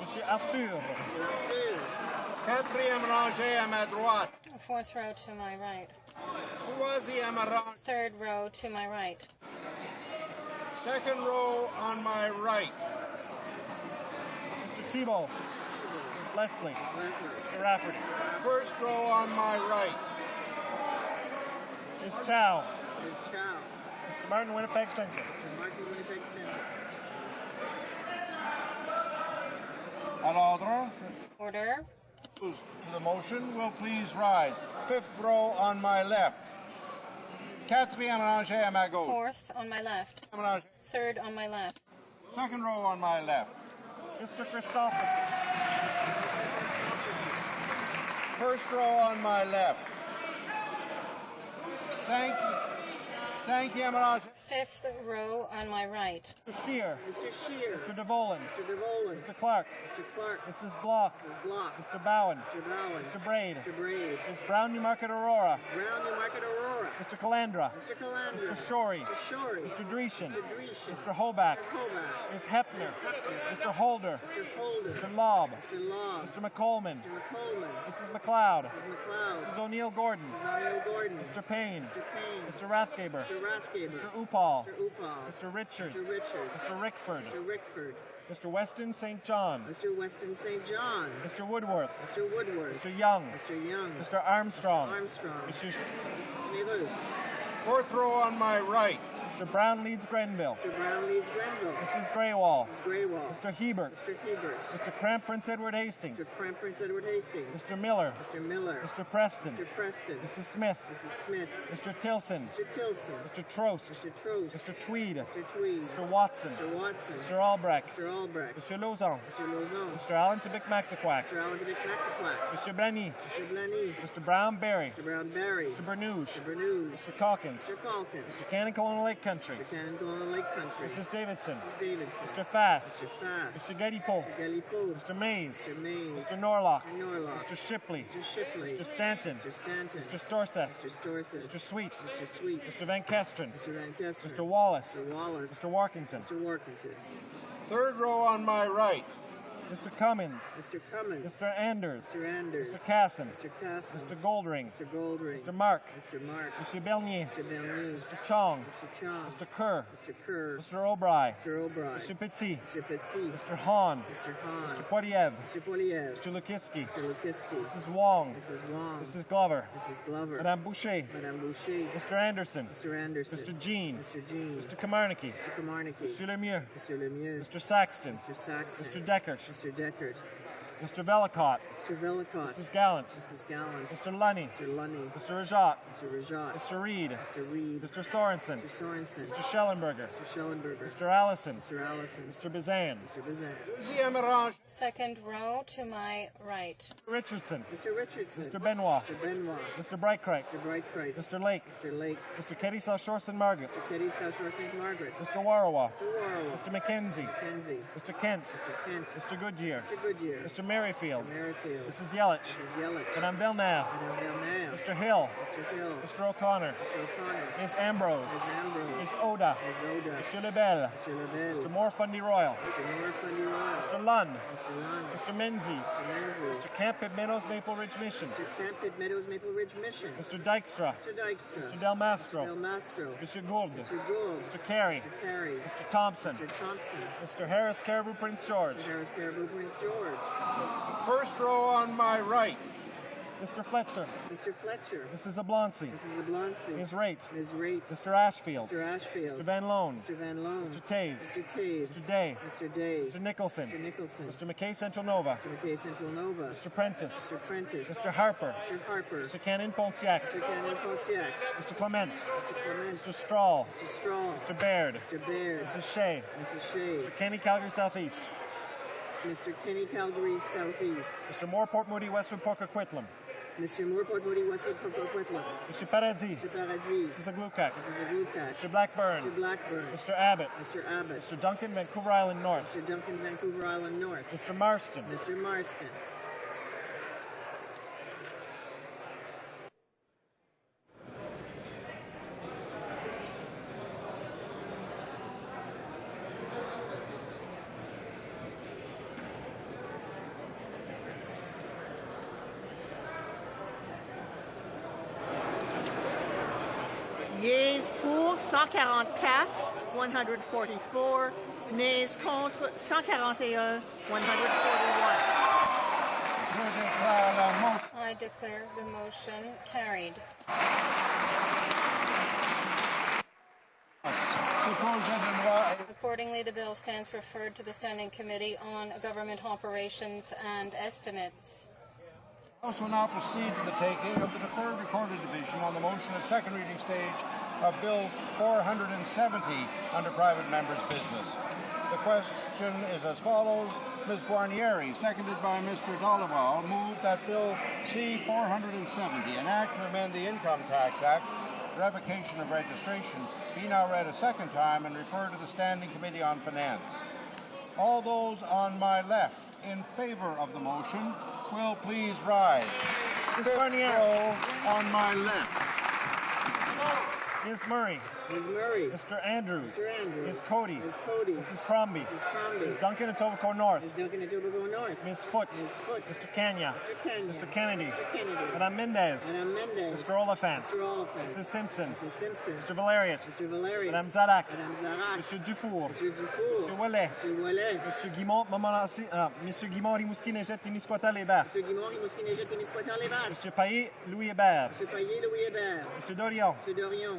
Monsieur Arthur. Quatrième rangée à ma droite. Fourth row to my right. Troisième rangée. Third row to my right. Second row on my right. Mr. Thibault. Ms. Leslie. Mr. Rafferty. First row on my right. Ms. Chow. Ms. Chow. Mr. Martin, Winnipeg Central. Mr. Martin, Winnipeg Central. À l'ordre. Order. Those to the motion will please rise. Fifth row on my left. Quatrième rangée à ma gauche. Fourth on my left. Third on my left. Second row on my left. Mr. Christopher. First row on my left. Cinquième rangée. Fifth row on my right. Mr. Shear. Mr. Shear. Mr. DeVolen. Mr. DeVolen. Mr. Clark. Mr. Clark. Mrs. Block. Mrs. Block. Mr. Bowen. Mr. Bowen. Mr. Braid. Mr. Braid. Ms. Brown, Newmarket Aurora. Brown, Newmarket Aurora. Mr. Calandra. Mr. Calandra. Mr. Shorey. Mr. Shorey. Mr. Dreeshen. Mr. Dreeshen. Mr. Hoback. Mr. Hoback. Ms. Hepner. Mr. Holder. Mr. Holder. Mr. Lobb. Mr. Lobb. Mr. McColman. Mr. McColman. Mrs. McLeod. Mrs. McLeod. Mrs. O'Neill Gordon. Mrs. Ariel Gordon. Mr. Payne. Mr. Payne. Mr. Rathgaber. Mr. Rathgaber. Mr. Upal. Mr. Upal. Mr. Richards. Mr. Richards. Mr. Rickford. Mr. Rickford. Mr. Weston St. John. Mr. Weston St. John. Mr. Woodworth. Mr. Woodworth. Mr. Young. Mr. Young. Mr. Armstrong. Mr. Armstrong. Mr. Neveus. Fourth row on my right. Mr. Brown leads Grenville. Mr. Brown leads Grenville. Mrs. Graywall. Mrs. Graywall. Mr. Hebert. Mr. Hebert. Mr. Cramp Prince Edward Hastings. Mr. Cramp Prince Edward Hastings. Mr. Miller. Mr. Miller. Mr. Preston. Mr. Preston. Mrs. Smith. Mrs. Smith. Mr. Tilson. Mr. Tilson. Mr. Trost. Mr. Trost. Mr. Tweed. Mr. Tweed. Mr. Watson. Mr. Watson. Mr. Albrecht. Mr. Albrecht. Mr. Lauzon. Mr. Lauzon. Mr. Allen Tibic Mactaquac. Mr. Allen Tibic Mactaquac. Mr. Blenny. Mr. Blenny. Mr. Brown Berry. Mr. Brown Berry. Mr. Bernouge. Mr. Bernouge. Mr. Calkins. Mr. Calkins. Mr. Cannon Colonial Lake Country. Mr. Cannon Colonial Lake Country. Mrs. Davidson. Mrs. Davidson. Mr. Fast. Mr. Fast. Mr. Galipo. Mr. Galipo. Mr. Mays. Mr. Mays. Mr. Norlock. Mr. Norlock. Mr. Shipley. Mr. Shipley. Mr. Stanton. Mr. Stanton. Mr. Storseth. Mr. Storseth. Mr. Sweet. Mr. Sweet. Mr. Van Kesteren. Mr. Van Kesteren. Mr. Wallace. Mr. Wallace. Mr. Warkington. Mr. Warkington. Third row on my right. Mr. Cummins. Mr. Cummins. Mr. Anders. Mr. Anders. Mr. Casson. Mr. Casson. Mr. Goldring. Mr. Goldring. Mr. Mark. Mr. Mark. Mr. Bernier. Mr. Bernier. Mr. Chong. Mr. Chong. Mr. Kerr. Mr. Kerr. Mr. O'Brien. Mr. O'Brien. Mr. Petit. Mr. Petit. Mr. Hahn. Mr. Hahn. Mr. Poiliev. Mr. Poliev. Mr. Lukiski. Mr. Lukiski. Mrs. Wong. Mrs. Wong. Mrs. Glover. Mrs. Glover. Madame Boucher. Madame Boucher. Mr. Anderson. Mr. Anderson. Mr. Jean. Mr. Jean. Mr. Kamarnicki. Mr. Kamarnicki. Mr. Lemieux. Mr. Lemieux. Mr. Saxton. Mr. Saxton. Mr. Deckert. Mr. Deckert. Mr. Velicott. Mr. Velicott. Mrs. Gallant. Mrs. Gallant. Mr. Lunny. Mr. Lunny. Mr. Rajat. Mr. Rajat. Mr. Reed. Mr. Reed. Mr. Sorensen. Mr. Sorensen. Mr. Schellenberger. Mr. Schellenberger. Mr. Allison. Mr. Allison. Mr. Bazan. Mr. Bazan. Deuxième rang. Second row to my right. Richardson. Mr. Richardson. Mr. Benoit. Mr. Benoit. Mr. Brightcrite. Mr. Brightcrite. Mr. Lake. Mr. Lake. Mr. Keddy South Shore St. Margaret. Mr. Keddy South Shore St. Margaret. Mr. Warawa. Mr. Warrow. Mr. Mackenzie. Mackenzie. Mr. Kent. Mr. Kent. Mr. Goodyear. Mr. Goodyear. Mr. Merrifield. Mr. Merrifield. Mrs. Yelich. Mrs. Yelich. Madame Belknap. Madame Belknap. Mr. Hill. Mr. Hill. Mr. O'Connor. Mr. O'Connor. Miss Ambrose. Ms. Ambrose. Miss Oda. Ms. Oda. Mr. Lebel. Mr. Lebel. Mr. Moore Fundy Royal. Mr. Moore Fundy Royal. Mr. Lunn. Mr. Lunn. Mr. Menzies. Mr. Menzies. Mr. Camp at Meadows Maple Ridge Mission. Mr. Camp at Meadows Maple Ridge Mission. Mr. Dykstra. Mr. Dykstra. Mr. Del Mastro. Del Mastro. Mr. Gould. Mr. Gould. Mr. Carey. Mr. Carey. Mr. Thompson. Mr. Thompson. Mr. Harris Caribou Prince George. Mr. Harris Caribou Prince George. First row on my right. Mr. Fletcher. Mr. Fletcher. Mrs. Oblonsky. Mrs. Oblonsky. Ms. Raitt. Ms. Raitt. Mr. Ashfield. Mr. Ashfield. Mr. Van Loan. Mr. Van Loan. Mr. Taves. Mr. Taves. Mr. Day. Mr. Day. Mr. Nicholson. Mr. Nicholson. Mr. McKay Central Nova. Mr. McKay Central Nova. Mr. Prentice. Mr. Prentice. Mr. Harper. Mr. Harper. Mr. Cannon Pontiac. Mr. Cannon Pontiac. Mr. Clement. Mr. Clement. Mr. Strahl. Mr. Strahl. Mr. Baird. Mr. Baird. Mrs. Shea. Mrs. Shea. Mr. Kenny Calgary Southeast. Mr. Kenny Calgary Southeast. Mr. Moore Port Moody Westwood Porker Quitlam. Mr. Moorport Moody Westwood Quitlam. Mr. Paradis. Mr. Paradis. Mrs. Aglukat. Mrs. Aglukat. Mr. Blackburn. Mr. Blackburn. Mr. Abbott. Mr. Abbott. Mr. Duncan, Vancouver Island North. Mr. Duncan, Vancouver Island North. Mr. Marston. Mr. Marston. Yeas pour 144, 144. Nays contre 141, 141. I declare the motion carried. Accordingly, the bill stands referred to the Standing Committee on Government Operations and Estimates. House will now proceed to the taking of the deferred recorded division on the motion at second reading stage of Bill 470 under private members' business. The question is as follows. Ms. Guarnieri, seconded by Mr. Dhaliwal, move that Bill C-470, an act to amend the Income Tax Act, revocation of registration, be now read a second time and referred to the Standing Committee on Finance. All those on my left in favor of the motion will please rise. Ms. Guarnieri. On my left. Ms. Murray. Ms. Murray. Mr. Andrews. Mr. Andrews. Ms. Cody. Ms. Cody. Mrs. Crombie. Mrs. Crombie. Ms. Duncan and Etobicoke North. Ms. Duncan and Etobicoke North. Ms. Foote. Ms. Foote. Mr. Kenya. Mr. Kenya. Mr. Kennedy. Mr. Kennedy. Madame Mendez. Madame Mendez. Mr. Oliphant. Mr. Oliphant. Mrs. Simpson. Mrs. Simpson. Mr. Valeriot. Mr. Valeriot. Madame Zarak. Madame Zarak. Monsieur Dufour. Monsieur Dufour. Monsieur Ouellet. Monsieur Ouellet. Monsieur Guimont, Monsieur Guimont, Rimouski, Neigette, Témiscouata, les Basses. Monsieur Guimont, Rimouski, Neigette, Témiscouata, les Basses. Monsieur Paillet, Louis Hébert. Monsieur Paillet, Louis Hébert. Monsieur Dorion. Monsieur Dorion.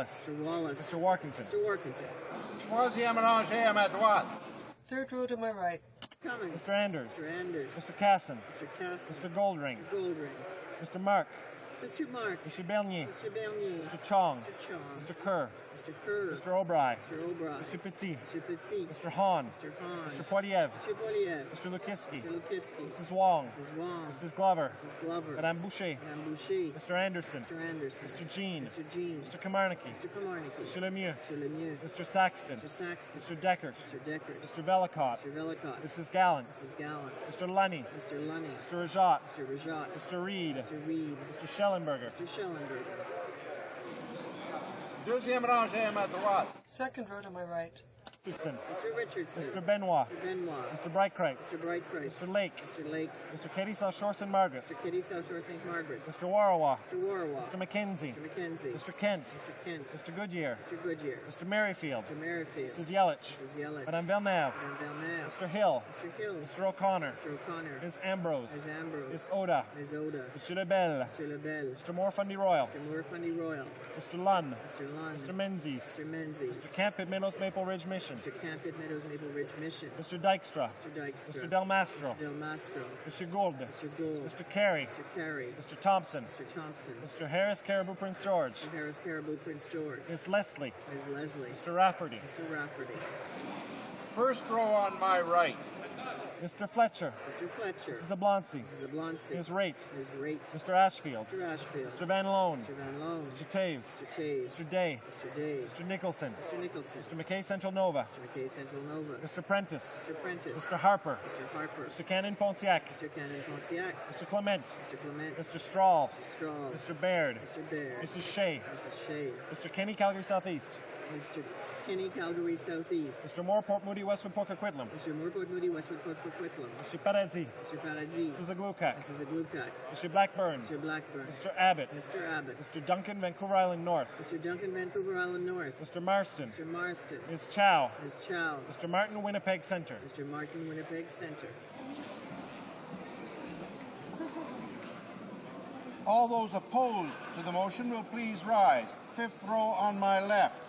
Wallace. Mr. Wallace. Mr. Workington. Mr. Workington. Troisième rangée à ma droite. Third row to my right. Cummings. Mr. Anders. Mr. Anders. Mr. Casson. Mr. Casson. Mr. Goldring. Mr. Goldring. Mr. Mark. Mr. Mark. Mr. Bernier. Mr. Bernier. Mr. Chong. Mr. Chong. Mr. Kerr. Mr. Kerr. Mr. O'Brien. Mr. O'Brien. Mr. Petit. Mr. Petit. Mr. Hahn. Mr. Hahn. Mr. Poiliev. Mr. Poiliev. Mr. Lukiski. Mr. Lukiski. Mrs. Wong. Mrs. Wong. Mrs. Glover. Mrs. Glover. Madame Boucher. Madame Boucher. Mr. Anderson. Mr. Anderson. Mr. Jean. Mr. Jean. Mr. Kamarnicki. Mr. Kamarnicki. Mr. Lemieux. Mr. Lemieux. Mr. Saxton. Mr. Saxton. Mr. Deckert. Mr. Deckert. Mr. Velicott. Mr. Velicott. Mrs. Gallant. Mrs. Gallant. Mr. Lunny. Mr. Lunny. Mr. Rajat. Mr. Rajat. Mr. Reed. Mr. Reed. Mr. Schellenberger. Mr. Schellenberger. Deuxième rangée à ma droite. Second row to my right. Richardson. Mr. Richardson. Mr. Benoit. Mr. Benoit. Mr. Breitkreitz. Mr. Breitkreitz. Mr. Lake. Mr. Lake. Mr. Kedisau Shore St. Margaret. Mr. Kitty South Shore St. Margaret. Mr. Warawa. Mr. Warawa. Mr. Mackenzie. Mr. Mackenzie. Mr. Kent. Mr. Kent. Mr. Goodyear. Mr. Goodyear. Mr. Merrifield. Mr. Merrifield. Mrs. Yelich. Mrs. Yelich. Madame Villeneuve. Madame Villeneuve. Mr. Hill. Mr. Hill. Mr. O'Connor. Mr. O'Connor. Ms. Ambrose. Ms. Ambrose. Ms. Oda. Ms. Oda. Monsieur Lebel. Mr. Lebel. Mr. Morfundy Royal. Mr. Morfundy Royal. Mr. Lunn. Mr. Lunn. Mr. Menzies. Mr. Menzies. Mr. Camp at Meadows Maple Ridge Mission. Mr. Camp Meadows Maple Ridge Mission. Mr. Dykstra. Mr. Dykstra. Mr. Del Mastro. Mr. Del Mastro. Mr. Gould. Mr. Gould. Mr. Carey. Mr. Carey. Mr. Thompson. Mr. Thompson. Mr. Harris Caribou Prince George. Mr. Harris Caribou Prince George. Ms. Leslie. Ms. Leslie. Mr. Rafferty. Mr. Rafferty. First row on my right. Mr. Fletcher. Mr. Fletcher. Mrs. Abloncy. Mrs. Abloncy. Ms. Raitt. Ms. Raitt. Mr. Ashfield. Mr. Ashfield. Mr. Van Loan. Mr. Van Loan. Mr. Taves. Mr. Taves. Mr. Day. Mr. Day. Mr. Nicholson. Mr. Nicholson. Mr. McKay Central Nova. Mr. McKay Central Nova. Mr. Prentice. Mr. Prentice. Mr. Harper. Mr. Harper. Mr. Cannon Pontiac. Mr. Cannon Pontiac. Mr. Clement. Mr. Clement. Mr. Strahl. Mr. Strahl. Mr. Baird. Mr. Baird. Mrs. Shea. Mrs. Shea. Mr. Kenny Calgary Southeast. Mr. Kenny Calgary Southeast. Mr. Moore Port Moody Westwood Port Coquitlam. Mr. Moorport Moody Westwood Port Coquitlam. Mr. Paradis. Mr. Paradis. Mrs. Aglukat. Mrs. Aglukat. Mr. Blackburn. Mr. Blackburn. Mr. Abbott. Mr. Abbott. Mr. Duncan Vancouver Island North. Mr. Duncan Vancouver Island North. Mr. Marston. Mr. Marston. Ms. Chow. Ms. Chow. Mr. Martin Winnipeg Center. Mr. Martin Winnipeg Center. All those opposed to the motion will please rise. Fifth row on my left.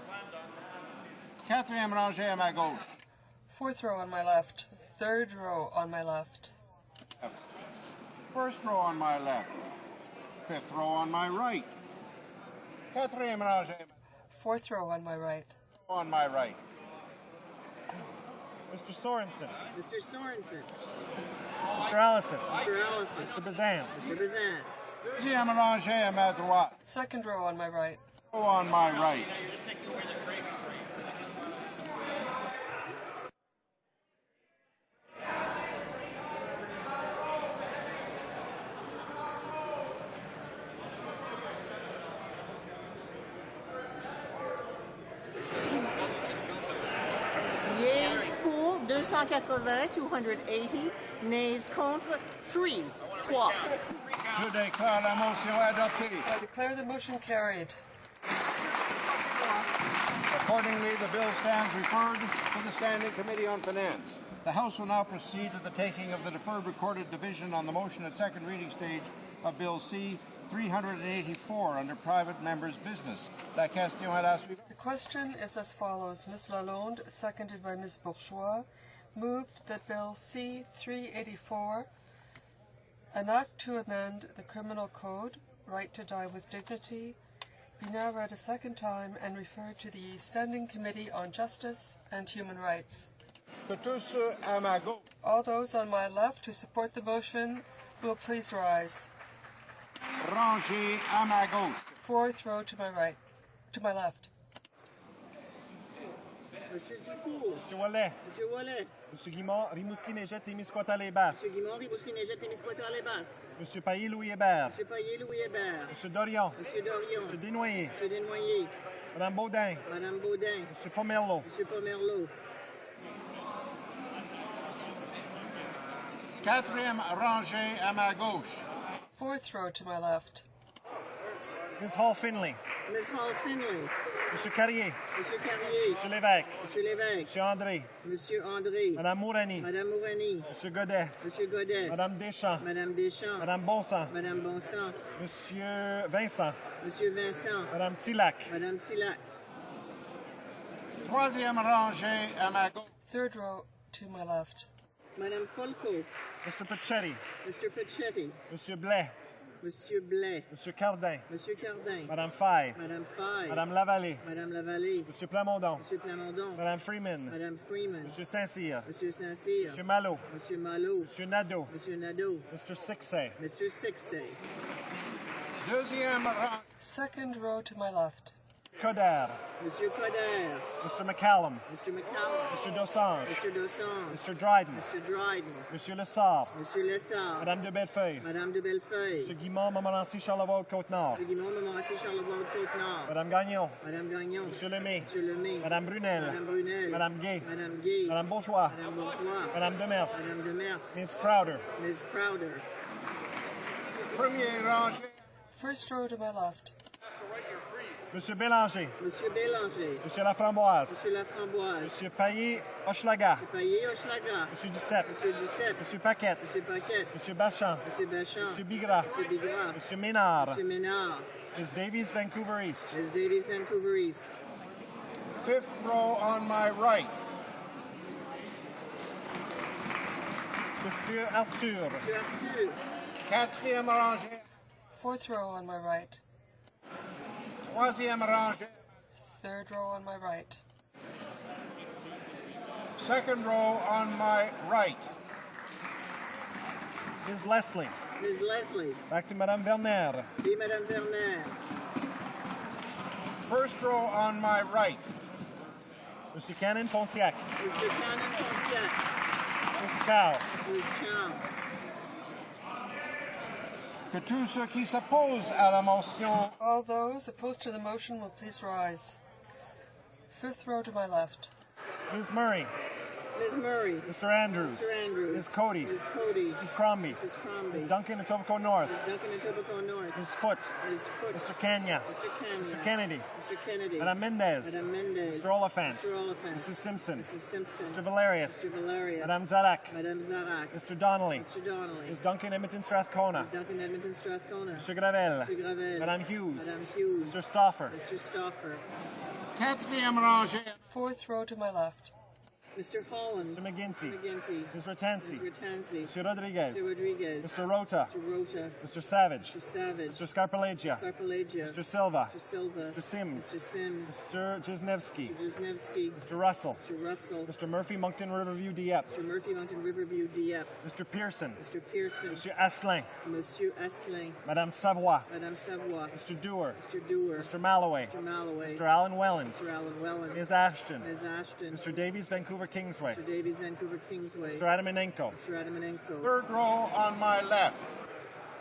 Quatrième rangée à ma gauche. Fourth row on my left. Third row on my left. First row on my left. Fifth row on my right. Quatrième rangée. Fourth row on my right. On my right. Mr. Sorensen. Mr. Sorensen. Mr. Allison. Mr. Allison. Mr. Bazan. Mr. Bazan. Deuxième rangée à ma droite. Second row on my right. Row on my right. Yeas pour 280, 280. Nays contre 3. Je déclare la motion adoptée. I declare the motion carried. Accordingly, the bill stands referred to the Standing Committee on Finance. The House will now proceed to the taking of the deferred recorded division on the motion at second reading stage of Bill C 384 under private members' business. La question est la suivante. The question is as follows. Ms. Lalonde, seconded by Ms. Bourgeois, moved that Bill C-384, an act to amend the Criminal Code, Right to Die with Dignity, be now read a second time and referred to the Standing Committee on Justice and Human Rights. Que tous ceux à ma gauche. All those on my left who support the motion will please rise. Rangée à ma gauche. Fourth row to my right. To my left. Monsieur Dufour. Monsieur Wallet. Monsieur Wallet. Monsieur Guimard, Rimouski, Négette, Témiscouata, les Basques. Monsieur Guimard, Rimouski, Négette, Témiscouata, les Basques. Monsieur Paillet, Louis Hébert. Monsieur Paillet, Louis Hébert. Monsieur Dorion. Monsieur Dorion. Monsieur Desnoyers. Monsieur Desnoyers. Madame Baudin. Madame Baudin. Monsieur Pomerleau. Monsieur Pomerleau. Quatrième rangée à ma gauche. Fourth row to my left. Ms. Hall Finley. Ms. Hall Finley. Monsieur Carrier. Monsieur Carrier. Monsieur Lévesque. Monsieur Lévesque. Monsieur André. Monsieur André. Madame Mourani. Madame Mourani. Monsieur Godet. Monsieur Godet. Madame Deschamps. Madame Deschamps. Madame Bonsang. Madame Bonsang. Monsieur Vincent. Monsieur Vincent. Madame Tillac. Madame Tillac. Troisième rangée à ma gauche. Third row to my left. Madame Folco. Mr. Pachetti. Mr. Pachetti. Monsieur Blais. Monsieur Blais. Monsieur Cardin. Monsieur Cardin. Madame Faye. Madame Faye. Madame Lavallée. Madame Lavallée. Monsieur Plamondon. Monsieur Plamondon. Madame Freeman. Madame Freeman. Monsieur Saint-Cyr. Monsieur Saint-Cyr. Monsieur Malo. Monsieur Malo. Monsieur Nadeau. Monsieur Nadeau. Mr. Sixay. Mr. Sixay. Deuxième rang. Second row to my left. Coder. Monsieur Coder. Mr. McCallum. Mr. McCallum. Mr. Dosange. Mr. Dosange. Mr. Dryden. Mr. Dryden. Monsieur Lessard. Monsieur Lessard. Madame de Bellefeuille. Madame de Bellefeuille. Monsieur Guimond, Montmorency, Charlevoix, Côte-Nord. Monsieur Guimond, Montmorency, Charlevoix, Côte-Nord. Madame Gagnon. Madame Gagnon. Monsieur Lemay. Monsieur Lemay. Madame Brunel. Madame Brunel. Madame Gay. Madame Gay. Madame Bourgeois. Madame Bourgeois. Madame Demers. Madame Demers. Miss Crowder. Miss Crowder. Premier rangé. First row to my left. Monsieur Bélanger. Monsieur Bélanger. Monsieur Laframboise. Monsieur Laframboise. Monsieur Paillé-Hochelaga. Monsieur Paillé-Hochelaga. Monsieur Duceppe. Monsieur Duceppe. Monsieur Paquette. Monsieur Paquette. Monsieur Bachan. Monsieur Bachan. Monsieur Bigras. Monsieur Bigras. Monsieur Ménard. Monsieur Ménard. Miss Davies, Vancouver East. Miss Davies, Vancouver East. Fifth row on my right. Monsieur Arthur. Monsieur Arthur. Quatrième rangée. Fourth row on my right. Troisième rangée. Third row on my right. Second row on my right. Ms. Leslie. Ms. Leslie. Back to Madame Werner. Puis Madame Werner. First row on my right. Monsieur Cannon Pontiac. Monsieur Cannon Pontiac. Ms. Chow. Ms. Chow. Que tous ceux qui s'opposent à la motion. All those opposed to the motion will please rise. Fifth row to my left. Ms. Murray. Ms. Murray. Mr. Andrews. Mr. Andrews. Ms. Cody. Ms. Cody. Mrs. Crombie. Mrs. Crombie. Ms. Duncan Etobicoke North. Ms. Duncan Etobicoke North. Ms. Foote. Ms. Foote. Mr. Kenya. Mr. Kenya. Mr. Kennedy. Mr. Kennedy. Madame Mendez. Madame Mendez. Mr. Oliphant. Mr. Oliphant. Mrs. Simpson. Mrs. Simpson. Mr. Valerius. Mr. Valerius. Madame Zarak. Madame Zarak. Mr. Donnelly. Mr. Donnelly. Ms. Duncan Edmonton Strathcona. Ms. Duncan Edmonton Strathcona. Mr. Gravel. Mr. Gravel. Madame Hughes. Madame Hughes. Mr. Stauffer. Mr. Stauffer. Quatrième rangée. Fourth row to my left. Mr. Holland. Mr. McGinty. Mr. McGinty. Ms. Ratansi. Ms. Ratansi. Mr. Rodriguez. Mr. Rodriguez. Mr. Rota. Mr. Rota. Mr. Savage. Mr. Savage. Mr. Scarpalagia. Scarpalagia. Mr. Silva. Mr. Silva. Mr. Sims. Mr. Sims. Mr. Jesnevsky. Mr. Jesnevsky. Mr. Russell. Mr. Russell. Mr. Murphy, Moncton, Riverview, Dieppe. Mr. Murphy, Mountain Riverview, Dieppe. Mr. Pearson. Mr. Pearson. Monsieur Asselin. Monsieur Asselin. Madame Savoie. Madame Savoie. Mr. Dewar. Mr. Dewar. Mr. Malloway. Mr. Malloway. Mr. Alan Welland. Mr. Alan Welland. Ms. Ashton. Ms. Ashton. Mr. Davies, Vancouver, Kingsway. Mr. Davies, Vancouver, Kingsway. Mr. Adamanenko. Mr. Adamanenko. Third row on my left.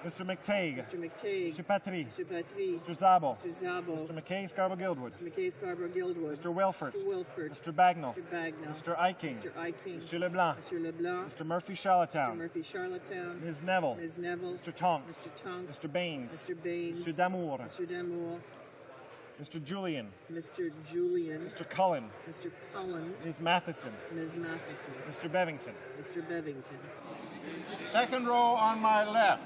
Mr. McTague. Mr. McTague. Mr. Patry. Mr. Patry. Mr. Zabo. Mr. Zabo. Mr. McKay, Scarborough, Guildwood. Mr. McKay, Scarborough, Guildwood. Mr. Wilford. Mr. Wilford. Mr. Bagnall. Mr. Bagnall. Mr. Iking. Mr. Iking. Mr. Leblanc. Mr. Leblanc. Mr. Murphy, Mr. Charlottetown. Murphy, Charlottetown. Ms. Neville. Ms. Neville. Mr. Tonks. Mr. Tonks. Mr. Baines. Mr. Baines. Mr. Damour. Mr. Damour. Mr. Julian. Mr. Julian. Mr. Cullen. Mr. Cullen. Ms. Matheson. Ms. Matheson. Mr. Bevington. Mr. Bevington. Second row on my left.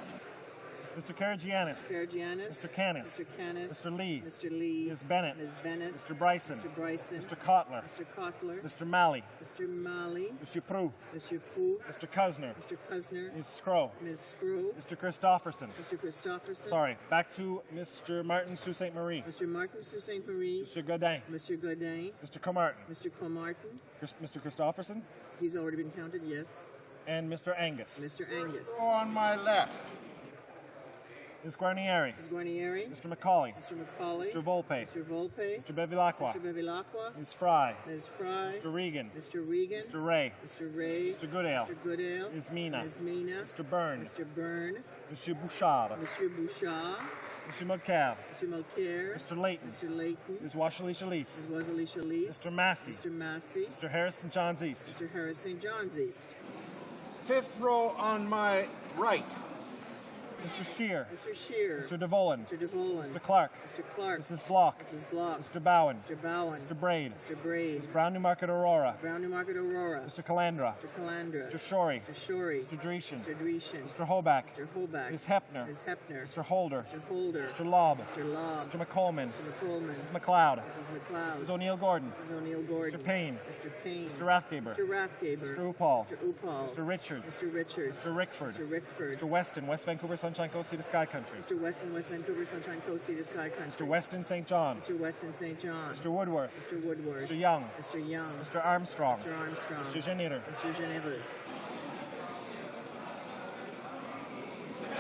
Mr. Karagianis. Karagianis. Mr. Canis. Mr. Canis. Mr. Lee. Mr. Lee. Ms. Bennett. Ms. Bennett. Mr. Bryson. Mr. Bryson. Mr. Kotler. Mr. Kotler. Mr. Malley. Mr. Malley. Mr. Prue. Mr. Pooh. Mr. Kusner. Mr. Kusner. Ms. Scrow. Ms. Screw. Mr. Christofferson. Mr. Christofferson. Sorry, back to Mr. Martin Sault Ste. Marie. Mr. Martin Sault Ste. Marie. Mr. Godin. Mr. Godin. Mr. Comartin. Mr. Comartin. Mr. Christofferson. He's already been counted, yes. And Mr. Angus. Mr. Angus. Row on my left. Ms. Guarnieri. Ms. Guarnieri. Mr. McCauley. Mr. McCauley. Mr. Volpe. Mr. Volpe. Mr. Bevilacqua. Mr. Bevilacqua. Ms. Fry. Ms. Fry. Mr. Regan. Mr. Regan. Mr. Ray. Mr. Ray. Mr. Goodale. Mr. Goodale. Ms. Mina. Ms. Mina. Mr. Byrne. Mr. Byrne. Monsieur Bouchard. Monsieur Bouchard. Monsieur Mulcair. Mr. Mulcair. Mr. Layton. Mr. Layton. Ms. Washalee Chalice. Ms. Wesley Chalice. Mr. Massey. Mr. Massey. Mr. Harris St. John's East. Mr. Harris St. John's East. Fifth row on my right. Mr. Scheer. Mr. Scheer. Mr. DeVolen. Mr. DeVolen. Mr. Clark. Mr. Clark. Mrs. Block. Mrs. Block. Mr. Bowen. Mr. Bowen. Mr. Braid. Mr. Braid. Ms. Brown Newmarket Aurora. Ms. Brown Newmarket Aurora. Mr. Calandra. Mr. Calandra. Mr. Shorey. Mr. Shorey. Mr. Dreeshen. Mr. Dreeshen. Mr. Hoback. Mr. Hoback. Ms. Hepner. Ms. Hepner. Mr. Holder. Mr. Holder. Mr. Lobb. Mr. Lobb. Mr. McColman. Mr. McColman. Mrs. McLeod. Mrs. McLeod. Mrs. O'Neill Gordon. Mrs. O'Neill Gordon. Mr. Payne. Mr. Payne. Mr. Rathgaber. Mr. Rathgaber. Mr. Upal. Mr. Upal. Mr. Richards. Mr. Richards. Mr. Rickford. Mr. Rickford. Mr. Weston, West Vancouver, Sunshine Coast, Sea to Sky Country. Mr. Weston, West Vancouver, Sunshine Coast, Sea to Sky Country. Mr. Weston, St. John. Mr. Weston, St. John. Mr. Woodworth. Mr. Woodward. Mr. Young. Mr. Young. Mr. Armstrong. Mr. Armstrong. Mr. Généreux. Mr. Généreux.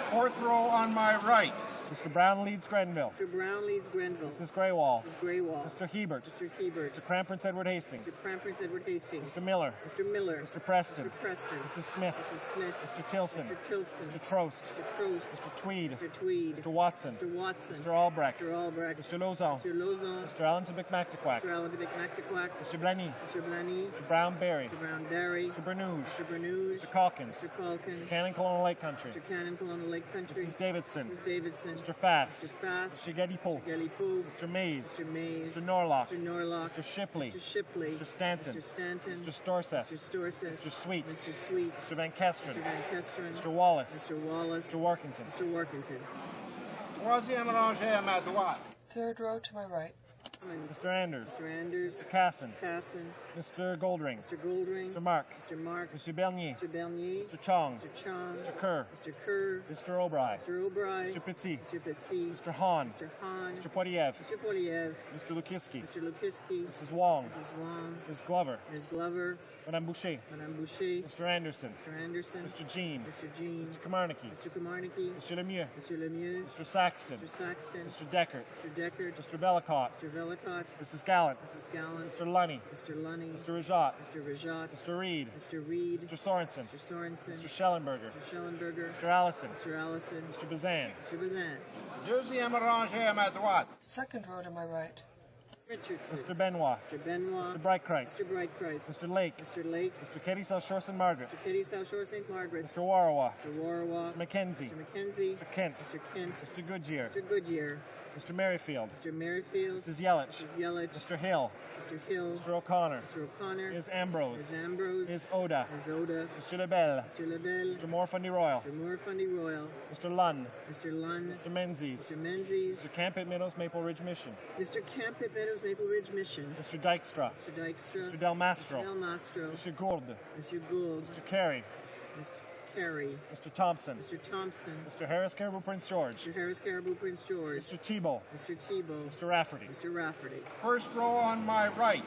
Fourth row on my right. Mr. Brown leads Grenville. Mr. Brown leads Grenville. Mrs. Greywall. Mrs. Greywall. Mr. Hebert. Mr. Hebert. Mr. Cramprince Edward Hastings. Mr. Cramprince Edward Hastings. Mr. Miller. Mr. Miller. Mr. Preston. Mr. Preston. Mrs. Smith. Mrs. Smith. Mr. Tilson. Mr. Tilson. Mr. Trost. Mr. Trost. Mr. Tweed. Mr. Tweed. Mr. Watson. Mr. Watson. Mr. Albrecht. Mr. Albrecht. Mr. Lozon. Mr. Lozon. Mr. Allen to McMactaquack. Mr. Allen de McNactaquack. Mr. Blaney. Mr. Blaney. Mr. Brown Berry. Mr. Brown Berry. Mr. Bernouge. Mr. Bernouge. Mr. Calkins. Mr. Calkins. Mr. Cannon Colonial Lake Country. Mr. Cannon Colonial Lake Country. Mrs. Davidson. Mrs. Davidson. Mr. Fast. Mr. Fast. Mr. Gedipo. Mr. Galipo. Mr. Mays. Mr. Mays. Mr. Norlock. Mr. Norlock. Mr. Shipley. Mr. Shipley. Mr. Stanton. Mr. Stanton. Mr. Storseth. Mr. Storseth. Mr. Sweet. Mr. Sweet. Mr. Van Kesteren. Mr. Van Kesteren. Mr. Wallace. Mr. Wallace. Mr. Workington. Mr. Workington. Troisième rangée à ma droite. Third row to my right. Mr. Anders. Mr. Anders. Mr. Casson. Casson. Mr. Goldring. Mr. Goldring. Mr. Mark. Mr. Mark. Mr. Bernier. Mr. Bernier. Mr. Chong. Mr. Chong. Mr. Kerr. Mr. Kerr. Mr. O'Brien. Mr. O'Brien. Mr. Pitsy. Mr. Pitsy. Mr. Hahn. Mr. Hahn. Mr. Poiliev. Mr. Poliev. Mr. Lukiski. Mr. Lukiski. Mrs. Wong. Mrs. Wong. Ms. Glover. Ms. Glover. Madame Boucher. Madame Boucher. Mr. Anderson. Mr. Anderson. Mr. Jean. Mr. Jean. Mr. Kamarnicki. Mr. Kamarnicki. Mr. Lemieux. Mr. Lemieux. Mr. Saxton. Mr. Saxton. Mr. Deckert. Mr. Deckard. Mr. Bellicott. Mr. Vellicott. Mrs. Gallant. Mrs. Gallant. Mr. Lunny. Mr. Lunny. Mr. Rajat. Mr. Rajat. Mr. Reed. Mr. Reed. Mr. Sorensen. Mr. Sorensen. Mr. Schellenberger. Mr. Schellenberger. Mr. Allison. Mr. Allison. Mr. Bazan. Mr. Bazan. Deuxième rangée à ma droite. Second row to my right. Richardson. Mr. Benoit. Mr. Benoit. Mr. Breitkreitz. Mr. Breitkreitz. Mr. Lake. Mr. Lake. Mr. Katie South Shore St. Margaret. Mr. Katie South Shore St. Margaret. Mr. Warawa. Mr. Warawa. Mr. Mackenzie. Mr. Mackenzie. Mr. Kent. Mr. Kent. Mr. Goodyear. Mr. Goodyear. Mr. Merrifield. Mr. Merrifield. Mrs. Yelich. Mrs. Yelich. Mr. Hill. Mr. Hill. Mr. O'Connor. Mr. O'Connor. Ms. Ambrose. Ms. Ambrose. Ms. Oda. Ms. Oda. Mr. Lebel. Mr. Lebel. Mr. Moore Fundy Royal. Mr. Moore Fundy Royal. Mr. Lunn. Mr. Lunn. Mr. Menzies. Mr. Menzies. Mr. Camp at Meadows Maple Ridge Mission. Mr. Camp at Meadows Maple Ridge Mission. Mr. Dykstra. Mr. Dykstra. Mr. Del Mastro. Mr. Del Mastro. Mr. Gould. Mr. Gould. Mr. Carey. Mr. Carey. Mr. Thompson. Mr. Thompson. Mr. Harris Caribou Prince George. Mr. Harris Caribou Prince George. Mr. Tebow. Mr. Tebow. Mr. Rafferty. Mr. Rafferty. First row on my right.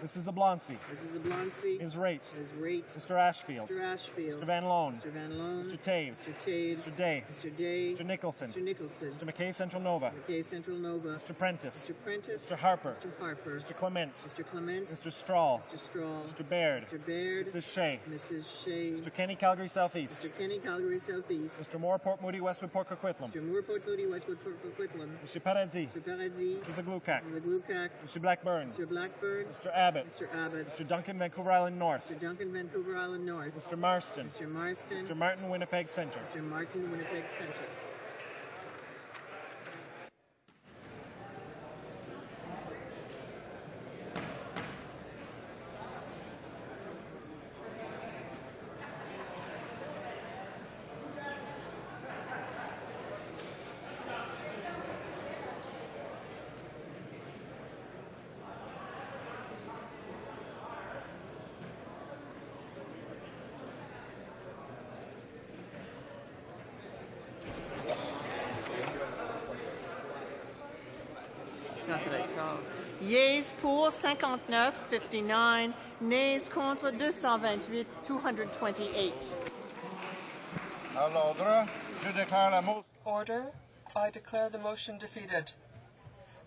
Mrs. Ablonsy. Mrs. Ablonsy. Ms. Rate. Ms. Rate. Mr. Ashfield. Mr. Ashfield. Mr. Van Loan. Mr. Van Loan. Mr. Taves. Mr. Taves. Mr. Day. Mr. Day. Mr. Nicholson. Mr. Nicholson. Mr. McKay Central Nova. McKay Central Nova. Mr. Prentice. Mr. Prentice. Mr. Harper. Mr. Harper. Mr. Clement. Mr. Clement. Mr. Strahl. Mr. Strahl. Mr. Baird. Mr. Baird. Mrs. Shea. Mrs. Shea. Mr. Kenny Calgary Southeast. Mr. Kenny Calgary Southeast. Mr. Moore Port Moody Westwood Port Coquitlam. Mr. Moore Port Moody Westwood Port Coquitlam. Mr. Paradzi. Mr. Paradzi. Mrs. Aglukac. Mrs. Aglukac. Mr. Blackburn. Mr. Blackburn. Mr. Abbott. Mr. Abbott. Mr. Duncan Vancouver Island North. Mr. Duncan Vancouver Island North. Mr. Marston. Mr. Marston. Mr. Martin Winnipeg Centre. Mr. Martin Winnipeg Centre. Not that I saw. Yeas pour 59, 59. Nays contre 228, 228. À l'ordre, je déclare la motion. Order. I declare the motion defeated.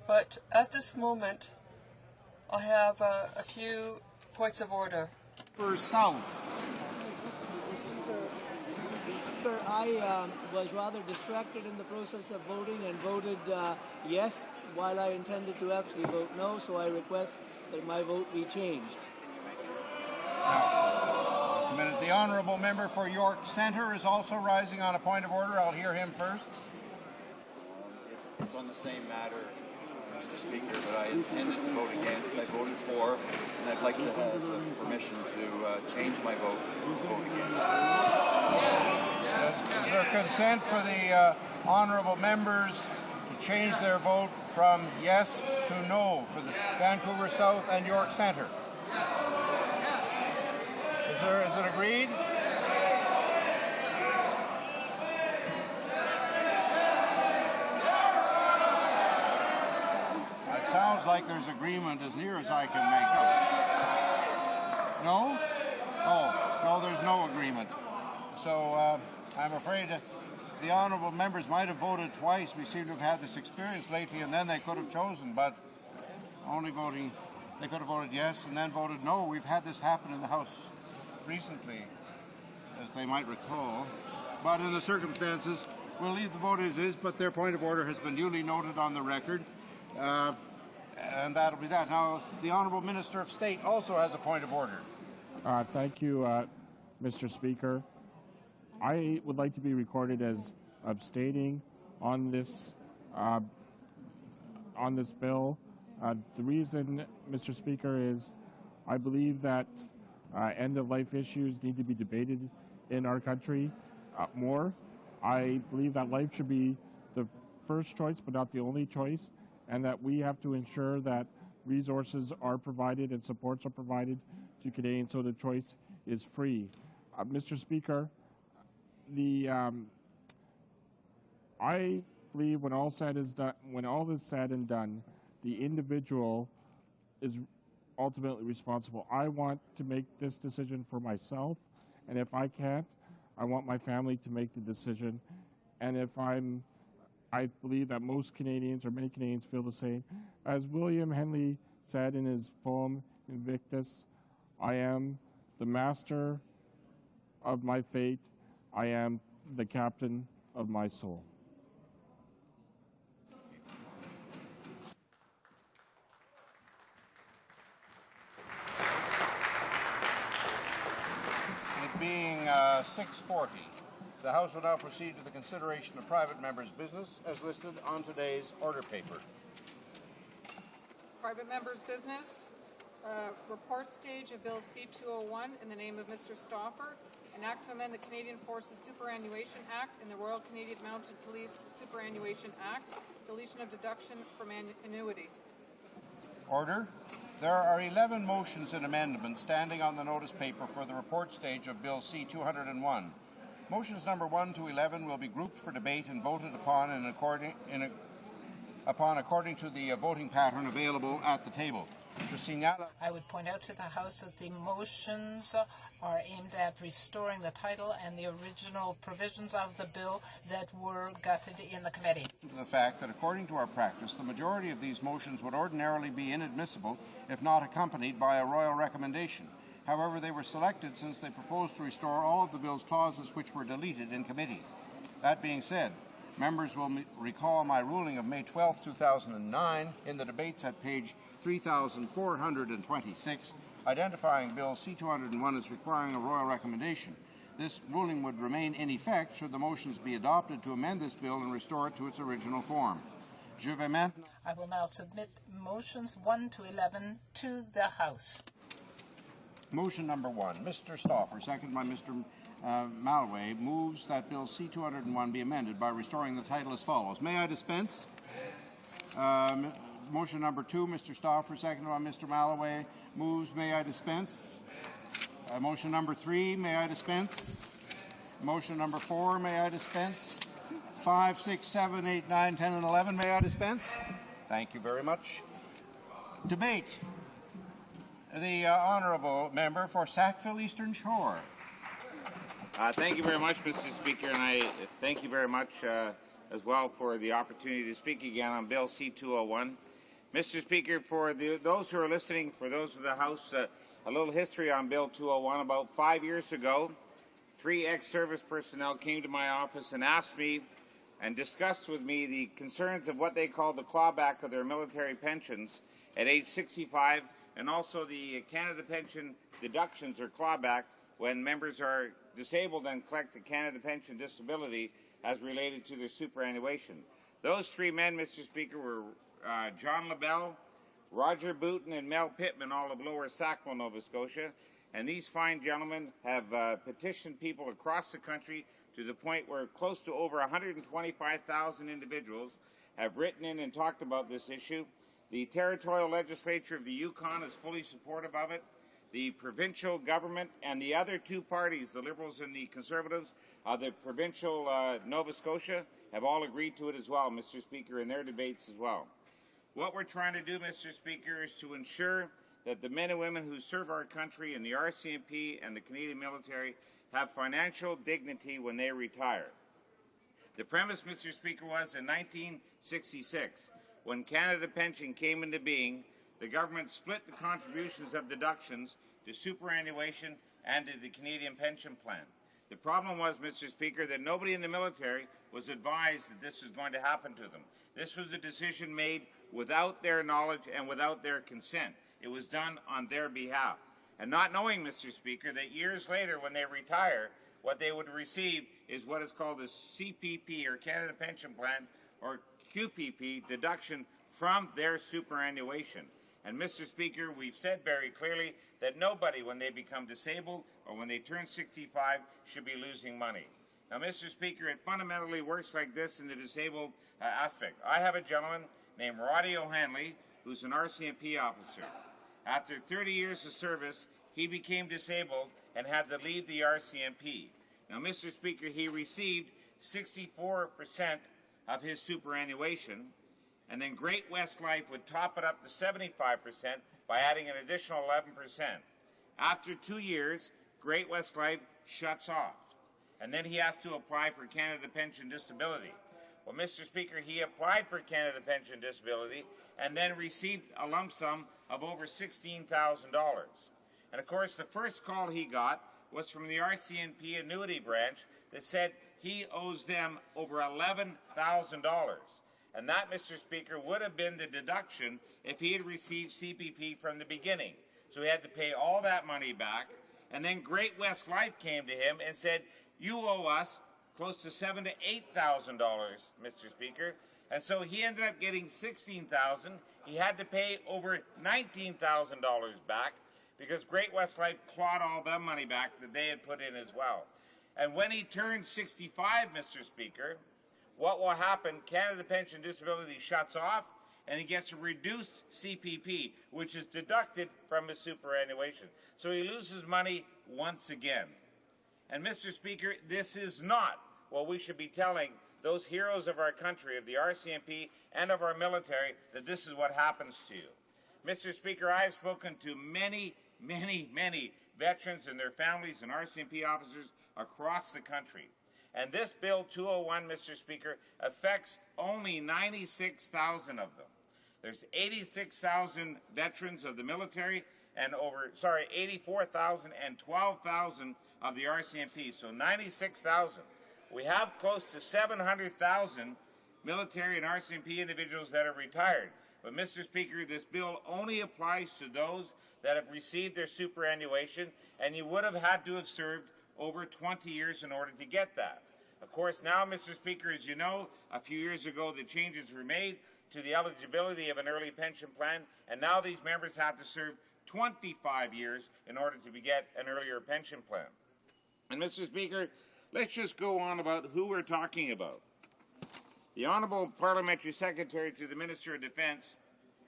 But at this moment, I have a few points of order. For South. I was rather distracted in the process of voting and voted yes, while I intended to actually vote no, so I request that my vote be changed. Now, Mr. minute. The honourable member for York Centre is also rising on a point of order. I'll hear him first. It's on the same matter, Mr. Speaker, but I intended to vote against. I voted for, and I'd like to have the permission to change my vote to vote against. Is there consent for the honourable members to change their vote from yes to no for the Vancouver South and York Centre? Is it agreed? It sounds like there's agreement as near as I can make out. No? Oh, no, there's no agreement. So I'm afraid the honourable members might have voted twice. We seem to have had this experience lately, and then they could have chosen, but only voting, they could have voted yes and then voted no. We've had this happen in the House recently, as they might recall. But in the circumstances, we'll leave the vote as is, but their point of order has been duly noted on the record. And that'll be that. Now, the Honourable Minister of State also has a point of order. Thank you, Mr. Speaker. I would like to be recorded as abstaining on this bill. The reason, Mr. Speaker, is I believe that end-of-life issues need to be debated in our country more. I believe that life should be the first choice, but not the only choice, and that we have to ensure that resources are provided and supports are provided to Canadians so the choice is free. Mr. Speaker, I believe when all is said and done, the individual is ultimately responsible. I want to make this decision for myself, and if I can't, I want my family to make the decision. And if I believe that most Canadians, or many Canadians, feel the same. As William Henley said in his poem Invictus, I am the master of my fate. I am the captain of my soul. It being 6:40, the House will now proceed to the consideration of private members' business as listed on today's order paper. Private members' business. Report stage of Bill C-201 in the name of Mr. Stauffer, an act to amend the Canadian Forces Superannuation Act and the Royal Canadian Mounted Police Superannuation Act, deletion of deduction from annuity. Order. There are 11 motions and amendments standing on the notice paper for the report stage of Bill C-201. Motions number 1 to 11 will be grouped for debate and voted upon according to the voting pattern available at the table. I would point out to the House that the motions are aimed at restoring the title and the original provisions of the bill that were gutted in the committee. The fact that according to our practice, the majority of these motions would ordinarily be inadmissible if not accompanied by a royal recommendation. However, they were selected since they proposed to restore all of the bill's clauses which were deleted in committee. That being said, members will recall my ruling of May 12, 2009 in the debates at page 3,426, identifying Bill C-201 as requiring a royal recommendation. This ruling would remain in effect should the motions be adopted to amend this bill and restore it to its original form. I will now submit motions 1 to 11 to the House. Motion number 1, Mr. Stauffer, seconded by Mr. Malway, moves that Bill C-201 be amended by restoring the title as follows. May I dispense? Motion number 2, Mr. Stauffer, seconded by Mr. Malway, moves. May I dispense? Motion number 3, may I dispense? Motion number 4, may I dispense? 5, 6, 7, 8, 9, 10, and 11, may I dispense? Thank you very much. Debate. The honourable member for Sackville Eastern Shore. Thank you very much, Mr. Speaker, and I thank you very much as well for the opportunity to speak again on Bill C-201. Mr. Speaker, for those who are listening, for those of the House, a little history on Bill 201. About 5 years ago, 3 ex-service personnel came to my office and asked me and discussed with me the concerns of what they call the clawback of their military pensions at age 65, and also the Canada pension deductions or clawback when members are disabled and collect the Canada Pension Disability as related to their superannuation. Those three men, Mr. Speaker, were John LaBelle, Roger Booton, and Mel Pittman, all of Lower Sackville, Nova Scotia. And these fine gentlemen have petitioned people across the country to the point where close to over 125,000 individuals have written in and talked about this issue. The territorial legislature of the Yukon is fully supportive of it. The provincial government and the other two parties, the Liberals and the Conservatives of the provincial Nova Scotia, have all agreed to it as well, Mr. Speaker, in their debates as well. What we're trying to do, Mr. Speaker, is to ensure that the men and women who serve our country in the RCMP and the Canadian military have financial dignity when they retire. The premise, Mr. Speaker, was in 1966, when Canada Pension came into being, the government split the contributions of deductions to superannuation and to the Canadian Pension Plan. The problem was, Mr. Speaker, that nobody in the military was advised that this was going to happen to them. This was a decision made without their knowledge and without their consent. It was done on their behalf. And not knowing, Mr. Speaker, that years later when they retire, what they would receive is what is called a CPP, or Canada Pension Plan, or QPP, deduction from their superannuation. And, Mr. Speaker, we've said very clearly that nobody, when they become disabled or when they turn 65, should be losing money. Now, Mr. Speaker, it fundamentally works like this in the disabled aspect. I have a gentleman named Roddy O'Hanley, who's an RCMP officer. After 30 years of service, he became disabled and had to leave the RCMP. Now, Mr. Speaker, he received 64% of his superannuation, and then Great West Life would top it up to 75% by adding an additional 11%. After 2 years, Great West Life shuts off, and then he has to apply for Canada Pension Disability. Well, Mr. Speaker, he applied for Canada Pension Disability and then received a lump sum of over $16,000. And, of course, the first call he got was from the RCMP annuity branch that said he owes them over $11,000. And that, Mr. Speaker, would have been the deduction if he had received CPP from the beginning. So he had to pay all that money back. And then Great West Life came to him and said, you owe us close to $7,000 to $8,000, Mr. Speaker. And so he ended up getting $16,000. He had to pay over $19,000 back because Great West Life clawed all that money back that they had put in as well. And when he turned 65, Mr. Speaker, what will happen, Canada Pension Disability shuts off, and he gets a reduced CPP, which is deducted from his superannuation. So he loses money once again. And, Mr. Speaker, this is not what we should be telling those heroes of our country, of the RCMP and of our military, that this is what happens to you. Mr. Speaker, I have spoken to many, many, many veterans and their families and RCMP officers across the country. And this Bill 201, Mr. Speaker, affects only 96,000 of them. There's 86,000 veterans of the military and 84,000 and 12,000 of the RCMP, so 96,000. We have close to 700,000 military and RCMP individuals that are retired. But, Mr. Speaker, this bill only applies to those that have received their superannuation, and you would have had to have served over 20 years in order to get that. Of course, now, Mr. Speaker, as you know, a few years ago the changes were made to the eligibility of an early pension plan, and now these members have to serve 25 years in order to get an earlier pension plan. And, Mr. Speaker, let's just go on about who we're talking about. The Honourable Parliamentary Secretary to the Minister of Defence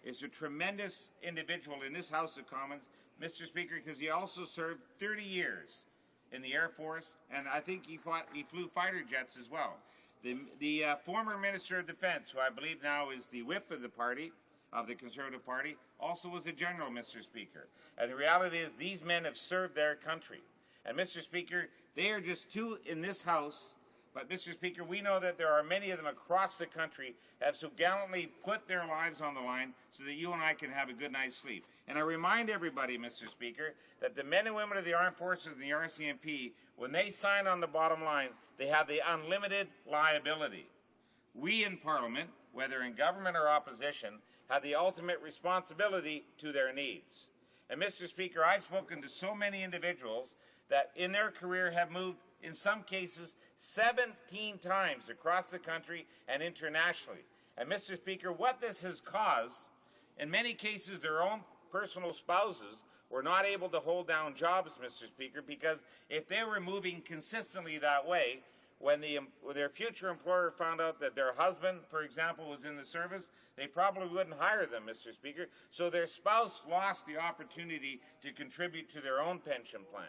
is a tremendous individual in this House of Commons, Mr. Speaker, because he also served 30 years in the Air Force, and I think he flew fighter jets as well. The former Minister of Defence, who I believe now is the whip of the party, of the Conservative Party, also was a general, Mr. Speaker. And the reality is these men have served their country. And, Mr. Speaker, they are just two in this House, but, Mr. Speaker, we know that there are many of them across the country that have so gallantly put their lives on the line so that you and I can have a good night's sleep. And I remind everybody, Mr. Speaker, that the men and women of the armed forces and the RCMP, when they sign on the bottom line, they have the unlimited liability. We in Parliament, whether in government or opposition, have the ultimate responsibility to their needs. And, Mr. Speaker, I've spoken to so many individuals that in their career have moved, in some cases, 17 times across the country and internationally. And Mr. Speaker, what this has caused, in many cases their own personal spouses were not able to hold down jobs, Mr. Speaker, because if they were moving consistently that way, when their future employer found out that their husband, for example, was in the service, they probably wouldn't hire them, Mr. Speaker. So their spouse lost the opportunity to contribute to their own pension plan.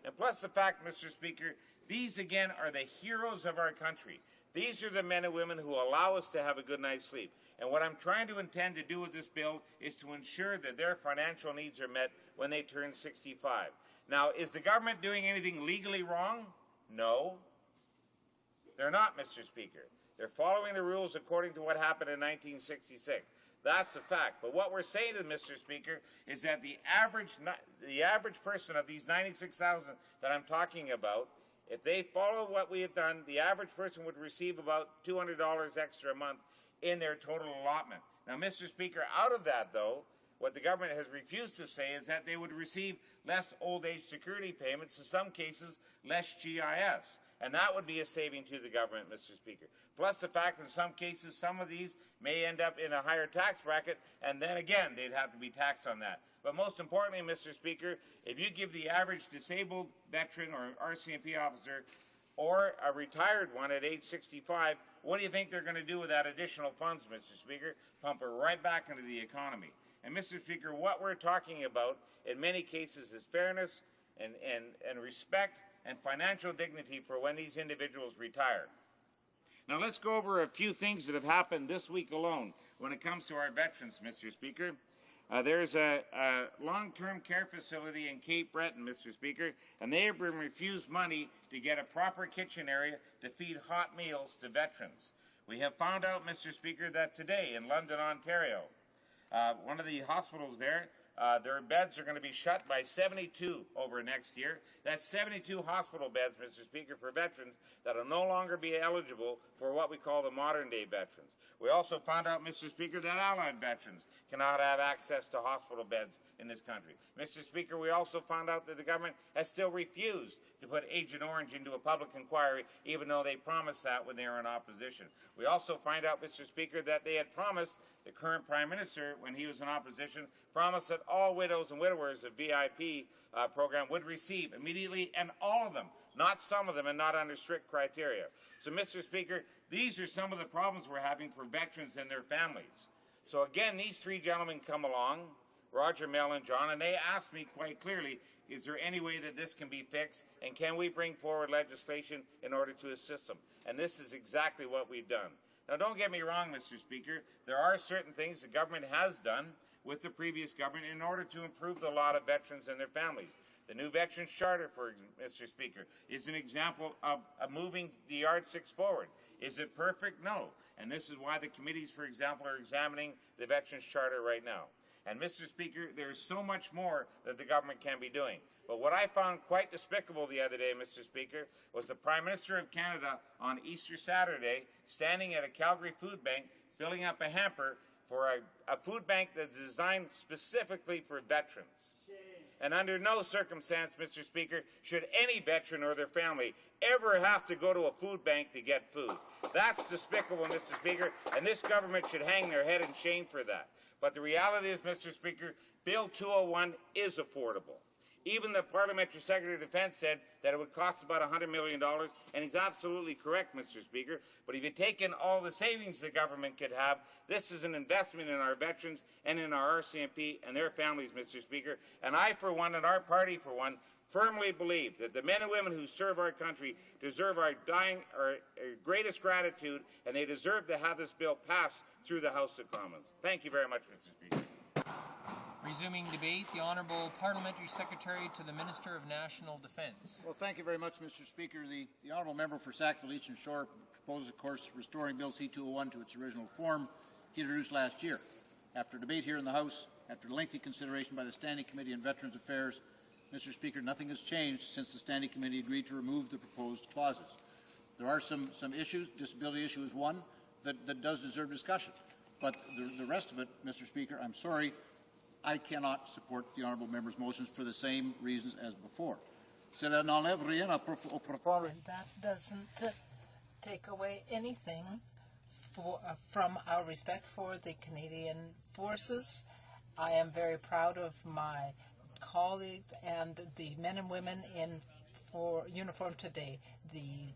And plus the fact, Mr. Speaker, these again are the heroes of our country. These are the men and women who allow us to have a good night's sleep. And what I'm trying to intend to do with this bill is to ensure that their financial needs are met when they turn 65. Now, is the government doing anything legally wrong? No. They're not, Mr. Speaker. They're following the rules according to what happened in 1966. That's a fact. But what we're saying to Mr. Speaker is that the average person of these 96,000 that I'm talking about, if they follow what we have done, the average person would receive about $200 extra a month in their total allotment. Now, Mr. Speaker, out of that, though, what the government has refused to say is that they would receive less old age security payments, in some cases less GIS. And that would be a saving to the government, Mr. Speaker. Plus the fact that in some cases, some of these may end up in a higher tax bracket, and then again, they'd have to be taxed on that. But most importantly, Mr. Speaker, if you give the average disabled veteran or RCMP officer or a retired one at age 65, what do you think they're going to do with that additional funds, Mr. Speaker? Pump it right back into the economy. And, Mr. Speaker, what we're talking about in many cases is fairness and respect and financial dignity for when these individuals retire. Now, let's go over a few things that have happened this week alone when it comes to our veterans, Mr. Speaker. There's a long-term care facility in Cape Breton, Mr. Speaker, and they have been refused money to get a proper kitchen area to feed hot meals to veterans. We have found out, Mr. Speaker, that today in London, Ontario, one of the hospitals there, their beds are going to be shut by 72 over next year. That's 72 hospital beds, Mr. Speaker, for veterans that will no longer be eligible for what we call the modern-day veterans. We also found out, Mr. Speaker, that allied veterans cannot have access to hospital beds in this country. Mr. Speaker, we also found out that the government has still refused to put Agent Orange into a public inquiry, even though they promised that when they were in opposition. We also find out, Mr. Speaker, that they had promised, the current Prime Minister, when he was in opposition, promised that all widows and widowers of VIP program would receive immediately, and all of them, not some of them, and not under strict criteria. So, Mr. Speaker, these are some of the problems we're having for veterans and their families. So again, these three gentlemen come along, Roger, Mel, and John, and they asked me quite clearly, is there any way that this can be fixed, and can we bring forward legislation in order to assist them? And this is exactly what we've done. Now, don't get me wrong, Mr. Speaker, there are certain things the government has done with the previous government in order to improve the lot of veterans and their families. The new Veterans Charter, Mr. Speaker, is an example of moving the yardsticks forward. Is it perfect? No. And this is why the committees, for example, are examining the Veterans Charter right now. And, Mr. Speaker, there's so much more that the government can be doing. But what I found quite despicable the other day, Mr. Speaker, was the Prime Minister of Canada on Easter Saturday standing at a Calgary food bank filling up a hamper for a food bank that's designed specifically for veterans. And under no circumstance, Mr. Speaker, should any veteran or their family ever have to go to a food bank to get food. That's despicable, Mr. Speaker, and this government should hang their head in shame for that. But the reality is, Mr. Speaker, Bill 201 is affordable. Even the Parliamentary Secretary of Defense said that it would cost about $100 million, and he's absolutely correct, Mr. Speaker. But if you take in all the savings the government could have, this is an investment in our veterans and in our RCMP and their families, Mr. Speaker. And I, for one, and our party, for one, firmly believe that the men and women who serve our country deserve our greatest gratitude, and they deserve to have this bill passed through the House of Commons. Thank you very much, Mr. Speaker. Resuming debate, the Honourable Parliamentary Secretary to the Minister of National Defence. Well, thank you very much, Mr. Speaker. The Honourable Member for Sackville Eastern Shore proposes, of course, restoring Bill C-201 to its original form he introduced last year. After debate here in the House, after lengthy consideration by the Standing Committee on Veterans Affairs, Mr. Speaker, nothing has changed since the Standing Committee agreed to remove the proposed clauses. There are some issues. Disability issue is one that does deserve discussion. But the rest of it, Mr. Speaker, I'm sorry, I cannot support the Honourable Member's motions for the same reasons as before. Cela n'enlève rien au profond. And that doesn't take away anything from our respect for the Canadian forces. I am very proud of my colleagues and the men and women in uniform today. The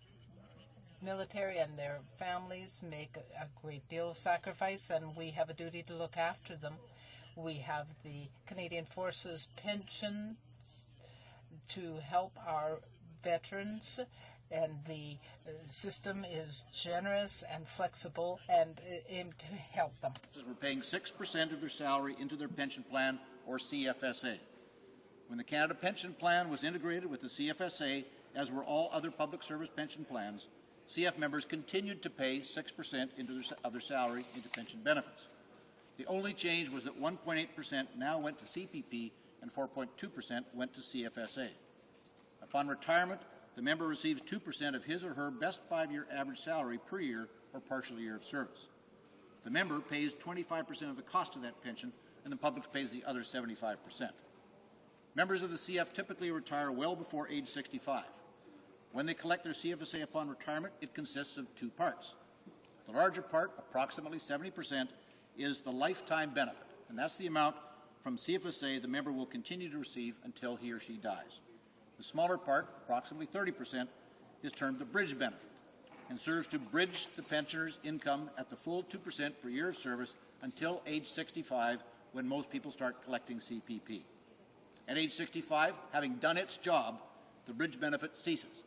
military and their families make a great deal of sacrifice, and we have a duty to look after them. We have the Canadian Forces pension to help our veterans, and the system is generous and flexible and aimed to help them. We're paying 6% of their salary into their pension plan, or CFSA. When the Canada Pension Plan was integrated with the CFSA, as were all other public service pension plans, CF members continued to pay 6% of their salary into pension benefits. The only change was that 1.8% now went to CPP and 4.2% went to CFSA. Upon retirement, the member receives 2% of his or her best 5-year average salary per year or partial year of service. The member pays 25% of the cost of that pension, and the public pays the other 75%. Members of the CF typically retire well before age 65. When they collect their CFSA upon retirement, it consists of 2 parts. The larger part, approximately 70%, is the lifetime benefit, and that's the amount from CFSA the member will continue to receive until he or she dies. The smaller part, approximately 30%, is termed the bridge benefit and serves to bridge the pensioner's income at the full 2% per year of service until age 65, when most people start collecting CPP. At age 65, having done its job, the bridge benefit ceases.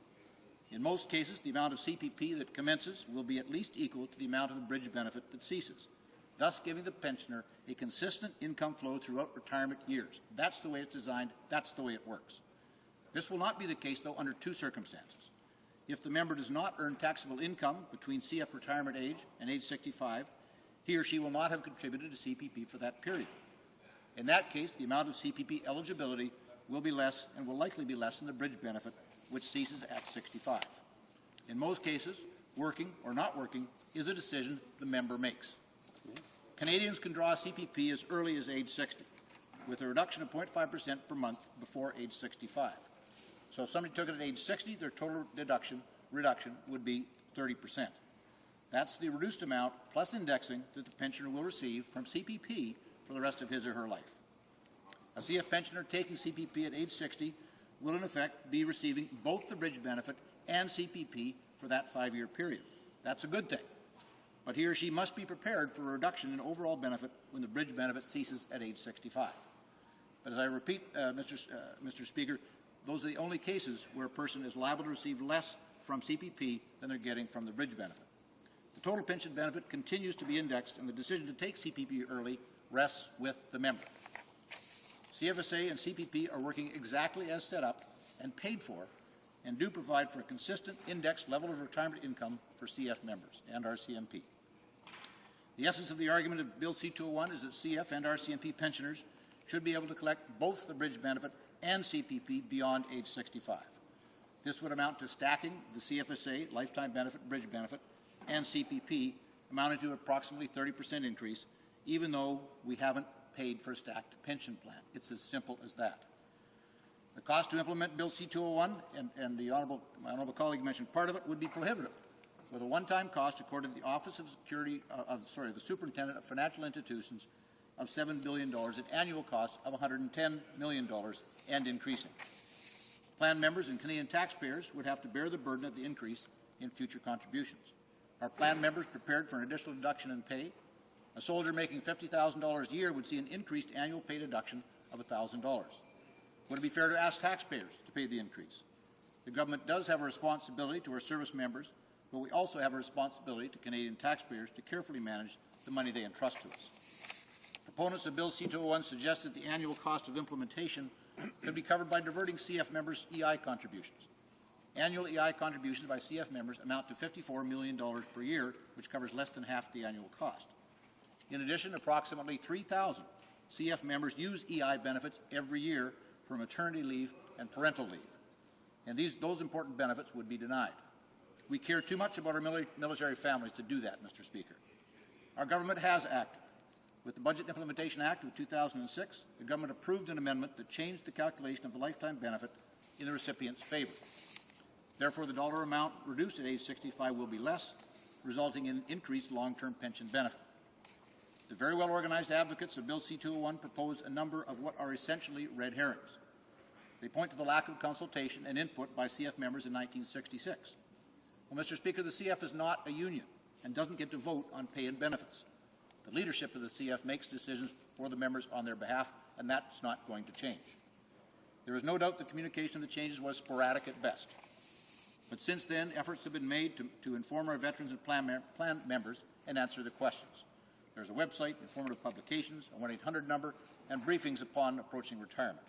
In most cases, the amount of CPP that commences will be at least equal to the amount of the bridge benefit that ceases, thus giving the pensioner a consistent income flow throughout retirement years. That's the way it's designed. That's the way it works. This will not be the case, though, under 2 circumstances. If the member does not earn taxable income between CF retirement age and age 65, he or she will not have contributed to CPP for that period. In that case, the amount of CPP eligibility will be less and will likely be less than the bridge benefit, which ceases at 65. In most cases, working or not working is a decision the member makes. Canadians can draw CPP as early as age 60, with a reduction of 0.5% per month before age 65. So if somebody took it at age 60, their total reduction would be 30%. That's the reduced amount plus indexing that the pensioner will receive from CPP for the rest of his or her life. A CF pensioner taking CPP at age 60 will in effect be receiving both the bridge benefit and CPP for that 5-year period. That's a good thing. But he or she must be prepared for a reduction in overall benefit when the bridge benefit ceases at age 65. But as I repeat, Mr. Speaker, those are the only cases where a person is liable to receive less from CPP than they're getting from the bridge benefit. The total pension benefit continues to be indexed, and the decision to take CPP early rests with the member. CFSA and CPP are working exactly as set up and paid for, and do provide for a consistent indexed level of retirement income for CF members and RCMP. The essence of the argument of Bill C-201 is that CF and RCMP pensioners should be able to collect both the bridge benefit and CPP beyond age 65. This would amount to stacking the CFSA lifetime benefit, bridge benefit, and CPP, amounting to approximately 30% increase, even though we haven't paid for a stacked pension plan. It's as simple as that. The cost to implement Bill C-201, and my honourable colleague mentioned part of it, would be prohibitive, with a one-time cost, according to the Office of the Superintendent of Financial Institutions, of $7 billion, and annual costs of $110 million, and increasing. Plan members and Canadian taxpayers would have to bear the burden of the increase in future contributions. Are plan members prepared for an additional deduction in pay? A soldier making $50,000 a year would see an increased annual pay deduction of $1,000. Would it be fair to ask taxpayers to pay the increase? The government does have a responsibility to our service members, but we also have a responsibility to Canadian taxpayers to carefully manage the money they entrust to us. Proponents of Bill C-201 suggested the annual cost of implementation could be covered by diverting CF members' EI contributions. Annual EI contributions by CF members amount to $54 million per year, which covers less than half the annual cost. In addition, approximately 3,000 CF members use EI benefits every year for maternity leave and parental leave, and those important benefits would be denied. We care too much about our military families to do that, Mr. Speaker. Our government has acted. With the Budget Implementation Act of 2006, the government approved an amendment that changed the calculation of the lifetime benefit in the recipient's favour. Therefore, the dollar amount reduced at age 65 will be less, resulting in increased long-term pension benefit. The very well-organized advocates of Bill C-201 propose a number of what are essentially red herrings. They point to the lack of consultation and input by CF members in 1966. Well, Mr. Speaker, the CF is not a union and doesn't get to vote on pay and benefits. The leadership of the CF makes decisions for the members on their behalf, and that's not going to change. There is no doubt the communication of the changes was sporadic at best. But since then, efforts have been made to inform our veterans and plan members and answer the questions. There's a website, informative publications, a 1-800 number, and briefings upon approaching retirement.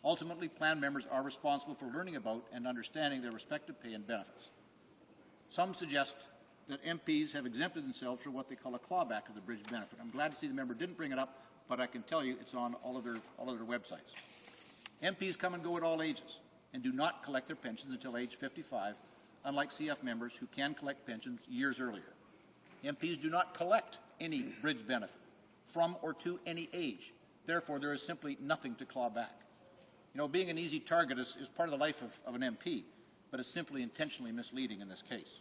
Ultimately, plan members are responsible for learning about and understanding their respective pay and benefits. Some suggest that MPs have exempted themselves from what they call a clawback of the bridge benefit. I'm glad to see the member didn't bring it up, but I can tell you it's on all of their websites. MPs come and go at all ages and do not collect their pensions until age 55, unlike CF members who can collect pensions years earlier. MPs do not collect any bridge benefit from or to any age. Therefore, there is simply nothing to claw back. You know, being an easy target is part of the life of an MP, but is simply intentionally misleading in this case.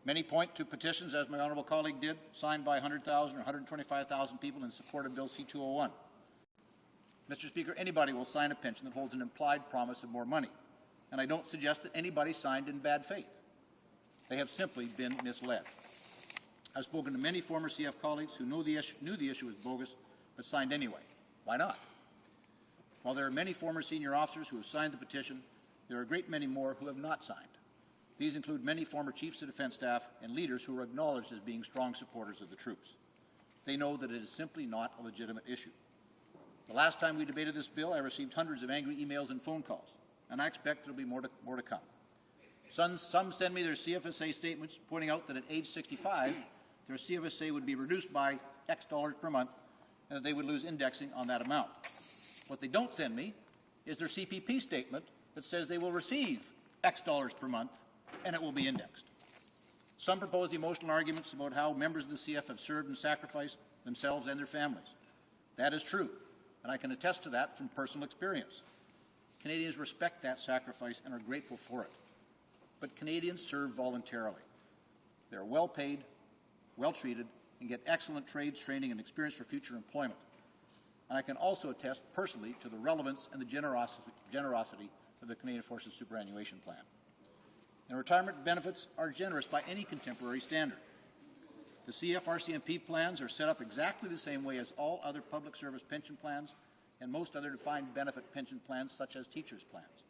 Many point to petitions, as my honourable colleague did, signed by 100,000 or 125,000 people in support of Bill C-201. Mr. Speaker, anybody will sign a pension that holds an implied promise of more money, and I don't suggest that anybody signed in bad faith. They have simply been misled. I've spoken to many former CF colleagues who knew the issue was bogus, but signed anyway. Why not? While there are many former senior officers who have signed the petition, there are a great many more who have not signed. These include many former chiefs of defence staff and leaders who are acknowledged as being strong supporters of the troops. They know that it is simply not a legitimate issue. The last time we debated this bill, I received hundreds of angry emails and phone calls, and I expect there will be more to come. Some send me their CFSA statements pointing out that at age 65, their CFSA would be reduced by X dollars per month and that they would lose indexing on that amount. What they don't send me is their CPP statement that says they will receive X dollars per month and it will be indexed. Some propose the emotional arguments about how members of the CF have served and sacrificed themselves and their families. That is true, and I can attest to that from personal experience. Canadians respect that sacrifice and are grateful for it. But Canadians serve voluntarily. They are well paid, well treated, and get excellent trades training and experience for future employment. And I can also attest personally to the relevance and the generosity of the Canadian Forces Superannuation Plan. And retirement benefits are generous by any contemporary standard. The CF RCMP plans are set up exactly the same way as all other public service pension plans and most other defined benefit pension plans such as teachers' plans.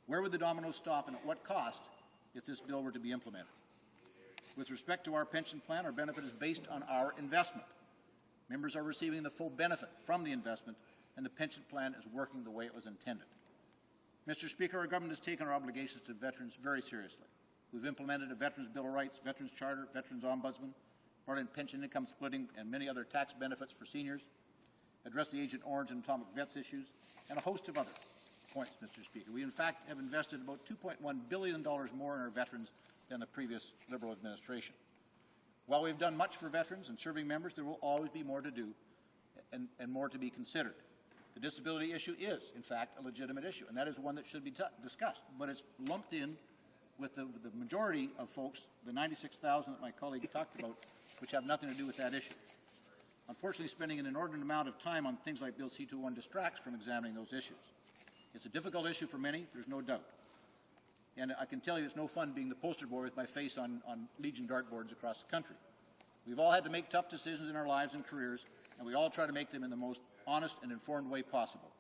Where would the dominoes stop and at what cost if this bill were to be implemented? With respect to our pension plan, our benefit is based on our investment. Members are receiving the full benefit from the investment, and the pension plan is working the way it was intended. Mr. Speaker, our government has taken our obligations to veterans very seriously. We've implemented a Veterans Bill of Rights, Veterans Charter, Veterans Ombudsman, brought in pension income splitting and many other tax benefits for seniors, addressed the Agent Orange and Atomic Vets issues, and a host of other points, Mr. Speaker. We, in fact, have invested about $2.1 billion more in our veterans than the previous Liberal administration. While we've done much for veterans and serving members, there will always be more to do and more to be considered. The disability issue is, in fact, a legitimate issue, and that is one that should be discussed. But it's lumped in with the majority of folks, the 96,000 that my colleague talked about, which have nothing to do with that issue. Unfortunately, spending an inordinate amount of time on things like Bill C-201 distracts from examining those issues. It's a difficult issue for many, there's no doubt. And I can tell you it's no fun being the poster boy with my face on Legion dartboards across the country. We've all had to make tough decisions in our lives and careers, and we all try to make them in the most honest and informed way possible.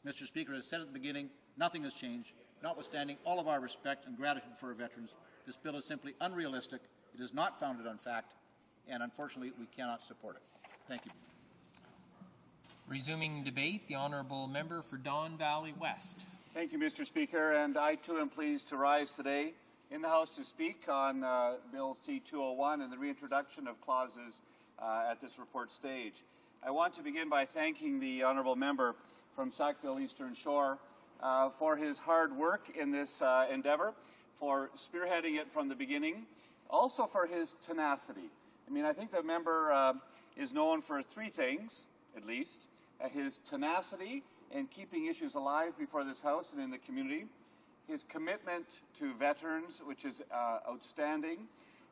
Mr. Speaker, as said at the beginning, nothing has changed. Notwithstanding all of our respect and gratitude for our veterans, this bill is simply unrealistic, it is not founded on fact, and unfortunately we cannot support it. Thank you. Resuming debate, the Honourable Member for Don Valley West. Thank you, Mr. Speaker, and I too am pleased to rise today in the House to speak on Bill C-201 and the reintroduction of clauses at this report stage. I want to begin by thanking the Honourable Member from Sackville Eastern Shore for his hard work in this endeavour, for spearheading it from the beginning, also for his tenacity. I mean, I think the member is known for three things, at least, his tenacity in keeping issues alive before this House and in the community, his commitment to veterans, which is outstanding,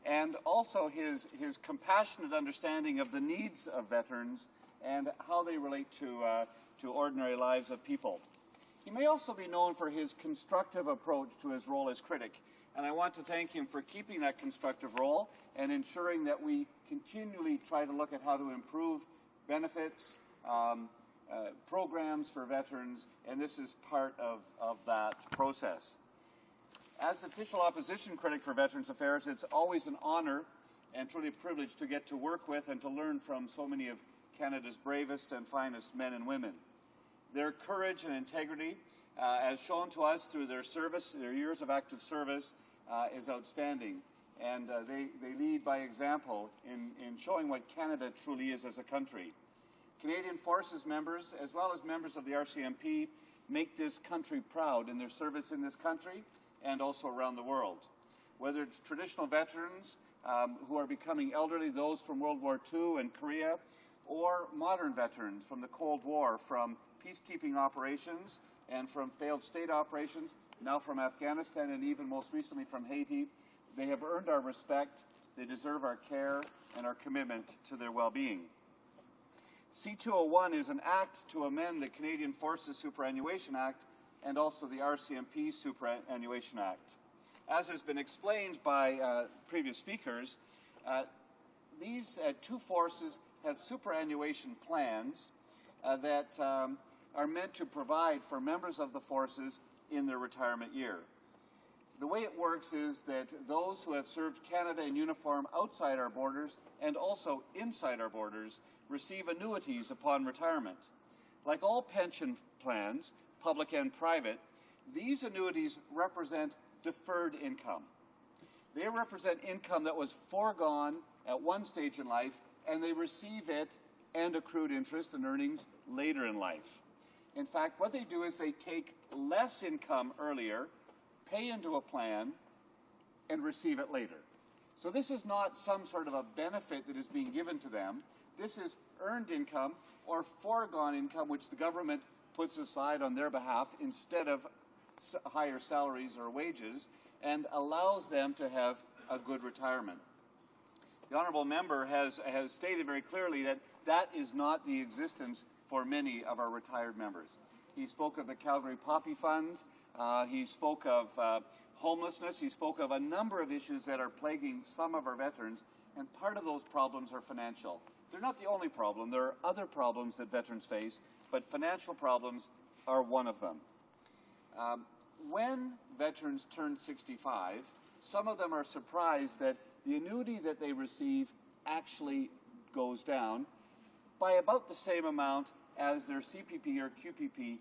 and also his compassionate understanding of the needs of veterans and how they relate to ordinary lives of people. He may also be known for his constructive approach to his role as critic, and I want to thank him for keeping that constructive role and ensuring that we continually try to look at how to improve benefits, programs for veterans, and this is part of that process. As official opposition critic for Veterans Affairs, it's always an honor and truly a privilege to get to work with and to learn from so many of Canada's bravest and finest men and women. Their courage and integrity, as shown to us through their service, their years of active service, is outstanding. And they lead by example in showing what Canada truly is as a country. Canadian Forces members, as well as members of the RCMP, make this country proud in their service in this country and also around the world. Whether it's traditional veterans who are becoming elderly, those from World War II and Korea, or modern veterans from the Cold War, from peacekeeping operations and from failed state operations, now from Afghanistan and even most recently from Haiti, they have earned our respect, they deserve our care and our commitment to their well-being. C-201 is an act to amend the Canadian Forces Superannuation Act and also the RCMP Superannuation Act. As has been explained by previous speakers, these two forces have superannuation plans that are meant to provide for members of the forces in their retirement year. The way it works is that those who have served Canada in uniform outside our borders and also inside our borders receive annuities upon retirement. Like all pension plans, public and private, these annuities represent deferred income. They represent income that was foregone at one stage in life, and they receive it and accrued interest and earnings later in life. In fact, what they do is they take less income earlier, pay into a plan, and receive it later. So this is not some sort of a benefit that is being given to them. This is earned income or foregone income which the government puts aside on their behalf instead of higher salaries or wages, and allows them to have a good retirement. The honourable member has stated very clearly that that is not the existence for many of our retired members. He spoke of the Calgary Poppy Fund, he spoke of homelessness, he spoke of a number of issues that are plaguing some of our veterans, and part of those problems are financial. They're not the only problem. There are other problems that veterans face, but financial problems are one of them. When veterans turn 65, some of them are surprised that the annuity that they receive actually goes down by about the same amount as their CPP or QPP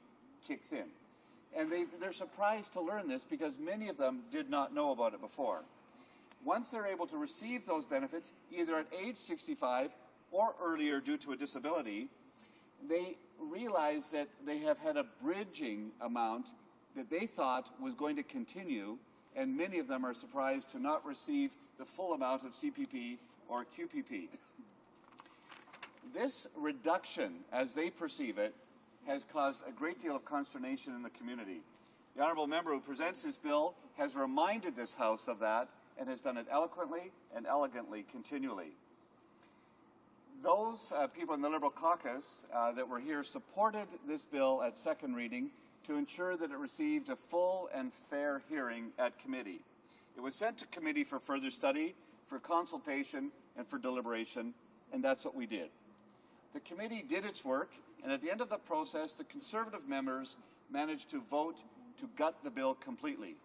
kicks in. And they're surprised to learn this because many of them did not know about it before. Once they're able to receive those benefits, either at age 65 or earlier due to a disability, they realize that they have had a bridging amount that they thought was going to continue, and many of them are surprised to not receive the full amount of CPP or QPP. This reduction, as they perceive it, has caused a great deal of consternation in the community. The honourable member who presents this bill has reminded this House of that and has done it eloquently and elegantly continually. Those people in the Liberal caucus that were here supported this bill at second reading to ensure that it received a full and fair hearing at committee. It was sent to committee for further study, for consultation, and for deliberation, and that's what we did. The committee did its work, and at the end of the process, the Conservative members managed to vote to gut the bill completely.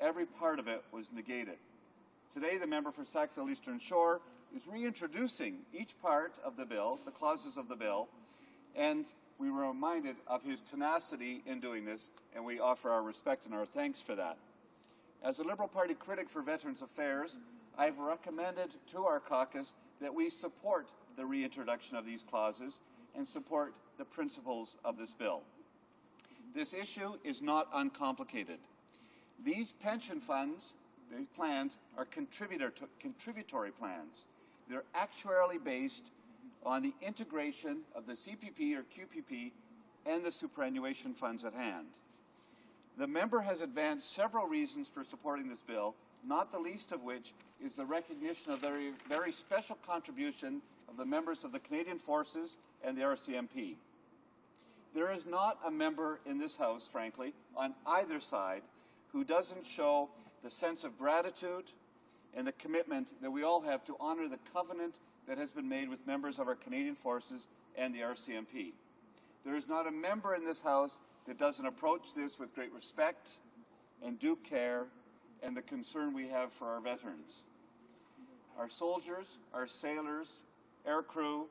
Every part of it was negated. Today, the member for Sackville Eastern Shore is reintroducing each part of the bill, the clauses of the bill, and we were reminded of his tenacity in doing this, and we offer our respect and our thanks for that. As a Liberal Party critic for Veterans Affairs, I've recommended to our caucus that we support the reintroduction of these clauses and support the principles of this bill. This issue is not uncomplicated. These pension funds, these plans, are contributory plans. They're actuarially based on the integration of the CPP or QPP and the superannuation funds at hand. The member has advanced several reasons for supporting this bill, not the least of which is the recognition of the very special contribution of the members of the Canadian Forces and the RCMP. There is not a member in this House, frankly, on either side, who doesn't show the sense of gratitude and the commitment that we all have to honor the covenant that has been made with members of our Canadian Forces and the RCMP. There is not a member in this House that doesn't approach this with great respect and due care and the concern we have for our veterans. Our soldiers, our sailors, air crew,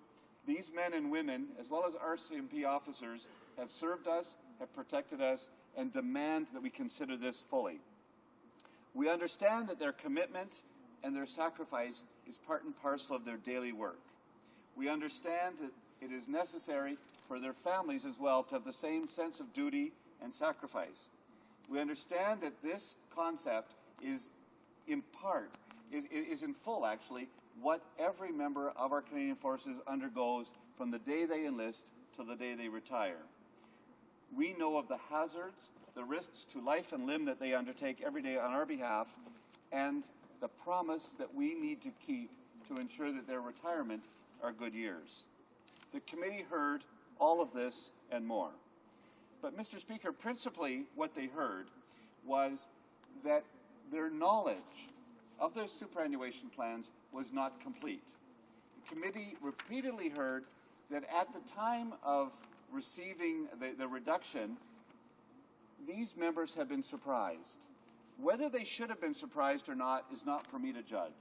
these men and women, as well as RCMP officers, have served us, have protected us, and demand that we consider this fully. We understand that their commitment and their sacrifice is part and parcel of their daily work. We understand that it is necessary for their families as well to have the same sense of duty and sacrifice. We understand that this concept is in part, is in full actually, what every member of our Canadian Forces undergoes from the day they enlist to the day they retire. We know of the hazards, the risks to life and limb that they undertake every day on our behalf, and the promise that we need to keep to ensure that their retirement are good years. The committee heard all of this and more. But, Mr. Speaker, principally what they heard was that their knowledge of their superannuation plans was not complete. The committee repeatedly heard that at the time of receiving the reduction, these members have been surprised. Whether they should have been surprised or not is not for me to judge.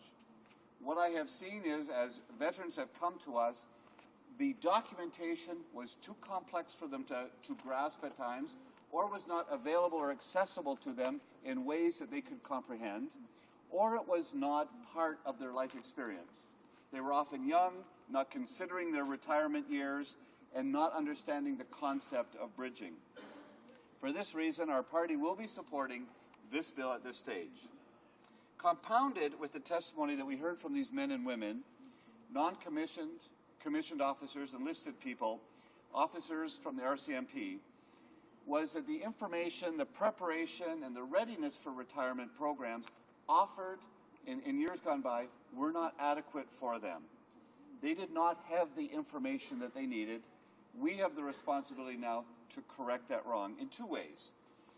What I have seen is, as veterans have come to us, the documentation was too complex for them to grasp at times, or was not available or accessible to them in ways that they could comprehend, or it was not part of their life experience. They were often young, not considering their retirement years, and not understanding the concept of bridging. For this reason, our party will be supporting this bill at this stage. Compounded with the testimony that we heard from these men and women, non-commissioned, commissioned officers, enlisted people, officers from the RCMP, was that the information, the preparation, and the readiness for retirement programs offered in years gone by were not adequate for them. They did not have the information that they needed. We have the responsibility now to correct that wrong in two ways: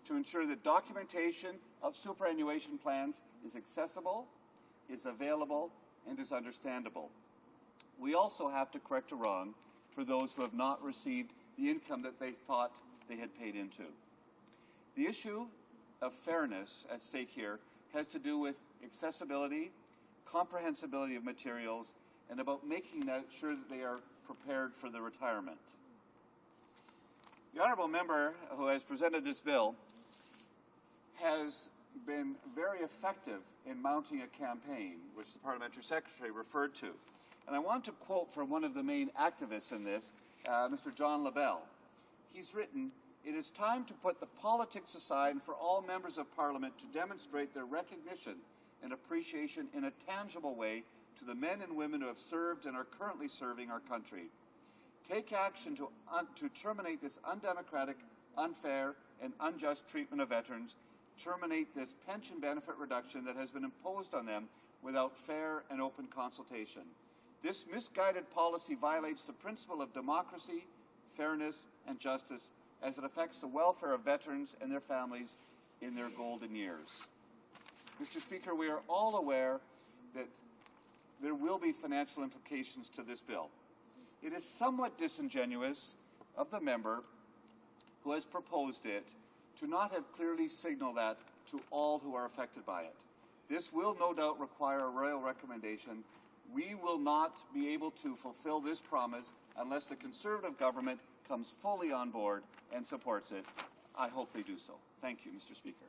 to ensure that documentation of superannuation plans is accessible, is available, and is understandable. We also have to correct a wrong for those who have not received the income that they thought they had paid into. The issue of fairness at stake here has to do with accessibility, comprehensibility of materials, and about making sure that they are prepared for the retirement. The honourable member who has presented this bill has been very effective in mounting a campaign, which the parliamentary secretary referred to. And I want to quote from one of the main activists in this, Mr. John LaBelle. He's written, "It is time to put the politics aside and for all members of Parliament to demonstrate their recognition and appreciation in a tangible way to the men and women who have served and are currently serving our country. Take action to terminate this undemocratic, unfair, and unjust treatment of veterans. Terminate this pension benefit reduction that has been imposed on them without fair and open consultation. This misguided policy violates the principle of democracy, fairness, and justice as it affects the welfare of veterans and their families in their golden years." Mr. Speaker, we are all aware that there will be financial implications to this bill. It is somewhat disingenuous of the member who has proposed it to not have clearly signaled that to all who are affected by it. This will no doubt require a royal recommendation. We will not be able to fulfill this promise unless the Conservative government comes fully on board and supports it. I hope they do so. Thank you, Mr. Speaker.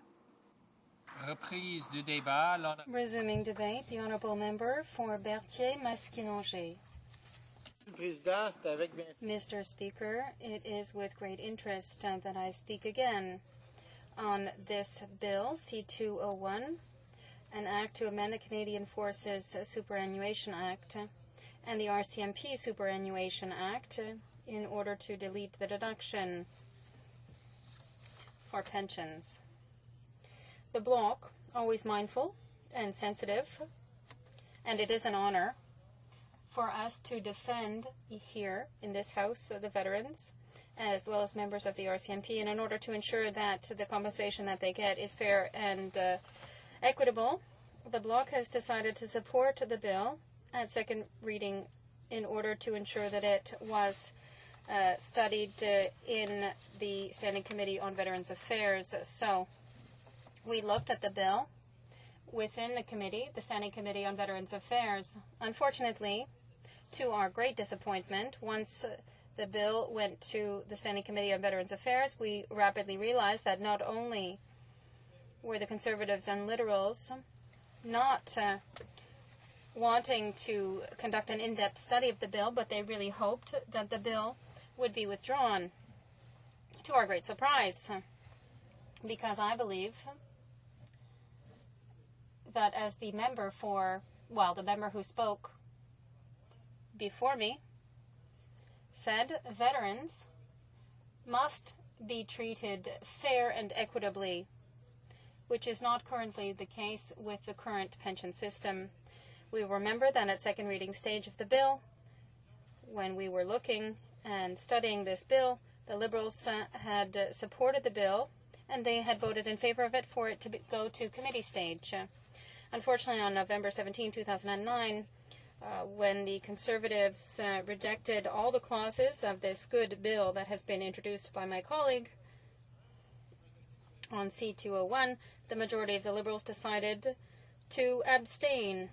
Reprise du débat. Resuming debate, the honourable member for Berthier-Masquinongé. Mr. Speaker, it is with great interest that I speak again on this bill, C-201, an act to amend the Canadian Forces Superannuation Act and the RCMP Superannuation Act, in order to delete the deduction for pensions. The Bloc, always mindful and sensitive, and it is an honor for us to defend here in this House the veterans, as well as members of the RCMP, and in order to ensure that the compensation that they get is fair and equitable, the Bloc has decided to support the bill at second reading in order to ensure that it was studied in the Standing Committee on Veterans Affairs. So we looked at the bill within the committee, the Standing Committee on Veterans Affairs. Unfortunately, to our great disappointment, once the bill went to the Standing Committee on Veterans Affairs, we rapidly realized that not only were the Conservatives and Liberals not wanting to conduct an in-depth study of the bill, but they really hoped that the bill would be withdrawn, to our great surprise, because I believe that as the member the member who spoke before me said, veterans must be treated fair and equitably, which is not currently the case with the current pension system. We remember that at second reading stage of the bill, when we were looking and studying this bill, the Liberals had supported the bill and they had voted in favor of it for it to go to committee stage. Unfortunately, on November 17, 2009, when the Conservatives rejected all the clauses of this good bill that has been introduced by my colleague on C-201, the majority of the Liberals decided to abstain,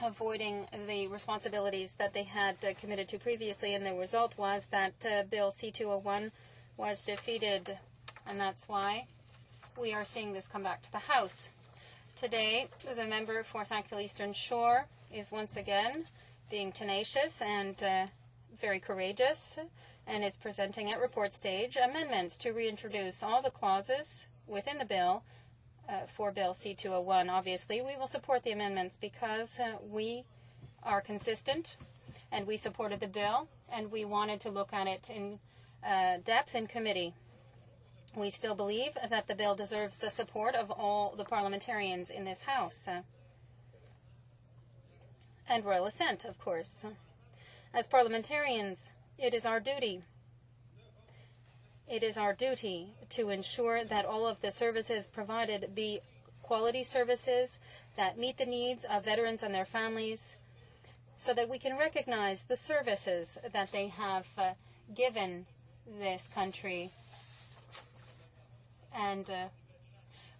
avoiding the responsibilities that they had committed to previously, and the result was that Bill C-201 was defeated, and that's why we are seeing this come back to the House. Today, the member for Sackville Eastern Shore is once again being tenacious and very courageous, and is presenting at report stage amendments to reintroduce all the clauses within the bill for Bill C-201. Obviously, we will support the amendments because we are consistent and we supported the bill and we wanted to look at it in depth in committee. We still believe that the bill deserves the support of all the parliamentarians in this House. And royal assent, of course. As parliamentarians, it is our duty. It is our duty to ensure that all of the services provided be quality services that meet the needs of veterans and their families, so that we can recognize the services that they have given this country. And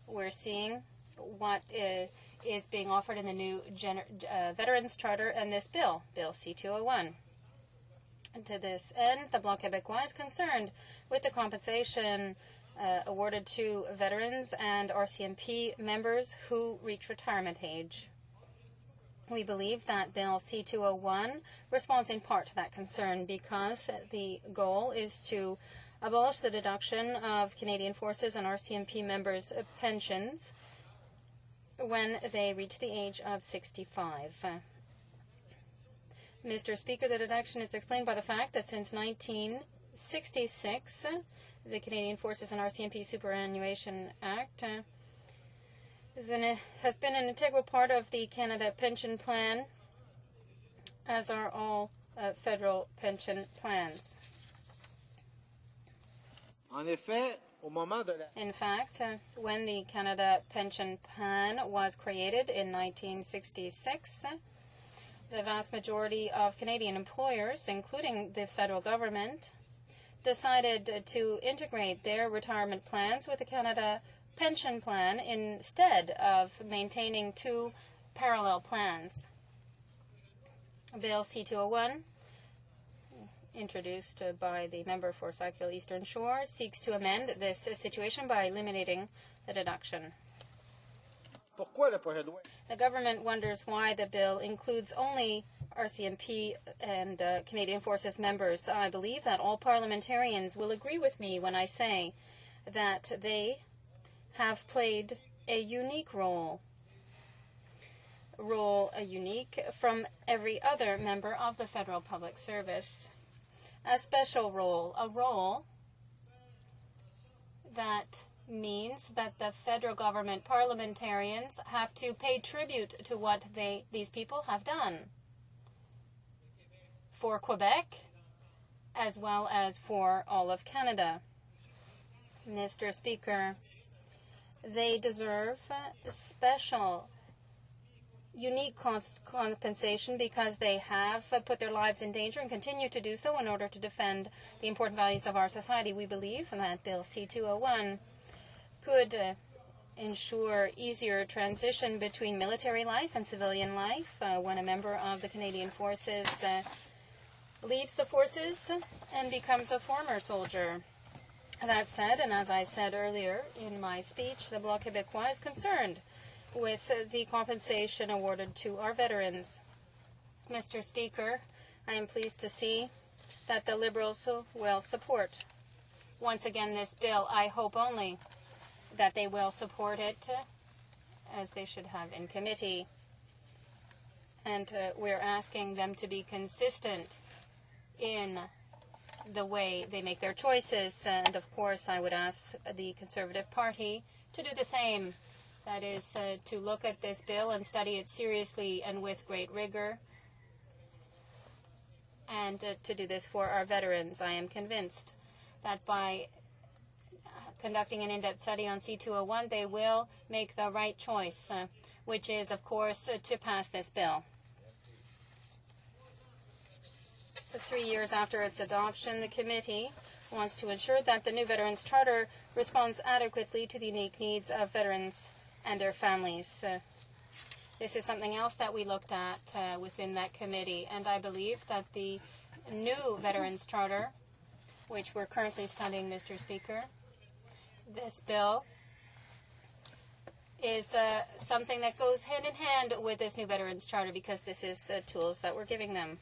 we're seeing what is being offered in the new Veterans Charter and this bill, Bill C-201. And to this end, the Bloc Québécois is concerned with the compensation awarded to veterans and RCMP members who reach retirement age. We believe that Bill C-201 responds in part to that concern because the goal is to abolish the deduction of Canadian Forces and RCMP members' pensions when they reach the age of 65. Mr. Speaker, the deduction is explained by the fact that since 1966, the Canadian Forces and RCMP Superannuation Act has been an integral part of the Canada Pension Plan, as are all federal pension plans. In fact, when the Canada Pension Plan was created in 1966, the vast majority of Canadian employers, including the federal government, decided to integrate their retirement plans with the Canada Pension Plan instead of maintaining two parallel plans. Bill C-201, introduced by the member for Sackville Eastern Shore, seeks to amend this situation by eliminating the deduction. The government wonders why the bill includes only RCMP and Canadian Forces members. I believe that all parliamentarians will agree with me when I say that they have played a unique role unique from every other member of the federal public service. a special role, a role that means that the federal government parliamentarians have to pay tribute to what these people have done for Quebec as well as for all of Canada. Mr. Speaker, they deserve special, unique compensation because they have put their lives in danger and continue to do so in order to defend the important values of our society. We believe that Bill C-201 could ensure easier transition between military life and civilian life when a member of the Canadian Forces leaves the forces and becomes a former soldier. That said, and as I said earlier in my speech, the Bloc Québécois is concerned with the compensation awarded to our veterans. Mr. Speaker, I am pleased to see that the Liberals will support once again this bill. I hope only that they will support it as they should have in committee. And we're asking them to be consistent in the way they make their choices. And of course, I would ask the Conservative Party to do the same. That is, to look at this bill and study it seriously and with great rigor, and to do this for our veterans. I am convinced that by conducting an in-depth study on C-201, they will make the right choice, which is, of course, to pass this bill. 3 years after its adoption, the committee wants to ensure that the new Veterans Charter responds adequately to the unique needs of veterans and their families. This is something else that we looked at within that committee, and I believe that the new Veterans Charter, which we're currently studying, Mr. Speaker, this bill is something that goes hand in hand with this new Veterans Charter because this is the tools that we're giving them.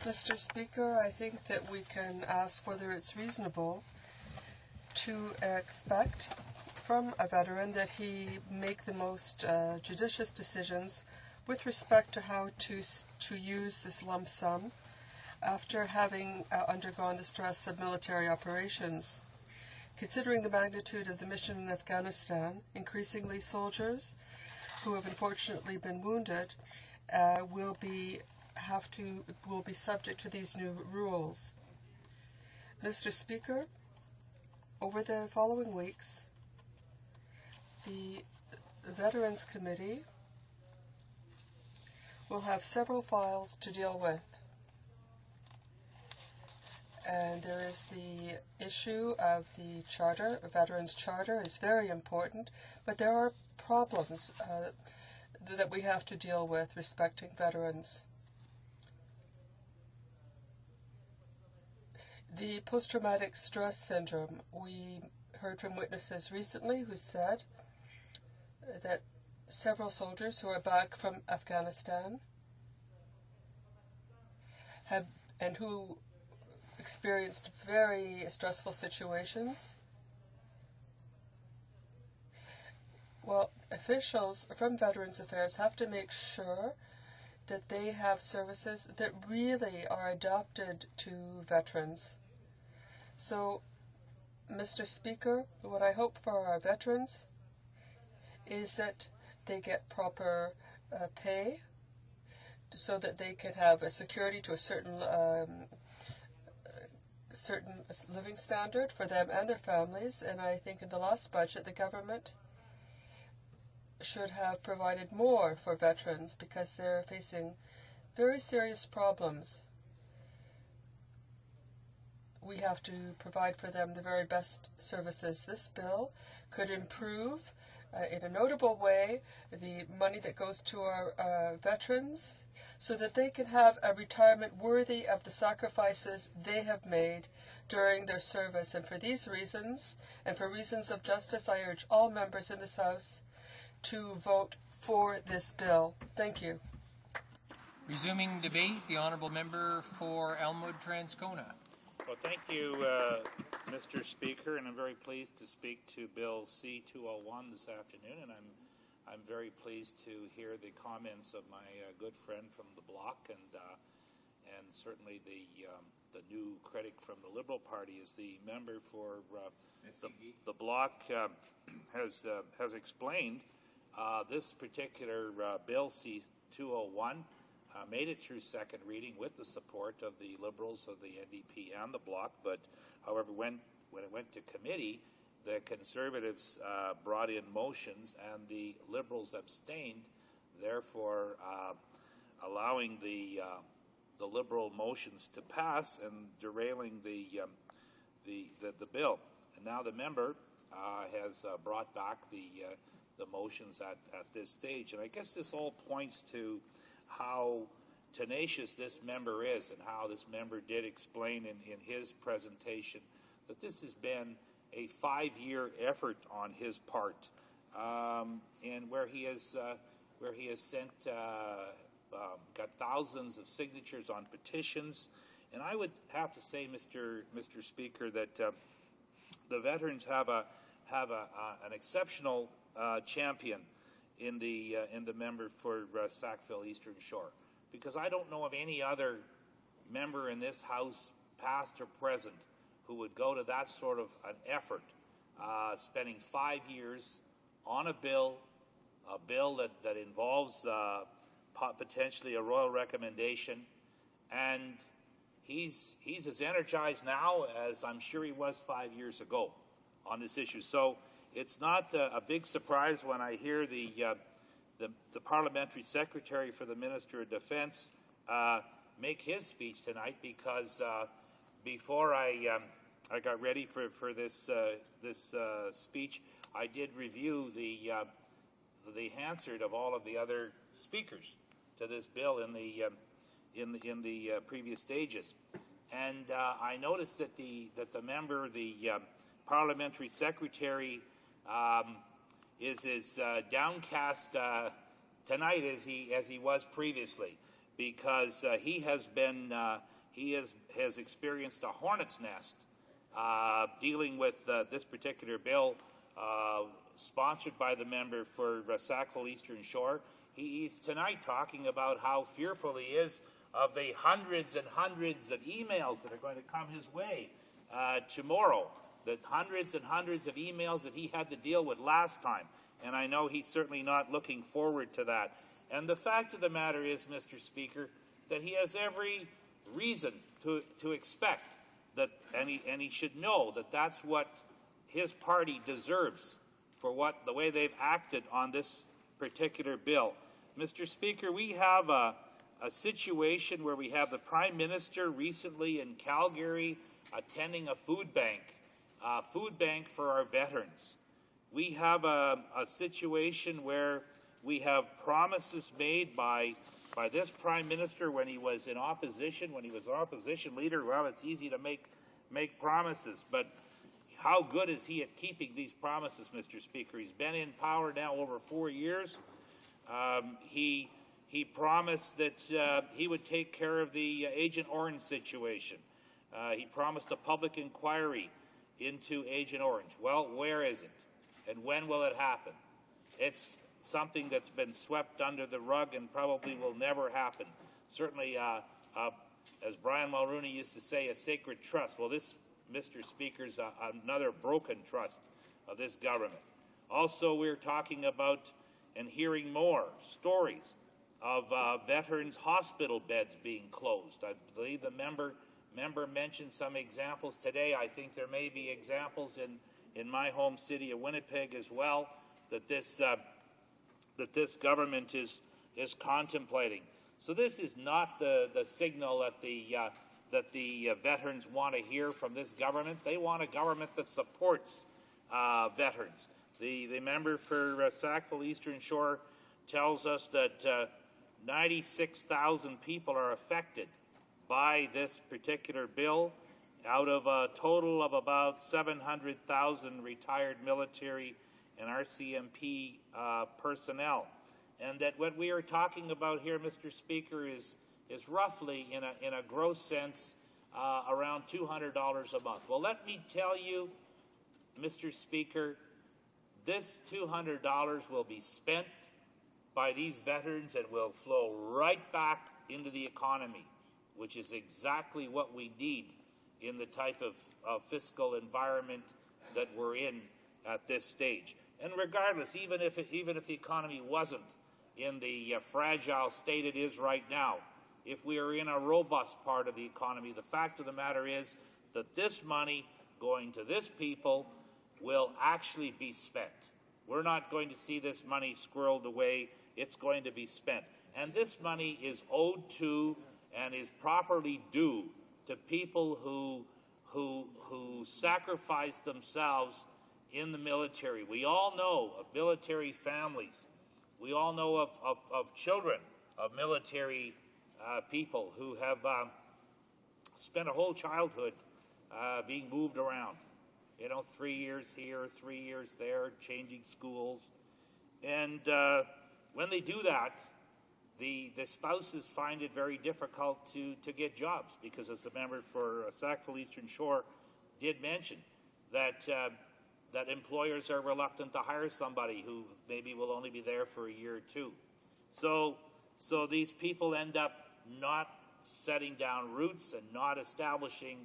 Mr. Speaker, I think that we can ask whether it's reasonable to expect from a veteran that he make the most judicious decisions with respect to how to use this lump sum after having undergone the stress of military operations. Considering the magnitude of the mission in Afghanistan, increasingly soldiers who have unfortunately been wounded will be subject to these new rules. Mr. Speaker, over the following weeks, the Veterans Committee will have several files to deal with. And there is the issue of the charter. A Veterans Charter is very important, but there are problems that we have to deal with respecting veterans. The post-traumatic stress syndrome, we heard from witnesses recently who said that several soldiers who are back from Afghanistan and who experienced very stressful situations. Well, officials from Veterans Affairs have to make sure that they have services that really are adapted to veterans. So, Mr. Speaker, what I hope for our veterans is that they get proper pay so that they can have a security to a certain living standard for them and their families. And I think in the last budget, the government should have provided more for veterans because they're facing very serious problems. We have to provide for them the very best services. This bill could improve in a notable way the money that goes to our veterans so that they can have a retirement worthy of the sacrifices they have made during their service. And for these reasons, and for reasons of justice, I urge all members in this House to vote for this bill. Thank you. Resuming debate, the honourable member for Elmwood Transcona. Well, thank you, Mr. Speaker, and I'm very pleased to speak to Bill C-201 this afternoon, and I'm very pleased to hear the comments of my good friend from the Bloc, and certainly the new critic from the Liberal Party is the member for the Bloc has explained. This particular Bill C-201 made it through second reading with the support of the Liberals, of the NDP, and the Bloc, but however, when it went to committee, the Conservatives brought in motions and the Liberals abstained, therefore allowing the Liberal motions to pass and derailing the bill. And now the member has brought back the motions at this stage. And I guess this all points to how tenacious this member is, and how this member did explain in his presentation that this has been a 5-year effort on his part, and where he has sent got thousands of signatures on petitions. And I would have to say, Mr. Speaker, that the veterans have an exceptional champion in the member for Sackville Eastern Shore, because I don't know of any other member in this House, past or present, who would go to that sort of an effort, spending 5 years on a bill that involves potentially a royal recommendation, and he's as energized now as I'm sure he was 5 years ago on this issue. So it's not a big surprise when I hear the parliamentary secretary for the Minister of Defence make his speech tonight, because before I got ready for this speech, I did review the Hansard of all of the other speakers to this bill in the previous stages, and I noticed that the member, the parliamentary secretary, is as downcast tonight as he was previously, because he has experienced a hornet's nest dealing with this particular bill sponsored by the member for Sackville Eastern Shore. He's tonight talking about how fearful he is of the hundreds and hundreds of emails that are going to come his way tomorrow, the hundreds and hundreds of emails that he had to deal with last time. And I know he's certainly not looking forward to that. And the fact of the matter is, Mr. Speaker, that he has every reason to expect that, and he should know that that's what his party deserves for the way they've acted on this particular bill. Mr. Speaker, we have a situation where we have the Prime Minister recently in Calgary attending a food bank for our veterans. We have a situation where we have promises made by this Prime Minister when he was in opposition, when he was opposition leader. Well, it's easy to make promises, but how good is he at keeping these promises, Mr. Speaker? He's been in power now over 4 years. He promised that he would take care of the Agent Orange situation. He promised a public inquiry into Agent Orange. Well, where is it? And when will it happen? It's something that's been swept under the rug and probably will never happen. Certainly, as Brian Mulrooney used to say, a sacred trust. Well, this, Mr. Speaker, is another broken trust of this government. Also, we're talking about and hearing more stories of veterans' hospital beds being closed. I believe the member mentioned some examples today. I think there may be examples in my home city of Winnipeg as well that this government is contemplating. So this is not the signal that the veterans want to hear from this government. They want a government that supports veterans. The member for Sackville Eastern Shore tells us that 96,000 people are affected by this particular bill out of a total of about 700,000 retired military and RCMP personnel. And that what we are talking about here, Mr. Speaker, is roughly, in a gross sense, around $200 a month. Well, let me tell you, Mr. Speaker, this $200 will be spent by these veterans and will flow right back into the economy, which is exactly what we need in the type of fiscal environment that we're in at this stage. And regardless, even if the economy wasn't in the fragile state it is right now, if we are in a robust part of the economy, the fact of the matter is that this money going to this people will actually be spent. We're not going to see this money squirreled away. It's going to be spent. And this money is owed to and is properly due to people who sacrifice themselves in the military. We all know of military families. We all know of children of military people who have spent a whole childhood being moved around. 3 years here, 3 years there, changing schools. And when they do that, the spouses find it very difficult to get jobs because, as the member for Sackville Eastern Shore did mention, that employers are reluctant to hire somebody who maybe will only be there for a year or two. So these people end up not setting down roots and not establishing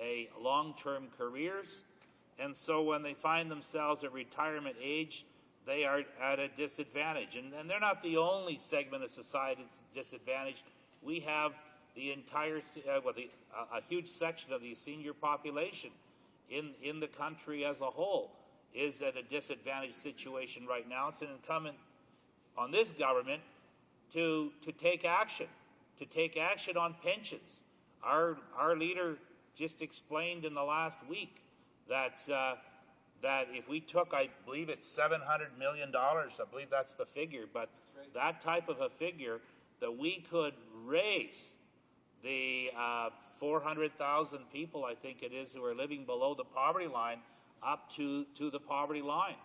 a long-term careers. And so when they find themselves at retirement age, they are at a disadvantage. And they're not the only segment of society that's disadvantaged. We have the entire, a huge section of the senior population in the country as a whole is at a disadvantaged situation right now. It's an incumbent on this government to take action on pensions. Our leader just explained in the last week that if we took, I believe it's $700 million, I believe that's the figure, but that type of a figure, that we could raise the 400,000 people, I think it is, who are living below the poverty line up to the poverty line.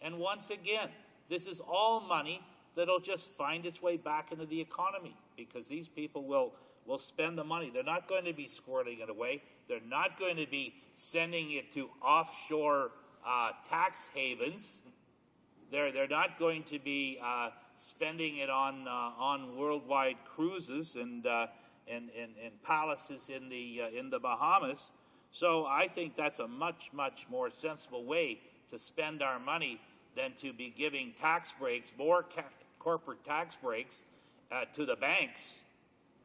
And once again, this is all money that'll just find its way back into the economy because these people will spend the money. They're not going to be squirreling it away. They're not going to be sending it to offshore tax havens. They're not going to be spending it on worldwide cruises and palaces in the Bahamas. So I think that's a much more sensible way to spend our money than to be giving tax breaks, more corporate tax breaks to the banks,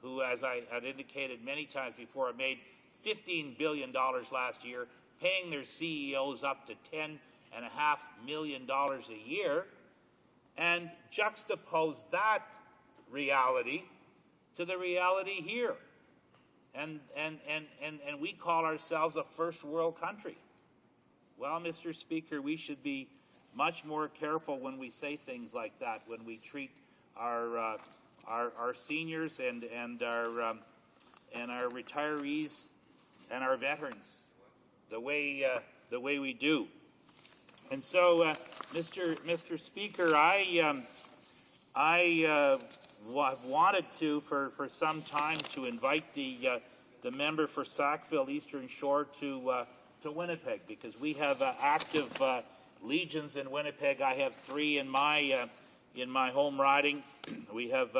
who, as I had indicated many times before, made $15 billion last year, paying their CEOs up to $10.5 million a year, and juxtapose that reality to the reality here. And we call ourselves a first world country. Well, Mr. Speaker, we should be much more careful when we say things like that, when we treat our seniors and our retirees and our veterans the way we do. And so, Mr. Speaker, I wanted to for some time to invite the member for Sackville Eastern Shore to Winnipeg, because we have active legions in Winnipeg. I have 3 in my home riding. We have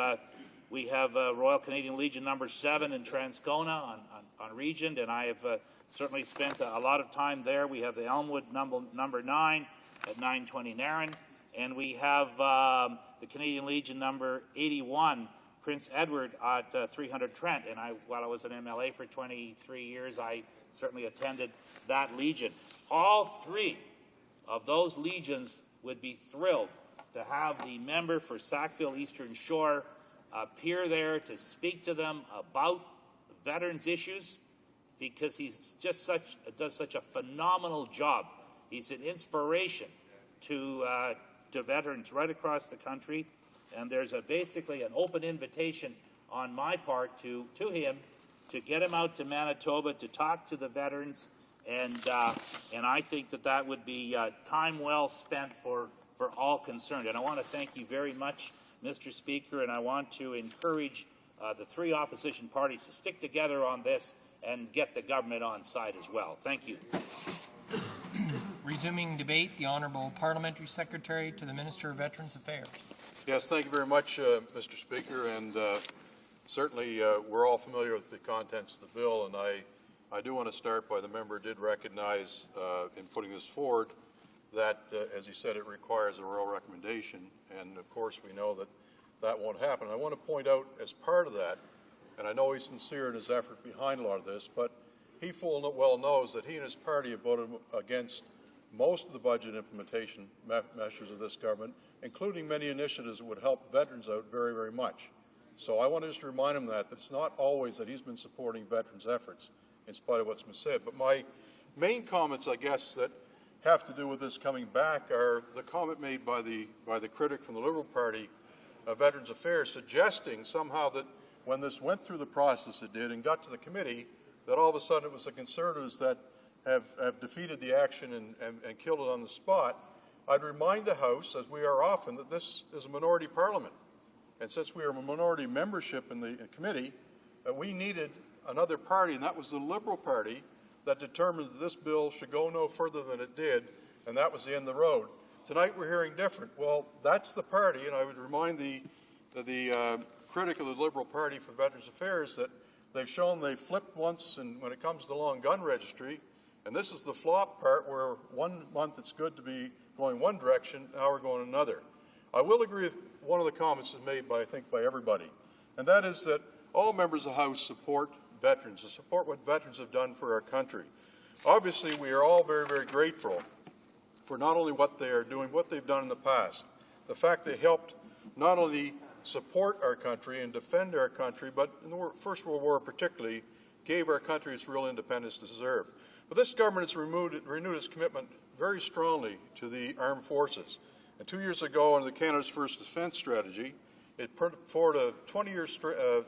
Royal Canadian Legion number 7 in Transcona on Regent, and I have certainly spent a lot of time there. We have the Elmwood number 9 at 920 Nairn, and we have the Canadian Legion number 81, Prince Edward, at 300 Trent. And while I was an MLA for 23 years, I certainly attended that legion. All 3 of those legions would be thrilled to have the member for Sackville Eastern Shore appear there to speak to them about veterans issues, because he's just does such a phenomenal job. He's an inspiration to veterans right across the country, and there's basically an open invitation on my part to him to get him out to Manitoba to talk to the veterans, and I think that would be time well spent for all concerned. And I want to thank you very much, Mr. Speaker, and I want to encourage the 3 opposition parties to stick together on this and get the government on side as well. Thank you. Resuming debate, the Honourable Parliamentary Secretary to the Minister of Veterans Affairs. Yes, thank you very much, Mr. Speaker, and certainly we're all familiar with the contents of the bill, and I do want to start by the member did recognize in putting this forward that, as he said, it requires a royal recommendation, and of course we know that that won't happen. I want to point out as part of that, and I know he's sincere in his effort behind a lot of this, but he full well knows that he and his party have voted against most of the budget implementation measures of this government, including many initiatives that would help veterans out very, very much. So I want to just remind him that it's not always that he's been supporting veterans' efforts, in spite of what's been said. But my main comments, I guess, that have to do with this coming back are the comment made by the critic from the Liberal Party of Veterans Affairs, suggesting somehow that when this went through the process it did and got to the committee, that all of a sudden it was the Conservatives that have defeated the action and killed it on the spot. I'd remind the House, as we are often, that this is a minority parliament. And since we are a minority membership in the committee, we needed another party, and that was the Liberal Party, that determined that this bill should go no further than it did, and that was the end of the road. Tonight we're hearing different. Well, that's the party, and I would remind the critic of the Liberal Party for Veterans Affairs that they've shown they've flipped once and when it comes to the long gun registry, and this is the flop part where 1 month it's good to be going one direction, now we're going another. I will agree with one of the comments that's made by, I think, by everybody, and that is that all members of the House support veterans and support what veterans have done for our country. Obviously, we are all very, very grateful for not only what they are doing, what they've done in the past, the fact they helped not only support our country and defend our country, but in the First World War particularly, gave our country its real independence it deserved. But this government has renewed its commitment very strongly to the armed forces. And 2 years ago, under Canada's First Defence Strategy, it put forward a 20-year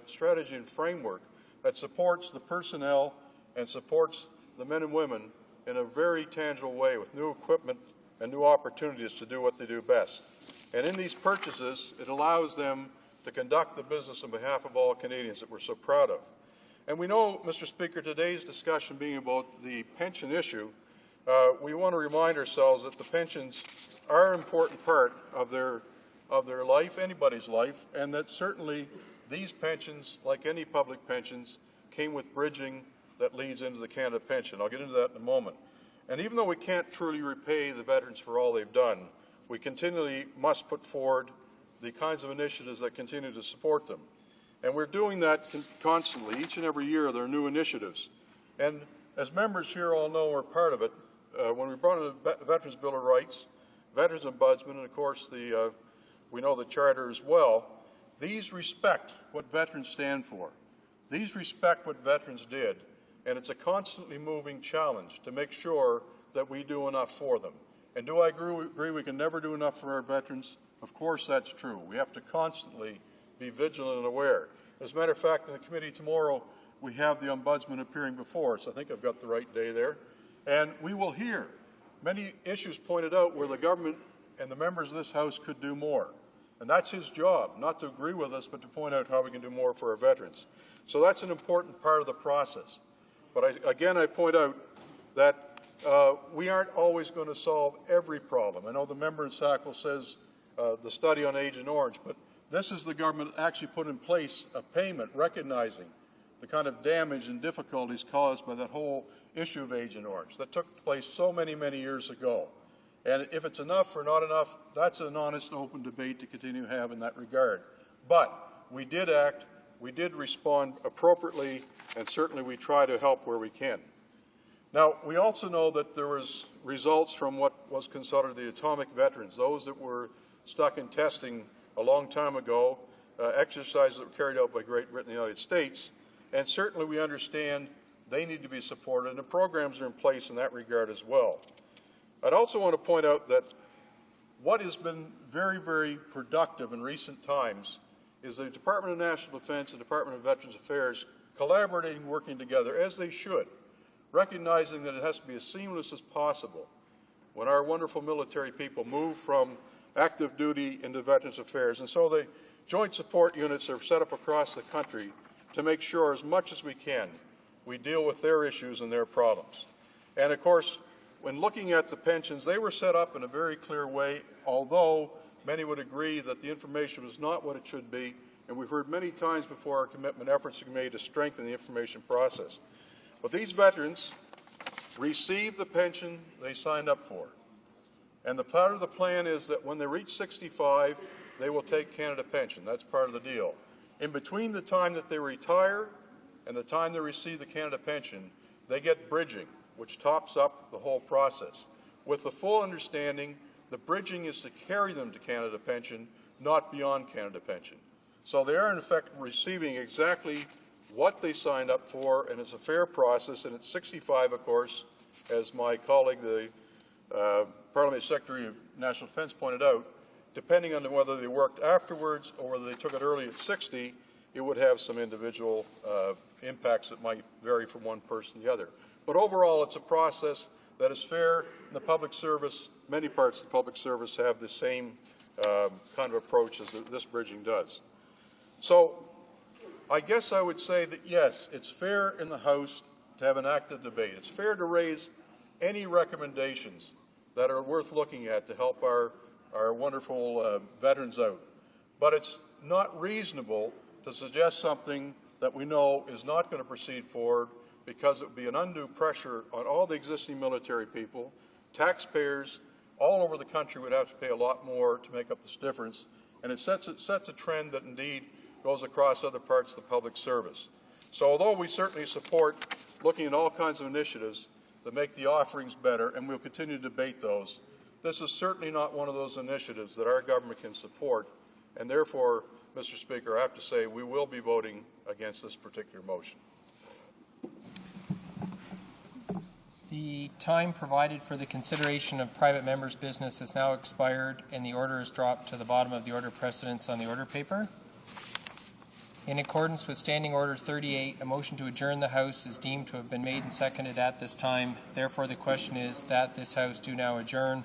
strategy and framework that supports the personnel and supports the men and women in a very tangible way with new equipment and new opportunities to do what they do best. And in these purchases, it allows them to conduct the business on behalf of all Canadians that we're so proud of. And we know, Mr. Speaker, today's discussion being about the pension issue, we want to remind ourselves that the pensions are an important part of their life, anybody's life, and that certainly these pensions, like any public pensions, came with bridging that leads into the Canada pension. I'll get into that in a moment. And even though we can't truly repay the veterans for all they've done, we continually must put forward the kinds of initiatives that continue to support them. And we're doing that constantly. Each and every year there are new initiatives. And as members here all know, we're part of it. When we brought in the Veterans Bill of Rights, Veterans Ombudsman, and of course we know the Charter as well, these respect what veterans stand for. These respect what veterans did. And it's a constantly moving challenge to make sure that we do enough for them. And do I agree we can never do enough for our veterans? Of course that's true. We have to constantly be vigilant and aware. As a matter of fact, in the committee tomorrow, we have the Ombudsman appearing before us. I think I've got the right day there. And we will hear many issues pointed out where the government and the members of this House could do more. And that's his job, not to agree with us, but to point out how we can do more for our veterans. So that's an important part of the process. But again, I point out that we aren't always going to solve every problem. I know the member in Sackville says the study on Agent Orange, but this is the government that actually put in place a payment recognizing the kind of damage and difficulties caused by that whole issue of Agent Orange that took place so many, many years ago. And if it's enough or not enough, that's an honest, open debate to continue to have in that regard. But we did act, we did respond appropriately, and certainly we try to help where we can. Now, we also know that there was results from what was considered the atomic veterans, those that were stuck in testing a long time ago, exercises that were carried out by Great Britain and the United States, and certainly we understand they need to be supported, and the programs are in place in that regard as well. I'd also want to point out that what has been very, very productive in recent times is the Department of National Defence and Department of Veterans Affairs collaborating, working together, as they should, recognizing that it has to be as seamless as possible when our wonderful military people move from active duty into Veterans Affairs. And so the joint support units are set up across the country to make sure as much as we can we deal with their issues and their problems. And of course, when looking at the pensions, they were set up in a very clear way, although many would agree that the information was not what it should be, and we've heard many times before our commitment efforts are made to strengthen the information process. But these veterans receive the pension they signed up for. And the part of the plan is that when they reach 65, they will take Canada Pension. That's part of the deal. In between the time that they retire and the time they receive the Canada Pension, they get bridging, which tops up the whole process, with the full understanding that bridging is to carry them to Canada Pension, not beyond Canada Pension. So they are, in effect, receiving exactly what they signed up for, and it's a fair process. And at 65, of course, as my colleague, the Parliamentary Secretary of National Defence pointed out, depending on whether they worked afterwards or whether they took it early at 60, it would have some individual impacts that might vary from one person to the other. But overall, it's a process that is fair. In the public service, many parts of the public service have the same kind of approach as this bridging does. So I guess I would say that, yes, it's fair in the House to have an active debate. It's fair to raise any recommendations that are worth looking at to help our wonderful veterans out. But it's not reasonable to suggest something that we know is not going to proceed forward, because it would be an undue pressure on all the existing military people. Taxpayers all over the country would have to pay a lot more to make up this difference, and it sets a trend that indeed goes across other parts of the public service. So although we certainly support looking at all kinds of initiatives that make the offerings better, and we'll continue to debate those, this is certainly not one of those initiatives that our government can support, and therefore, Mr. Speaker, I have to say we will be voting against this particular motion. The time provided for the consideration of private members' business has now expired, and the order is dropped to the bottom of the order of precedence on the order paper. In accordance with Standing Order 38, a motion to adjourn the House is deemed to have been made and seconded at this time. Therefore, the question is that this House do now adjourn.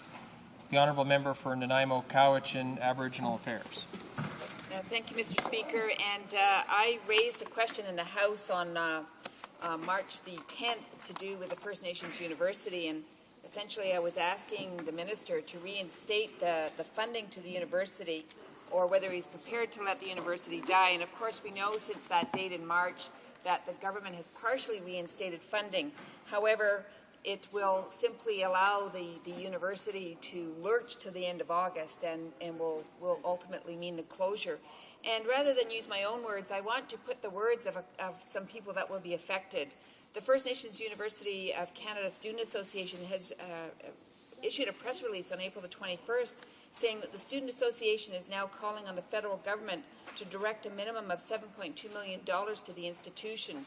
The Honourable Member for Nanaimo, Cowichan, Aboriginal Affairs. Thank you, Mr. Speaker. And I raised a question in the House on March the 10th to do with the First Nations University, and essentially I was asking the Minister to reinstate the funding to the university, or whether he's prepared to let the university die. And of course we know since that date in March that the government has partially reinstated funding. However, it will simply allow the university to lurch to the end of August, and will ultimately mean the closure. And rather than use my own words, I want to put the words of some people that will be affected. The First Nations University of Canada Student Association has issued a press release on April the 21st saying that the Student Association is now calling on the federal government to direct a minimum of $7.2 million to the institution.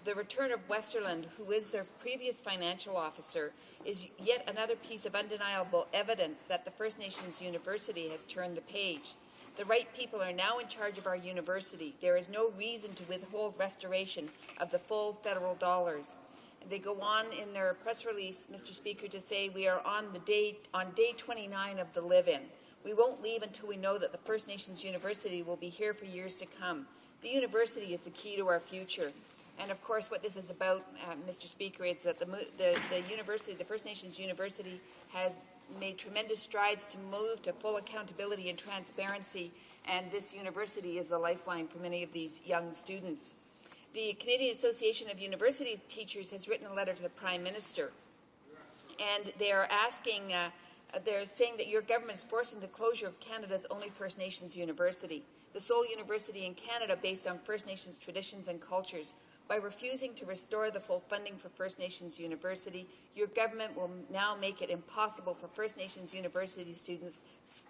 The return of Westerland, who is their previous financial officer, is yet another piece of undeniable evidence that the First Nations University has turned the page. The right people are now in charge of our university. There is no reason to withhold restoration of the full federal dollars. They go on in their press release, Mr. Speaker, to say we are on day 29 of the live-in. We won't leave until we know that the First Nations University will be here for years to come. The university is the key to our future. And of course, what this is about, Mr. Speaker, is that the university, the First Nations University, has made tremendous strides to move to full accountability and transparency, and this university is the lifeline for many of these young students. The Canadian Association of University Teachers has written a letter to the Prime Minister, and they are asking, they're saying that your government is forcing the closure of Canada's only First Nations university, the sole university in Canada based on First Nations traditions and cultures. By refusing to restore the full funding for First Nations University, your government will now make it impossible for First Nations University students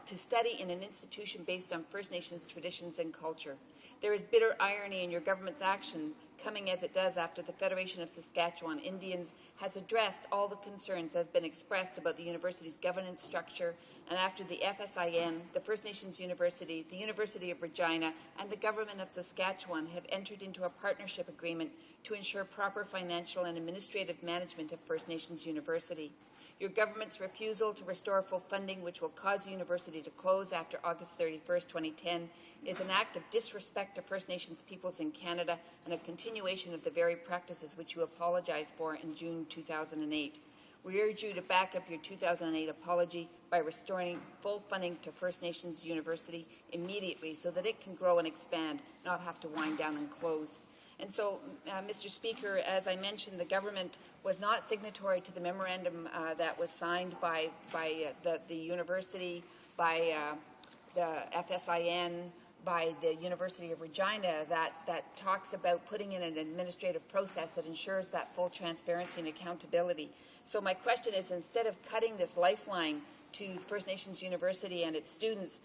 to study in an institution based on First Nations traditions and culture. There is bitter irony in your government's action, coming as it does after the Federation of Saskatchewan Indians has addressed all the concerns that have been expressed about the university's governance structure, and after the FSIN, the First Nations University, the University of Regina, and the Government of Saskatchewan have entered into a partnership agreement to ensure proper financial and administrative management of First Nations University. Your government's refusal to restore full funding, which will cause the university to close after August 31st, 2010, is an act of disrespect to First Nations peoples in Canada and a continued continuation of the very practices which you apologized for in June 2008. We urge you to back up your 2008 apology by restoring full funding to First Nations University immediately so that it can grow and expand, not have to wind down and close. And so, Mr. Speaker, as I mentioned, the government was not signatory to the memorandum that was signed by the university, by the FSIN, by the University of Regina that talks about putting in an administrative process that ensures that full transparency and accountability. So my question is, instead of cutting this lifeline to First Nations University and its students,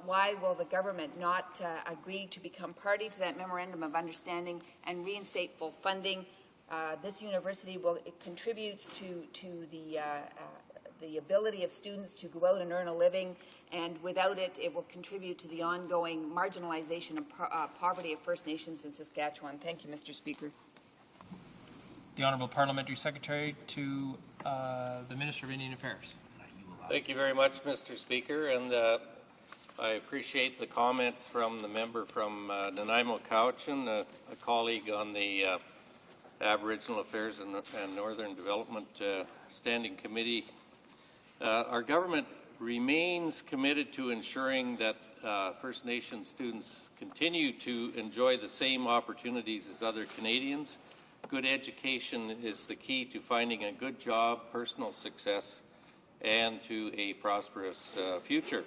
why will the government not agree to become party to that Memorandum of Understanding and reinstate full funding? This university contributes to the ability of students to go out and earn a living, and without it, it will contribute to the ongoing marginalization and poverty of First Nations in Saskatchewan. Thank you, Mr. Speaker. The Honourable Parliamentary Secretary to the Minister of Indian Affairs. Thank you very much, Mr. Speaker, and I appreciate the comments from the member from Nanaimo Cowichan, a colleague on the Aboriginal Affairs and Northern Development Standing Committee. Our government remains committed to ensuring that First Nation students continue to enjoy the same opportunities as other Canadians. Good education is the key to finding a good job, personal success, and to a prosperous future.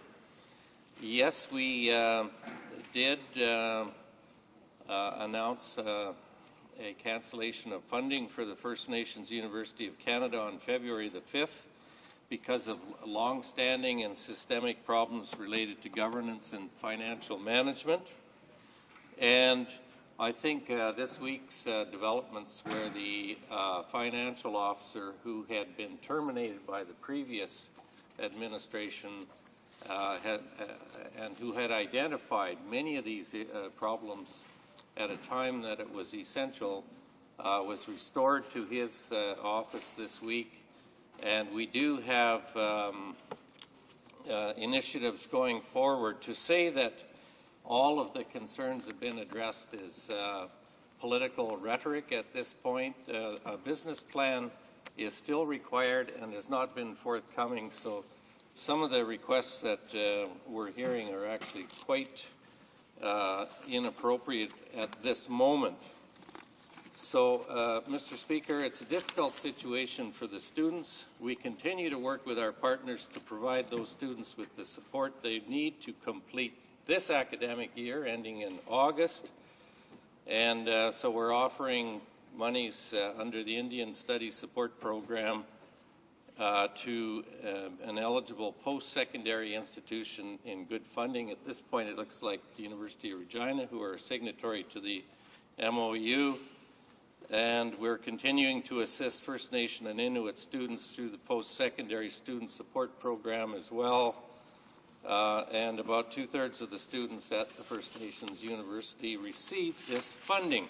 Yes, we did announce a cancellation of funding for the First Nations University of Canada on February the 5th because of long-standing and systemic problems related to governance and financial management. And I think this week's developments where the financial officer who had been terminated by the previous administration and who had identified many of these problems at a time that it was essential was restored to his office this week. And we do have initiatives going forward. To say that all of the concerns have been addressed is political rhetoric at this point. A business plan is still required and has not been forthcoming, so some of the requests that we're hearing are actually quite inappropriate at this moment. So, Mr. Speaker, it's a difficult situation for the students. We continue to work with our partners to provide those students with the support they need to complete this academic year, ending in August. And so we're offering monies under the Indian Studies Support Program to an eligible post-secondary institution in good funding. At this point, it looks like the University of Regina, who are a signatory to the MOU. And we're continuing to assist First Nation and Inuit students through the post-secondary student support program as well. And about 2/3 of the students at the First Nations University receive this funding.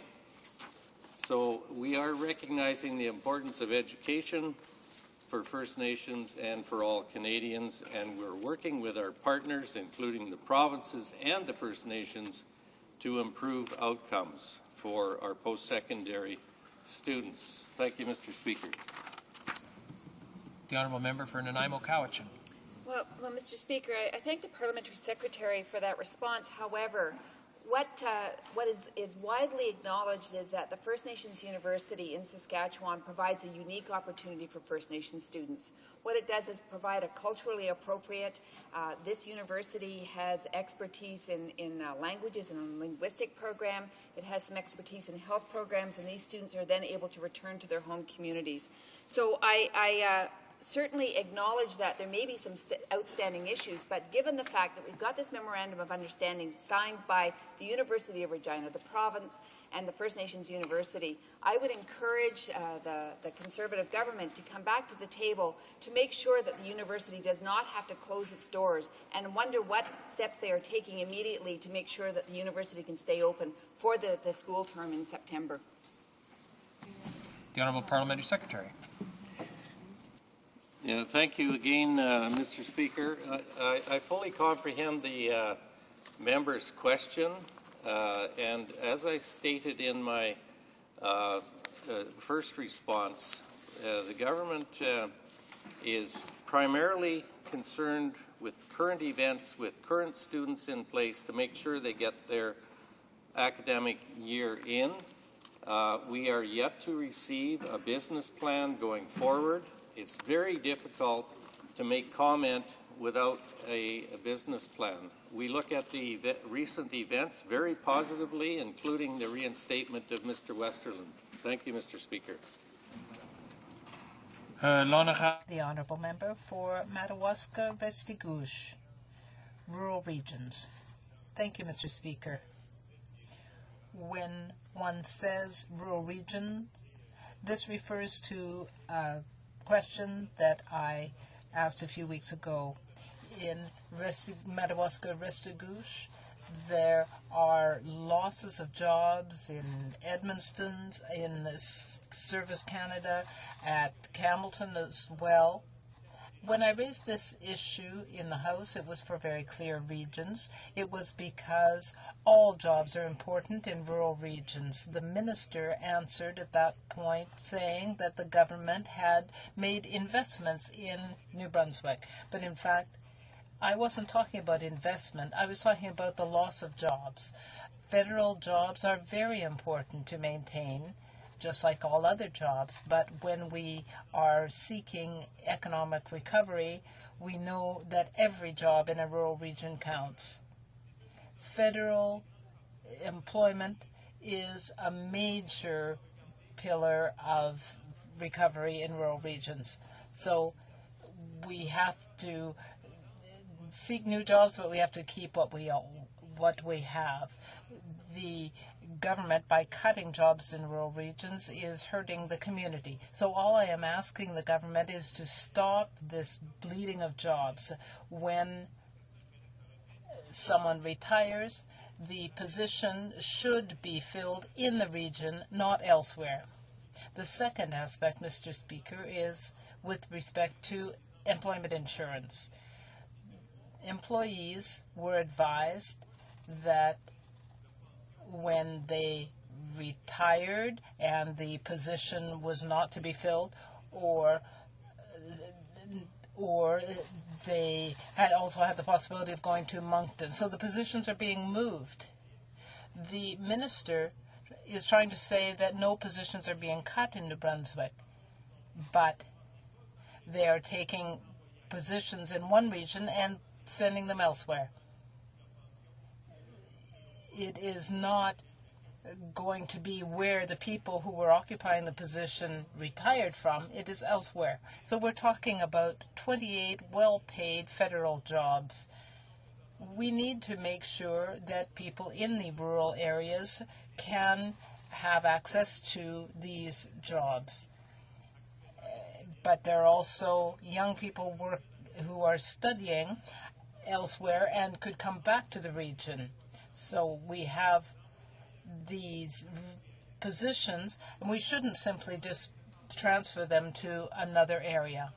So we are recognizing the importance of education for First Nations and for all Canadians, and we're working with our partners, including the provinces and the First Nations, to improve outcomes for our post-secondary students. Thank you, Mr. Speaker. The Honourable Member for Nanaimo Cowichan. Well, Mr. Speaker, I thank the Parliamentary Secretary for that response. However, what is widely acknowledged is that the First Nations University in Saskatchewan provides a unique opportunity for First Nations students. What it does is provide a culturally appropriate, this university has expertise in languages and a linguistic program. It has some expertise in health programs, and these students are then able to return to their home communities. So I certainly acknowledge that there may be some outstanding issues, but given the fact that we've got this Memorandum of Understanding signed by the University of Regina, the province, and the First Nations University, I would encourage the Conservative government to come back to the table to make sure that the university does not have to close its doors, and wonder what steps they are taking immediately to make sure that the university can stay open for the school term in September. The Honourable Parliamentary Secretary. Yeah, thank you again, Mr. Speaker. I fully comprehend the member's question, and as I stated in my First response, the government is primarily concerned with current events, with current students in place to make sure they get their academic year in. We are yet to receive a business plan going forward. It's very difficult to make comment without a business plan. We look at the recent events very positively, including the reinstatement of Mr. Westerland. Thank you, Mr. Speaker. The Honourable Member for Madawaska-Restigouche, Rural Regions. Thank you, Mr. Speaker. When one says rural regions, this refers to a question that I asked a few weeks ago. In Madawaska-Restigouche, there are losses of jobs in Edmundston, in Service Canada, at Campbellton as well. When I raised this issue in the House, it was for very clear regions. It was because all jobs are important in rural regions. The minister answered at that point saying that the government had made investments in New Brunswick. But in fact, I wasn't talking about investment. I was talking about the loss of jobs. Federal jobs are very important to maintain, just like all other jobs. But when we are seeking economic recovery, we know that every job in a rural region counts. Federal employment is a major pillar of recovery in rural regions. So we have to seek new jobs, but we have to keep what we have. The government, by cutting jobs in rural regions, is hurting the community. So all I am asking the government is to stop this bleeding of jobs. When someone retires, the position should be filled in the region, not elsewhere. The second aspect, Mr. Speaker, is with respect to employment insurance. Employees were advised that when they retired and the position was not to be filled, or they also had the possibility of going to Moncton. So the positions are being moved. The minister is trying to say that no positions are being cut in New Brunswick, but they are taking positions in one region and sending them elsewhere. It is not going to be where the people who were occupying the position retired from. It is elsewhere. So we're talking about 28 well-paid federal jobs. We need to make sure that people in the rural areas can have access to these jobs. But there are also young people who are studying elsewhere and could come back to the region. So we have these positions, and we shouldn't simply just transfer them to another area.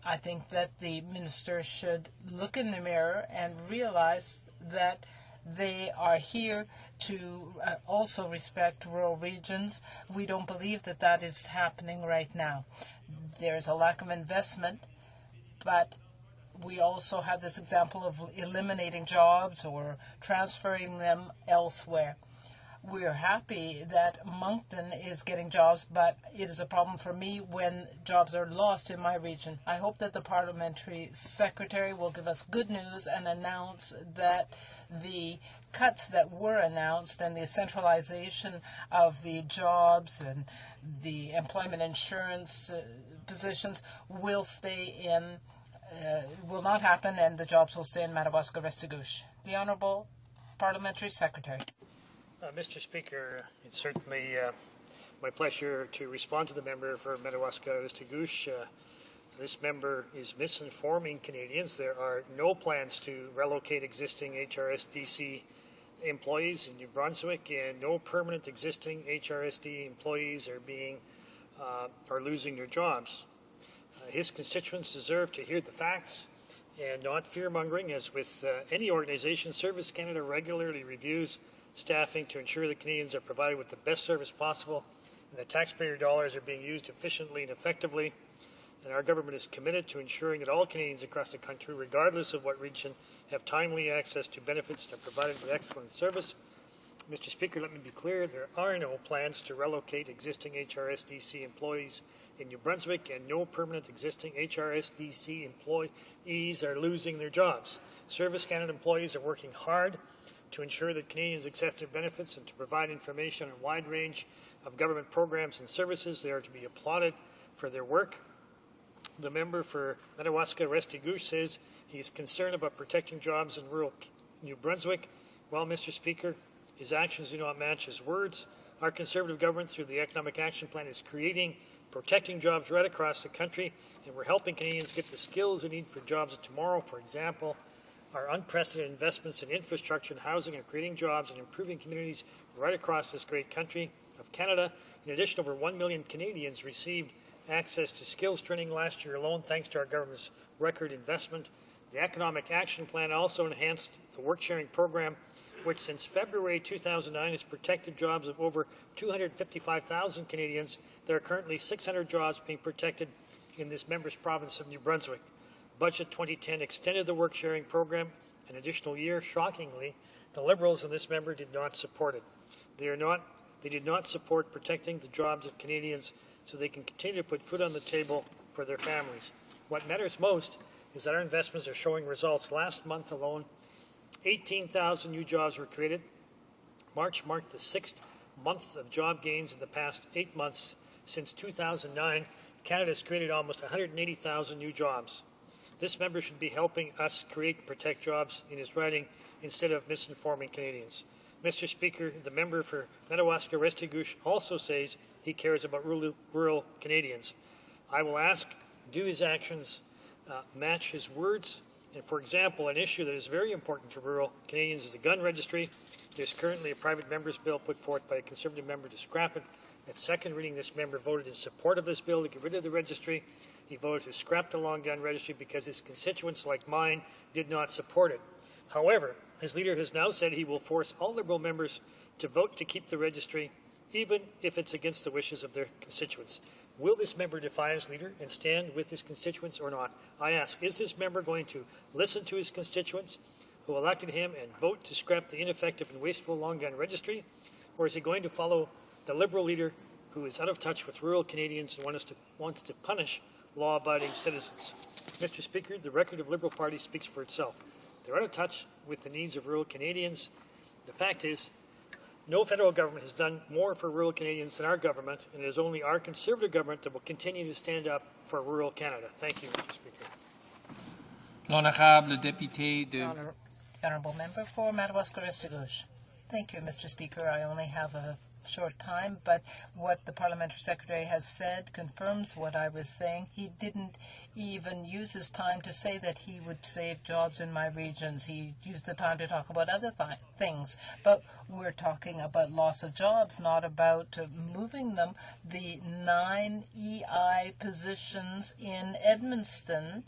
I think that the minister should look in the mirror and realize that they are here to also respect rural regions. We don't believe that that is happening right now. There's a lack of investment, but we also have this example of eliminating jobs or transferring them elsewhere. We're happy that Moncton is getting jobs, but it is a problem for me when jobs are lost in my region. I hope that the parliamentary secretary will give us good news and announce that the cuts that were announced and the centralization of the jobs and the employment insurance positions will will not happen, and the jobs will stay in Madawaska-Restigouche. The Honourable Parliamentary Secretary. Mr. Speaker, it's certainly my pleasure to respond to the member for Madawaska-Restigouche. This member is misinforming Canadians. There are no plans to relocate existing HRSDC employees in New Brunswick, and no permanent existing HRSD employees are losing their jobs. His constituents deserve to hear the facts and not fear-mongering. As with any organization, Service Canada regularly reviews staffing to ensure that Canadians are provided with the best service possible and that taxpayer dollars are being used efficiently and effectively. And our government is committed to ensuring that all Canadians across the country, regardless of what region, have timely access to benefits and are provided with excellent service. Mr. Speaker, let me be clear, there are no plans to relocate existing HRSDC employees in New Brunswick, and no permanent existing HRSDC employees are losing their jobs. Service Canada employees are working hard to ensure that Canadians access their benefits and to provide information on a wide range of government programs and services. They are to be applauded for their work. The member for Madawaska-Restigouche says he is concerned about protecting jobs in rural New Brunswick. Well, Mr. Speaker, his actions do not match his words. Our Conservative government, through the Economic Action Plan, is protecting jobs right across the country, and we're helping Canadians get the skills they need for jobs of tomorrow. For example, our unprecedented investments in infrastructure and housing are creating jobs and improving communities right across this great country of Canada. In addition, over 1 million Canadians received access to skills training last year alone, thanks to our government's record investment. The Economic Action Plan also enhanced the work-sharing program, which since February 2009 has protected jobs of over 255,000 Canadians. There are currently 600 jobs being protected in this member's province of New Brunswick. Budget 2010 extended the work-sharing program an additional year. Shockingly, the Liberals in this member did not support it. They did not support protecting the jobs of Canadians so they can continue to put food on the table for their families. What matters most is that our investments are showing results. Last month alone, 18,000 new jobs were created. March marked the 6th month of job gains in the past 8 months. Since 2009, Canada has created almost 180,000 new jobs. This member should be helping us create and protect jobs in his riding instead of misinforming Canadians. Mr. Speaker, the member for Madawaska-Restigouche also says he cares about rural Canadians. I will ask, do his actions match his words? And for example, an issue that is very important to rural Canadians is the gun registry. There's currently a private member's bill put forth by a Conservative member to scrap it. At second reading, this member voted in support of this bill to get rid of the registry. He voted to scrap the long gun registry because his constituents, like mine, did not support it. However, his leader has now said he will force all Liberal members to vote to keep the registry, even if it's against the wishes of their constituents. Will this member defy his leader and stand with his constituents or not? I ask, is this member going to listen to his constituents who elected him and vote to scrap the ineffective and wasteful long gun registry? Or is he going to follow the Liberal leader who is out of touch with rural Canadians and wants to punish law-abiding citizens? Mr. Speaker, the record of Liberal Party speaks for itself. They're out of touch with the needs of rural Canadians. The fact is, no federal government has done more for rural Canadians than our government, and it is only our Conservative government that will continue to stand up for rural Canada. Thank you, Mr. Speaker. L'honorable député de... The Honourable Member for Madawaska-Restigouche. Thank you, Mr. Speaker. I only have a short time, but what the Parliamentary Secretary has said confirms what I was saying. He didn't even use his time to say that he would save jobs in my regions. He used the time to talk about other things. But we're talking about loss of jobs, not about moving them. The 9 EI positions in Edmundston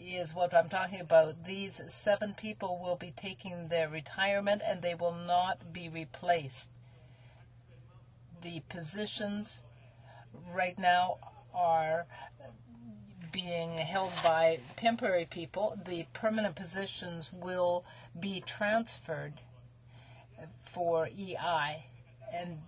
is what I'm talking about. These 7 people will be taking their retirement and they will not be replaced. The positions right now are being held by temporary people. The permanent positions will be transferred for EI. And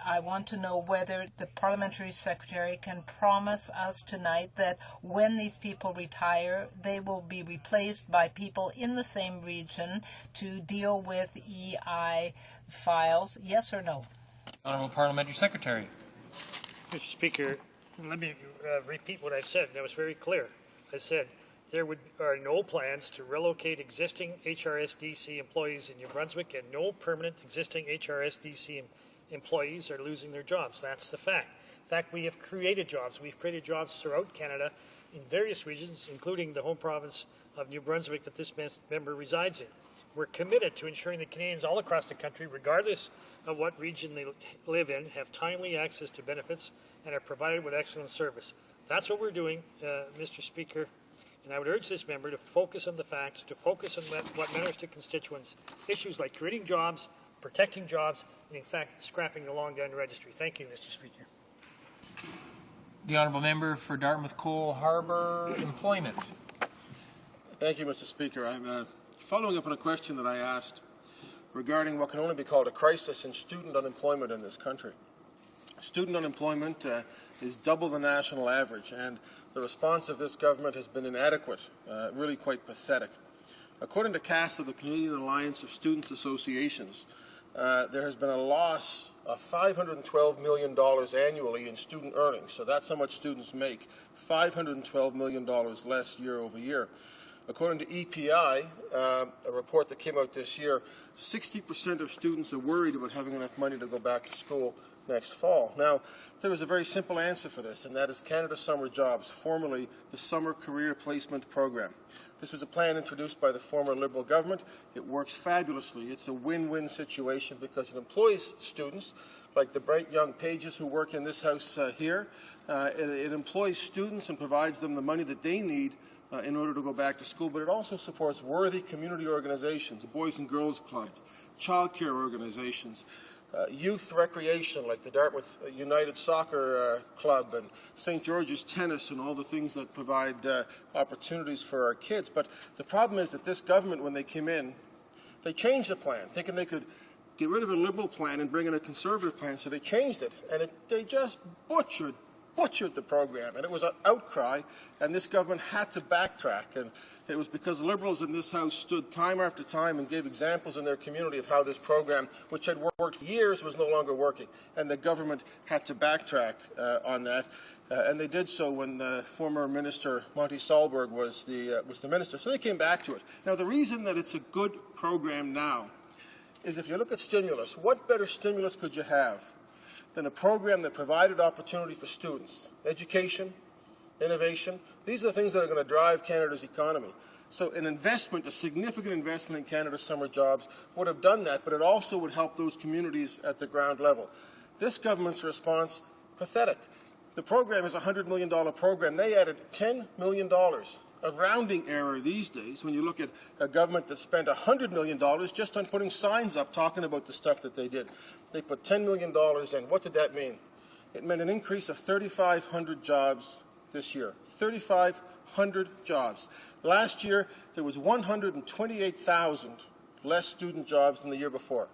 I want to know whether the Parliamentary Secretary can promise us tonight that when these people retire, they will be replaced by people in the same region to deal with EI files, yes or no? Honourable Parliamentary Secretary. Mr. Speaker, let me repeat what I've said. That was very clear. I said there are no plans to relocate existing HRSDC employees in New Brunswick, and no permanent existing HRSDC employees are losing their jobs. That's the fact. In fact, we have created jobs. We've created jobs throughout Canada in various regions, including the home province of New Brunswick that this member resides in. We're committed to ensuring that Canadians all across the country, regardless of what region they live in, have timely access to benefits and are provided with excellent service. That's what we're doing, Mr. Speaker, and I would urge this member to focus on the facts, to focus on what matters to constituents, issues like creating jobs, protecting jobs, and in fact scrapping the long gun registry. Thank you, Mr. Speaker. The honourable member for Dartmouth Cole Harbour Employment. Thank you, Mr. Speaker. I'm following up on a question that I asked regarding what can only be called a crisis in student unemployment in this country. Student unemployment is double the national average, and the response of this government has been inadequate, really quite pathetic. According to CASA, the Canadian Alliance of Students Associations, there has been a loss of $512 million annually in student earnings. So that's how much students make, $512 million less year over year. According to EPI, a report that came out this year, 60% of students are worried about having enough money to go back to school next fall. Now, there is a very simple answer for this, and that is Canada Summer Jobs, formerly the Summer Career Placement Program. This was a plan introduced by the former Liberal government. It works fabulously. It's a win-win situation because it employs students, like the bright young pages who work in this house here. It employs students and provides them the money that they need in order to go back to school, but it also supports worthy community organizations, Boys and Girls Club, child care organizations, youth recreation like the Dartmouth United Soccer Club and St. George's Tennis and all the things that provide opportunities for our kids. But the problem is that this government, when they came in, they changed the plan, thinking they could get rid of a Liberal plan and bring in a Conservative plan, so they changed it. And they just butchered the program, and it was an outcry, and this government had to backtrack. And it was because Liberals in this House stood time after time and gave examples in their community of how this program, which had worked for years, was no longer working, and the government had to backtrack on that. And they did so when former Minister Monty Solberg was the minister. So they came back to it. Now, the reason that it's a good program now is if you look at stimulus, what better stimulus could you have than a program that provided opportunity for students, education, innovation. These are the things that are going to drive Canada's economy. So an investment, a significant investment in Canada's summer jobs would have done that, but it also would help those communities at the ground level. This government's response, pathetic. The program is a $100 million program. They added $10 million, a rounding error these days when you look at a government that spent $100 million just on putting signs up talking about the stuff that they did. They put $10 million in. What did that mean? It meant an increase of 3,500 jobs this year. 3,500 jobs. Last year, there was 128,000 less student jobs than the year before.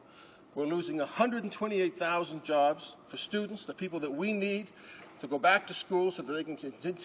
We're losing 128,000 jobs for students, the people that we need to go back to school so that they can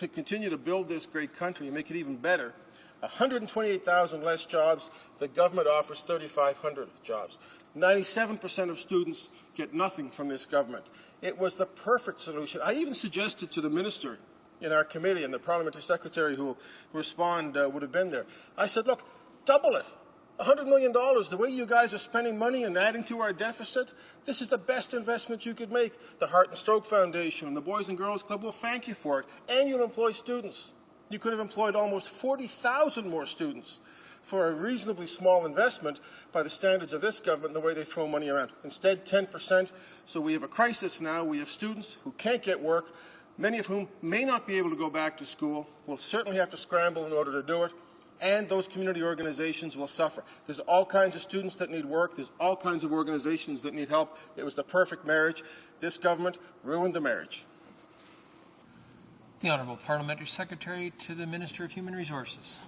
continue to build this great country and make it even better. 128,000 less jobs. The government offers 3,500 jobs. 97% of students get nothing from this government. It was the perfect solution. I even suggested to the minister in our committee, and the parliamentary secretary who will respond would have been there. I said, look, double it. $100 million, the way you guys are spending money and adding to our deficit, this is the best investment you could make. The Heart and Stroke Foundation and the Boys and Girls Club will thank you for it. And you'll employ students. You could have employed almost 40,000 more students for a reasonably small investment by the standards of this government and the way they throw money around. Instead, 10%. So we have a crisis now. We have students who can't get work, many of whom may not be able to go back to school, will certainly have to scramble in order to do it, and those community organizations will suffer. There's all kinds of students that need work. There's all kinds of organizations that need help. It was the perfect marriage. This government ruined the marriage. The Honourable Parliamentary Secretary to the Minister of Human Resources.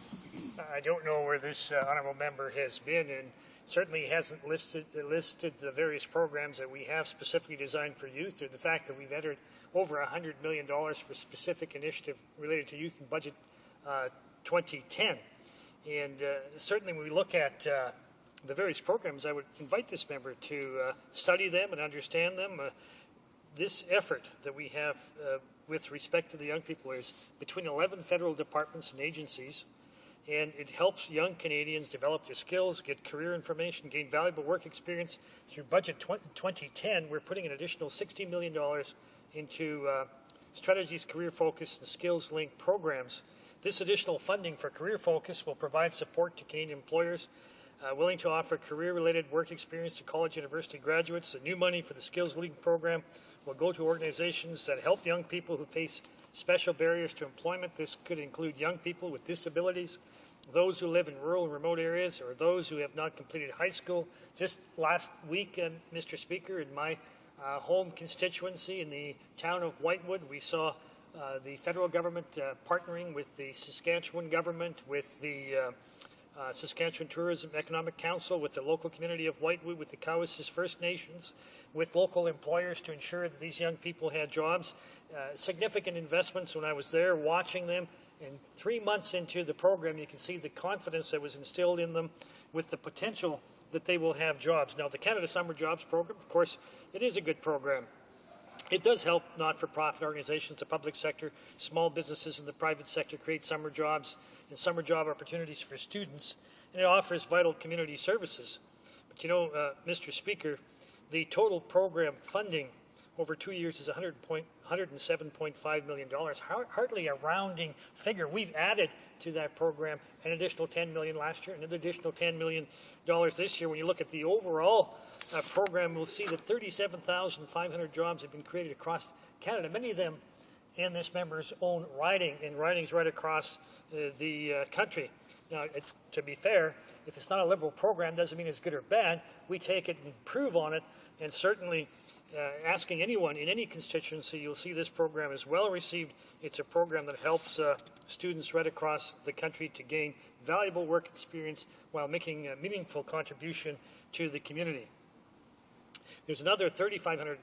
I don't know where this honourable member has been, and certainly hasn't listed the various programs that we have specifically designed for youth, or the fact that we've entered over $100 million for specific initiative related to youth in budget 2010. And certainly when we look at the various programs, I would invite this member to study them and understand them. This effort that we have with respect to the young people is between 11 federal departments and agencies, and it helps young Canadians develop their skills, get career information, gain valuable work experience. Through Budget 2010, we're putting an additional $60 million into strategies, career focus, and skills-linked programs. This additional funding for Career Focus will provide support to Canadian employers willing to offer career-related work experience to college university graduates. The new money for the Skills Link program will go to organizations that help young people who face special barriers to employment. This could include young people with disabilities, those who live in rural and remote areas, or those who have not completed high school. Just last week, Mr. Speaker, in my home constituency in the town of Whitewood, we saw the federal government partnering with the Saskatchewan government, with the Saskatchewan Tourism Economic Council, with the local community of Whitewood, with the Cowessess First Nations, with local employers to ensure that these young people had jobs. Significant investments when I was there watching them. And 3 months into the program, you can see the confidence that was instilled in them with the potential that they will have jobs. Now, the Canada Summer Jobs Program, of course, it is a good program. It does help not-for-profit organizations, the public sector, small businesses in the private sector create summer jobs and summer job opportunities for students, and it offers vital community services. But you know, Mr. Speaker, the total program funding over 2 years is $107.5 million, hardly a rounding figure. We've added to that program an additional $10 million last year, and an additional $10 million this year. When you look at the overall program, we'll see that 37,500 jobs have been created across Canada, many of them in this member's own riding, and ridings right across the country. Now, to be fair, if it's not a Liberal program, doesn't mean it's good or bad. We take it and improve on it, and certainly asking anyone in any constituency, you'll see this program is well received. It's a program that helps students right across the country to gain valuable work experience while making a meaningful contribution to the community. There's another 3,500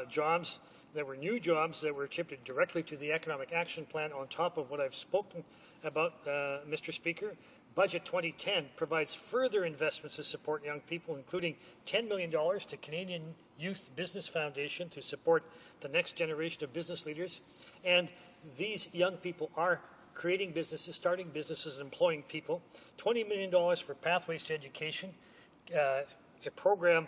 jobs that were new jobs that were attributed directly to the Economic Action Plan on top of what I've spoken about, Mr. Speaker. Budget 2010 provides further investments to support young people, including $10 million to Canadian Youth Business Foundation to support the next generation of business leaders. And these young people are creating businesses, starting businesses, and employing people. $20 million for Pathways to Education, a program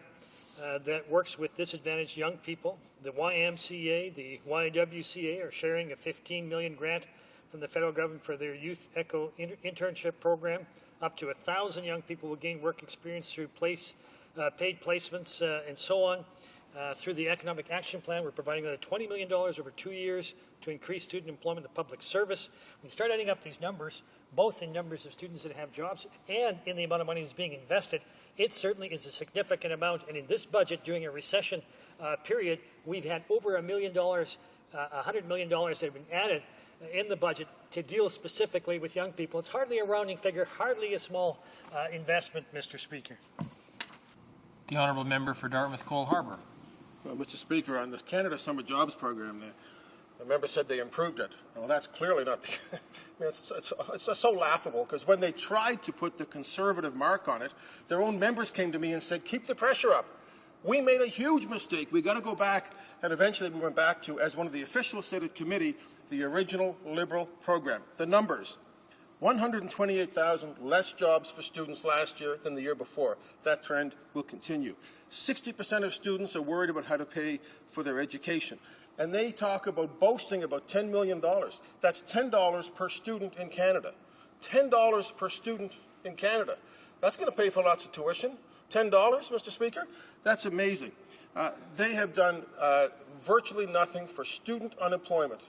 that works with disadvantaged young people. The YMCA, the YWCA are sharing a $15 million grant from the federal government for their Youth Eco Internship Program. Up to 1,000 young people will gain work experience through paid placements and so on. Through the Economic Action Plan, we're providing another $20 million over 2 years to increase student employment in the public service. When you start adding up these numbers, both in numbers of students that have jobs and in the amount of money that's being invested, it certainly is a significant amount. And in this budget, during a recession period, we've had over $100 million that have been added in the budget to deal specifically with young people. It's hardly a rounding figure, hardly a small investment, Mr. Speaker. The Honourable Member for Dartmouth Cole Harbour. Well, Mr. Speaker, on the Canada Summer Jobs Program, the member said they improved it. Well, that's clearly not the I mean, it's so laughable, because when they tried to put the Conservative mark on it, their own members came to me and said, keep the pressure up. We made a huge mistake. We got to go back, and eventually we went back to, as one of the officials said at committee, the original Liberal program. The numbers: 128,000 less jobs for students last year than the year before. That trend will continue. 60% of students are worried about how to pay for their education. And they talk about boasting about $10 million. That's $10 per student in Canada. $10 per student in Canada. That's going to pay for lots of tuition. $10, Mr. Speaker? That's amazing. They have done virtually nothing for student unemployment.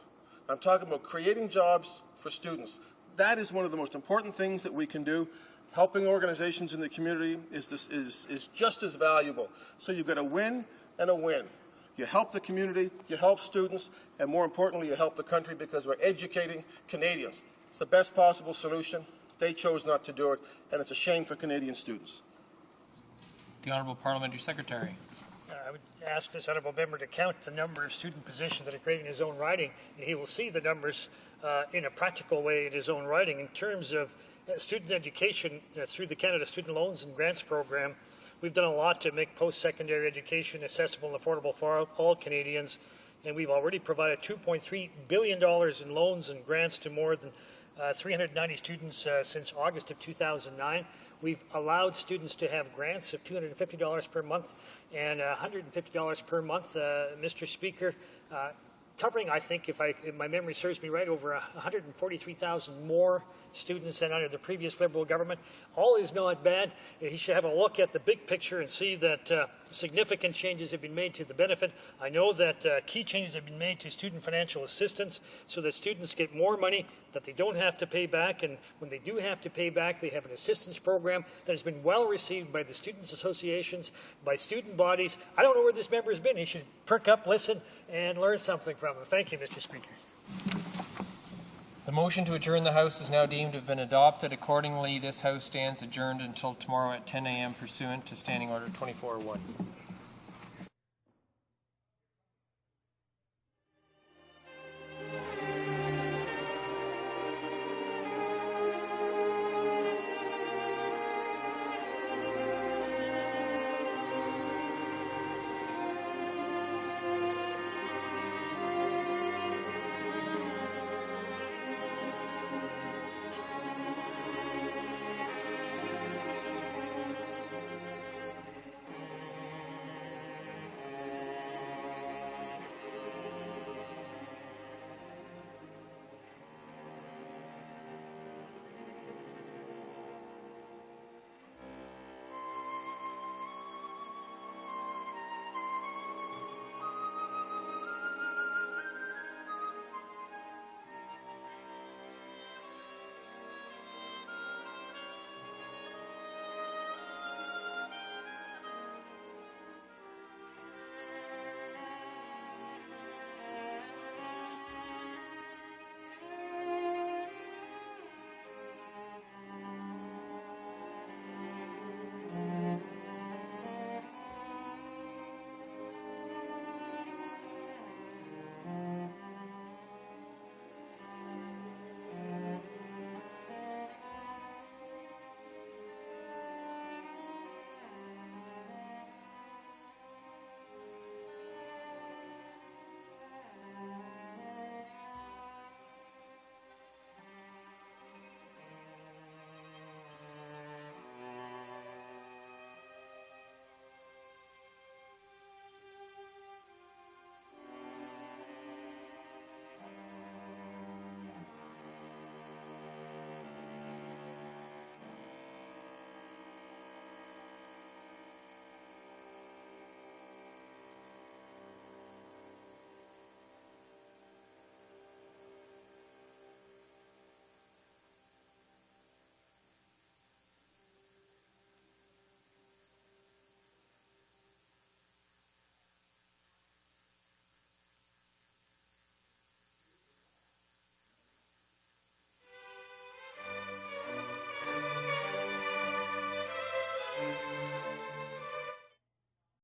I'm talking about creating jobs for students. That is one of the most important things that we can do. Helping organizations in the community is just as valuable. So you've got a win and a win. You help the community, you help students, and more importantly, you help the country, because we're educating Canadians. It's the best possible solution. They chose not to do it, and it's a shame for Canadian students. The Honourable Parliamentary Secretary. I would ask this honourable member to count the number of student positions that are created in his own riding, and he will see the numbers in a practical way in his own riding. In terms of student education through the Canada Student Loans and Grants Program, we've done a lot to make post-secondary education accessible and affordable for all Canadians, and we've already provided $2.3 billion in loans and grants to more than 390 students since August of 2009. We've allowed students to have grants of $250 per month and $150 per month, Mr. Speaker, covering, I think, if my memory serves me right, over 143,000 more students than under the previous Liberal government. All is not bad. He should have a look at the big picture and see that significant changes have been made to the benefit. I know that key changes have been made to student financial assistance so that students get more money that they don't have to pay back, and when they do have to pay back, they have an assistance program that has been well received by the students' associations, by student bodies. I don't know where this member has been. He should perk up, listen, and learn something from him. Thank you, Mr. Speaker. The motion to adjourn the House is now deemed to have been adopted. Accordingly, this House stands adjourned until tomorrow at 10 a.m. pursuant to Standing Order 24-1.